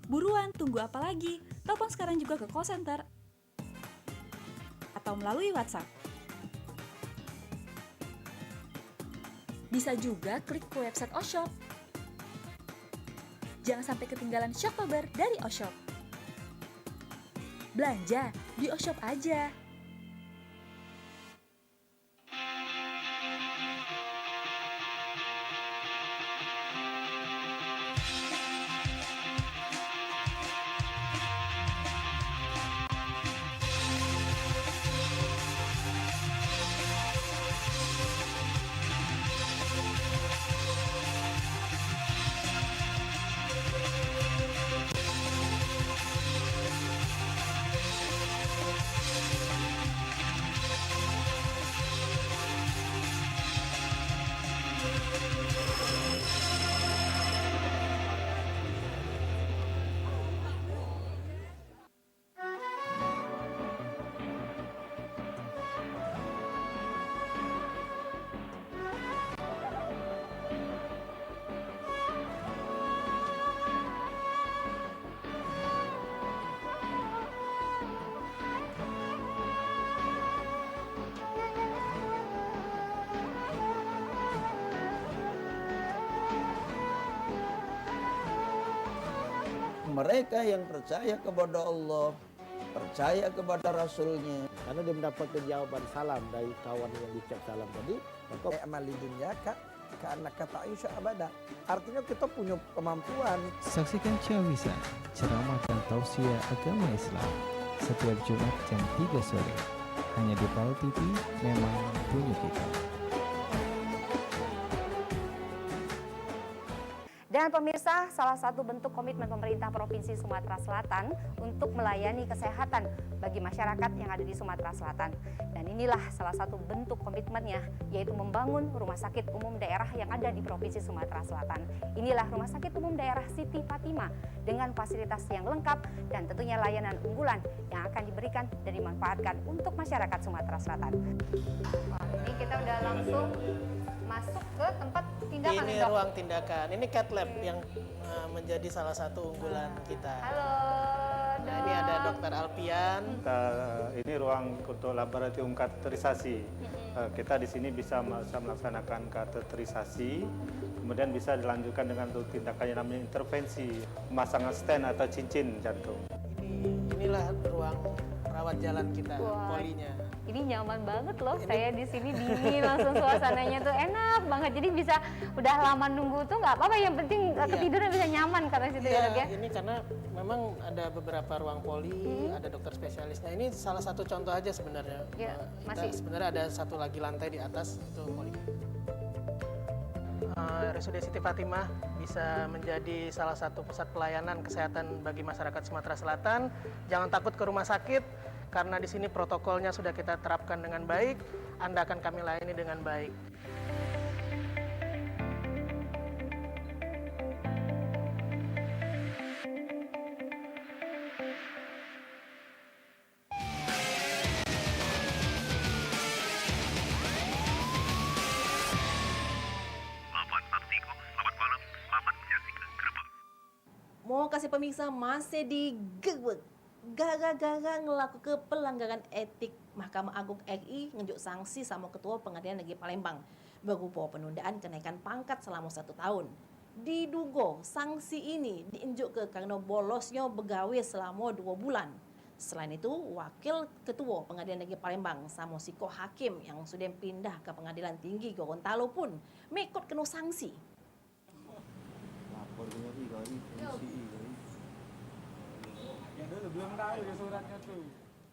Buruan, tunggu apa lagi? Telepon sekarang juga ke call center atau melalui WhatsApp. Bisa juga klik ke website Oshop. Jangan sampai ketinggalan Shocktober dari Oshop. Belanja di Oshop aja. mereka yang percaya kepada Allah, percaya kepada Rasulnya. Karena dia mendapatkan jawaban salam dari kawan yang dicap salam tadi. Maka amal di dunia karena kata Aisyah abada. Artinya kita punya kemampuan. Saksikan Ciawisa, ceramah dan tausiah agama Islam setiap Jumat jam 3 sore. Hanya di PAL TV, memang punya kita. Dan pemirsa, salah satu bentuk komitmen pemerintah Provinsi Sumatera Selatan untuk melayani kesehatan bagi masyarakat yang ada di Sumatera Selatan. Dan inilah salah satu bentuk komitmennya, yaitu membangun rumah sakit umum daerah yang ada di Provinsi Sumatera Selatan. Inilah Rumah Sakit Umum Daerah Siti Fatimah dengan fasilitas yang lengkap dan tentunya layanan unggulan yang akan diberikan dan dimanfaatkan untuk masyarakat Sumatera Selatan. Wah, ini kita udah langsung masuk ke tempat tindakan. Ini ruang tindakan, ini cat lab yang menjadi salah satu unggulan kita. Halo, nah, ini ada Dr. Alpian. Ini ruang untuk laboratorium kateterisasi. Kita di sini bisa melaksanakan kateterisasi, kemudian bisa dilanjutkan dengan tindakan yang namanya intervensi, pemasangan stent atau cincin jantung. Inilah ruang rawat jalan kita, polinya. Ini nyaman banget loh, saya di sini dingin, langsung suasananya tuh enak banget. Jadi bisa udah lama nunggu tuh nggak apa-apa, yang penting ketiduran bisa nyaman karena situ ya dok ya. Ini karena memang ada beberapa ruang poli, ada dokter spesialisnya. Ini salah satu contoh aja sebenarnya. Ya, sebenarnya ada satu lagi lantai di atas itu poli. RSUD Siti Fatimah bisa menjadi salah satu pusat pelayanan kesehatan bagi masyarakat Sumatera Selatan. Jangan takut ke rumah sakit, karena di sini protokolnya sudah kita terapkan dengan baik. Anda akan kami layani dengan baik. Mau kasih pemirsa masih di gara-gara ngelaku ke pelanggaran etik Mahkamah Agung RI ngejuk sanksi sama Ketua Pengadilan Negeri Palembang berupa penundaan kenaikan pangkat selama 1 tahun. Diduga sanksi ini diinjuk ke karena bolosnya pegawai selama 2 bulan. Selain itu, Wakil Ketua Pengadilan Negeri Palembang sama Siko Hakim yang sudah pindah ke Pengadilan Tinggi Gorontalo pun mengikut kena sanksi.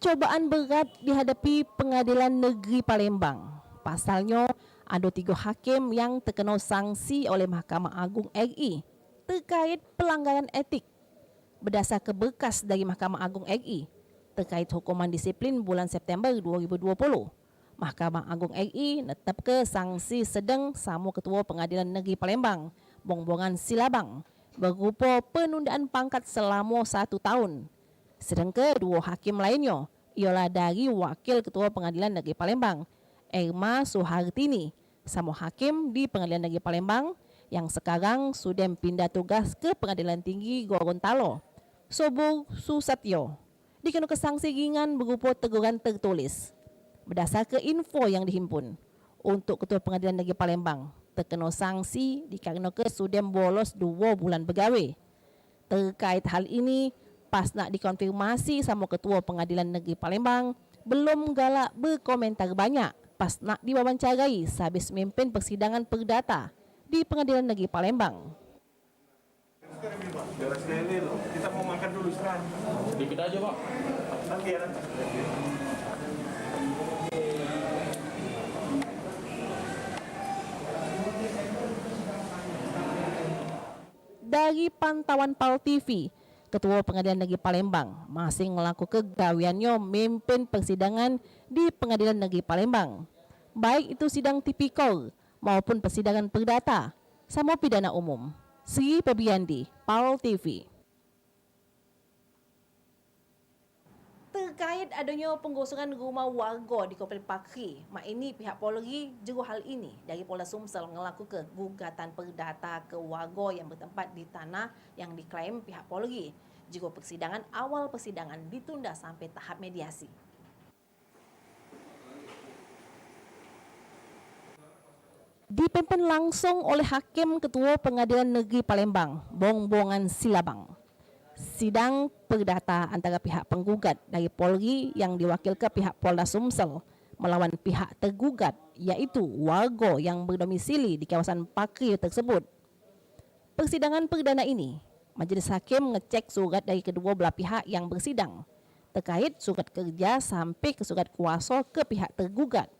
Cobaan berat dihadapi Pengadilan Negeri Palembang. Pasalnya, ada 3 hakim yang terkena sanksi oleh Mahkamah Agung RI terkait pelanggaran etik. Berdasar ke berkas dari Mahkamah Agung RI terkait hukuman disiplin bulan September 2020, Mahkamah Agung RI netap ke sanksi sedang sama Ketua Pengadilan Negeri Palembang, Bongbongan Silabang, berupa penundaan pangkat selama 1 tahun. Sedangkan 2 hakim lainnya ialah dari Wakil Ketua Pengadilan Negeri Palembang, Irma Suhartini, sama hakim di Pengadilan Negeri Palembang yang sekarang sudah pindah tugas ke Pengadilan Tinggi Gorontalo, Sobur Susatyo, dikenakan sanksi ringan berupa teguran tertulis. Berdasar ke info yang dihimpun, untuk Ketua Pengadilan Negeri Palembang terkena sanksi dikarenakan sudah bolos 2 bulan pegawai. Terkait hal ini, pas nak dikonfirmasi sama Ketua Pengadilan Negeri Palembang, belum galak berkomentar banyak pas nak diwawancarai sehabis memimpin persidangan perdata di Pengadilan Negeri Palembang. Kita mau makan dulu sekarang. Sedikit aja, Pak. Nanti ya. Dari pantauan PAL TV, Ketua Pengadilan Negeri Palembang masih melakukan kegawiannya memimpin persidangan di Pengadilan Negeri Palembang, baik itu sidang tipikor maupun persidangan perdata sama pidana umum. Sri Febriandi, PAL TV. Terkait adanya penggusuran rumah warga di Komplek Pakri, mak ini pihak Polri juru hal ini dari Polda Sumsel melakukan gugatan perdata ke warga yang bertempat di tanah yang diklaim pihak Polri. Jika persidangan awal persidangan ditunda sampai tahap mediasi. Dipimpin langsung oleh Hakim Ketua Pengadilan Negeri Palembang, Bongbongan Silabang. sidang perdata antara pihak penggugat dari Polri yang diwakilkan pihak Polda Sumsel melawan pihak tergugat iaitu warga yang berdomisili di kawasan parkir tersebut. Persidangan perdana ini, Majelis Hakim mengecek surat dari kedua belah pihak yang bersidang terkait surat kerja sampai ke surat kuasa ke pihak tergugat.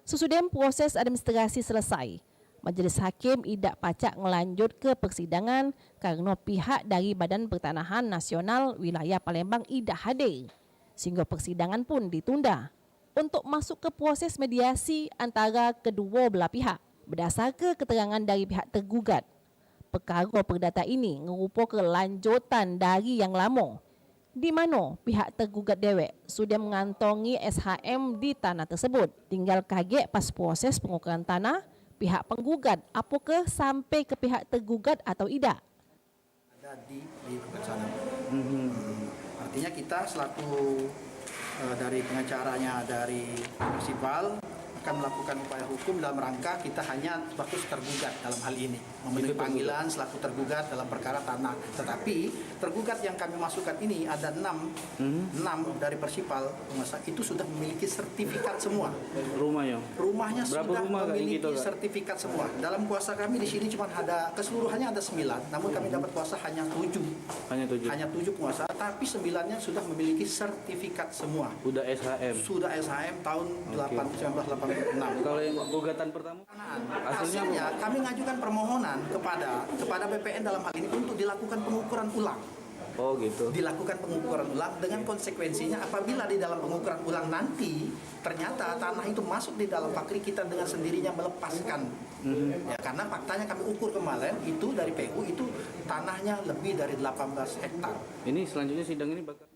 Sesudah proses administrasi selesai, Majelis Hakim tidak pacak melanjut ke persidangan kerana pihak dari Badan Pertanahan Nasional Wilayah Palembang tidak hadir, sehingga persidangan pun ditunda untuk masuk ke proses mediasi antara kedua belah pihak. Berdasarkan keterangan dari pihak tergugat, perkara perdata ini merupakan lanjutan dari yang lama, di mana pihak tergugat dewek sudah mengantongi SHM di tanah tersebut. Tinggal kaget pas proses pengukuran tanah pihak penggugat apakah sampai ke pihak tergugat atau tidak. Ada di tempat sana. Artinya kita selaku dari pengacaranya dari Persipal akan melakukan upaya hukum dalam rangka kita hanya sebagai tergugat dalam hal ini memenuhi panggilan selaku tergugat dalam perkara tanah. Tetapi tergugat yang kami masukkan ini ada 6 dari Persipal itu sudah memiliki sertifikat semua. Rumahnya sudah memiliki sertifikat semua. Dalam kuasa kami di sini cuma ada keseluruhannya ada 9, namun kami dapat kuasa hanya 7. Hanya 7 kuasa, tapi 9-nya sudah memiliki sertifikat semua. Udah SHM. Sudah SHM tahun 1986. Kalau yang gugatan pertama, hasilnya kami mengajukan permohonan kepada BPN dalam hal ini untuk dilakukan pengukuran ulang. Oh gitu. Dilakukan pengukuran ulang dengan konsekuensinya apabila di dalam pengukuran ulang nanti ternyata tanah itu masuk di dalam fakri kita dengan sendirinya melepaskan. Ya, karena faktanya kami ukur kemarin itu dari PU itu tanahnya lebih dari 18 hektar. Ini selanjutnya sidang ini bakal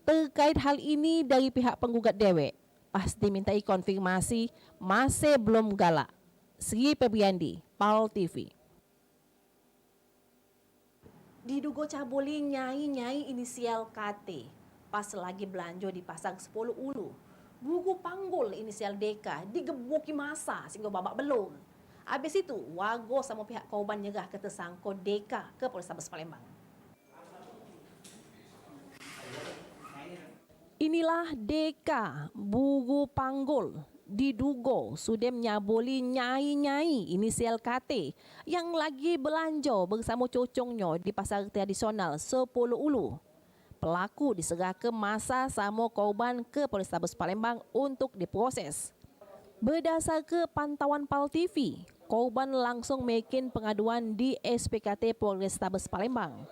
terkait hal ini dari pihak penggugat dewek. Pas dimintai konfirmasi masih belum galak. Sri Febriandi, PAL TV. Diduga cabuli nyai inisial KT pas lagi belanja di pasar 10 Ulu. Buku panggul inisial DK digebuki masa sehingga babak belum. Habis itu warga sama pihak korban nyerah ke tersangka DK ke Polrestabes Palembang. Inilah DK Bugu Panggul diduga sudah menyaboli nyai inisial KT yang lagi belanja bersama cocongnya di pasar tradisional 10 Ulu. Pelaku diserahkan masa sama korban ke Polrestabes Palembang untuk diproses. Berdasarkan pantauan PAL TV, korban langsung bikin pengaduan di SPKT Polrestabes Palembang.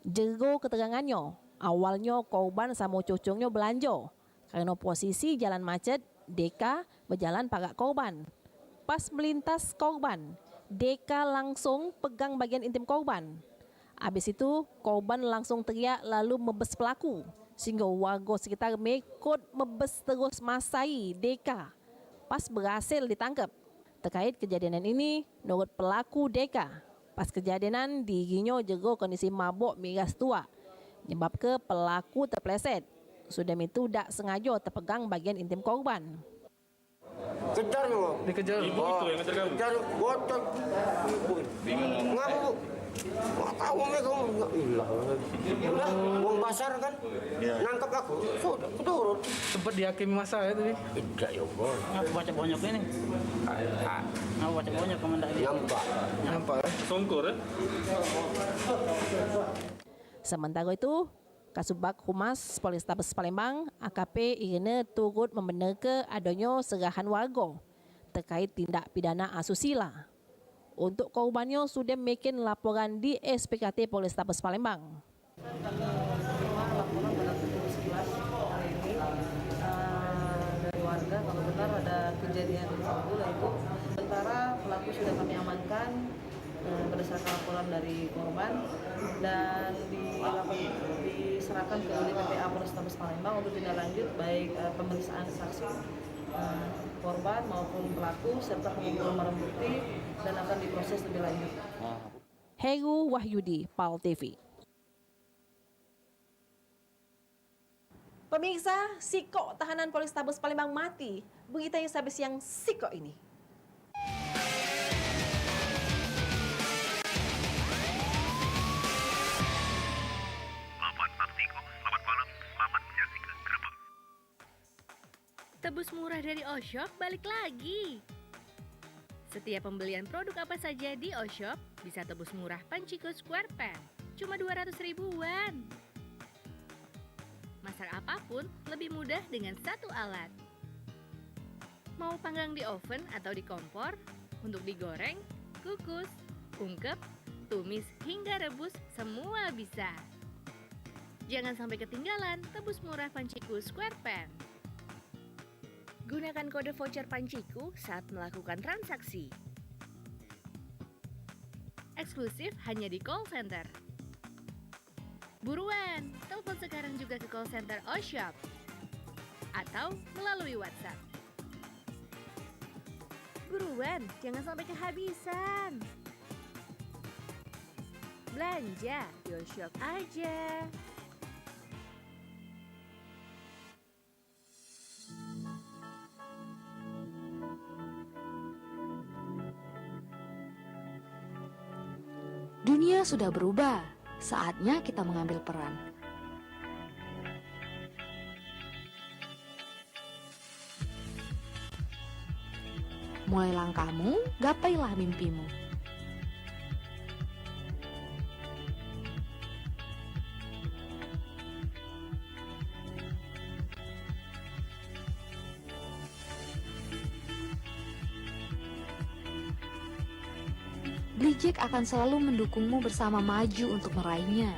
Jero keterangannya, awalnya korban sama cocongnya belanja. Karena posisi jalan macet, DK berjalan parak korban. Pas melintas korban, DK langsung pegang bagian intim korban. Habis itu, korban langsung teriak lalu mebes pelaku. Sehingga warga sekitar mekot mebes terus masai DK. Pas berhasil ditangkap. Terkait kejadian ini, menurut pelaku DK, pas kejadian dirinya jero kondisi mabuk miras tua. Sebab ke pelaku terpleset. Sudah itu tak sengaja terpegang bagian intim korban. Kejar lo. Dikejar. Ibu itu yang ngejar kamu. Kejar bocor. Bingung ngapa, Bu? Enggak tahu mereka. Udah, uang pasar kan. Nangkap aku. Sudah, turun. Sempat dihakimi masa ya tadi. Tidak ya, Bos. Ngapa baca banyak ini? Ngapa baca banyak komentar ini? Nampak. Songkor ya? Sementara itu, Kasubag Humas Polrestabes Palembang AKP Irene turut membenarkan adanya serahan warga terkait tindak pidana asusila. Untuk korbannya sudah bikin laporan di SPKT Polrestabes Palembang. Laporan pada pukul 11 hari ini dari warga kalau benar ada kejadian tersebut, yaitu sementara pelaku sudah kami amankan berdasarkan laporan dari korban dan diserahkan ke unit PPA Polrestabes Palembang untuk tindak lanjut baik pemeriksaan saksi korban maupun pelaku serta pengumpulan barang bukti dan akan diproses lebih lanjut. Heru Wahyudi, PAL TV. Pemirsa, Siko tahanan Polrestabes Palembang mati. Beritanya sampai siang Siko ini. selamat menyaksikan Grebek. Tebus murah dari Oshop balik lagi. Setiap pembelian produk apa saja di Oshop bisa tebus murah Panciku Square Pan, cuma 200 ribuan. Masak apapun lebih mudah dengan satu alat. Mau panggang di oven atau di kompor, untuk digoreng, kukus, ungkep, tumis hingga rebus, semua bisa. Jangan sampai ketinggalan tebus murah Panciku Square Pan. Gunakan kode voucher Panciku saat melakukan transaksi. Eksklusif hanya di call center. Buruan, telepon sekarang juga ke call center Oshop atau melalui WhatsApp. Buruan, jangan sampai kehabisan. Belanja di Oshop aja. Dunia sudah berubah, saatnya kita mengambil peran. Mulai langkahmu, gapailah mimpimu. Blijek akan selalu mendukungmu bersama maju untuk meraihnya.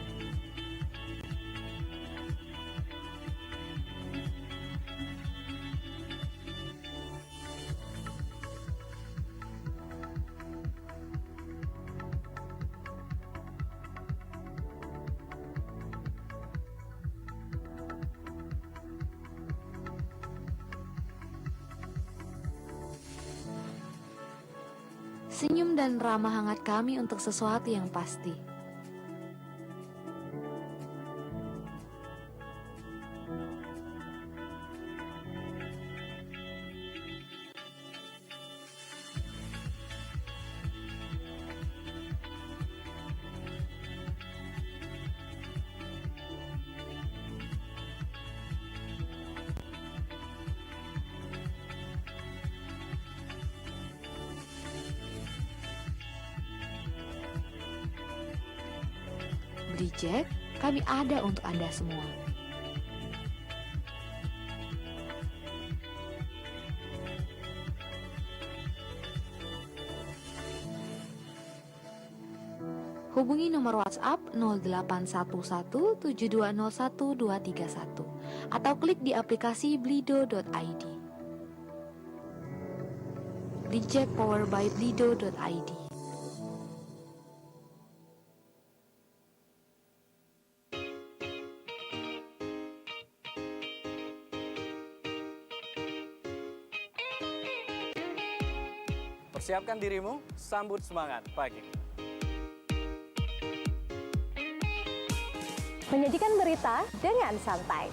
Senyum dan ramah hangat kami untuk sesuatu yang pasti. Blijek, kami ada untuk Anda semua. Hubungi nomor WhatsApp 081172012231 atau klik di aplikasi blido.id. Blijek powered by blido.id. Persiapkan dirimu, sambut semangat pagi. Menyajikan berita dengan santai.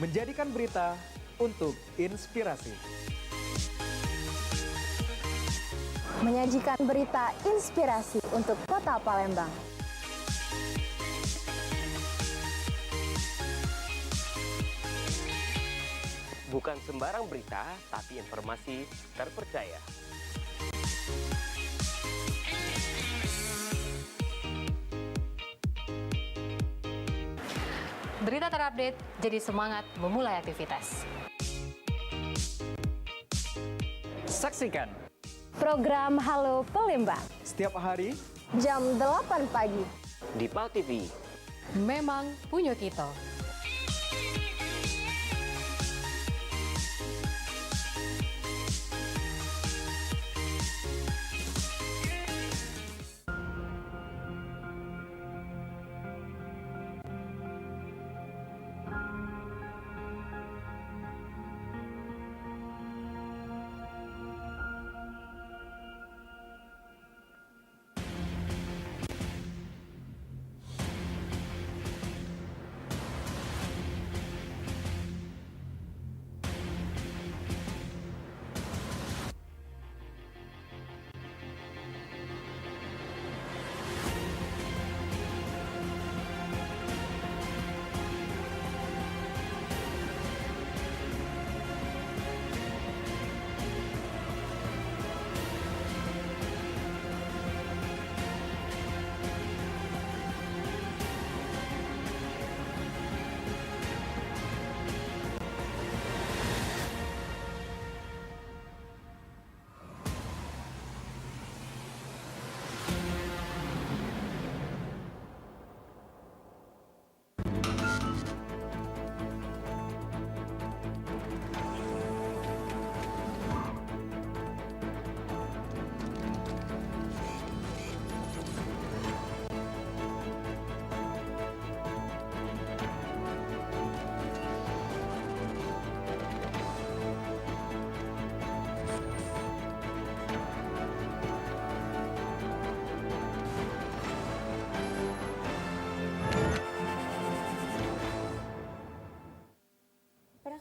Menjadikan berita untuk inspirasi. Menyajikan berita inspirasi untuk Kota Palembang. Bukan sembarang berita, tapi informasi terpercaya. Berita terupdate, jadi semangat memulai aktivitas. Saksikan program Halo Palembang setiap hari jam 8 pagi di PAL TV. Memang punya kita.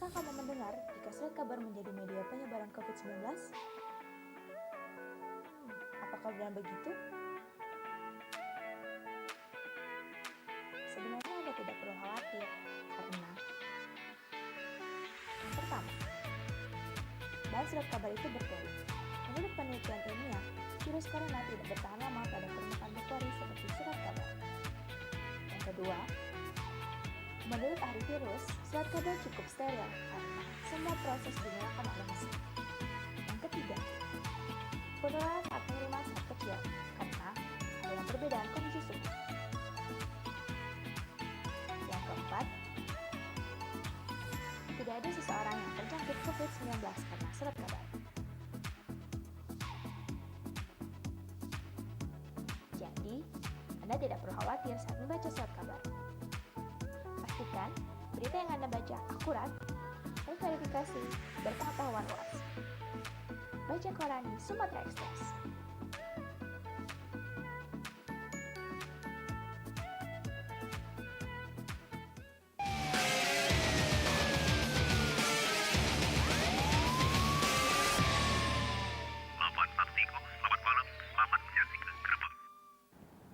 Pernahkah kamu mendengar jika surat kabar menjadi media penyebaran COVID-19? Apakah benar begitu? Sebenarnya Anda tidak perlu khawatir, karena pertama, bahan surat kabar itu berpori. Menurut penelitian ilmiah, virus corona tidak bertahan lama pada permukaan berpori seperti surat kabar. Yang kedua, menurut ahli virus, surat kabar cukup steril karena semua proses dilakukan oleh mesin. Yang ketiga, penularan saat pengiriman sangat kecil karena ada perbedaan kondisi suhu. Yang keempat, tidak ada seseorang yang terjangkit COVID-19 karena surat kabar. Jadi, Anda tidak perlu khawatir saat membaca surat kabar. Pastikan berita yang Anda baca akurat, terverifikasi, berpengetahuan luas. Baca koran di Sumatera Express.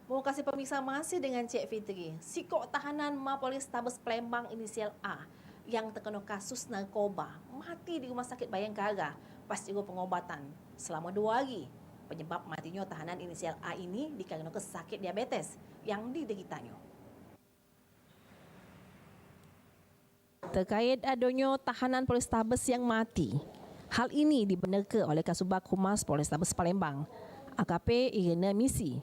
Mau kasih pemirsa masih dengan Cik Fitri, Psikok tahanan Mapolres Tabes Palembang inisial A yang terkena kasus narkoba mati di Rumah Sakit Bayangkara pasca pengobatan selama 2 hari. Penyebab matinya tahanan inisial A ini dikarenakan sakit diabetes yang dideritanya. Terkait adanya tahanan Polrestabes yang mati, hal ini dibenarkan oleh Kasubag Humas Polrestabes Palembang, AKP Irena Misi,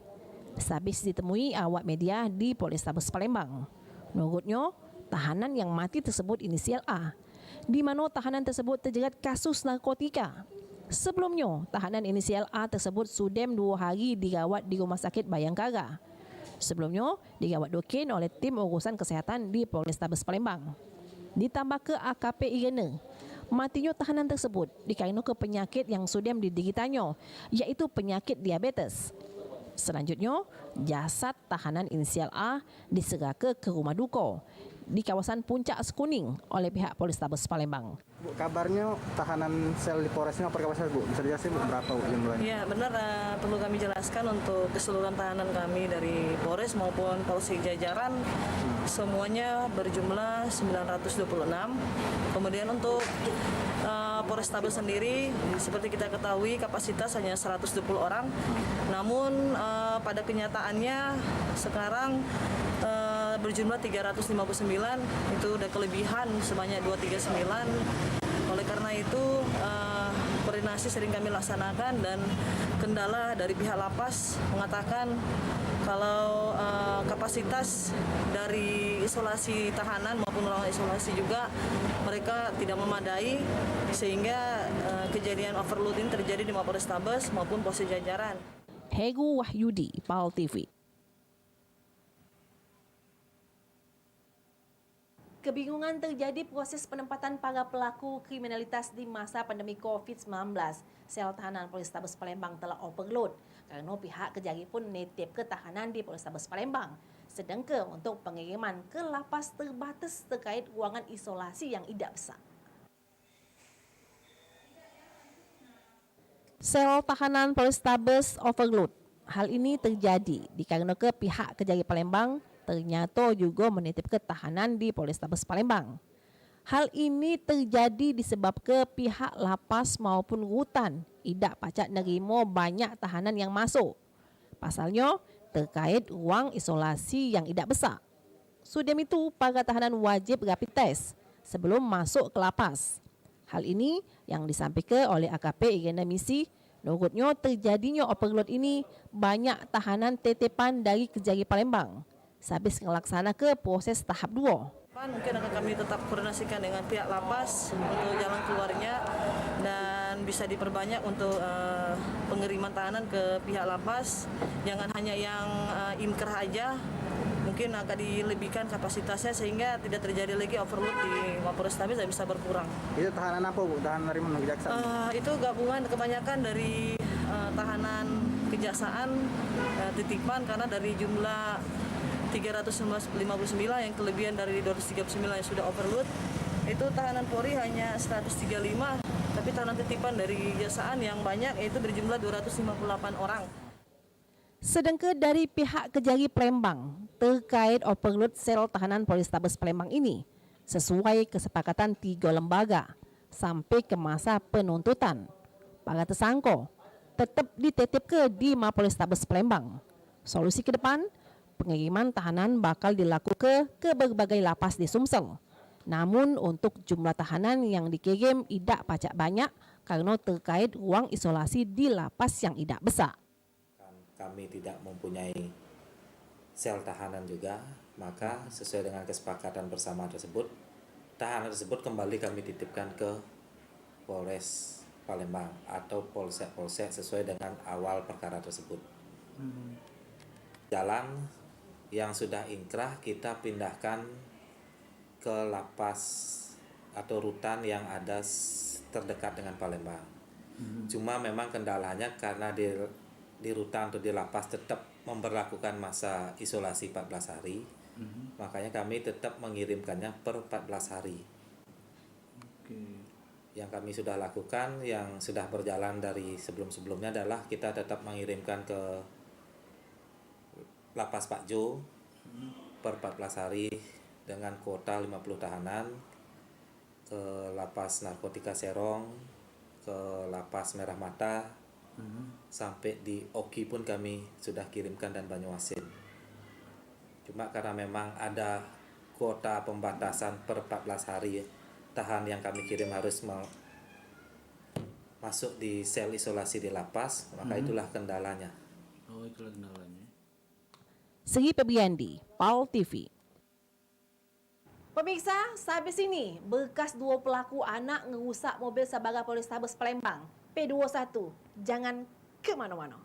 sehabis ditemui awak media di Polrestabes Palembang. Menurutnya, tahanan yang mati tersebut inisial A, di mana tahanan tersebut terjerat kasus narkotika. Sebelumnya, tahanan inisial A tersebut sudah 2 hari dirawat di Rumah Sakit Bayangkara. Sebelumnya, dirawat doken oleh tim urusan kesihatan di Polrestabes Palembang. Ditambah ke AKP Irena, matinya tahanan tersebut dikarenakan penyakit yang sudah dideritanya, iaitu penyakit diabetes. Selanjutnya, jasad tahanan inisial A diserahkan ke rumah duka di kawasan Puncak Sekuning oleh pihak Polrestabes Palembang. Bu, kabarnya tahanan sel di Polresnya apa kabar Bu? Bisa dijelasin Bu, berapa Bu jumlahnya? Ya benar, perlu kami jelaskan untuk keseluruhan tahanan kami dari Polres maupun Polsek jajaran semuanya berjumlah 926. Kemudian untuk Polrestabes sendiri seperti kita ketahui kapasitas hanya 120 orang. Namun pada kenyataannya sekarang berjumlah 359, itu udah kelebihan sebanyak 239. Oleh karena itu koordinasi sering kami laksanakan dan kendala dari pihak lapas mengatakan kalau kapasitas dari isolasi tahanan maupun ruangan isolasi juga mereka tidak memadai sehingga kejadian overload ini terjadi di Mapolrestabes maupun Polsek jajaran. Hegu Wahyudi, PAL TV. Kebingungan terjadi proses penempatan para pelaku kriminalitas di masa pandemi COVID-19. Sel tahanan Polrestabes Palembang telah overload karena pihak Kejari pun netip ke tahanan di Polrestabes Palembang. Sedangkan untuk pengiriman ke lapas terbatas terkait ruangan isolasi yang tidak besar. Sel tahanan Polrestabes overload. Hal ini terjadi dikarenakan pihak Kejari Palembang ternyata juga menitipkan tahanan di Polrestabes Palembang. Hal ini terjadi disebabkan pihak lapas maupun rutan tidak pacak nerima banyak tahanan yang masuk. Pasalnya terkait ruang isolasi yang tidak besar. Sudah itu para tahanan wajib rapid test sebelum masuk ke lapas. Hal ini yang disampaikan oleh AKP Irena Misi. Menurutnya terjadinya overload ini banyak tahanan titipan dari Kejari Palembang. Sehabis melaksanakan proses tahap 2. Mungkin akan kami tetap koordinasikan dengan pihak lapas untuk jalan keluarnya dan bisa diperbanyak untuk pengiriman tahanan ke pihak lapas. Jangan hanya yang inkrah aja, mungkin akan dilebihkan kapasitasnya sehingga tidak terjadi lagi overload di Mapolrestabes dan bisa berkurang. Itu tahanan apa Bu? Tahanan dari mana kejaksaan? Itu gabungan kebanyakan dari tahanan kejaksaan titipan karena dari jumlah 359 yang kelebihan dari 239 yang sudah overload itu tahanan Polri hanya 135, tapi tahanan titipan dari Kejaksaan yang banyak yaitu berjumlah 258 orang. Sedangkan dari pihak Kejari Palembang terkait overload sel tahanan Polrestabes Palembang ini sesuai kesepakatan 3 lembaga sampai ke masa penuntutan. Para tersangka tetap ditetip ke di Mapolrestabes Palembang. Solusi ke depan, pengiriman tahanan bakal dilakukan ke berbagai lapas di Sumsel. Namun untuk jumlah tahanan yang dikirim tidak pacak banyak karena terkait ruang isolasi di lapas yang tidak besar. Kami tidak mempunyai sel tahanan juga, maka sesuai dengan kesepakatan bersama tersebut, tahanan tersebut kembali kami titipkan ke Polres Palembang atau polsek-polsek sesuai dengan awal perkara tersebut. Jalan yang sudah inkrah kita pindahkan ke lapas atau rutan yang ada terdekat dengan Palembang. Cuma memang kendalanya karena di rutan atau di lapas tetap memberlakukan masa isolasi 14 hari, makanya kami tetap mengirimkannya per 14 hari. Yang kami sudah lakukan, yang sudah berjalan dari sebelum-sebelumnya adalah kita tetap mengirimkan ke Lapas Pak Jo per 14 hari dengan kuota 50 tahanan, ke Lapas Narkotika Serong, ke Lapas Merah Mata, sampai di Oki pun kami sudah kirimkan dan Banyuasin. Cuma karena memang ada kuota pembatasan per 14 hari, tahan yang kami kirim harus masuk di sel isolasi di lapas, maka itulah kendalanya. Oh, itulah kendalanya. Sri Febriandi, PAL TV. Pemirsa, sampai sini bekas 2 pelaku anak ngerusak mobil Sabara Polrestabes Palembang P21. Jangan kemana-mana.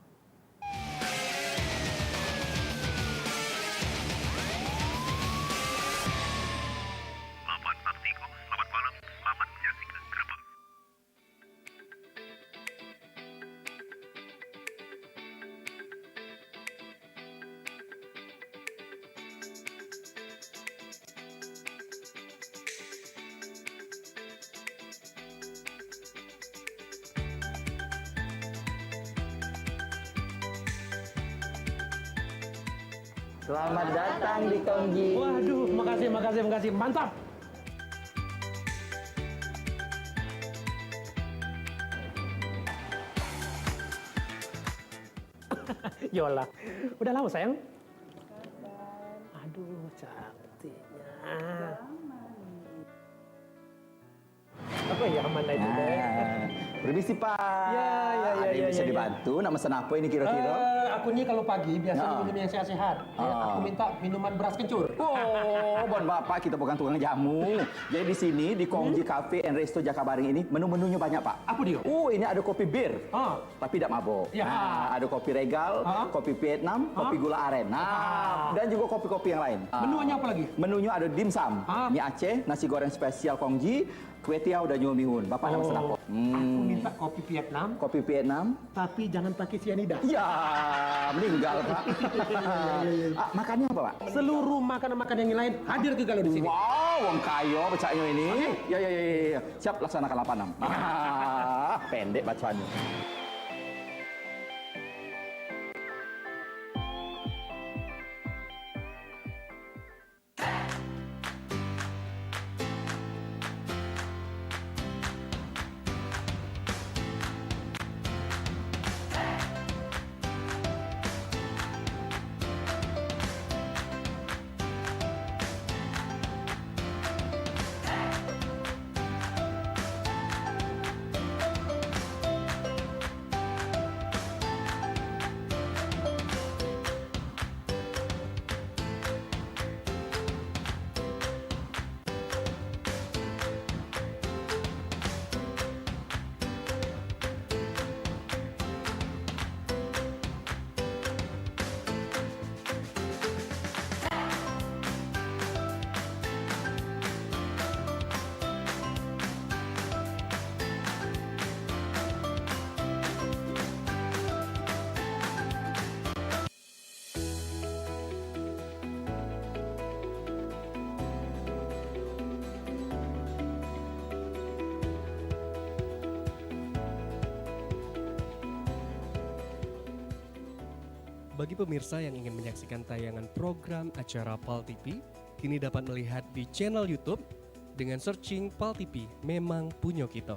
Selamat datang di Kongji. Waduh, makasih, mantap. Yola, udah lama sayang? Aduh, cantiknya. Apa ya aman aja deh. Permisi Pak. Ya. Ada yang bisa dibantu? Nak pesan apa ini kira-kira? Aku ini kalau pagi biasa minum yang sehat-sehat. Aku minta minuman beras kencur. Oh, bon Bapak, kita bukan tukang jamu. Jadi di sini di Kongji Cafe and Resto Jakabaring ini menu-menunya banyak Pak. Apa dia? Ini ada kopi bir, tapi tidak mabuk. Ya. Ada kopi Regal, kopi Vietnam, kopi gula aren. Dan juga kopi-kopi yang lain. Menunya apa lagi? Menunya ada dimsum, mie Aceh, nasi goreng spesial Kongji, kue tiaw dan juga mihun. Bapak nak pesan apa? Aku minta kopi Vietnam. Kopi Vietnam. Tapi jangan pakai cyanida. Ya, meninggal Pak. Makannya apa Pak? Seluruh makanan-makanan yang lain hadir ke kalau di sini. Wow, wong kayo bacanya ini. Ya. Siap laksanakan 86. Pendek bacaannya. Bagi pemirsa yang ingin menyaksikan tayangan program acara PAL TV, kini dapat melihat di channel YouTube dengan searching PAL TV Memang Punyo Kita.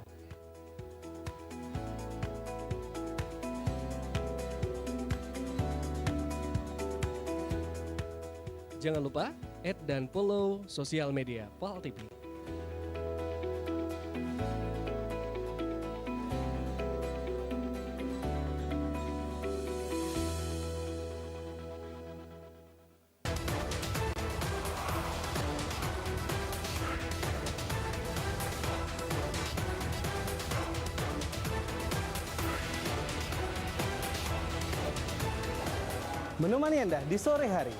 Jangan lupa add dan follow sosial media PAL TV. Menemani Anda di sore hari.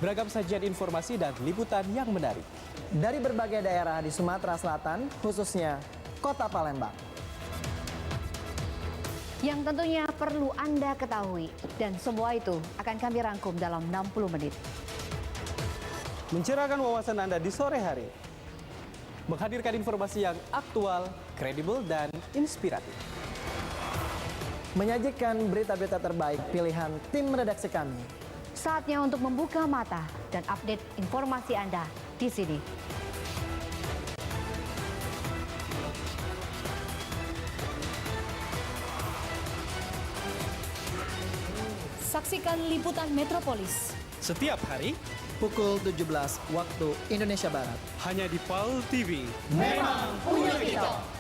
Beragam sajian informasi dan liputan yang menarik. Dari berbagai daerah di Sumatera Selatan, khususnya Kota Palembang. Yang tentunya perlu Anda ketahui. Dan semua itu akan kami rangkum dalam 60 menit. Mencerahkan wawasan Anda di sore hari. Menghadirkan informasi yang aktual, kredibel, dan inspiratif. Menyajikan berita-berita terbaik pilihan tim redaksi kami. Saatnya untuk membuka mata dan update informasi Anda di sini. Saksikan liputan Metropolis setiap hari pukul 17 waktu Indonesia Barat. Hanya di PAL TV. Memang punya kita.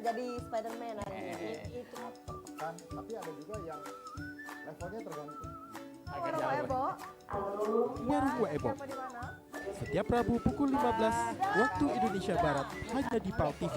Jadi Spider-Man itu. Tapi ada juga yang levelnya tergantung. Warung Ebo. Warung Ebo. Setiap Rabu pukul 15 waktu Indonesia Barat hanya di PAL TV.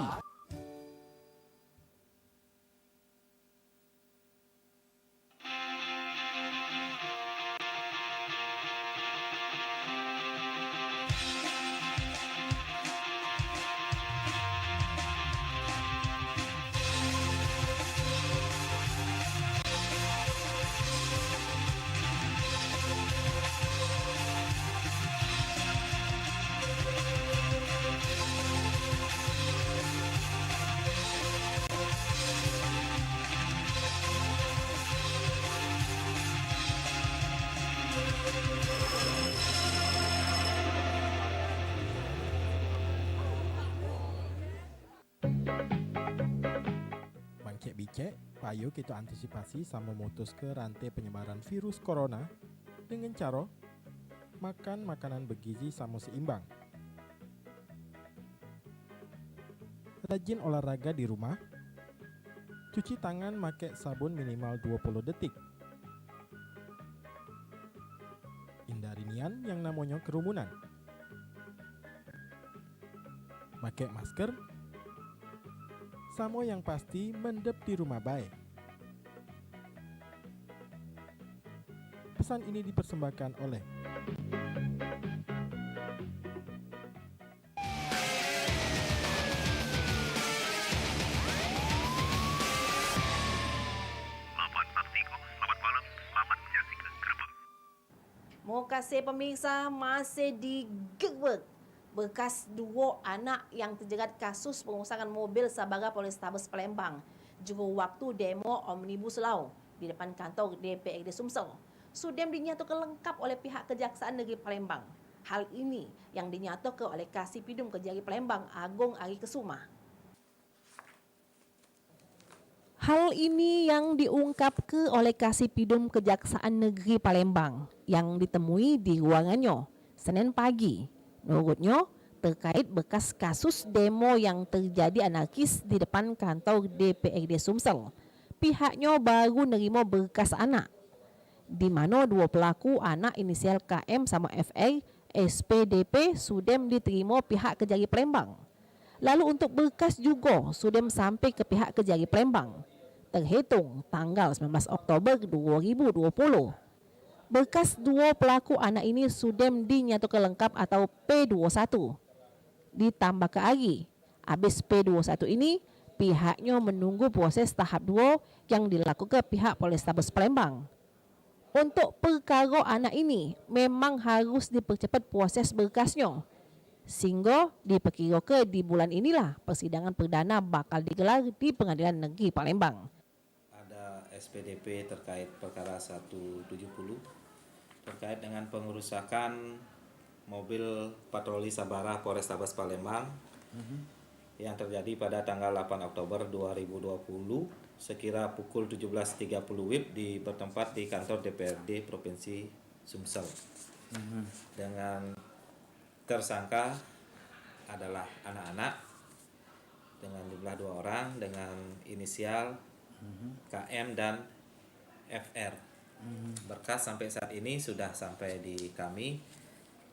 Bicek, payo kita antisipasi sama memutus ke rantai penyebaran virus corona dengan cara makan makanan bergizi sama seimbang. Rajin olahraga di rumah. Cuci tangan make sabun minimal 20 detik. Hindari nian yang namanya kerumunan. Make masker. Samo yang pasti mendep di rumah baik. Pesan ini dipersembahkan oleh Mau kasih pemirsa masih digerebek bekas dua anak yang terjerat kasus pengurusan mobil Sabara Polrestabes Palembang juga waktu demo Omnibus Law di depan kantor DPRD Sumsel. Sudem dinyatakan lengkap oleh pihak Kejaksaan Negeri Palembang. Hal ini yang dinyatakan oleh Kasipidum Kejari Palembang Agung Ari Kesuma. Hal ini yang diungkap oleh Kasipidum Kejaksaan Negeri Palembang yang ditemui di ruangannya Senin pagi. Menurutnya, terkait bekas kasus demo yang terjadi anarkis di depan kantor DPRD Sumsel, pihaknya baru nerima berkas anak, di mana dua pelaku anak inisial KM sama FR, SPDP, Sudem diterima pihak Kejari Palembang. Lalu untuk berkas juga Sudem sampai ke pihak Kejari Palembang, terhitung tanggal 19 Oktober 2020. Berkas dua pelaku anak ini Sudem dinyatakan lengkap atau P21. Ditambah ke lagi, habis P21 ini, pihaknya menunggu proses tahap 2 yang dilakukan pihak Polrestabes Palembang. Untuk perkara anak ini memang harus dipercepat proses berkasnya. Sehingga diperkirakan di bulan inilah persidangan perdana bakal digelar di Pengadilan Negeri Palembang. Ada SPDP terkait perkara 170 terkait dengan pengerusakan mobil patroli Sabara Polrestabes Palembang yang terjadi pada tanggal 8 Oktober 2020 sekira pukul 17.30 WIB bertempat di kantor DPRD Provinsi Sumsel. Dengan tersangka adalah anak-anak dengan jumlah 2 orang dengan inisial KM dan FR. Berkas sampai saat ini sudah sampai di kami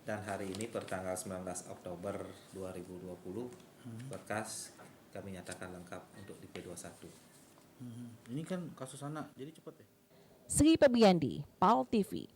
dan hari ini pertanggal 19 Oktober 2020 berkas kami nyatakan lengkap untuk di P21. Ini kan kasus anak, jadi cepat ya? Sri Febriandi, PAL TV.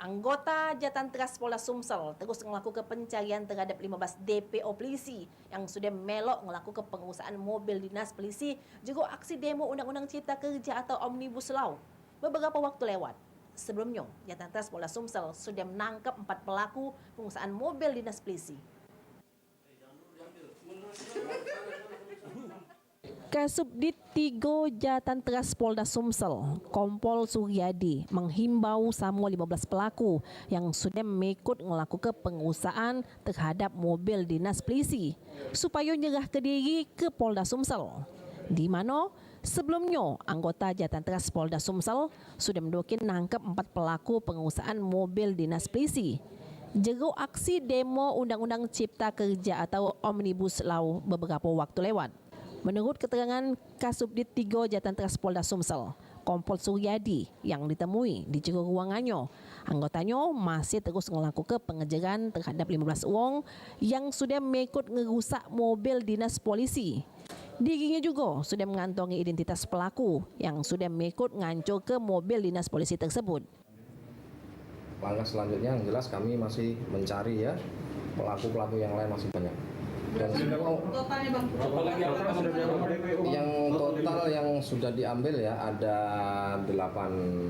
Anggota Jatan Teras Polda Sumsel terus melakukan pencarian terhadap 15 DPO polisi yang sudah melok melakukan pengurusan mobil dinas polisi juga aksi demo Undang-Undang Cipta Kerja atau Omnibus Law beberapa waktu lewat. Sebelumnya, Jatan Teras Polda Sumsel sudah menangkap 4 pelaku pengurusan mobil dinas polisi. Kasubdit 3 Jatan Teras Polda Sumsel, Kompol Suryadi, menghimbau semua 15 pelaku yang sudah mengikut melakukan pengurusan terhadap mobil dinas polisi supaya nyerah ke diri ke Polda Sumsel. Di mana sebelumnya anggota Jatan Teras Polda Sumsel sudah mendokin nangkep 4 pelaku pengurusan mobil dinas polisi. Jero aksi demo Undang-Undang Cipta Kerja atau Omnibus Law beberapa waktu lewat. Menurut keterangan Kasubdit 3 Jatan Teras Polda Sumsel, Kompol Suryadi yang ditemui di jero ruangannya, anggotanya masih terus melakukan pengejaran terhadap 15 orang yang sudah mengikut ngerusak mobil dinas polisi. Dirinya juga sudah mengantongi identitas pelaku yang sudah mengikut ngancur ke mobil dinas polisi tersebut. Langkah selanjutnya yang jelas kami masih mencari ya pelaku-pelaku yang lain masih banyak. Dan yang total yang sudah diambil ya ada 8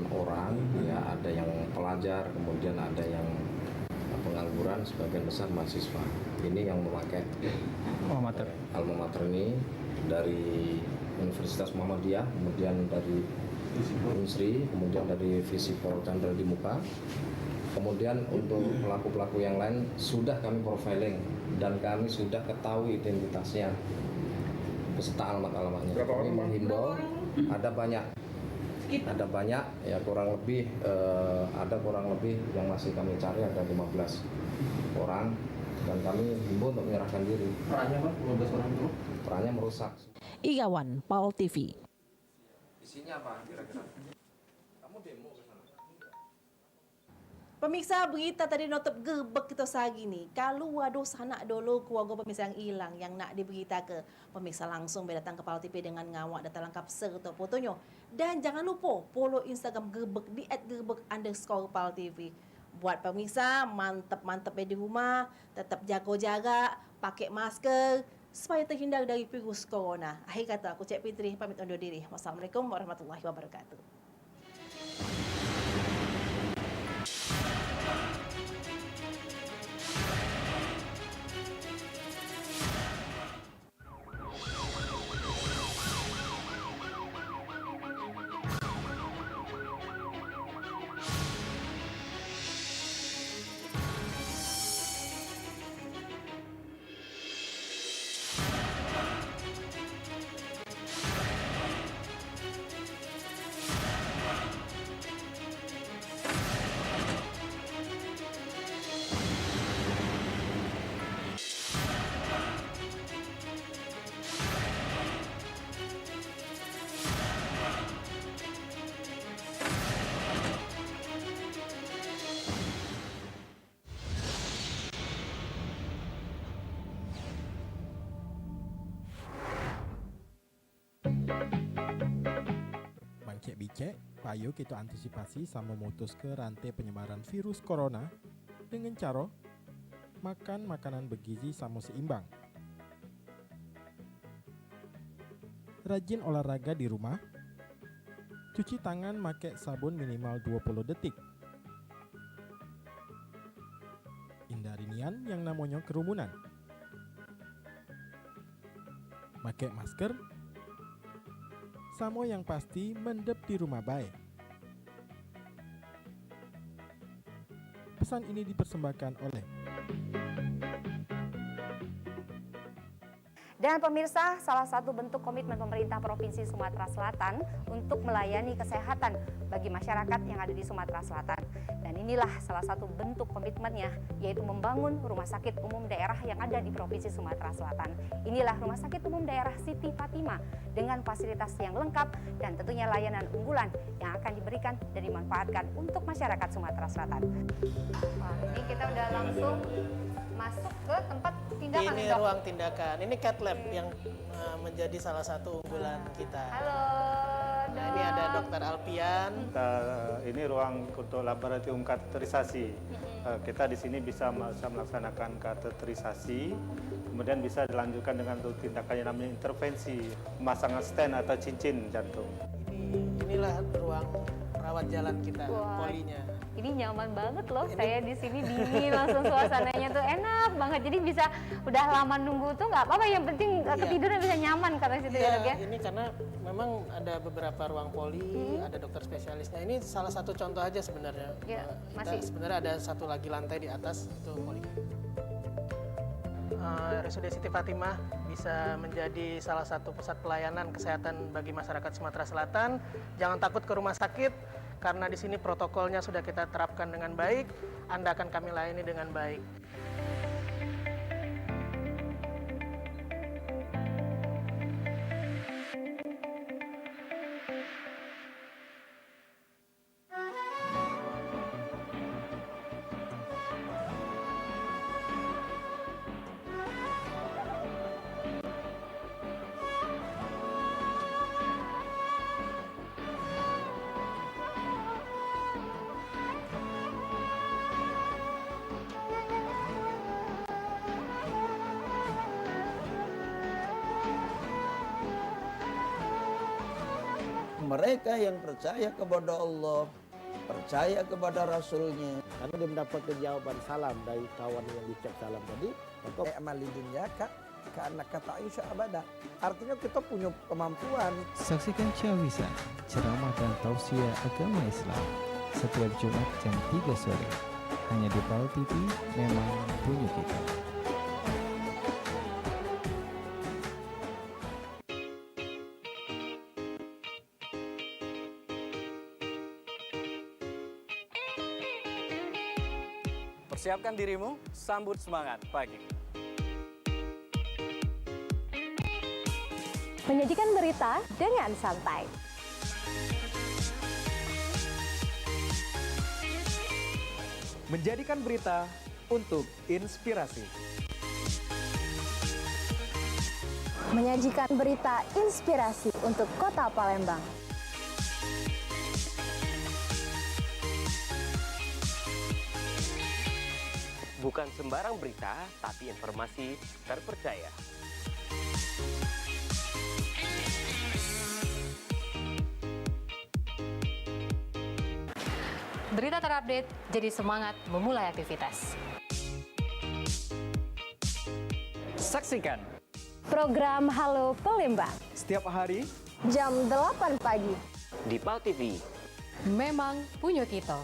orang ya, ada yang pelajar, kemudian ada yang pengangguran, sebagian besar mahasiswa. Ini yang memakai alma mater ini dari Universitas Muhammadiyah, kemudian dari Unsri, kemudian dari Visipol Chandra di Muka. Kemudian untuk pelaku-pelaku yang lain sudah kami profiling dan kami sudah ketahui identitasnya beserta alamat-alamatnya. Kami menghimbau ada banyak ya kurang lebih yang masih kami cari ada 15 orang dan kami himbau untuk menyerahkan diri. Perannya Pak, 15 orang itu? Perannya merusak. Igawan, PAL TV. Isinya apa kira-kira? Kamu demo ke sana? Pemirsa, berita tadi nutup gerbek kita sehari ni. Kalau ada sanak dulu keluarga pemirsa yang hilang yang nak diberita ke pemirsa langsung datang ke PAL TV dengan ngawak data lengkap serta fotonya. Dan jangan lupa follow Instagram gerbek di @gerbek_PAL TV. Buat pemirsa, mantap-mantap di rumah, tetap jaga jarak, pakai masker supaya terhindar dari virus corona. Akhir kata, aku Cik Fitri pamit undur diri. Wassalamualaikum warahmatullahi wabarakatuh. Bicek, payo kita antisipasi sama memutus ke rantai penyebaran virus corona dengan cara makan makanan bergizi sama seimbang. Rajin olahraga di rumah. Cuci tangan pakai sabun minimal 20 detik. Hindari nian yang namanya kerumunan. Pakai masker. Samo yang pasti mendep di rumah baik. Pesan ini dipersembahkan oleh Dan pemirsa, salah satu bentuk komitmen pemerintah Provinsi Sumatera Selatan untuk melayani kesehatan bagi masyarakat yang ada di Sumatera Selatan. Dan inilah salah satu bentuk komitmennya, yaitu membangun rumah sakit umum daerah yang ada di Provinsi Sumatera Selatan. Inilah Rumah Sakit Umum Daerah Siti Fatimah dengan fasilitas yang lengkap dan tentunya layanan unggulan yang akan diberikan dan dimanfaatkan untuk masyarakat Sumatera Selatan. Wah, ini kita udah langsung masuk ke tempat tindakan. Ini Dok. ruang tindakan. Ini cat lab yang menjadi salah satu unggulan kita. Halo, Nah, ini ada Dokter Alpian. Ini ruang untuk laboratorium kateterisasi. Kita di sini bisa melaksanakan kateterisasi, kemudian bisa dilanjutkan dengan tindakan yang namanya intervensi, pemasangan stent atau cincin jantung. Inilah ruang rawat jalan kita, Wah. polinya. Ini nyaman banget loh, saya di sini dingin, langsung suasananya tuh enak banget. Jadi bisa udah lama nunggu tuh nggak apa-apa, yang penting ketiduran bisa nyaman karena situ ya, Dok ya. Ini karena memang ada beberapa ruang poli, ada dokter spesialisnya. Ini salah satu contoh aja sebenarnya. Ya, Kita sebenarnya ada satu lagi lantai di atas itu poli. RSUD Siti Fatimah bisa menjadi salah satu pusat pelayanan kesehatan bagi masyarakat Sumatera Selatan. Jangan takut ke rumah sakit, karena di sini protokolnya sudah kita terapkan dengan baik. Anda akan kami layani dengan baik. Mereka yang percaya kepada Allah, percaya kepada Rasulnya. Karena dia mendapatkan jawaban salam dari kawan yang dicek salam tadi, maka amal di dunia karena kata Aisyah abada. Artinya kita punya kemampuan. Saksikan Ciawisan, ceramah dan tausiah agama Islam setiap Jumat jam 3 sore. Hanya di PAL TV, memang punya kita. Persiapkan dirimu, sambut semangat pagi. Menyajikan berita dengan santai. Menjadikan berita untuk inspirasi. Menyajikan berita inspirasi untuk Kota Palembang. Bukan sembarang berita, tapi informasi terpercaya. Berita terupdate, jadi semangat memulai aktivitas. Saksikan Program Halo Palembang. setiap hari Jam 8 pagi. Di PAL TV. Memang punya kita.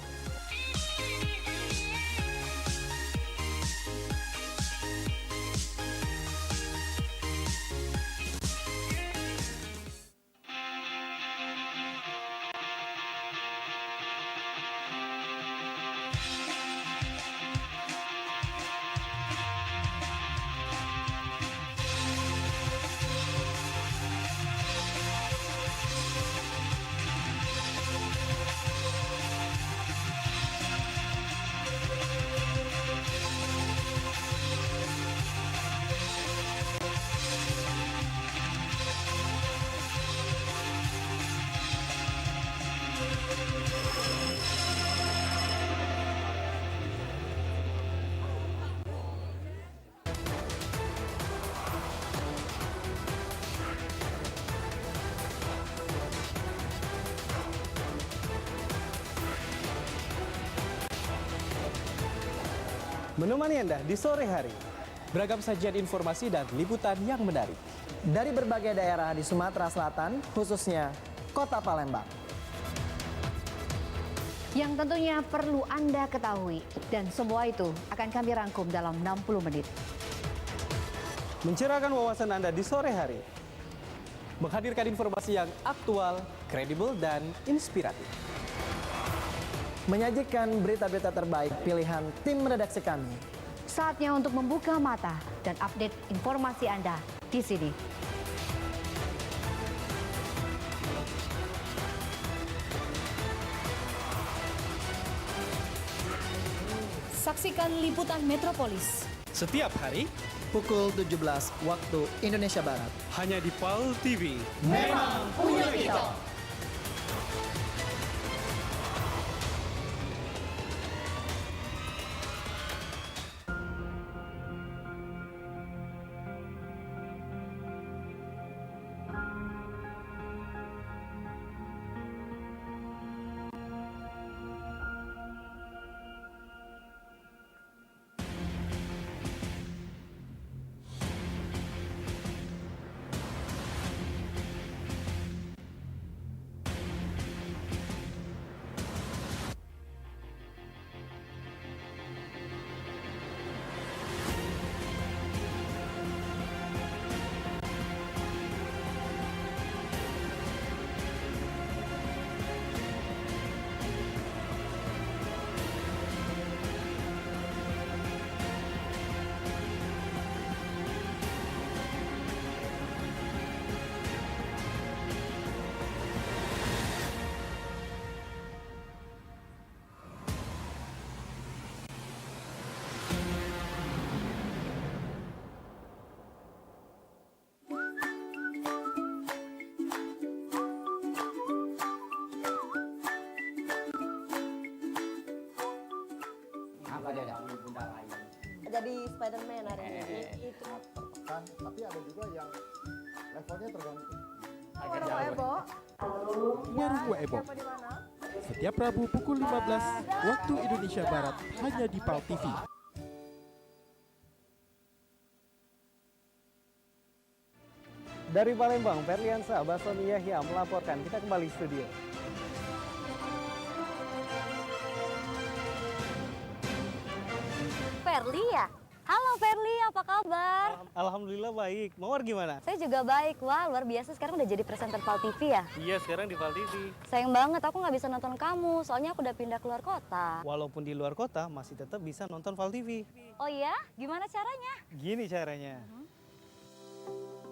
Menemani Anda di sore hari. Beragam sajian informasi dan liputan yang menarik. Dari berbagai daerah di Sumatera Selatan, khususnya Kota Palembang. Yang tentunya perlu Anda ketahui. Dan semua itu akan kami rangkum dalam 60 menit. Mencerahkan wawasan Anda di sore hari. Menghadirkan informasi yang aktual, kredibel, dan inspiratif. Menyajikan berita-berita terbaik pilihan tim redaksi kami. Saatnya untuk membuka mata dan update informasi Anda di sini. Saksikan liputan Metropolis setiap hari pukul 17 waktu Indonesia Barat. hanya di PAL TV. Memang punya kita. Jadi Spider-Man hari ini. Itu. Kan, tapi ada juga yang levelnya tergantung. Warung Ebo. Warung Ebo. Setiap Rabu pukul 15 waktu Indonesia Barat hanya di PAL TV. Dari Palembang, Ferliansa Basoni Yahya melaporkan. Kita kembali studio. Ferli ya? Halo Ferli, apa kabar? Alhamdulillah baik. Mawar gimana? Saya juga baik. Wah, luar biasa sekarang udah jadi presenter PAL TV ya? Iya, sekarang di PAL TV. Sayang banget aku nggak bisa nonton kamu, soalnya aku udah pindah keluar kota. Walaupun di luar kota, masih tetap bisa nonton PAL TV. Oh iya? Gimana caranya? Gini caranya.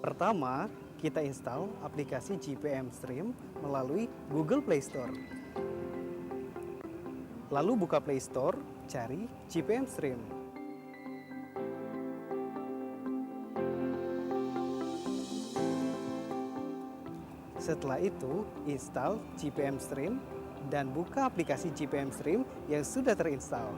Pertama, kita install aplikasi GPM Stream melalui Google Play Store. Lalu buka Play Store, cari GPM Stream. Setelah itu, install GPM Stream dan buka aplikasi GPM Stream yang sudah terinstall.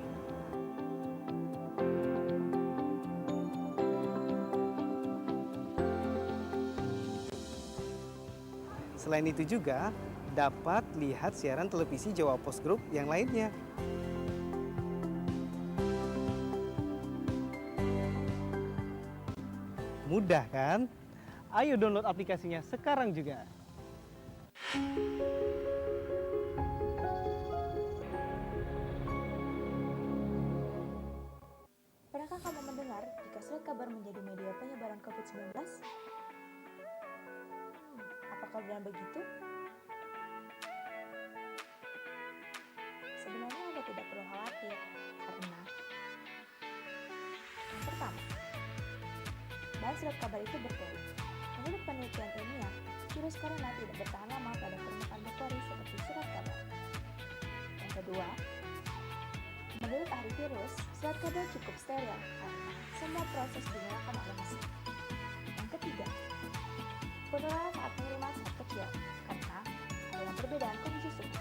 Selain itu juga dapat lihat siaran televisi Jawa Post Group yang lainnya. Mudah kan? Ayo download aplikasinya sekarang juga. Pernahkah kamu mendengar jika surat kabar menjadi media penyebaran COVID-19? Apakah benar begitu? Sebenarnya Anda tidak perlu khawatir, karena yang pertama, bahan surat kabar itu betul. Menurut penelitian ilmiah, virus corona tidak bertahan lama pada permukaan bakteri seperti surat kabar. Yang kedua, menurut ahli virus, surat kabar cukup steril karena semua proses dinyalakan oleh mesin. Yang ketiga, penularan saat pengiriman sangat kecil karena adanya perbedaan kondisi suhu.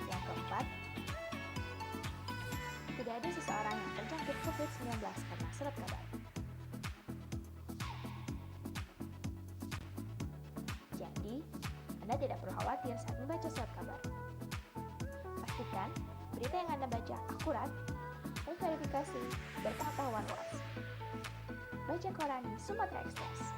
Yang keempat, tidak ada seseorang yang terjangkit COVID-19 karena surat kabar. Jadi, Anda tidak perlu khawatir saat membaca surat kabar. Pastikan berita yang Anda baca akurat, terverifikasi, berpengetahuan luas. Baca koran di Sumatera Express.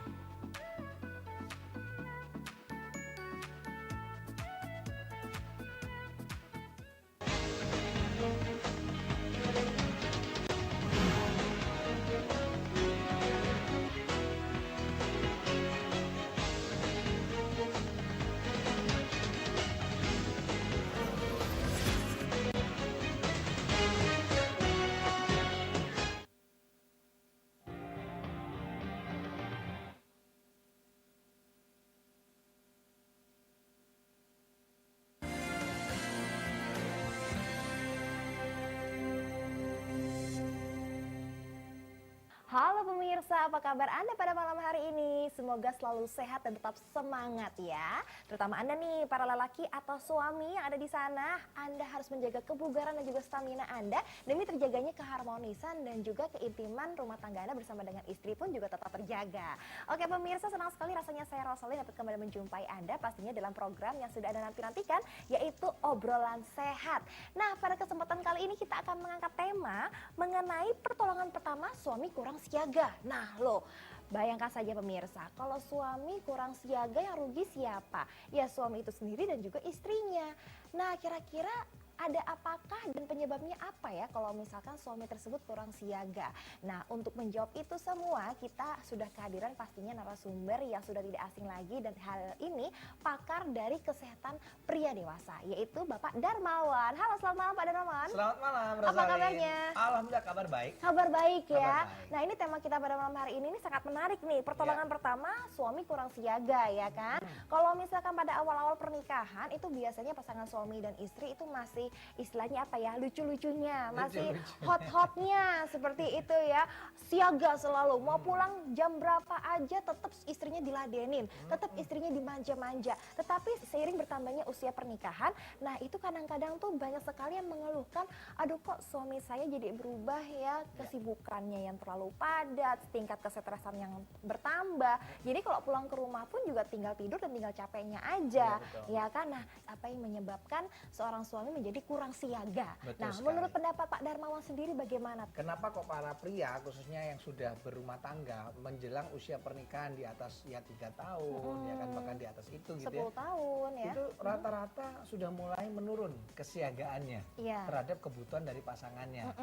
Halo pemirsa, apa kabar Anda pada malam hari ini? Semoga selalu sehat dan tetap semangat ya. Terutama Anda nih, para lelaki atau suami yang ada di sana, Anda harus menjaga kebugaran dan juga stamina Anda demi terjaganya keharmonisan dan juga keintiman rumah tangga Anda bersama dengan istri pun juga tetap terjaga. Oke pemirsa, senang sekali rasanya saya Rosalie dapat kembali menjumpai Anda pastinya dalam program yang sudah Anda nanti-nantikan, yaitu Obrolan Sehat. Nah, pada kesempatan kali ini kita akan mengangkat tema mengenai pertolongan pertama suami kurang siaga. Nah loh, bayangkan saja pemirsa, kalau suami kurang siaga yang rugi siapa? Ya suami itu sendiri dan juga istrinya. Nah kira-kira ada apakah dan penyebabnya apa ya kalau misalkan suami tersebut kurang siaga? Nah untuk menjawab itu semua kita sudah kehadiran pastinya narasumber yang sudah tidak asing lagi, dan hal ini pakar dari kesehatan pria dewasa, yaitu Bapak Darmawan. Halo, selamat malam Pak Darmawan. Selamat malam Rosalie. Apa kabarnya? Alhamdulillah kabar baik. Kabar baik ya. Kabar baik. Nah ini tema kita pada malam hari ini sangat menarik nih. Pertolongan pertama suami kurang siaga ya kan. Kalau misalkan pada awal-awal pernikahan itu biasanya pasangan suami dan istri itu masih istilahnya apa ya, lucu-lucunya, masih hot-hotnya seperti itu ya. Siaga selalu, mau pulang jam berapa aja tetap istrinya diladenin, tetap istrinya dimanja-manja. Tetapi seiring bertambahnya usia pernikahan, nah itu kadang-kadang tuh banyak sekali yang mengeluhkan, aduh kok suami saya jadi berubah ya, kesibukannya yang terlalu padat, tingkat kesetresan yang bertambah. Jadi kalau pulang ke rumah pun juga tinggal tidur dan tinggal capeknya aja, ya kan. Nah, apa yang menyebabkan seorang suami menjadi kurang siaga? Betul Nah, sekali. menurut pendapat Pak Darmawan sendiri bagaimana? Kenapa kok para pria khususnya yang sudah berumah tangga menjelang usia pernikahan di atas ya 3 tahun ya kan, bahkan di atas itu gitu 10 ya. tahun ya. Itu rata-rata sudah mulai menurun kesiagaannya Iya. terhadap kebutuhan dari pasangannya.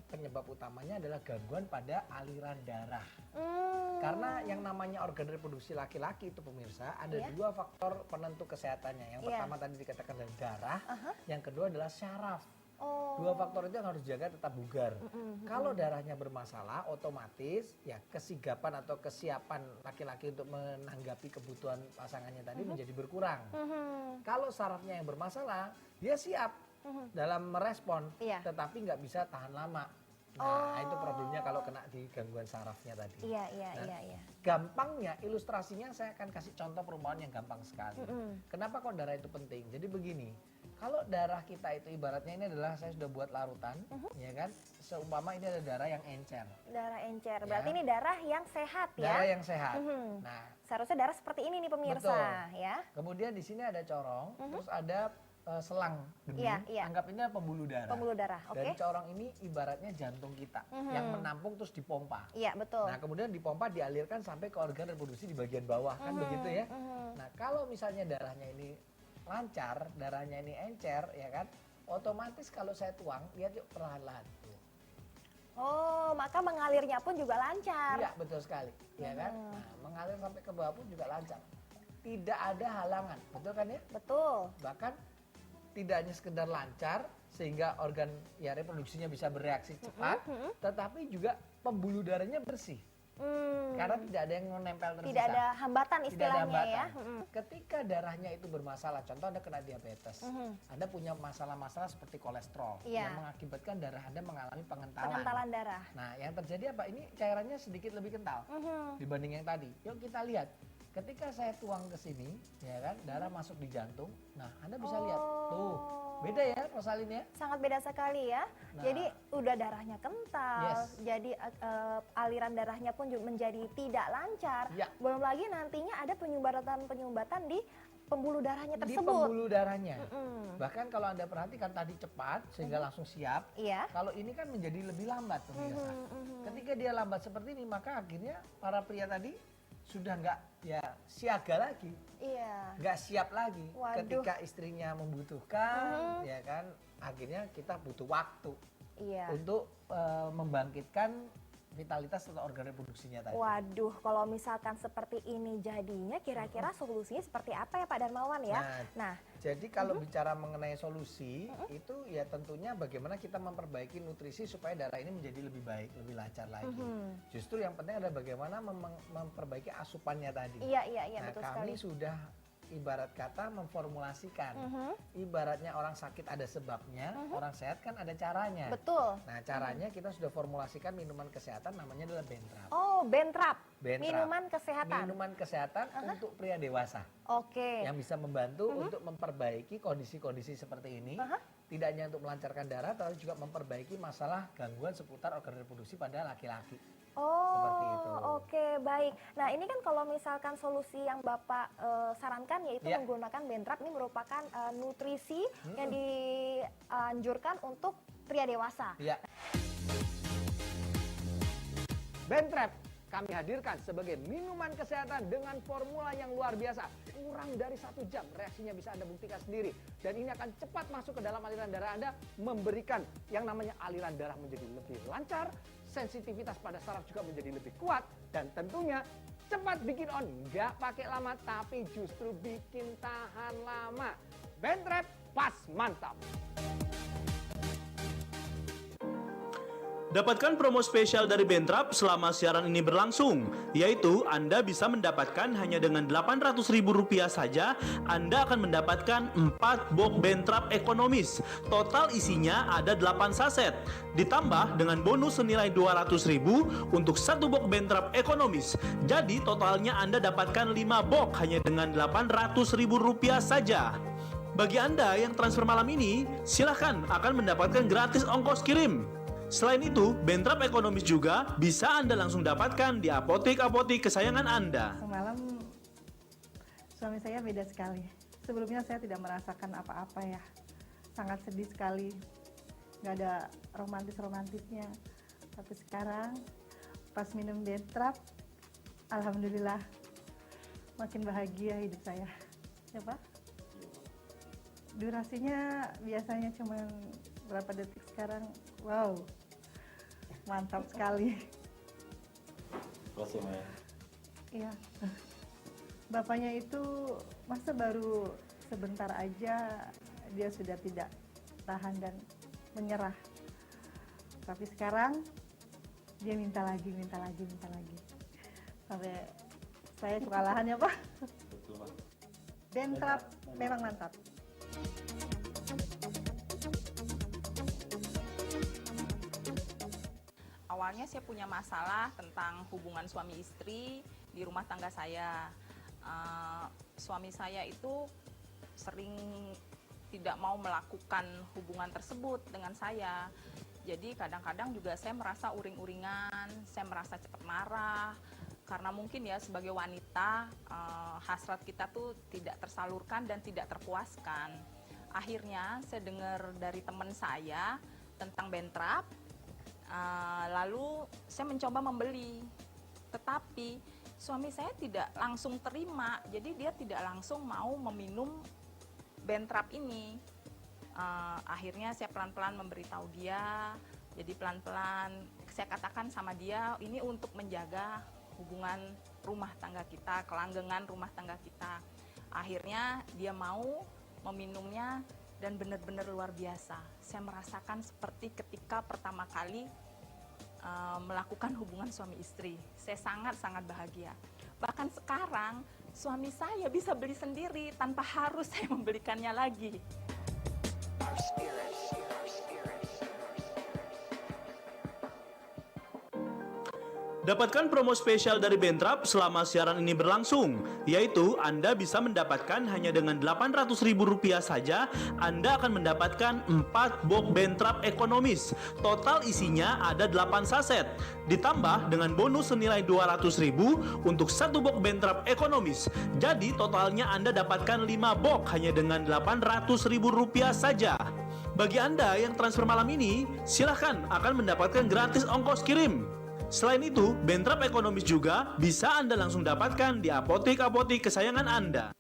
Penyebab utamanya adalah gangguan pada aliran darah. Karena yang namanya organ reproduksi laki-laki itu pemirsa ada Iya. 2 faktor penentu kesehatannya. Yang Iya. pertama tadi dikatakan adalah darah, yang kedua adalah syaraf. Oh. 2 faktor itu yang harus dijaga tetap bugar. Kalau darahnya bermasalah, otomatis ya kesigapan atau kesiapan laki-laki untuk menanggapi kebutuhan pasangannya tadi menjadi berkurang. Kalau sarafnya yang bermasalah, dia siap dalam merespon, tetapi nggak bisa tahan lama. Nah, itu problemnya kalau kena di gangguan sarafnya tadi. Iya, Nah, iya. gampangnya, ilustrasinya saya akan kasih contoh perumpamaan yang gampang sekali. Kenapa kok darah itu penting? Jadi begini, kalau darah kita itu ibaratnya ini adalah, saya sudah buat larutan, ya kan? Seumpama ini ada darah yang encer. Darah encer, berarti ini darah yang sehat ya? Darah yang sehat. Nah, seharusnya darah seperti ini nih pemirsa, betul. ya. Kemudian di sini ada corong, terus ada selang bening. Iya. Anggap ini adalah pembuluh darah. Pembuluh darah, oke. Dan corong ini ibaratnya jantung kita yang menampung terus dipompa. Iya, betul. Nah, kemudian dipompa dialirkan sampai ke organ reproduksi di bagian bawah, kan begitu ya. Nah, kalau misalnya darahnya ini lancar, darahnya ini encer, ya kan, otomatis kalau saya tuang, dia tuh perlahan-lahan. Oh, maka mengalirnya pun juga lancar. Iya, betul sekali, ya kan. Nah, mengalir sampai ke bawah pun juga lancar. Tidak ada halangan, betul kan ya? Betul. Bahkan tidak hanya sekedar lancar sehingga organ ya reproduksinya bisa bereaksi cepat, tetapi juga pembuluh darahnya bersih. Karena tidak ada yang menempel tersisa. Tidak ada hambatan Tidak ada istilahnya ya. hambatan. Ketika darahnya itu bermasalah, contoh Anda kena diabetes, Anda punya masalah-masalah seperti kolesterol Iya. yang mengakibatkan darah Anda mengalami pengentalan. Pengentalan darah. Nah, yang terjadi apa? Ini cairannya sedikit lebih kental dibanding yang tadi. Yuk kita lihat. Ketika saya tuang ke sini, ya kan, darah masuk di jantung. Nah, Anda bisa lihat. Tuh, beda ya Rosaline ya? Sangat beda sekali ya. Nah. Jadi udah darahnya kental, Yes. jadi aliran darahnya pun menjadi tidak lancar. Ya. Belum lagi nantinya ada penyumbatan di pembuluh darahnya Di tersebut. pembuluh darahnya. Mm-mm. Bahkan kalau Anda perhatikan tadi cepat sehingga langsung siap. Iya. Kalau ini kan menjadi lebih lambat pemirsa. Ketika dia lambat seperti ini, maka akhirnya para pria tadi sudah nggak ya siaga lagi. Iya. Nggak siap lagi. Waduh. Ketika istrinya membutuhkan, ya kan, akhirnya kita butuh waktu Iya. untuk membangkitkan vitalitas atau organ reproduksinya tadi. Waduh, kalau misalkan seperti ini jadinya kira-kira solusinya seperti apa ya Pak Darmawan ya? Nah, Jadi kalau bicara mengenai solusi, itu ya tentunya bagaimana kita memperbaiki nutrisi supaya darah ini menjadi lebih baik, lebih lancar lagi. Justru yang penting adalah bagaimana memperbaiki asupannya tadi. Iya, Nah, betul kami sekali. sudah ibarat kata memformulasikan. Ibaratnya orang sakit ada sebabnya, orang sehat kan ada caranya. Betul. Nah, caranya kita sudah formulasikan minuman kesehatan namanya adalah Bentrap. Oh, Bentrap. Bentrap. Minuman kesehatan. Minuman kesehatan untuk pria dewasa. Oke. Yang bisa membantu untuk memperbaiki kondisi-kondisi seperti ini. Tidak hanya untuk melancarkan darah, tapi juga memperbaiki masalah gangguan seputar organ reproduksi pada laki-laki. Seperti itu. Oke, baik. Nah, ini kan kalau misalkan solusi yang Bapak sarankan yaitu menggunakan Bentrap, ini merupakan nutrisi yang dianjurkan untuk pria dewasa. Iya. Bentrap kami hadirkan sebagai minuman kesehatan dengan formula yang luar biasa. Kurang dari 1 jam reaksinya bisa Anda buktikan sendiri. Dan ini akan cepat masuk ke dalam aliran darah Anda, memberikan yang namanya aliran darah menjadi lebih lancar, sensitivitas pada saraf juga menjadi lebih kuat, dan tentunya cepat bikin on. Nggak pakai lama, tapi justru bikin tahan lama. Bentrap pas mantap. Dapatkan promo spesial dari Bentrap selama siaran ini berlangsung, yaitu Anda bisa mendapatkan hanya dengan Rp800.000 saja, Anda akan mendapatkan 4 box Bentrap ekonomis. Total isinya ada 8 saset, ditambah dengan bonus senilai Rp200.000 untuk 1 box Bentrap ekonomis. Jadi totalnya Anda dapatkan 5 box hanya dengan Rp800.000 saja. Bagi Anda yang transfer malam ini, silahkan akan mendapatkan gratis ongkos kirim. Selain itu, Bentrap ekonomis juga bisa Anda langsung dapatkan di apotek-apotek kesayangan Anda. Semalam suami saya beda sekali. Sebelumnya saya tidak merasakan apa-apa ya. Sangat sedih sekali. Nggak ada romantis-romantisnya. Tapi sekarang pas minum Bentrap, alhamdulillah makin bahagia hidup saya. Ya Pak? Durasinya biasanya cuma berapa detik, sekarang wow. Mantap sekali. Iya. Bapaknya itu masa baru sebentar aja dia sudah tidak tahan dan menyerah. Tapi sekarang dia minta lagi. Sampai saya kewalahan ya Pak. Bentrap memang mantap. Awalnya saya punya masalah tentang hubungan suami istri di rumah tangga saya. Suami saya itu sering tidak mau melakukan hubungan tersebut dengan saya. Jadi kadang-kadang juga saya merasa uring-uringan, saya merasa cepat marah. Karena mungkin ya sebagai wanita, hasrat kita tuh tidak tersalurkan dan tidak terpuaskan. Akhirnya saya dengar dari teman saya tentang Bentrap. Lalu saya mencoba membeli, tetapi suami saya tidak langsung terima, jadi dia tidak langsung mau meminum Bentrap ini. Akhirnya saya pelan-pelan memberitahu dia, jadi pelan-pelan saya katakan sama dia, ini untuk menjaga hubungan rumah tangga kita, kelanggengan rumah tangga kita. Akhirnya dia mau meminumnya, dan benar-benar luar biasa. Saya merasakan seperti ketika pertama kali melakukan hubungan suami istri. Saya sangat-sangat bahagia. Bahkan sekarang suami saya bisa beli sendiri tanpa harus saya membelikannya lagi. Dapatkan promo spesial dari Bentrap selama siaran ini berlangsung, yaitu Anda bisa mendapatkan hanya dengan Rp800.000 saja, Anda akan mendapatkan 4 box Bentrap ekonomis. Total isinya ada 8 saset, ditambah dengan bonus senilai Rp200.000 untuk 1 box Bentrap ekonomis. Jadi totalnya Anda dapatkan 5 box hanya dengan Rp800.000 saja. Bagi Anda yang transfer malam ini, silahkan akan mendapatkan gratis ongkos kirim. Selain itu, Bentrap ekonomis juga bisa Anda langsung dapatkan di apotek-apotek kesayangan Anda.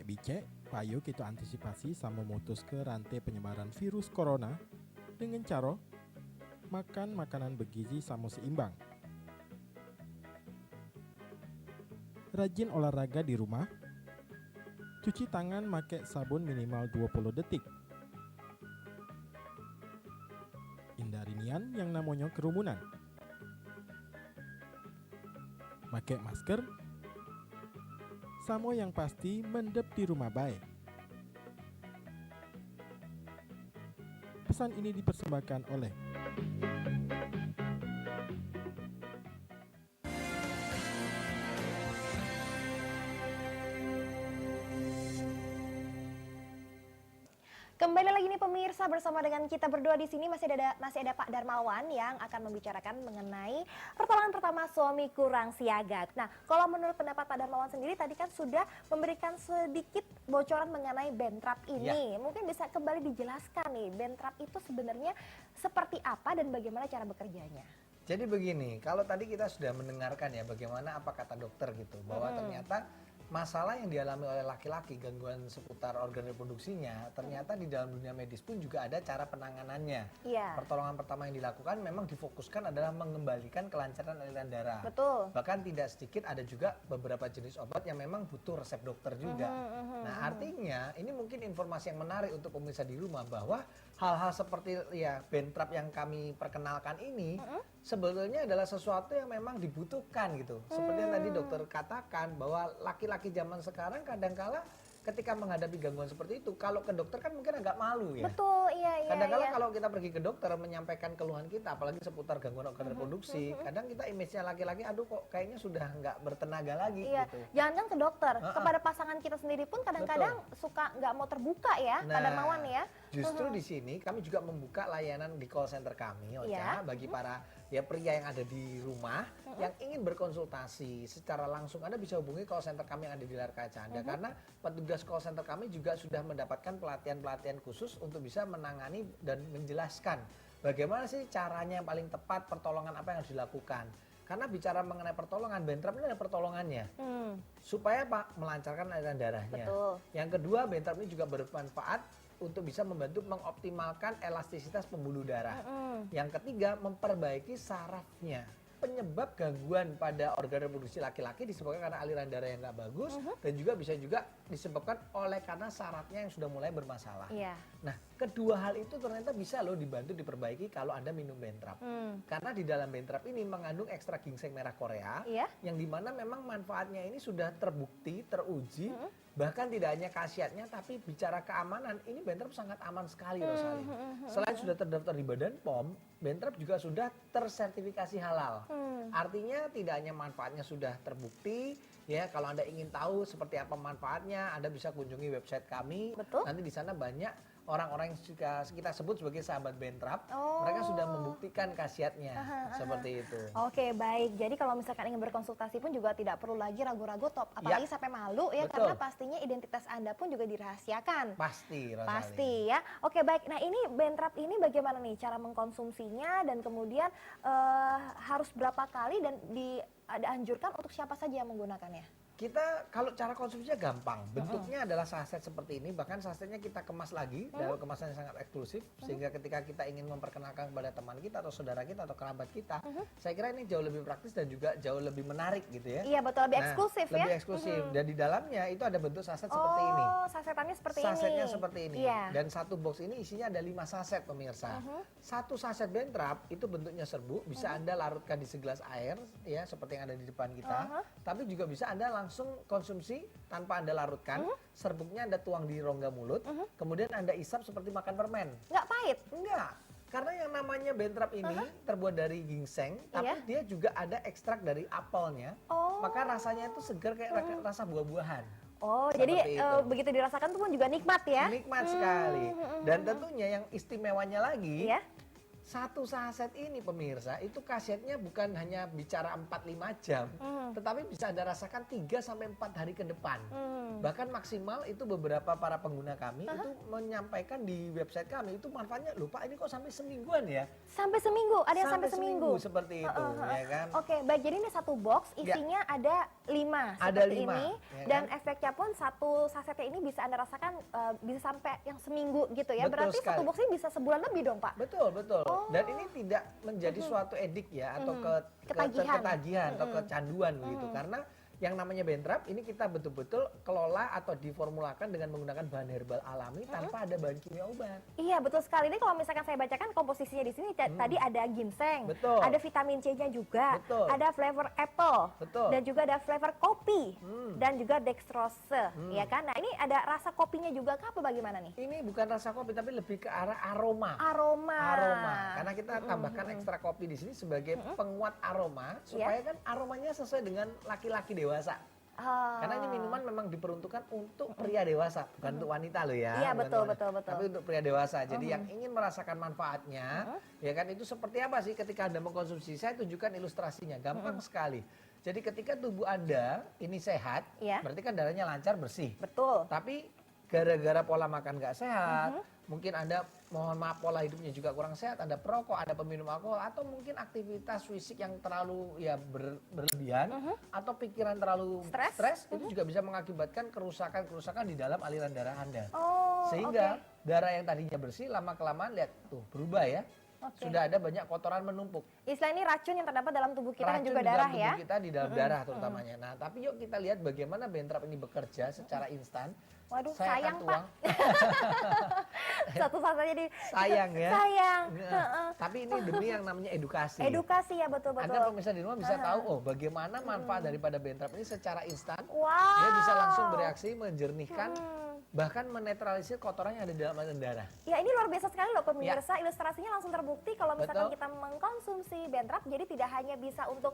Bicek, payo kita antisipasi sama memutus ke rantai penyebaran virus corona dengan cara makan makanan bergizi sama seimbang. Rajin olahraga di rumah. Cuci tangan pakai sabun minimal 20 detik. Hindari nian yang namanya kerumunan. Pakai masker. Samo yang pasti mendep di rumah baik. Pesan ini dipersembahkan oleh Kembali lagi nih pemirsa, bersama dengan kita berdua di sini masih ada Pak Darmawan yang akan membicarakan mengenai pertolongan pertama suami kurang siaga. Nah, kalau menurut pendapat Pak Darmawan sendiri tadi kan sudah memberikan sedikit bocoran mengenai Bentrap ini. Mungkin bisa kembali dijelaskan nih, Bentrap itu sebenarnya seperti apa dan bagaimana cara bekerjanya? Jadi begini, kalau tadi kita sudah mendengarkan ya bagaimana apa kata dokter gitu, bahwa ternyata masalah yang dialami oleh laki-laki, gangguan seputar organ reproduksinya, ternyata di dalam dunia medis pun juga ada cara penanganannya. Pertolongan pertama yang dilakukan memang difokuskan adalah mengembalikan kelancaran aliran darah. Betul. Bahkan tidak sedikit ada juga beberapa jenis obat yang memang butuh resep dokter juga. Nah, artinya ini mungkin informasi yang menarik untuk pemirsa di rumah bahwa hal-hal seperti ya Bentrap yang kami perkenalkan ini sebetulnya adalah sesuatu yang memang dibutuhkan gitu. Seperti yang tadi dokter katakan bahwa laki-laki zaman sekarang kadangkala ketika menghadapi gangguan seperti itu, kalau ke dokter kan mungkin agak malu ya. Betul, iya. Kadang-kadang kalau kita pergi ke dokter menyampaikan keluhan kita, apalagi seputar gangguan organ reproduksi, kadang kita image-nya laki-laki, aduh kok kayaknya sudah nggak bertenaga lagi gitu. Jangan ke dokter, kepada pasangan kita sendiri pun kadang-kadang suka nggak mau terbuka ya, Pak Darmawan ya. Justru di sini kami juga membuka layanan di call center kami, Ocha, bagi para ya pria yang ada di rumah yang ingin berkonsultasi secara langsung. Anda bisa hubungi call center kami yang ada di layar kaca Anda karena petugas call center kami juga sudah mendapatkan pelatihan-pelatihan khusus untuk bisa menangani dan menjelaskan bagaimana sih caranya yang paling tepat, pertolongan apa yang harus dilakukan. Karena bicara mengenai pertolongan, Bentrap ini ada pertolongannya. Supaya Pak melancarkan aliran darahnya. Yang kedua, Bentrap ini juga bermanfaat untuk bisa membantu mengoptimalkan elastisitas pembuluh darah. Yang ketiga, memperbaiki sarafnya. Penyebab gangguan pada organ reproduksi laki-laki disebabkan karena aliran darah yang nggak bagus dan juga bisa juga disebabkan oleh karena sarafnya yang sudah mulai bermasalah. Nah, kedua hal itu ternyata bisa loh dibantu diperbaiki kalau Anda minum Bentrap. Karena di dalam Bentrap ini mengandung ekstrak ginseng merah Korea yang dimana memang manfaatnya ini sudah terbukti, teruji. Bahkan tidak hanya khasiatnya, tapi bicara keamanan, ini Bentrap sangat aman sekali, Rosalie. Selain sudah terdaftar di Badan POM, Bentrap juga sudah tersertifikasi halal. Artinya tidak hanya manfaatnya sudah terbukti, ya kalau Anda ingin tahu seperti apa manfaatnya, Anda bisa kunjungi website kami. Nanti di sana banyak orang-orang yang kita sebut sebagai sahabat Bentrap, mereka sudah membuktikan khasiatnya seperti itu. Oke, baik. Jadi kalau misalkan ingin berkonsultasi pun juga tidak perlu lagi ragu-ragu, apalagi sampai malu ya, karena pastinya identitas Anda pun juga dirahasiakan. Pasti, Rosalie. Pasti ya. Oke, baik. Nah, ini Bentrap ini bagaimana nih cara mengkonsumsinya dan kemudian harus berapa kali dan dianjurkan untuk siapa saja yang menggunakannya? Kita kalau cara konsumsinya gampang, bentuknya adalah saset seperti ini, bahkan sasetnya kita kemas lagi dalam kemasan yang sangat eksklusif, sehingga ketika kita ingin memperkenalkan kepada teman kita atau saudara kita atau kerabat kita, saya kira ini jauh lebih praktis dan juga jauh lebih menarik gitu ya. Iya betul, lebih eksklusif ya. Lebih eksklusif, dan di dalamnya itu ada bentuk saset seperti ini. Oh, sasetannya seperti ini. Sasetnya seperti ini, Iya. dan satu box ini isinya ada 5 saset pemirsa. Satu saset Bentrap itu bentuknya serbuk, bisa Anda larutkan di segelas air, ya seperti yang ada di depan kita, tapi juga bisa Anda langsung konsumsi tanpa Anda larutkan. Serbuknya Anda tuang di rongga mulut, kemudian Anda isap seperti makan permen. Nggak pahit? Enggak, karena yang namanya Bentrap ini terbuat dari ginseng, tapi dia juga ada ekstrak dari apelnya, maka rasanya itu segar kayak rasa buah-buahan. Oh, jadi begitu dirasakan tuh pun juga nikmat ya? Nikmat sekali. Dan tentunya yang istimewanya lagi, satu saset ini pemirsa, itu khasiatnya bukan hanya bicara 4-5 jam, tetapi bisa Anda rasakan 3-4 hari ke depan. Bahkan maksimal itu beberapa para pengguna kami itu menyampaikan di website kami, itu manfaatnya, loh Pak ini kok sampai semingguan ya? Sampai seminggu? Ada yang sampai seminggu? Seperti itu, ya kan? Oke, baik, jadi ini satu box isinya ada 5 Ada seperti 5, ini, ya kan? dan efeknya pun satu sasetnya ini bisa Anda rasakan bisa sampai yang seminggu gitu ya? Betul Berarti sekali. satu box ini bisa sebulan lebih dong Pak? Betul, betul. Dan ini tidak menjadi suatu edik ya, atau ketagihan atau kecanduan begitu. Karena yang namanya Bentrap ini kita betul-betul kelola atau diformulakan dengan menggunakan bahan herbal alami tanpa ada bahan kimia obat. Iya betul sekali. Ini kalau misalkan saya bacakan komposisinya di sini tadi ada ginseng, ada vitamin C-nya juga, ada flavor apple, dan juga ada flavor kopi, dan juga dextrose, ya kan? Nah ini ada rasa kopinya juga kah apa bagaimana nih? Ini bukan rasa kopi tapi lebih ke arah aroma. Aroma. Karena kita tambahkan ekstra kopi di sini sebagai penguat aroma supaya kan aromanya sesuai dengan laki-laki dewasa. Karena ini minuman memang diperuntukkan untuk pria dewasa, bukan untuk wanita loh ya. Iya betul. Tapi untuk pria dewasa. Jadi yang ingin merasakan manfaatnya, ya kan itu seperti apa sih ketika Anda mengkonsumsi? Saya tunjukkan ilustrasinya, gampang sekali. Jadi ketika tubuh Anda ini sehat, berarti kan darahnya lancar, bersih. Betul. Tapi gara-gara pola makan nggak sehat, mungkin Anda mohon maaf pola hidupnya juga kurang sehat, Anda perokok, Anda peminum alkohol, atau mungkin aktivitas fisik yang terlalu ya berlebihan, atau pikiran terlalu stres, itu juga bisa mengakibatkan kerusakan di dalam aliran darah Anda. Sehingga darah yang tadinya bersih lama-kelamaan lihat tuh berubah ya. Sudah ada banyak kotoran menumpuk. Istilah ini racun yang terdapat dalam tubuh kita dan Racun juga di dalam darah tubuh ya. kita di dalam darah terutamanya. Nah, tapi yuk kita lihat bagaimana Bentrap ini bekerja secara instan. Waduh, Saya sayang akan Pak. Satu saja jadi sayang ya. Sayang. Tapi ini demi yang namanya edukasi. Edukasi ya betul-betul. Agar pemirsa di rumah bisa tahu bagaimana manfaat daripada Bentrap ini secara instan. Wow. Dia bisa langsung bereaksi menjernihkan bahkan menetralisir kotoran yang ada di dalam aliran darah. Ya ini luar biasa sekali loh pemirsa, ilustrasinya langsung terbukti kalau misalkan Betul. kita mengkonsumsi Bentrap, jadi tidak hanya bisa untuk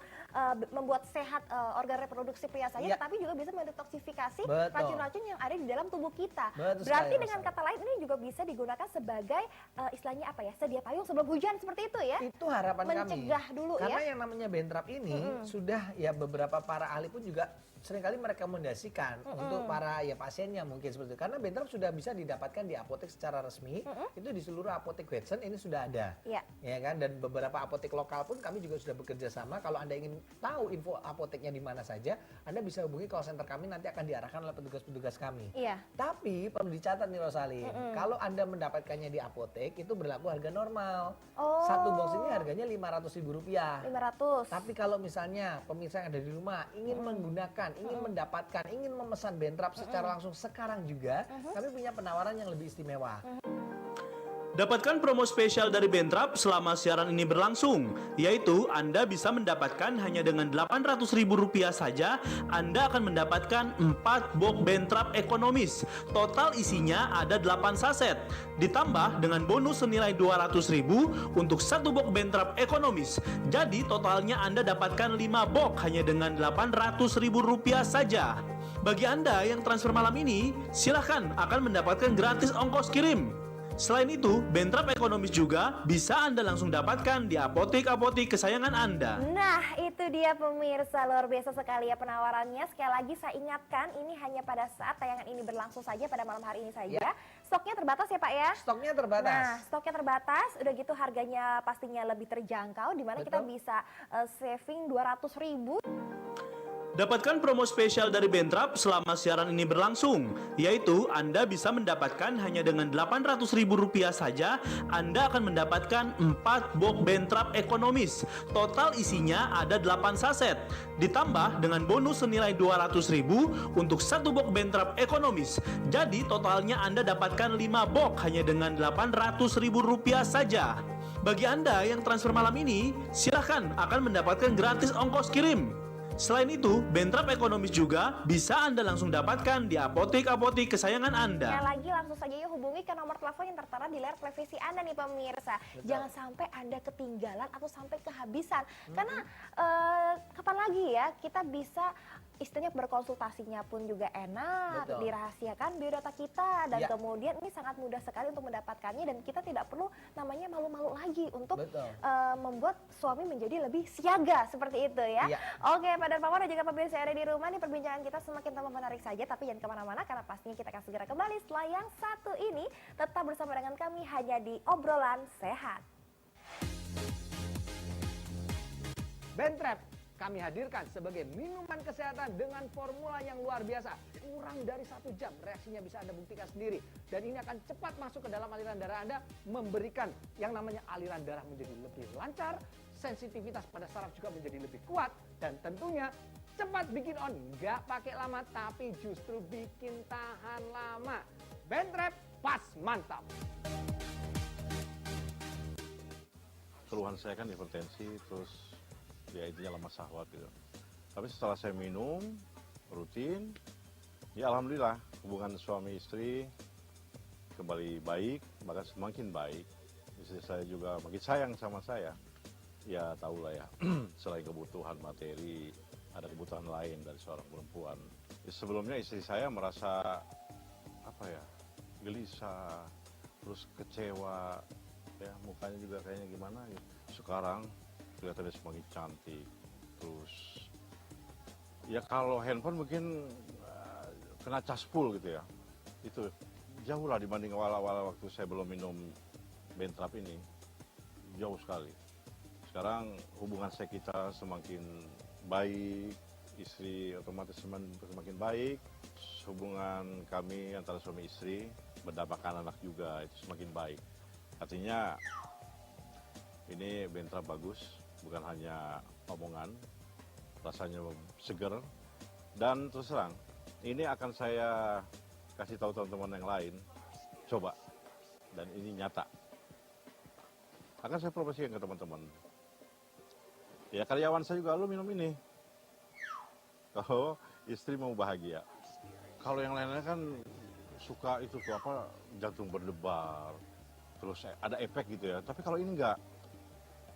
membuat sehat organ reproduksi pria saja, tapi juga bisa mendetoksifikasi racun-racun yang ada di dalam tubuh kita. Betul Berarti sekali, dengan kata lain ini juga bisa digunakan sebagai istilahnya apa ya, sedia payung sebelum hujan seperti itu ya? Itu harapan kami. Mencegah dulu Karena ya. yang namanya Bentrap ini sudah ya beberapa para ahli pun juga seringkali merekomendasikan untuk para ya pasiennya mungkin seperti itu. Karena Bentrap sudah bisa didapatkan di apotek secara resmi, itu di seluruh apotek Wedson ini sudah ada. Ya kan, dan beberapa apotek lokal pun kami juga sudah bekerja sama. Kalau Anda ingin tahu info apoteknya di mana saja, Anda bisa hubungi call center kami, nanti akan diarahkan oleh petugas-petugas kami. Tapi perlu dicatat nih Rosalin, kalau Anda mendapatkannya di apotek itu berlaku harga normal. Satu box ini harganya Rp500.000. 500. Tapi kalau misalnya pemirsa yang ada di rumah ingin menggunakan, ingin mendapatkan, ingin memesan Bentrap secara langsung sekarang juga, kami punya penawaran yang lebih istimewa. Dapatkan promo spesial dari Bentrap selama siaran ini berlangsung, yaitu Anda bisa mendapatkan hanya dengan Rp800.000 saja, Anda akan mendapatkan 4 box Bentrap ekonomis. Total isinya ada 8 saset, ditambah dengan bonus senilai Rp200.000 untuk 1 box Bentrap ekonomis. Jadi totalnya Anda dapatkan 5 box hanya dengan Rp800.000 saja. Bagi Anda yang transfer malam ini, silahkan akan mendapatkan gratis ongkos kirim. Selain itu, Bentrap ekonomis juga bisa Anda langsung dapatkan di apotek-apotek kesayangan Anda. Nah, itu dia pemirsa, luar biasa sekali ya penawarannya. Sekali lagi saya ingatkan, ini hanya pada saat tayangan ini berlangsung saja, pada malam hari ini saja. Stoknya terbatas ya Pak ya? Stoknya terbatas. Nah, stoknya terbatas, udah gitu harganya pastinya lebih terjangkau, dimana kita bisa saving 200.000. Dapatkan promo spesial dari Bentrap selama siaran ini berlangsung, yaitu Anda bisa mendapatkan hanya dengan Rp800.000 saja, Anda akan mendapatkan 4 box Bentrap ekonomis. Total isinya ada 8 saset, ditambah dengan bonus senilai Rp200.000 untuk 1 box Bentrap ekonomis. Jadi totalnya Anda dapatkan 5 box hanya dengan Rp800.000 saja. Bagi Anda yang transfer malam ini, silahkan akan mendapatkan gratis ongkos kirim. Selain itu, Bentrap ekonomis juga bisa Anda langsung dapatkan di apotek-apotek kesayangan Anda. Sekali lagi langsung saja yuk hubungi ke nomor telepon yang tertera di layar televisi Anda nih pemirsa. Betul. Jangan sampai Anda ketinggalan atau sampai kehabisan. Karena kapan lagi ya kita bisa istilahnya berkonsultasinya pun juga enak, Betul. dirahasiakan biodata kita dan Ya. kemudian ini sangat mudah sekali untuk mendapatkannya dan kita tidak perlu namanya malu-malu lagi untuk Betul. membuat suami menjadi lebih siaga seperti itu ya. Ya. Oke, Pak Darmawan dan juga pemirsa yang ada di rumah nih perbincangan kita semakin tambah menarik saja, tapi jangan kemana-mana karena pastinya kita akan segera kembali setelah yang satu ini. Tetap bersama dengan kami hanya di Obrolan Sehat. Bentrap kami hadirkan sebagai minuman kesehatan dengan formula yang luar biasa. Kurang dari 1 jam reaksinya bisa Anda buktikan sendiri. Dan ini akan cepat masuk ke dalam aliran darah Anda, memberikan yang namanya aliran darah menjadi lebih lancar, sensitivitas pada saraf juga menjadi lebih kuat, dan tentunya cepat bikin on. Nggak pakai lama tapi justru bikin tahan lama. Bentrap pas mantap. Keluhan saya kan hipertensi, terus ya intinya lemas syahwat gitu. Tapi setelah saya minum rutin, ya alhamdulillah hubungan suami istri kembali baik, bahkan semakin baik. Istri saya juga makin sayang sama saya. Ya tahulah ya, selain kebutuhan materi, ada kebutuhan lain dari seorang perempuan. Sebelumnya istri saya merasa apa ya, gelisah, terus kecewa, ya mukanya juga kayaknya gimana gitu. Sekarang kelihatannya semakin cantik, terus ya kalau handphone mungkin kena caspul gitu ya, itu jauh lah dibanding awal-awal waktu saya belum minum Bentrap ini, jauh sekali. Sekarang hubungan kita semakin baik, istri otomatis semakin baik, hubungan kami antara suami istri, mendapatkan anak juga itu semakin baik. Artinya ini Bentrap bagus, bukan hanya omongan, rasanya seger. Dan terus terang, ini akan saya kasih tahu teman-teman yang lain, coba. Dan ini nyata. Akan saya promosikan ke teman-teman. Ya karyawan saya juga, lu minum ini. Kalau istri mau bahagia. Kalau yang lainnya kan suka itu tuh apa, jantung berdebar, terus ada efek gitu ya. Tapi kalau ini enggak,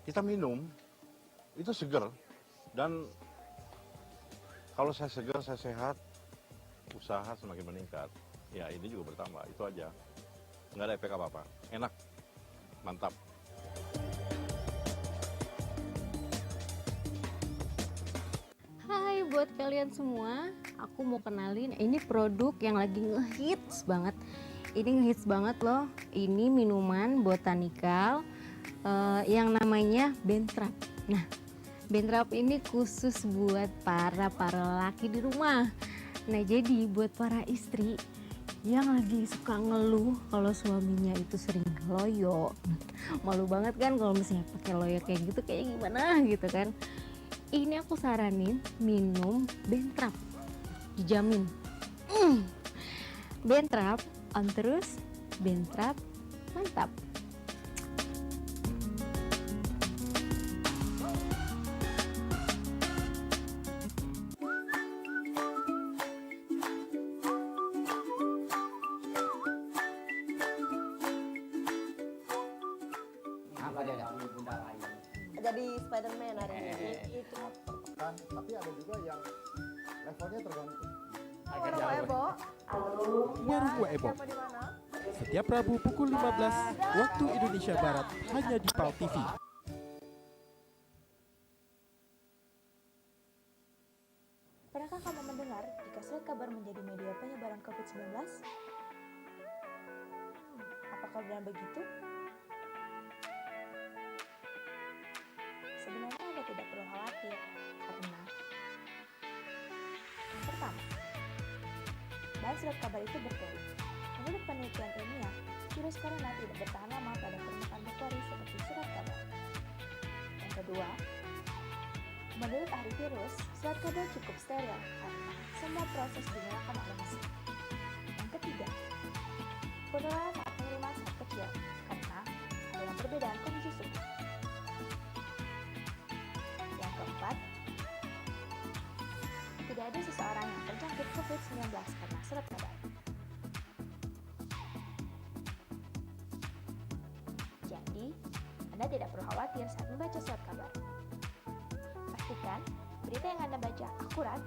kita minum, itu seger. Dan kalau saya seger, saya sehat, usaha semakin meningkat. Ya ini juga bertambah, itu aja. Nggak ada efek apa-apa. Enak, mantap. Hai buat kalian semua, aku mau kenalin ini produk yang lagi ngehits banget. Ini ngehits banget loh. Ini minuman botanikal yang namanya Bentrap. Nah, Bentrap ini khusus buat para lelaki di rumah. Nah, jadi buat para istri yang lagi suka ngeluh kalau suaminya itu sering loyo. Malu banget kan kalau misalnya pakai loyo kayak gitu, kayak gimana gitu kan. Ini aku saranin minum Bentrap. Dijamin. Bentrap on terus, Bentrap mantap. Jadi Spider-Man hari ini itu. Tapi ada juga yang levelnya tergantung. Warung Ebo. Warung Ebo. Siapa di mana? Setiap Rabu pukul 15 waktu Indonesia Barat hanya di PAL TV. Pernahkah kamu mendengar jika surat kabar menjadi media penyebaran COVID-19? Apakah benar begitu? Sebenarnya Anda tidak perlu khawatir, karena Dan surat kabar itu berteori. Menurut penelitian ilmiah, virus corona tidak bertahan lama pada permukaan bakteri seperti surat kabar. Yang kedua, menurut ahli virus, surat kabar cukup steril karena semua proses dinyalakan oleh mesin. Yang ketiga, penularan saat pengiriman sangat kecil karena ada yang perbedaan kondisi suhu. Yang keempat, tidak ada seseorang yang terjangkit COVID-19 karena surat kabar. Jadi, Anda tidak perlu khawatir saat membaca surat kabar. Pastikan berita yang Anda baca akurat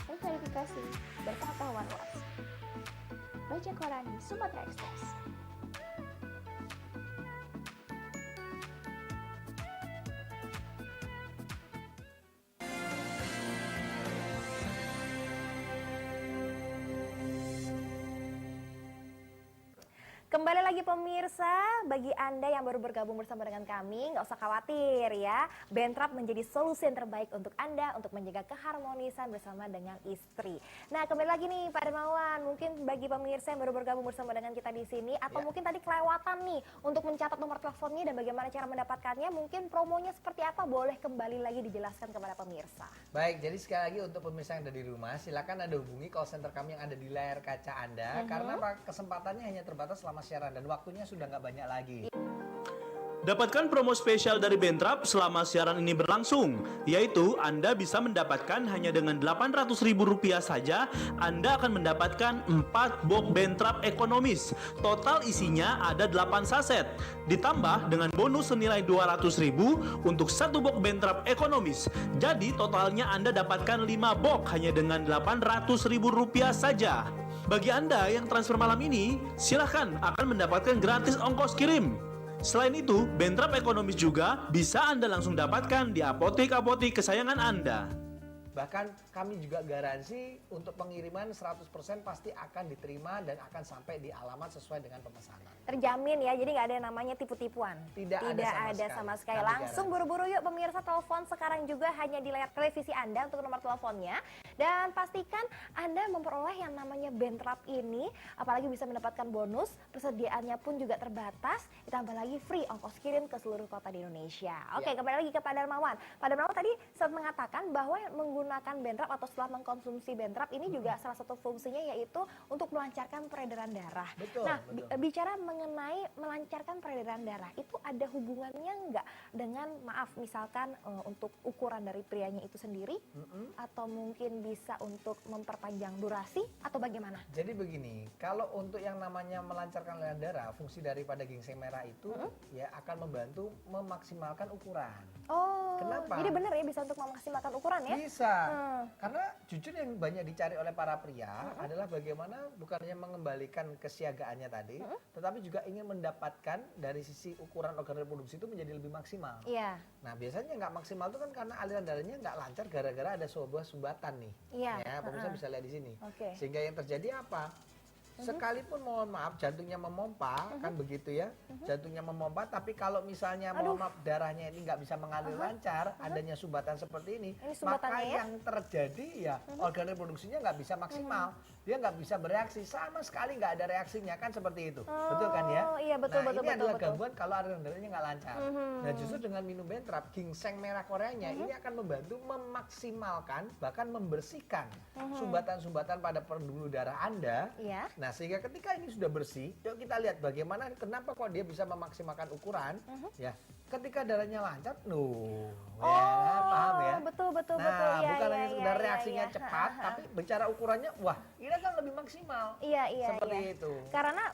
dan verifikasi berpengetahuan luas. Baca koran di Sumatera Express. Kembali lagi pemirsa, bagi Anda yang baru bergabung bersama dengan kami, nggak usah khawatir ya. Bentrap menjadi solusi yang terbaik untuk Anda untuk menjaga keharmonisan bersama dengan istri. Nah, kembali lagi nih Pak Dermawan, mungkin bagi pemirsa yang baru bergabung bersama dengan kita di sini, atau mungkin tadi kelewatan nih untuk mencatat nomor teleponnya dan bagaimana cara mendapatkannya, mungkin promonya seperti apa, boleh kembali lagi dijelaskan kepada pemirsa. Baik, jadi sekali lagi untuk pemirsa yang ada di rumah, silakan Anda hubungi call center kami yang ada di layar kaca Anda, karena kesempatannya hanya terbatas selama siaran dan waktunya sudah nggak banyak lagi. Dapatkan promo spesial dari Bentrap selama siaran ini berlangsung, yaitu Anda bisa mendapatkan hanya dengan Rp800.000 saja, Anda akan mendapatkan 4 box Bentrap ekonomis. Total isinya ada 8 saset, ditambah dengan bonus senilai Rp200.000 untuk 1 box Bentrap ekonomis. Jadi totalnya Anda dapatkan 5 box hanya dengan Rp800.000 saja. Bagi Anda yang transfer malam ini, silahkan akan mendapatkan gratis ongkos kirim. Selain itu, Bentrap ekonomis juga bisa Anda langsung dapatkan di apotek-apotek kesayangan Anda. Bahkan kami juga garansi untuk pengiriman 100% pasti akan diterima dan akan sampai di alamat sesuai dengan pemesanan. Terjamin ya, jadi nggak ada yang namanya tipu-tipuan. Tidak ada sama sekali. Langsung buru-buru yuk pemirsa, telepon sekarang juga hanya di layar televisi Anda untuk nomor teleponnya. Dan pastikan Anda memperoleh yang namanya Bentrap ini, apalagi bisa mendapatkan bonus, persediaannya pun juga terbatas, ditambah lagi free ongkos kirim ke seluruh kota di Indonesia. Oke, kembali lagi ke Pak Darmawan. Pak Darmawan tadi sempat mengatakan bahwa menggunakan Bentrap atau setelah mengkonsumsi Bentrap ini juga salah satu fungsinya yaitu untuk melancarkan peredaran darah. Betul, nah, betul. Bicara mengenai melancarkan peredaran darah, itu ada hubungannya nggak dengan, maaf, misalkan untuk ukuran dari prianya itu sendiri, atau mungkin bisa untuk memperpanjang durasi, atau bagaimana? Jadi begini, kalau untuk yang namanya melancarkan aliran darah, fungsi daripada ginseng merah itu ya akan membantu memaksimalkan ukuran. Oh, kenapa? Jadi benar ya bisa untuk memaksimalkan ukuran ya? Bisa. Karena jujur yang banyak dicari oleh para pria adalah bagaimana bukannya mengembalikan kesiagaannya tadi, tetapi juga ingin mendapatkan dari sisi ukuran organ reproduksi itu menjadi lebih maksimal. Iya. Nah, biasanya nggak maksimal itu kan karena aliran darahnya nggak lancar gara-gara ada sebuah sumbatan nih. Iya. Ya, pemirsa bisa lihat di sini. Oke. Sehingga yang terjadi apa? Sekalipun mohon maaf jantungnya memompa, kan begitu ya, jantungnya memompa, tapi kalau misalnya mohon maaf darahnya ini nggak bisa mengalir lancar, adanya sumbatan seperti ini, maka yang terjadi ya organ reproduksinya nggak bisa maksimal, dia nggak bisa bereaksi, sama sekali nggak ada reaksinya, kan seperti itu, betul kan ya? Iya, betul, nah betul, ini betul, adalah betul. gangguan kalau aliran darahnya nggak lancar. Nah justru dengan minum Bentrap, ginseng merah Koreanya ini akan membantu memaksimalkan, bahkan membersihkan sumbatan-sumbatan pada pembuluh darah Anda. Iya. Nah, sehingga ketika ini sudah bersih, yuk kita lihat bagaimana kenapa kok dia bisa memaksimalkan ukuran. Ya, ketika darahnya lancar, ya, paham ya? Betul, betul, nah, betul. Iya, bukan iya, hanya iya, sekedar iya, reaksinya iya. cepat, tapi bicara ukurannya, wah, ini kan lebih maksimal. Iya, iya, Seperti iya. itu. Karena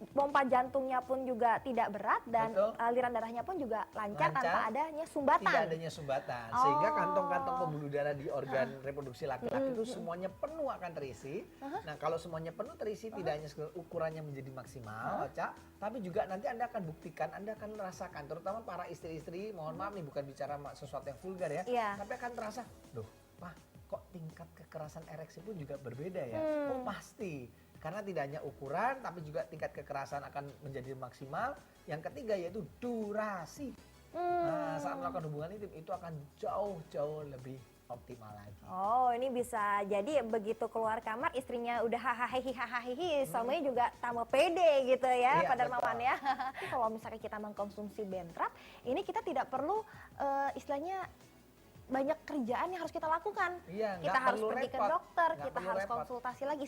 pompa jantungnya pun juga tidak berat dan aliran darahnya pun juga lancar tanpa adanya sumbatan. Tidak adanya sumbatan, sehingga kantong-kantong pembuluh darah di organ reproduksi laki-laki itu semuanya penuh akan terisi. Nah, kalau semuanya penuh terisi, tidak hanya sekedar ukurannya menjadi maksimal, Oca, tapi juga nanti Anda akan buktikan, Anda akan merasakan, terutama para istri-istri, mohon maaf nih bukan bicara sesuatu yang vulgar ya, tapi akan terasa, loh, Pak, kok tingkat kekerasan ereksi pun juga berbeda ya? Oh pasti. Karena tidak hanya ukuran, tapi juga tingkat kekerasan akan menjadi maksimal. Yang ketiga yaitu durasi. Nah, saat melakukan hubungan intim itu akan jauh-jauh lebih optimal lagi. Oh, ini bisa jadi begitu keluar kamar istrinya udah hahaha, suaminya juga tambah pede gitu ya, Iya, Pak betul. Darmawan ya. Kalau misalnya kita mengkonsumsi Bentrap, ini kita tidak perlu istilahnya banyak kerjaan yang harus kita lakukan. Iya, Kita nggak harus perlu pergi ke repot. dokter, Nggak kita perlu harus repot. konsultasi lagi,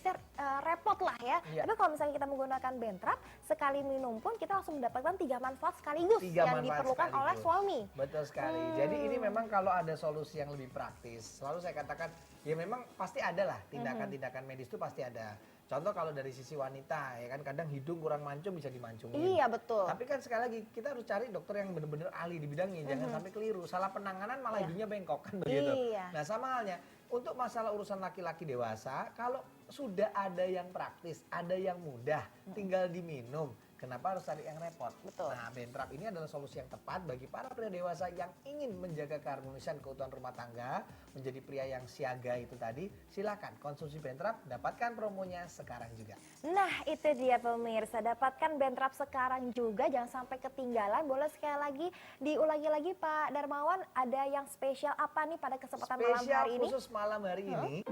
repot lah ya. Iya. Tapi kalau misalnya kita menggunakan Bentrap, sekali minum pun kita langsung mendapatkan 3 manfaat sekaligus 3 yang manfaat diperlukan oleh sekaligus. suami. Betul sekali. Jadi ini memang kalau ada solusi yang lebih praktis, selalu saya katakan ya memang pasti ada lah tindakan-tindakan medis itu pasti ada. Contoh kalau dari sisi wanita ya kan kadang hidung kurang mancung bisa dimancungin. Iya, betul. Tapi kan sekali lagi kita harus cari dokter yang benar-benar ahli di bidangnya, jangan sampai keliru. Salah penanganan malah hidungnya bengkok kan begitu. Iya. Nah, sama halnya untuk masalah urusan laki-laki dewasa, kalau sudah ada yang praktis, ada yang mudah, tinggal diminum. Kenapa harus cari yang repot? Betul. Nah, Bentrap ini adalah solusi yang tepat bagi para pria dewasa yang ingin menjaga keharmonisan keutuhan rumah tangga, menjadi pria yang siaga itu tadi. Silakan konsumsi Bentrap, dapatkan promonya sekarang juga. Nah, itu dia pemirsa, dapatkan Bentrap sekarang juga, jangan sampai ketinggalan. Boleh sekali lagi diulangi lagi Pak Darmawan, ada yang spesial apa nih pada kesempatan malam Spesial hari ini? khusus malam hari ini.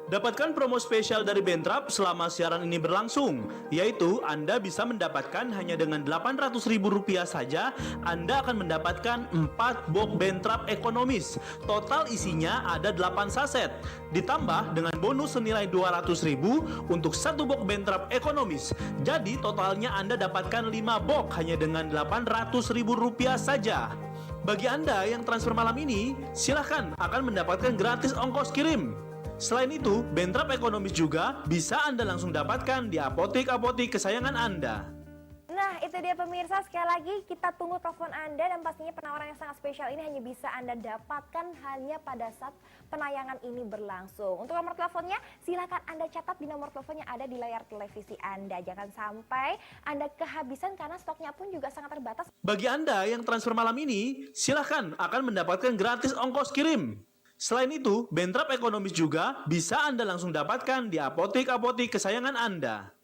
Dapatkan promo spesial dari Bentrap selama siaran ini berlangsung, yaitu Anda bisa mendapatkan hanya dengan Rp800.000 saja, Anda akan mendapatkan 4 box Bentrap ekonomis. Total isinya ada 8 saset, ditambah dengan bonus senilai Rp200.000 untuk 1 box Bentrap ekonomis. Jadi totalnya Anda dapatkan 5 box hanya dengan Rp800.000 saja. Bagi Anda yang transfer malam ini, silahkan akan mendapatkan gratis ongkos kirim. Selain itu, Bentrap ekonomis juga bisa Anda langsung dapatkan di apotek-apotek kesayangan Anda. Nah, itu dia pemirsa, sekali lagi kita tunggu telepon Anda dan pastinya penawaran yang sangat spesial ini hanya bisa Anda dapatkan hanya pada saat penayangan ini berlangsung. Untuk nomor teleponnya, silakan Anda catat di nomor telepon yang ada di layar televisi Anda. Jangan sampai Anda kehabisan karena stoknya pun juga sangat terbatas. Bagi Anda yang transfer malam ini, silahkan akan mendapatkan gratis ongkos kirim. Selain itu, Bentrap ekonomis juga bisa Anda langsung dapatkan di apotek-apotek kesayangan Anda.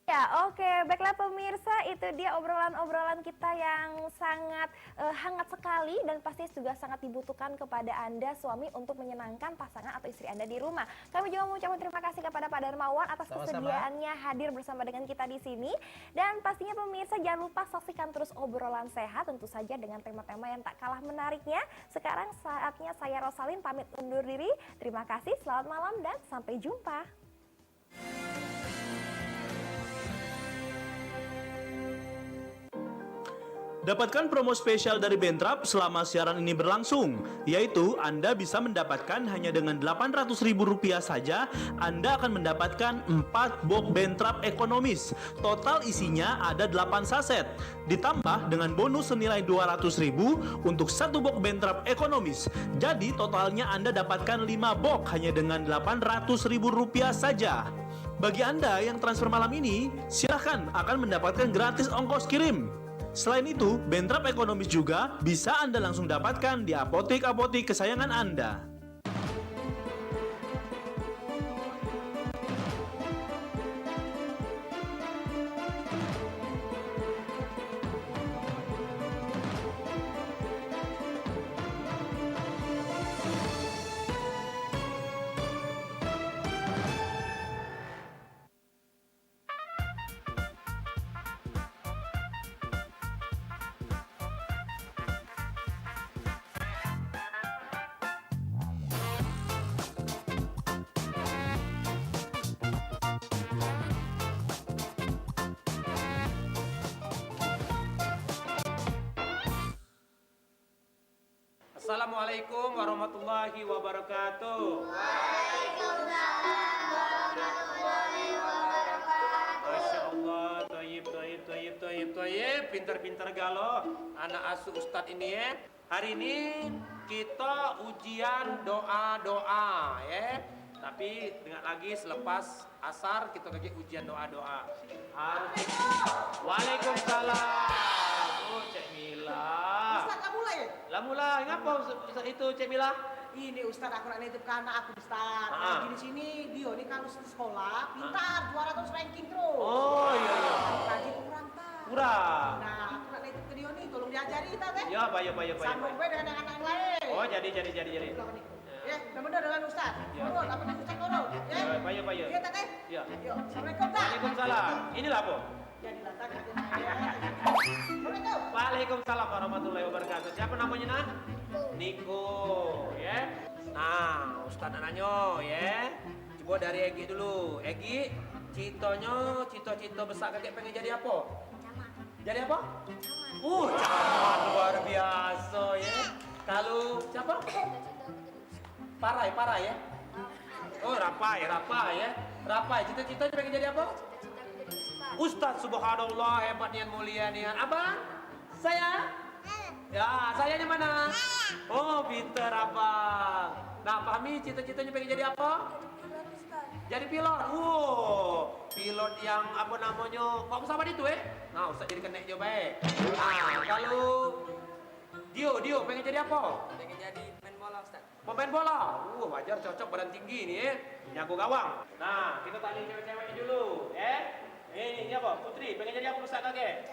Ya, oke, baiklah pemirsa, itu dia obrolan-obrolan kita yang sangat hangat sekali dan pasti juga sangat dibutuhkan kepada Anda suami untuk menyenangkan pasangan atau istri Anda di rumah. Kami juga mengucapkan terima kasih kepada Pak Darmawan atas kesediaannya hadir bersama dengan kita di sini. Dan pastinya pemirsa jangan lupa saksikan terus obrolan sehat tentu saja dengan tema-tema yang tak kalah menariknya. Sekarang saatnya saya Rosalin pamit undur diri. Terima kasih, selamat malam dan sampai jumpa. Dapatkan promo spesial dari Bentrap selama siaran ini berlangsung, yaitu Anda bisa mendapatkan hanya dengan Rp800.000 saja, Anda akan mendapatkan 4 box Bentrap ekonomis. Total isinya ada 8 saset, ditambah dengan bonus senilai Rp200.000 untuk 1 box Bentrap ekonomis. Jadi totalnya Anda dapatkan 5 box hanya dengan Rp800.000 saja. Bagi Anda yang transfer malam ini, silahkan akan mendapatkan gratis ongkos kirim. Selain itu, Bentrap ekonomis juga bisa Anda langsung dapatkan di apotek-apotek kesayangan Anda. Assalamualaikum warahmatullahi wabarakatuh. Waalaikumsalam warahmatullahi wabarakatuh. Masya Allah, toyib, pintar-pintar galau anak asuh Ustadz ini ya. Hari ini kita ujian doa-doa ya. Tapi dengar lagi selepas asar kita lagi ujian doa-doa. Harus. Waalaikumsalam. Oh, Cek Mila. Ustaz lah mulai. Lah mulai, ngapa itu Cek Mila? Ini Ustaz aku nak nitip ke anak aku Ustaz. Lagi di sini dia nih kalau sekolah pintar juara terus ranking terus. Oh iya. Rajin kurang tak. Kurang. Nah aku nak nitip ke dia nih tolong diajari kita teh. Ya, baik. Sambung dengan anak-anak lain. Oh jadi. Ya ya. Benar dengan Ustaz. Turun, apa nih Ustaz turun, ya. Bayo. Iya, Teteh. Ya. Yuk, Assalamualaikum, Ustaz. Waalaikumsalam. Inilah apa? Ya diletakkan. Assalamualaikum. Waalaikumsalam warahmatullahi wabarakatuh. Siapa namanya nah? Niko, ya. Nah, Ustaz nanyo, ya. Coba dari Egi dulu. Egi, cita-cita besar kakek pengen jadi apa? Jadi apa? Camat luar biasa ya. Kalau siapa? Parai ya. Oh, Rapai ya. Rapai, cita-citanya pengen jadi apa? Ustaz, subhanallah, hebat nian, mulia nian. Abang? Saya? Ya, sayanya mana? Oh, pinter abang. Nah, Fahmi cita-citanya pengen jadi apa? Jadi pilot. Pilot yang apa namanya? Kok pesawat itu Nah, Ustaz jadi kenek jo baik. Nah, kalau Dio pengen jadi apa? Pengen jadi main bola, Ustaz. Pemain bola. Wajar cocok badan tinggi nih Nyago gawang. Nah, kita tanya cewek-ceweknya dulu, Ini apa? Putri, pengen jadi apa Ustaz kakek?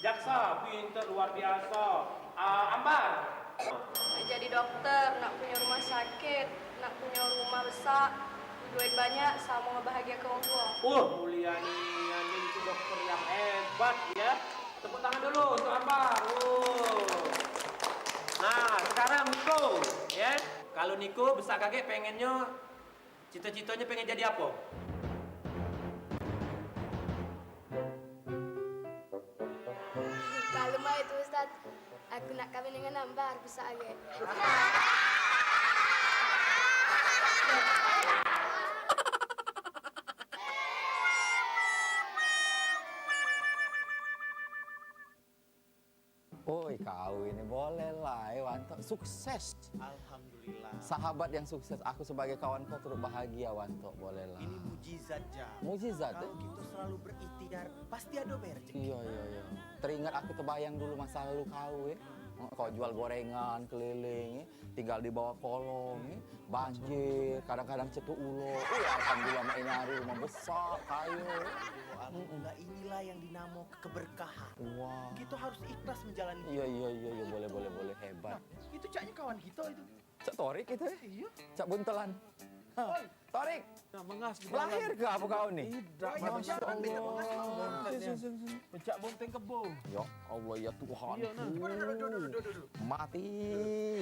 Jaksa, pinter luar biasa. Ambar. Nak jadi dokter, nak punya rumah sakit, nak punya rumah besar, duit banyak, sama ngebahagiakan orang tua. Mulia nih, itu dokter yang hebat ya. Tepuk tangan dulu untuk Ambar. Nah, sekarang Niko, ya. Kalau Niko besar kakek pengennya, cita-citanya pengen jadi apa? Kalau mah itu Ustaz, aku nak kawin dengan Ambar, besar kakek. Oi, kau ini boleh lah, Wanto. Sukses. Alhamdulillah. Sahabat yang sukses. Aku sebagai kawan kau turut bahagia, Wanto. Boleh lah. Ini mujizat, Jam. Mujizat, Kalau kita selalu berikhtiar, pasti ada rezeki. Iya. Teringat aku terbayang dulu masa lalu kau, Kau jual gorengan keliling, tinggal di bawah kolong, banjir, kadang-kadang cetuk ulo. Alhamdulillah mak ini hari rumah besar, kayu. Alhamdulillah, inilah yang dinamo keberkahan. Wah. Kita harus ikhlas menjalani. Iya, boleh, hebat. Itu caknya kawan kita itu. Cak Torik itu Iya. Cak Buntelan. Torik, lahir ke apa kau nih? Tidak, Masya Allah. Pencak bonteng kebo. Ya Allah, ya Tuhan. Iya, nah. Duduk. Mati.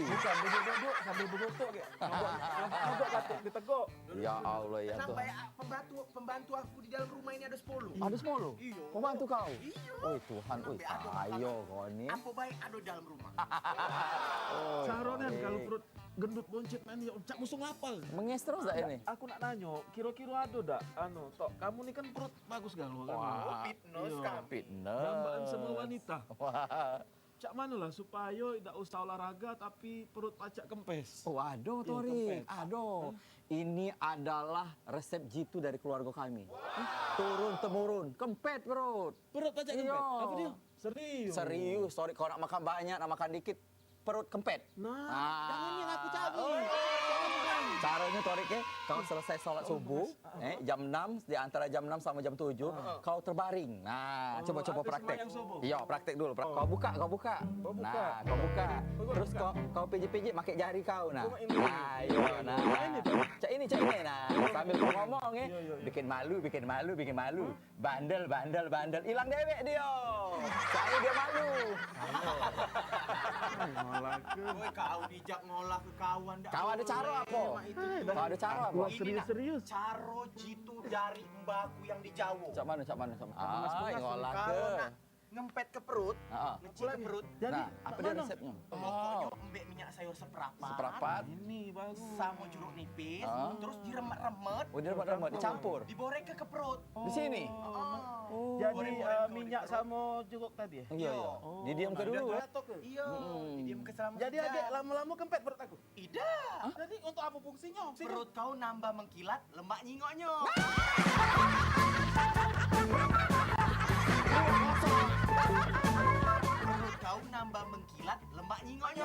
Bukan, duduk sambil bergotok kayak. Duduk katuk diteguk. Ya Allah, ya Sampai Tuhan. pembantu aku di dalam rumah ini ada 10. Ada 10? Iya. Pembantu kau? Iya. Oh Tuhan, ayo kau ini. Apa baik ada dalam rumah. Saronan kalau perut gendut boncet main ya cak musung lapal. Menges terus dah ini. Aku nak nanyo, kira-kira ada dak? Tok, kamu ini kan perut bagus galau kan? Wah, fitness iya, kan? fitness. Dambaan semua wanita. Wah. Cak mana lah supaya tidak usah olahraga tapi perut pacak kempes. Waduh, Iya, Torik. kempes. Aduh. Ini adalah resep jitu dari keluarga kami. Turun temurun, kempet perut. Perut pacak Iya. kempes? Apa dia? Serius? Serius, Torik. Kalau nak makan banyak, nak makan dikit, perut kempet. Jangan yang aku cari. Caranya Torik kau selesai sholat subuh, jam 6, di antara jam 6 sama jam 7, kau terbaring. Nah, coba praktek. Iya, praktek dulu. Kau buka. Nah, kau buka. Terus kau pijit-pijit pakai jari kau. Nah, Cak ini. Nah, sambil kau ngomong bikin malu. Bandel. Hilang dewek dia. Saya dia malu. Kau bijak ngolah ke kawan. Kau ada cara apa? Kau ada cara apa? Serius. Caro jitu dari mbakku yang di Jawa. Cak mana? Ngolah ke. Kalau nak ngempet ke perut, ngecil ke perut. Nah, apa dia resepnya? Pokoknya mbek minyak sayur seprapat. Ini bagus. Sama jeruk nipis, terus diremet-remet. Oh, diremet-remet, dicampur. Diborek ke perut. Di sini? Jadi minyak sama jeruk tadi ya? Iya. Didiamkan dulu ya? Iya, didiamkan selama Jadi adik lama-lama kempet perut aku? Tidak. Jadi untuk apa fungsinya? Perut kau nambah mengkilat, lemak nyingoknya. Perut kau nambah mengkilat, lemak nyingoknya.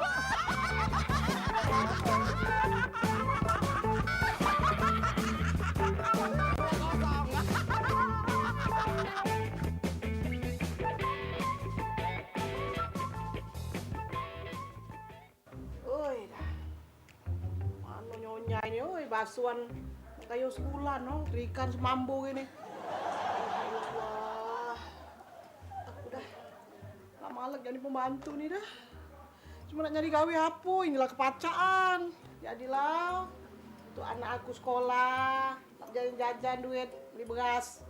basuhan kayu sebulan, no, ikan semambu ini. Wah, aku dah gak malek jadi pembantu nih dah. Cuma nak nyari gawe apa, inilah kepacaan. Jadilah untuk anak aku sekolah, nak jajan duit, beli beras.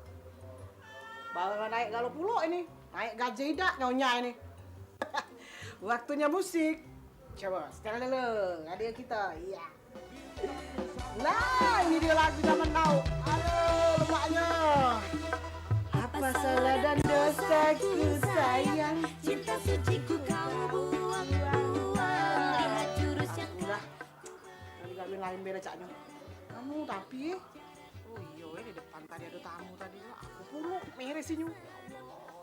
Baru naik galau pulau ini, naik gaji dak nyonya ini. Waktunya musik. Coba setel dulu, adik kita. Iya. Nah, ini dia lagu zaman now. Aduh, lemaknya. Apa salah dan dosaku sayang, cinta suciku kau buang-buang. Lihat jurus yang udah. Tadi kawin lain beda caknya. Kamu tapi, oh iya, di depan tadi ada tamu tadi. Aku puluh meresinyu.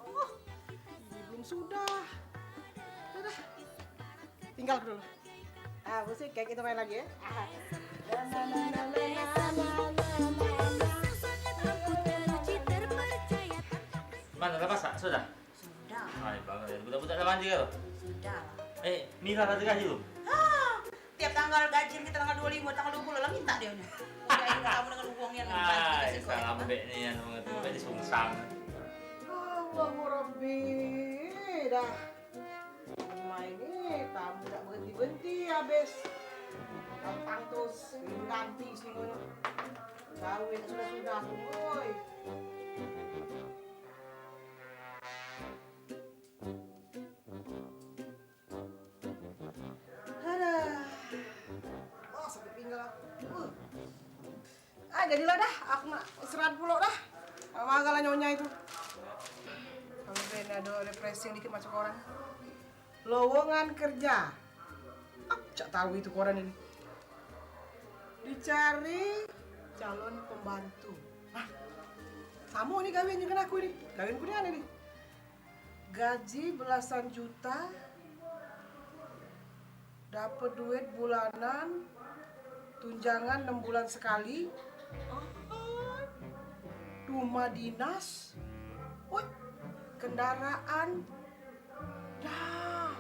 Oh, ini belum sudah. Udah. Tinggal dulu. Ah, musik kayak kita main lagi ya. Mana udah masak? Sudah? Sudah. Ay, bangun ya. Budak-budak dah mandi ke? Sudah. Mira ada gaji belum? Tiap tanggal gaji kita tanggal 25, tanggal 20 lah minta dia. Kayak kamu dengan uangnya Ay, salah mbak ni yang mengerti mbak disungsang. Allahu Rabbi. Dah. Rumah ini tamu tak berhenti-berhenti habis. Gampang terus ganti semua. Kawin sudah-sudah semua. Oh, sampai pinggang. Jadilah dah, aku nak istirahat pula dah. Magalah nyonya itu. Kalau pengen ada refreshing dikit macam koran. Lowongan kerja. Cak tahu itu koran ini. Dicari calon pembantu. Sama nih kawinnya kan aku ini. Kawinku ini aneh nih. Gaji belasan juta. Dapat duit bulanan. Tunjangan 6 bulan sekali. Rumah dinas. Woi, kendaraan. Dah.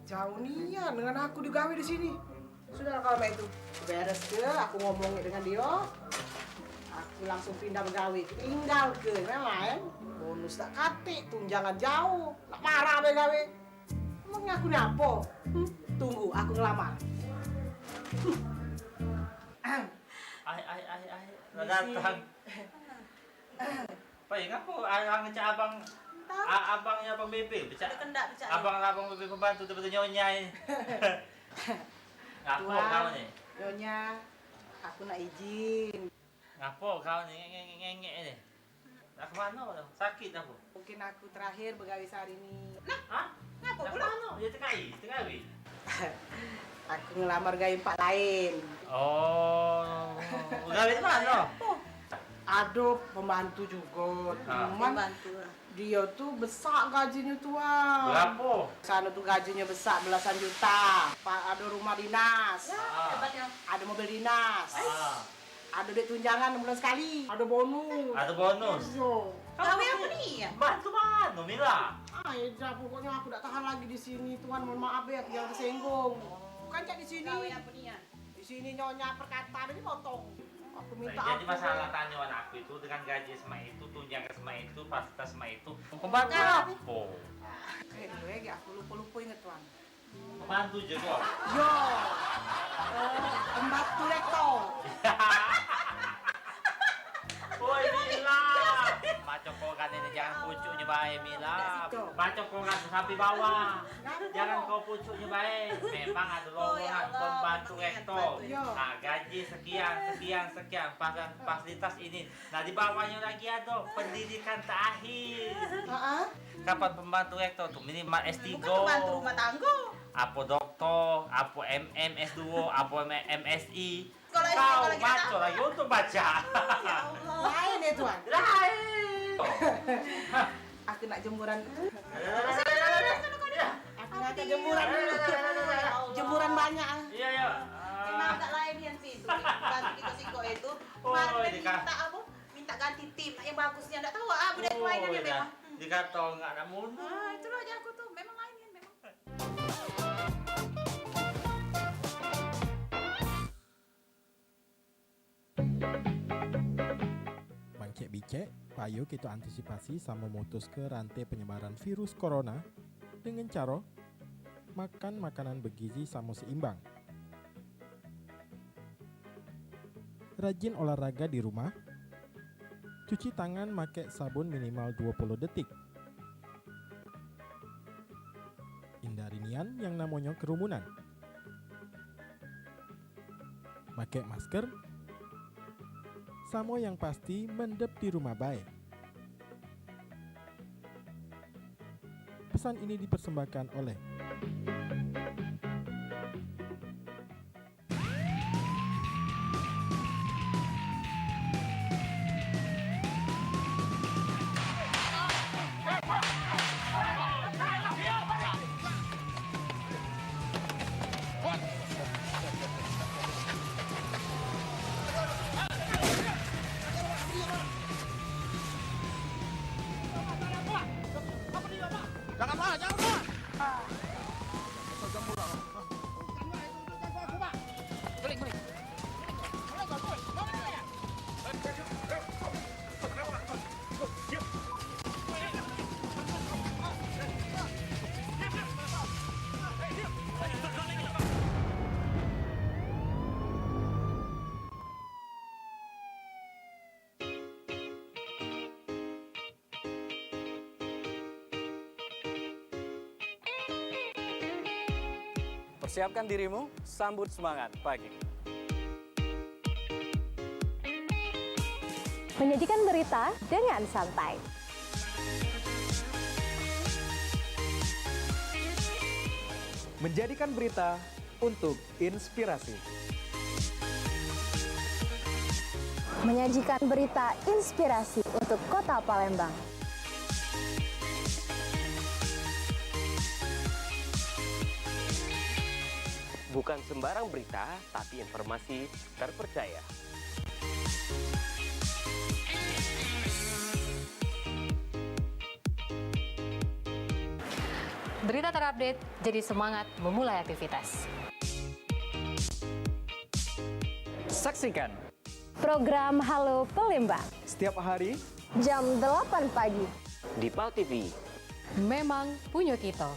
Jauh nian dengan aku digawe di sini. Sudah kalau itu beres ke, aku ngomongin dengan dia. Aku langsung pindah begawe. Tinggal ke, memang bonus tak kate, tunjangan jauh. Nak marah begawe. Emangnya aku ni apa? Tunggu, aku ngelamar. Datang. Pak, ngapa orang ngecak abang? Abangnya abang BP, becak. Abang BP pembantu betul nyonya ini. Ngapa kau ni? Nyonya, aku nak izin. Ngapa kau ni ngengek ni? Nak ke mana kau? Sakit aku. Mungkin aku terakhir begawe sehari ini. Ngapa pula? Dia tekai. Aku ngelamar gawe empat lain. Oh, gawe di mana? Aduh, pembantu juga. Cuman dia tuh besar gajinya tuan. Berapa? Sana tuh gajinya besar belasan juta. Ada rumah dinas. Ada mobil dinas. Ada duit tunjangan 6 bulan sekali. Ada bonus. Ada bonus. Gawe apa nih ya? Bantu mana, Mila? Ya pokoknya aku tak tahan lagi di sini tuan. Mohon maaf ya, jangan tersinggung. Bukan cak di sini. Gawe apa nih ya? Di sini nyonya perkataan ini potong. Aku minta Jadi apa? masalah tanyaan aku itu dengan gaji sama itu, tunjangan sama itu, fasilitas sama itu, pembantu apa? Kayak gue, aku lupa inget tuan. Pembantu juga. Yo, pembantu rektor. Woi Mila, macam kau kan ini jangan pucuknya baik Mila. Macam kau kan sampai bawah. Jangan kau pucuknya baik. Memang ada lowongan pembantu rektor. Nah gaji sekian, fasilitas ini. Nah di bawahnya lagi ada pendidikan terakhir. Kapan pembantu rektor tuh minimal S3. Bukan pembantu rumah tangga. Apa doktor, apa MM, S2, apa MSI. Kau baca lagi untuk baca. Lain ya tuan. Lain. Aku nak jemuran. Aku nak jemuran. Jemuran banyak. Iya ya. Memang agak lain yang sih. Bantu kita siko itu. Kemarin minta apa? Minta ganti tim yang bagusnya. Enggak tahu budaya mainannya memang. Dikata enggak ada mundur. Itulah aja aku tuh. Memang lain kan memang. Mangcek bicek, payo kita antisipasi sama memutus ke rantai penyebaran virus corona dengan cara makan makanan bergizi sama seimbang. Rajin olahraga di rumah. Cuci tangan pakai sabun minimal 20 detik. Hindari nian yang namanya kerumunan. Pakai masker. Samo yang pasti mendep di rumah baik. Pesan ini dipersembahkan oleh Persiapkan dirimu, sambut semangat pagi. Menyajikan berita dengan santai. Menjadikan berita untuk inspirasi. Menyajikan berita inspirasi untuk Kota Palembang. Bukan sembarang berita, tapi informasi terpercaya. Berita terupdate, jadi semangat memulai aktivitas. Saksikan program Halo Palembang setiap hari jam 8 pagi di PAL TV. Memang punya kita.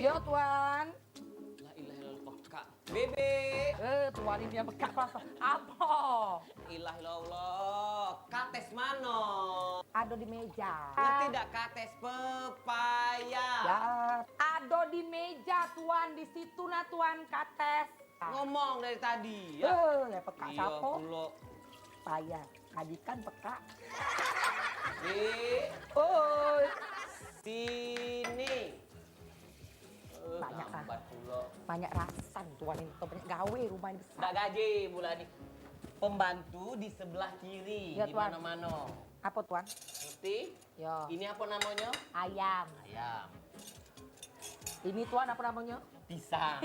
Yo Tuan. La ilaha illallah peka. Bebe. Tuan ini yang peka apa? Ilah illallah. Kates mano. Ado di meja. Ngerti tidak kates pepaya? Ya. Ado di meja Tuan, di situ nah Tuan kates. Ngomong dari tadi ya. Ya peka Iya, sapo? pulo. Paya, kajikan peka. Oi. Sini. Banyak ah. Lambat pulo. Banyak rasan Tuan ini, banyak gawe rumah ini besar. Nggak gaji bulan ini. Pembantu di sebelah kiri, Ya, di Tuan. mana-mana. Apa Tuan? Ngerti? Ya. Ini apa namanya? Ayam. Ayam. Ini Tuan apa namanya? Pisang.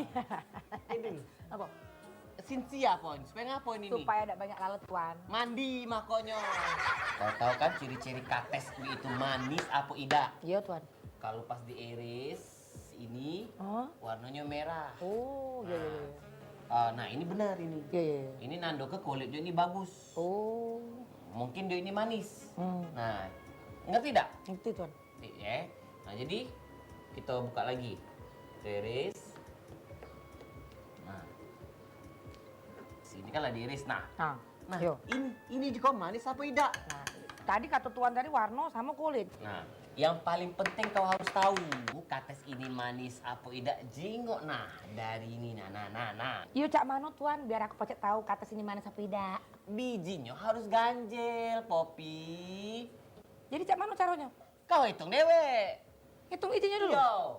Ini. Apa? Sinsia pon. Supaya ngapain ini? Supaya ada banyak lalat Tuan. Mandi makonyo. Kau tahu kan ciri-ciri kates itu manis apa ida? Iya Tuan. Kalau pas diiris, ini warnanya merah. Oh, iya iya iya. Nah ini benar ini. Ini nando ke kulit dia ini bagus. Oh. Mungkin dia ini manis. Nah, ngerti tidak? Ngerti tuan. Ya. Nah jadi kita buka lagi. Iris. Nah, sini kan lah diiris. Nah, ini juga manis apa tidak? Nah, tadi kata tuan tadi warna sama kulit. Nah, yang paling penting kau harus tahu kates ini manis apa tidak jingok. Nah, dari ini nah. Yuk cak mano tuan biar aku pacet tahu kata sini manis apa tidak. Bijinya harus ganjel, Popi. Jadi cak mano caranya? Kau hitung dewe. Hitung izinnya dulu. Yo.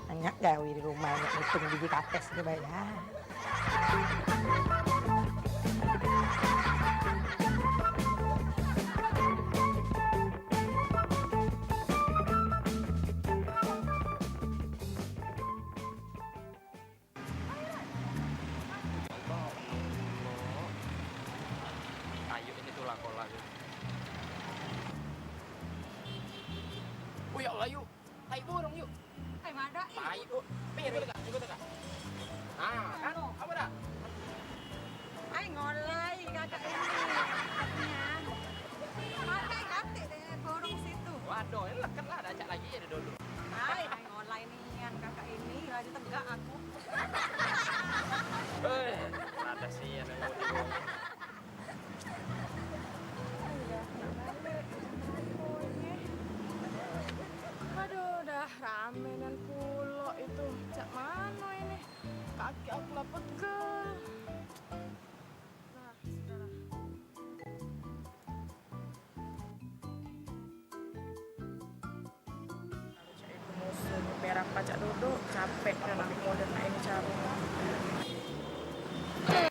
Banyak gawe di rumah hitung biji kates gitu ya. Ayo ini tuh lakola. Oh ya Allah yuk. Ayo burung yuk. Ayo ada. Ayo. Ikut tak? Nah, kan apa dah? Ayo ngolai kakak ini. Ada ganti deh burung situ. Waduh, ini leket lah, ajak lagi ya dulu. Ayo ngolai nih yang kakak ini lagi tegak aku. Ada sih yang Aduh, udah rame dan pulo itu. Cak mana ini? Kaki aku lah pegel. Nah, sudah. Cak itu musuh perak pacak duduk. Capek dan aku mau dan ini cara.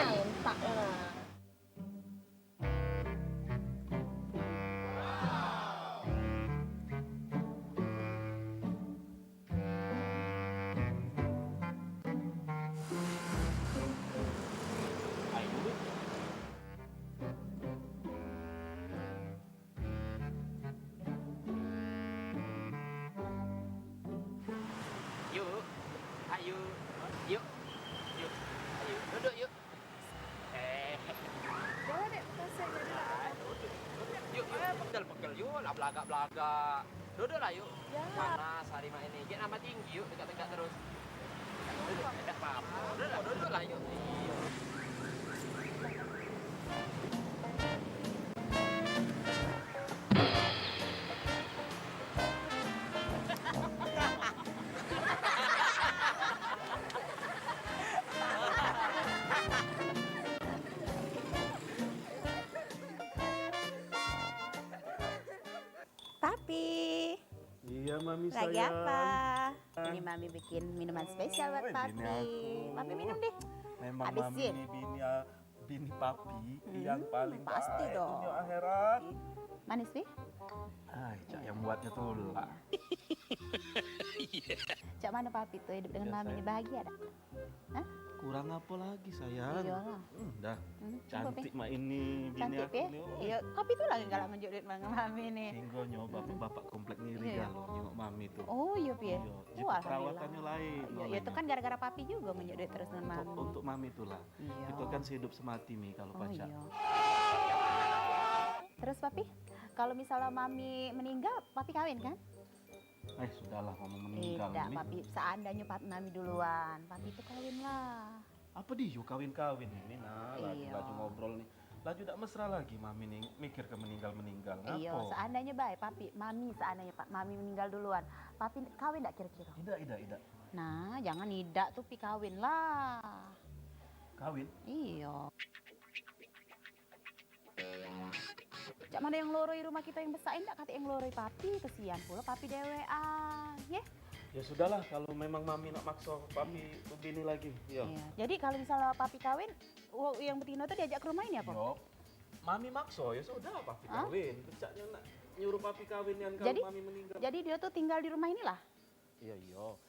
Entak lah. Ayo, duduk yuk. Bawa dek petasan jadi Yuk, pegel yuk, lah belaga. Duduk lah yuk. Panas hari ini. Jangan nama tinggi yuk, dekat-dekat terus. Duduk, tidak apa-apa. Duduk lah yuk. Papi, Iya, Mami lagi sayang. apa? Ini Mami bikin minuman spesial buat Papi. Papi minum deh. Memang Habisin. Mami ini bini papi yang paling pasti baik dong. dunia akhirat. Manis, Pi? Ay, Cak yang buatnya tuh lah. Cak mana Papi tuh hidup dengan Iya, Mami ini sayang. bahagia dah? Hah? Kurang apa lagi sayang? Iyalah. Dah, coba, cantik Pi. mak ini bini Cantik, aku Pi? nih. Iya, Papi tuh lagi galak ngejudit dengan Mami nih. Sehingga nyoba bapak komplek ngiri Iya. galau nyengok Mami tuh. Oh iya, Pi ya? Iya, Oh, jadi perawatannya lain. Iya, itu kan gara-gara Papi juga ngejudit terus dengan Mami. Untuk Mami itulah. Iya. Itu kan sehidup semati Mi kalau Oh pacar. iya. Terus Papi, kalau misalnya Mami meninggal, Papi kawin kan? Sudahlah mama meninggal Tidak, ini. Papi. Seandainya Mami duluan, Papi itu kawin lah. Apa dia kawin-kawin ini? Nah, Iya. laju ngobrol nih. Laju tidak mesra lagi Mami nih mikir ke meninggal-meninggal. Iya, Ngapo? seandainya baik, Papi. Mami seandainya Mami meninggal duluan. Papi kawin enggak kira-kira? Tidak. Nah, jangan tidak tuh Pi kawin lah. Kawin? Iya. Cak mana yang loroi rumah kita yang besar enggak kata yang loroi Papi, kesian pula Papi dewean, ya? Ya sudahlah kalau memang Mami nak maksa Papi ke bini lagi. Iya. Jadi kalau misalnya Papi kawin, yang betina tuh diajak ke rumah ini apa? Yo, Mami maksa ya sudah Papi Hah? kawin. Caknya nak nyuruh Papi kawin yang kalau Jadi, Mami meninggal. jadi dia tuh tinggal di rumah inilah? Iya.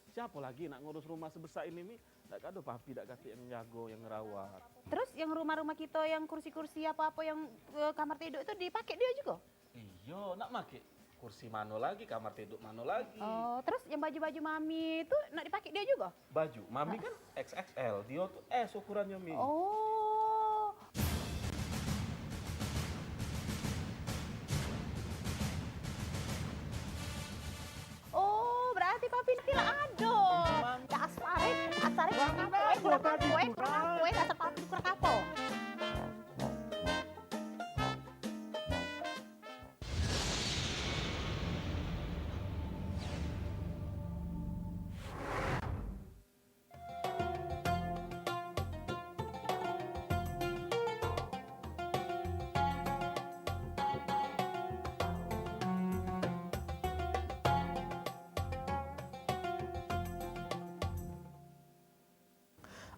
Siapa lagi nak ngurus rumah sebesar ini Mi? Ndak kado Papi ndak kata yang jago, yang ngerawat. Terus yang rumah-rumah kita yang kursi-kursi apa-apa yang kamar tidur itu dipakai dia juga? Iya, nak make kursi mano lagi, kamar tidur mano lagi. Oh, terus yang baju-baju mami itu nak dipakai dia juga? Baju, mami kan XXL, dia tuh S ukurannya Mi. Oh. Oh, berarti papi tidak ada. Dasar kurang kue, dasar papi kurang apa?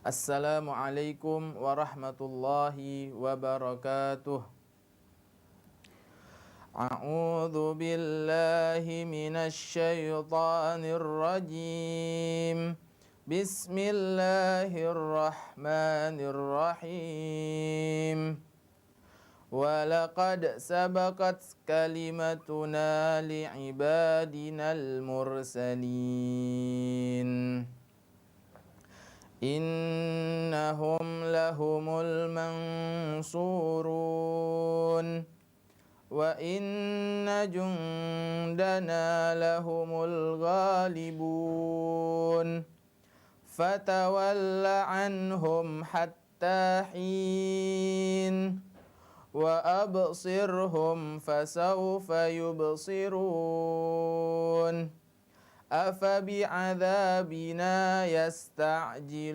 Assalamualaikum warahmatullahi wabarakatuh. A'udzu billahi minasy syaithanir rajim. Bismillahirrahmanirrahim. Walaqad sabaqat kalimatuna li'ibadinal mursalin. Innahum lahumul mansurun wa inna jundana lahumul ghalibun fatawalla anhum hatta hin wa absirhum fasawfa yubsirun afabi'adzabina yasta'jilun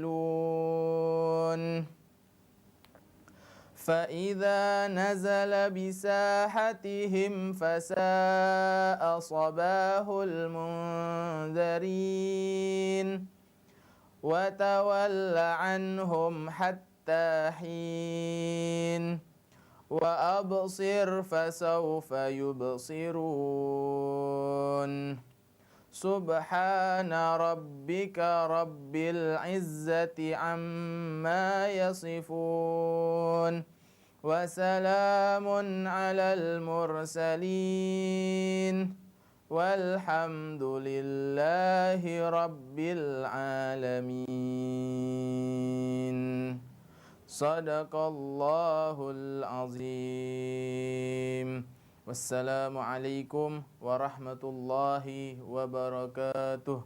فإذا نزل بساحتهم فساء صباح المنذرين وتول عنهم حتى حين وأبصر فسوف يبصرون سبحان ربك رب العزة عما يصفون وسلام على المرسلين والحمد لله رب العالمين صدق الله العظيم. Wassalamualaikum warahmatullahi wabarakatuh.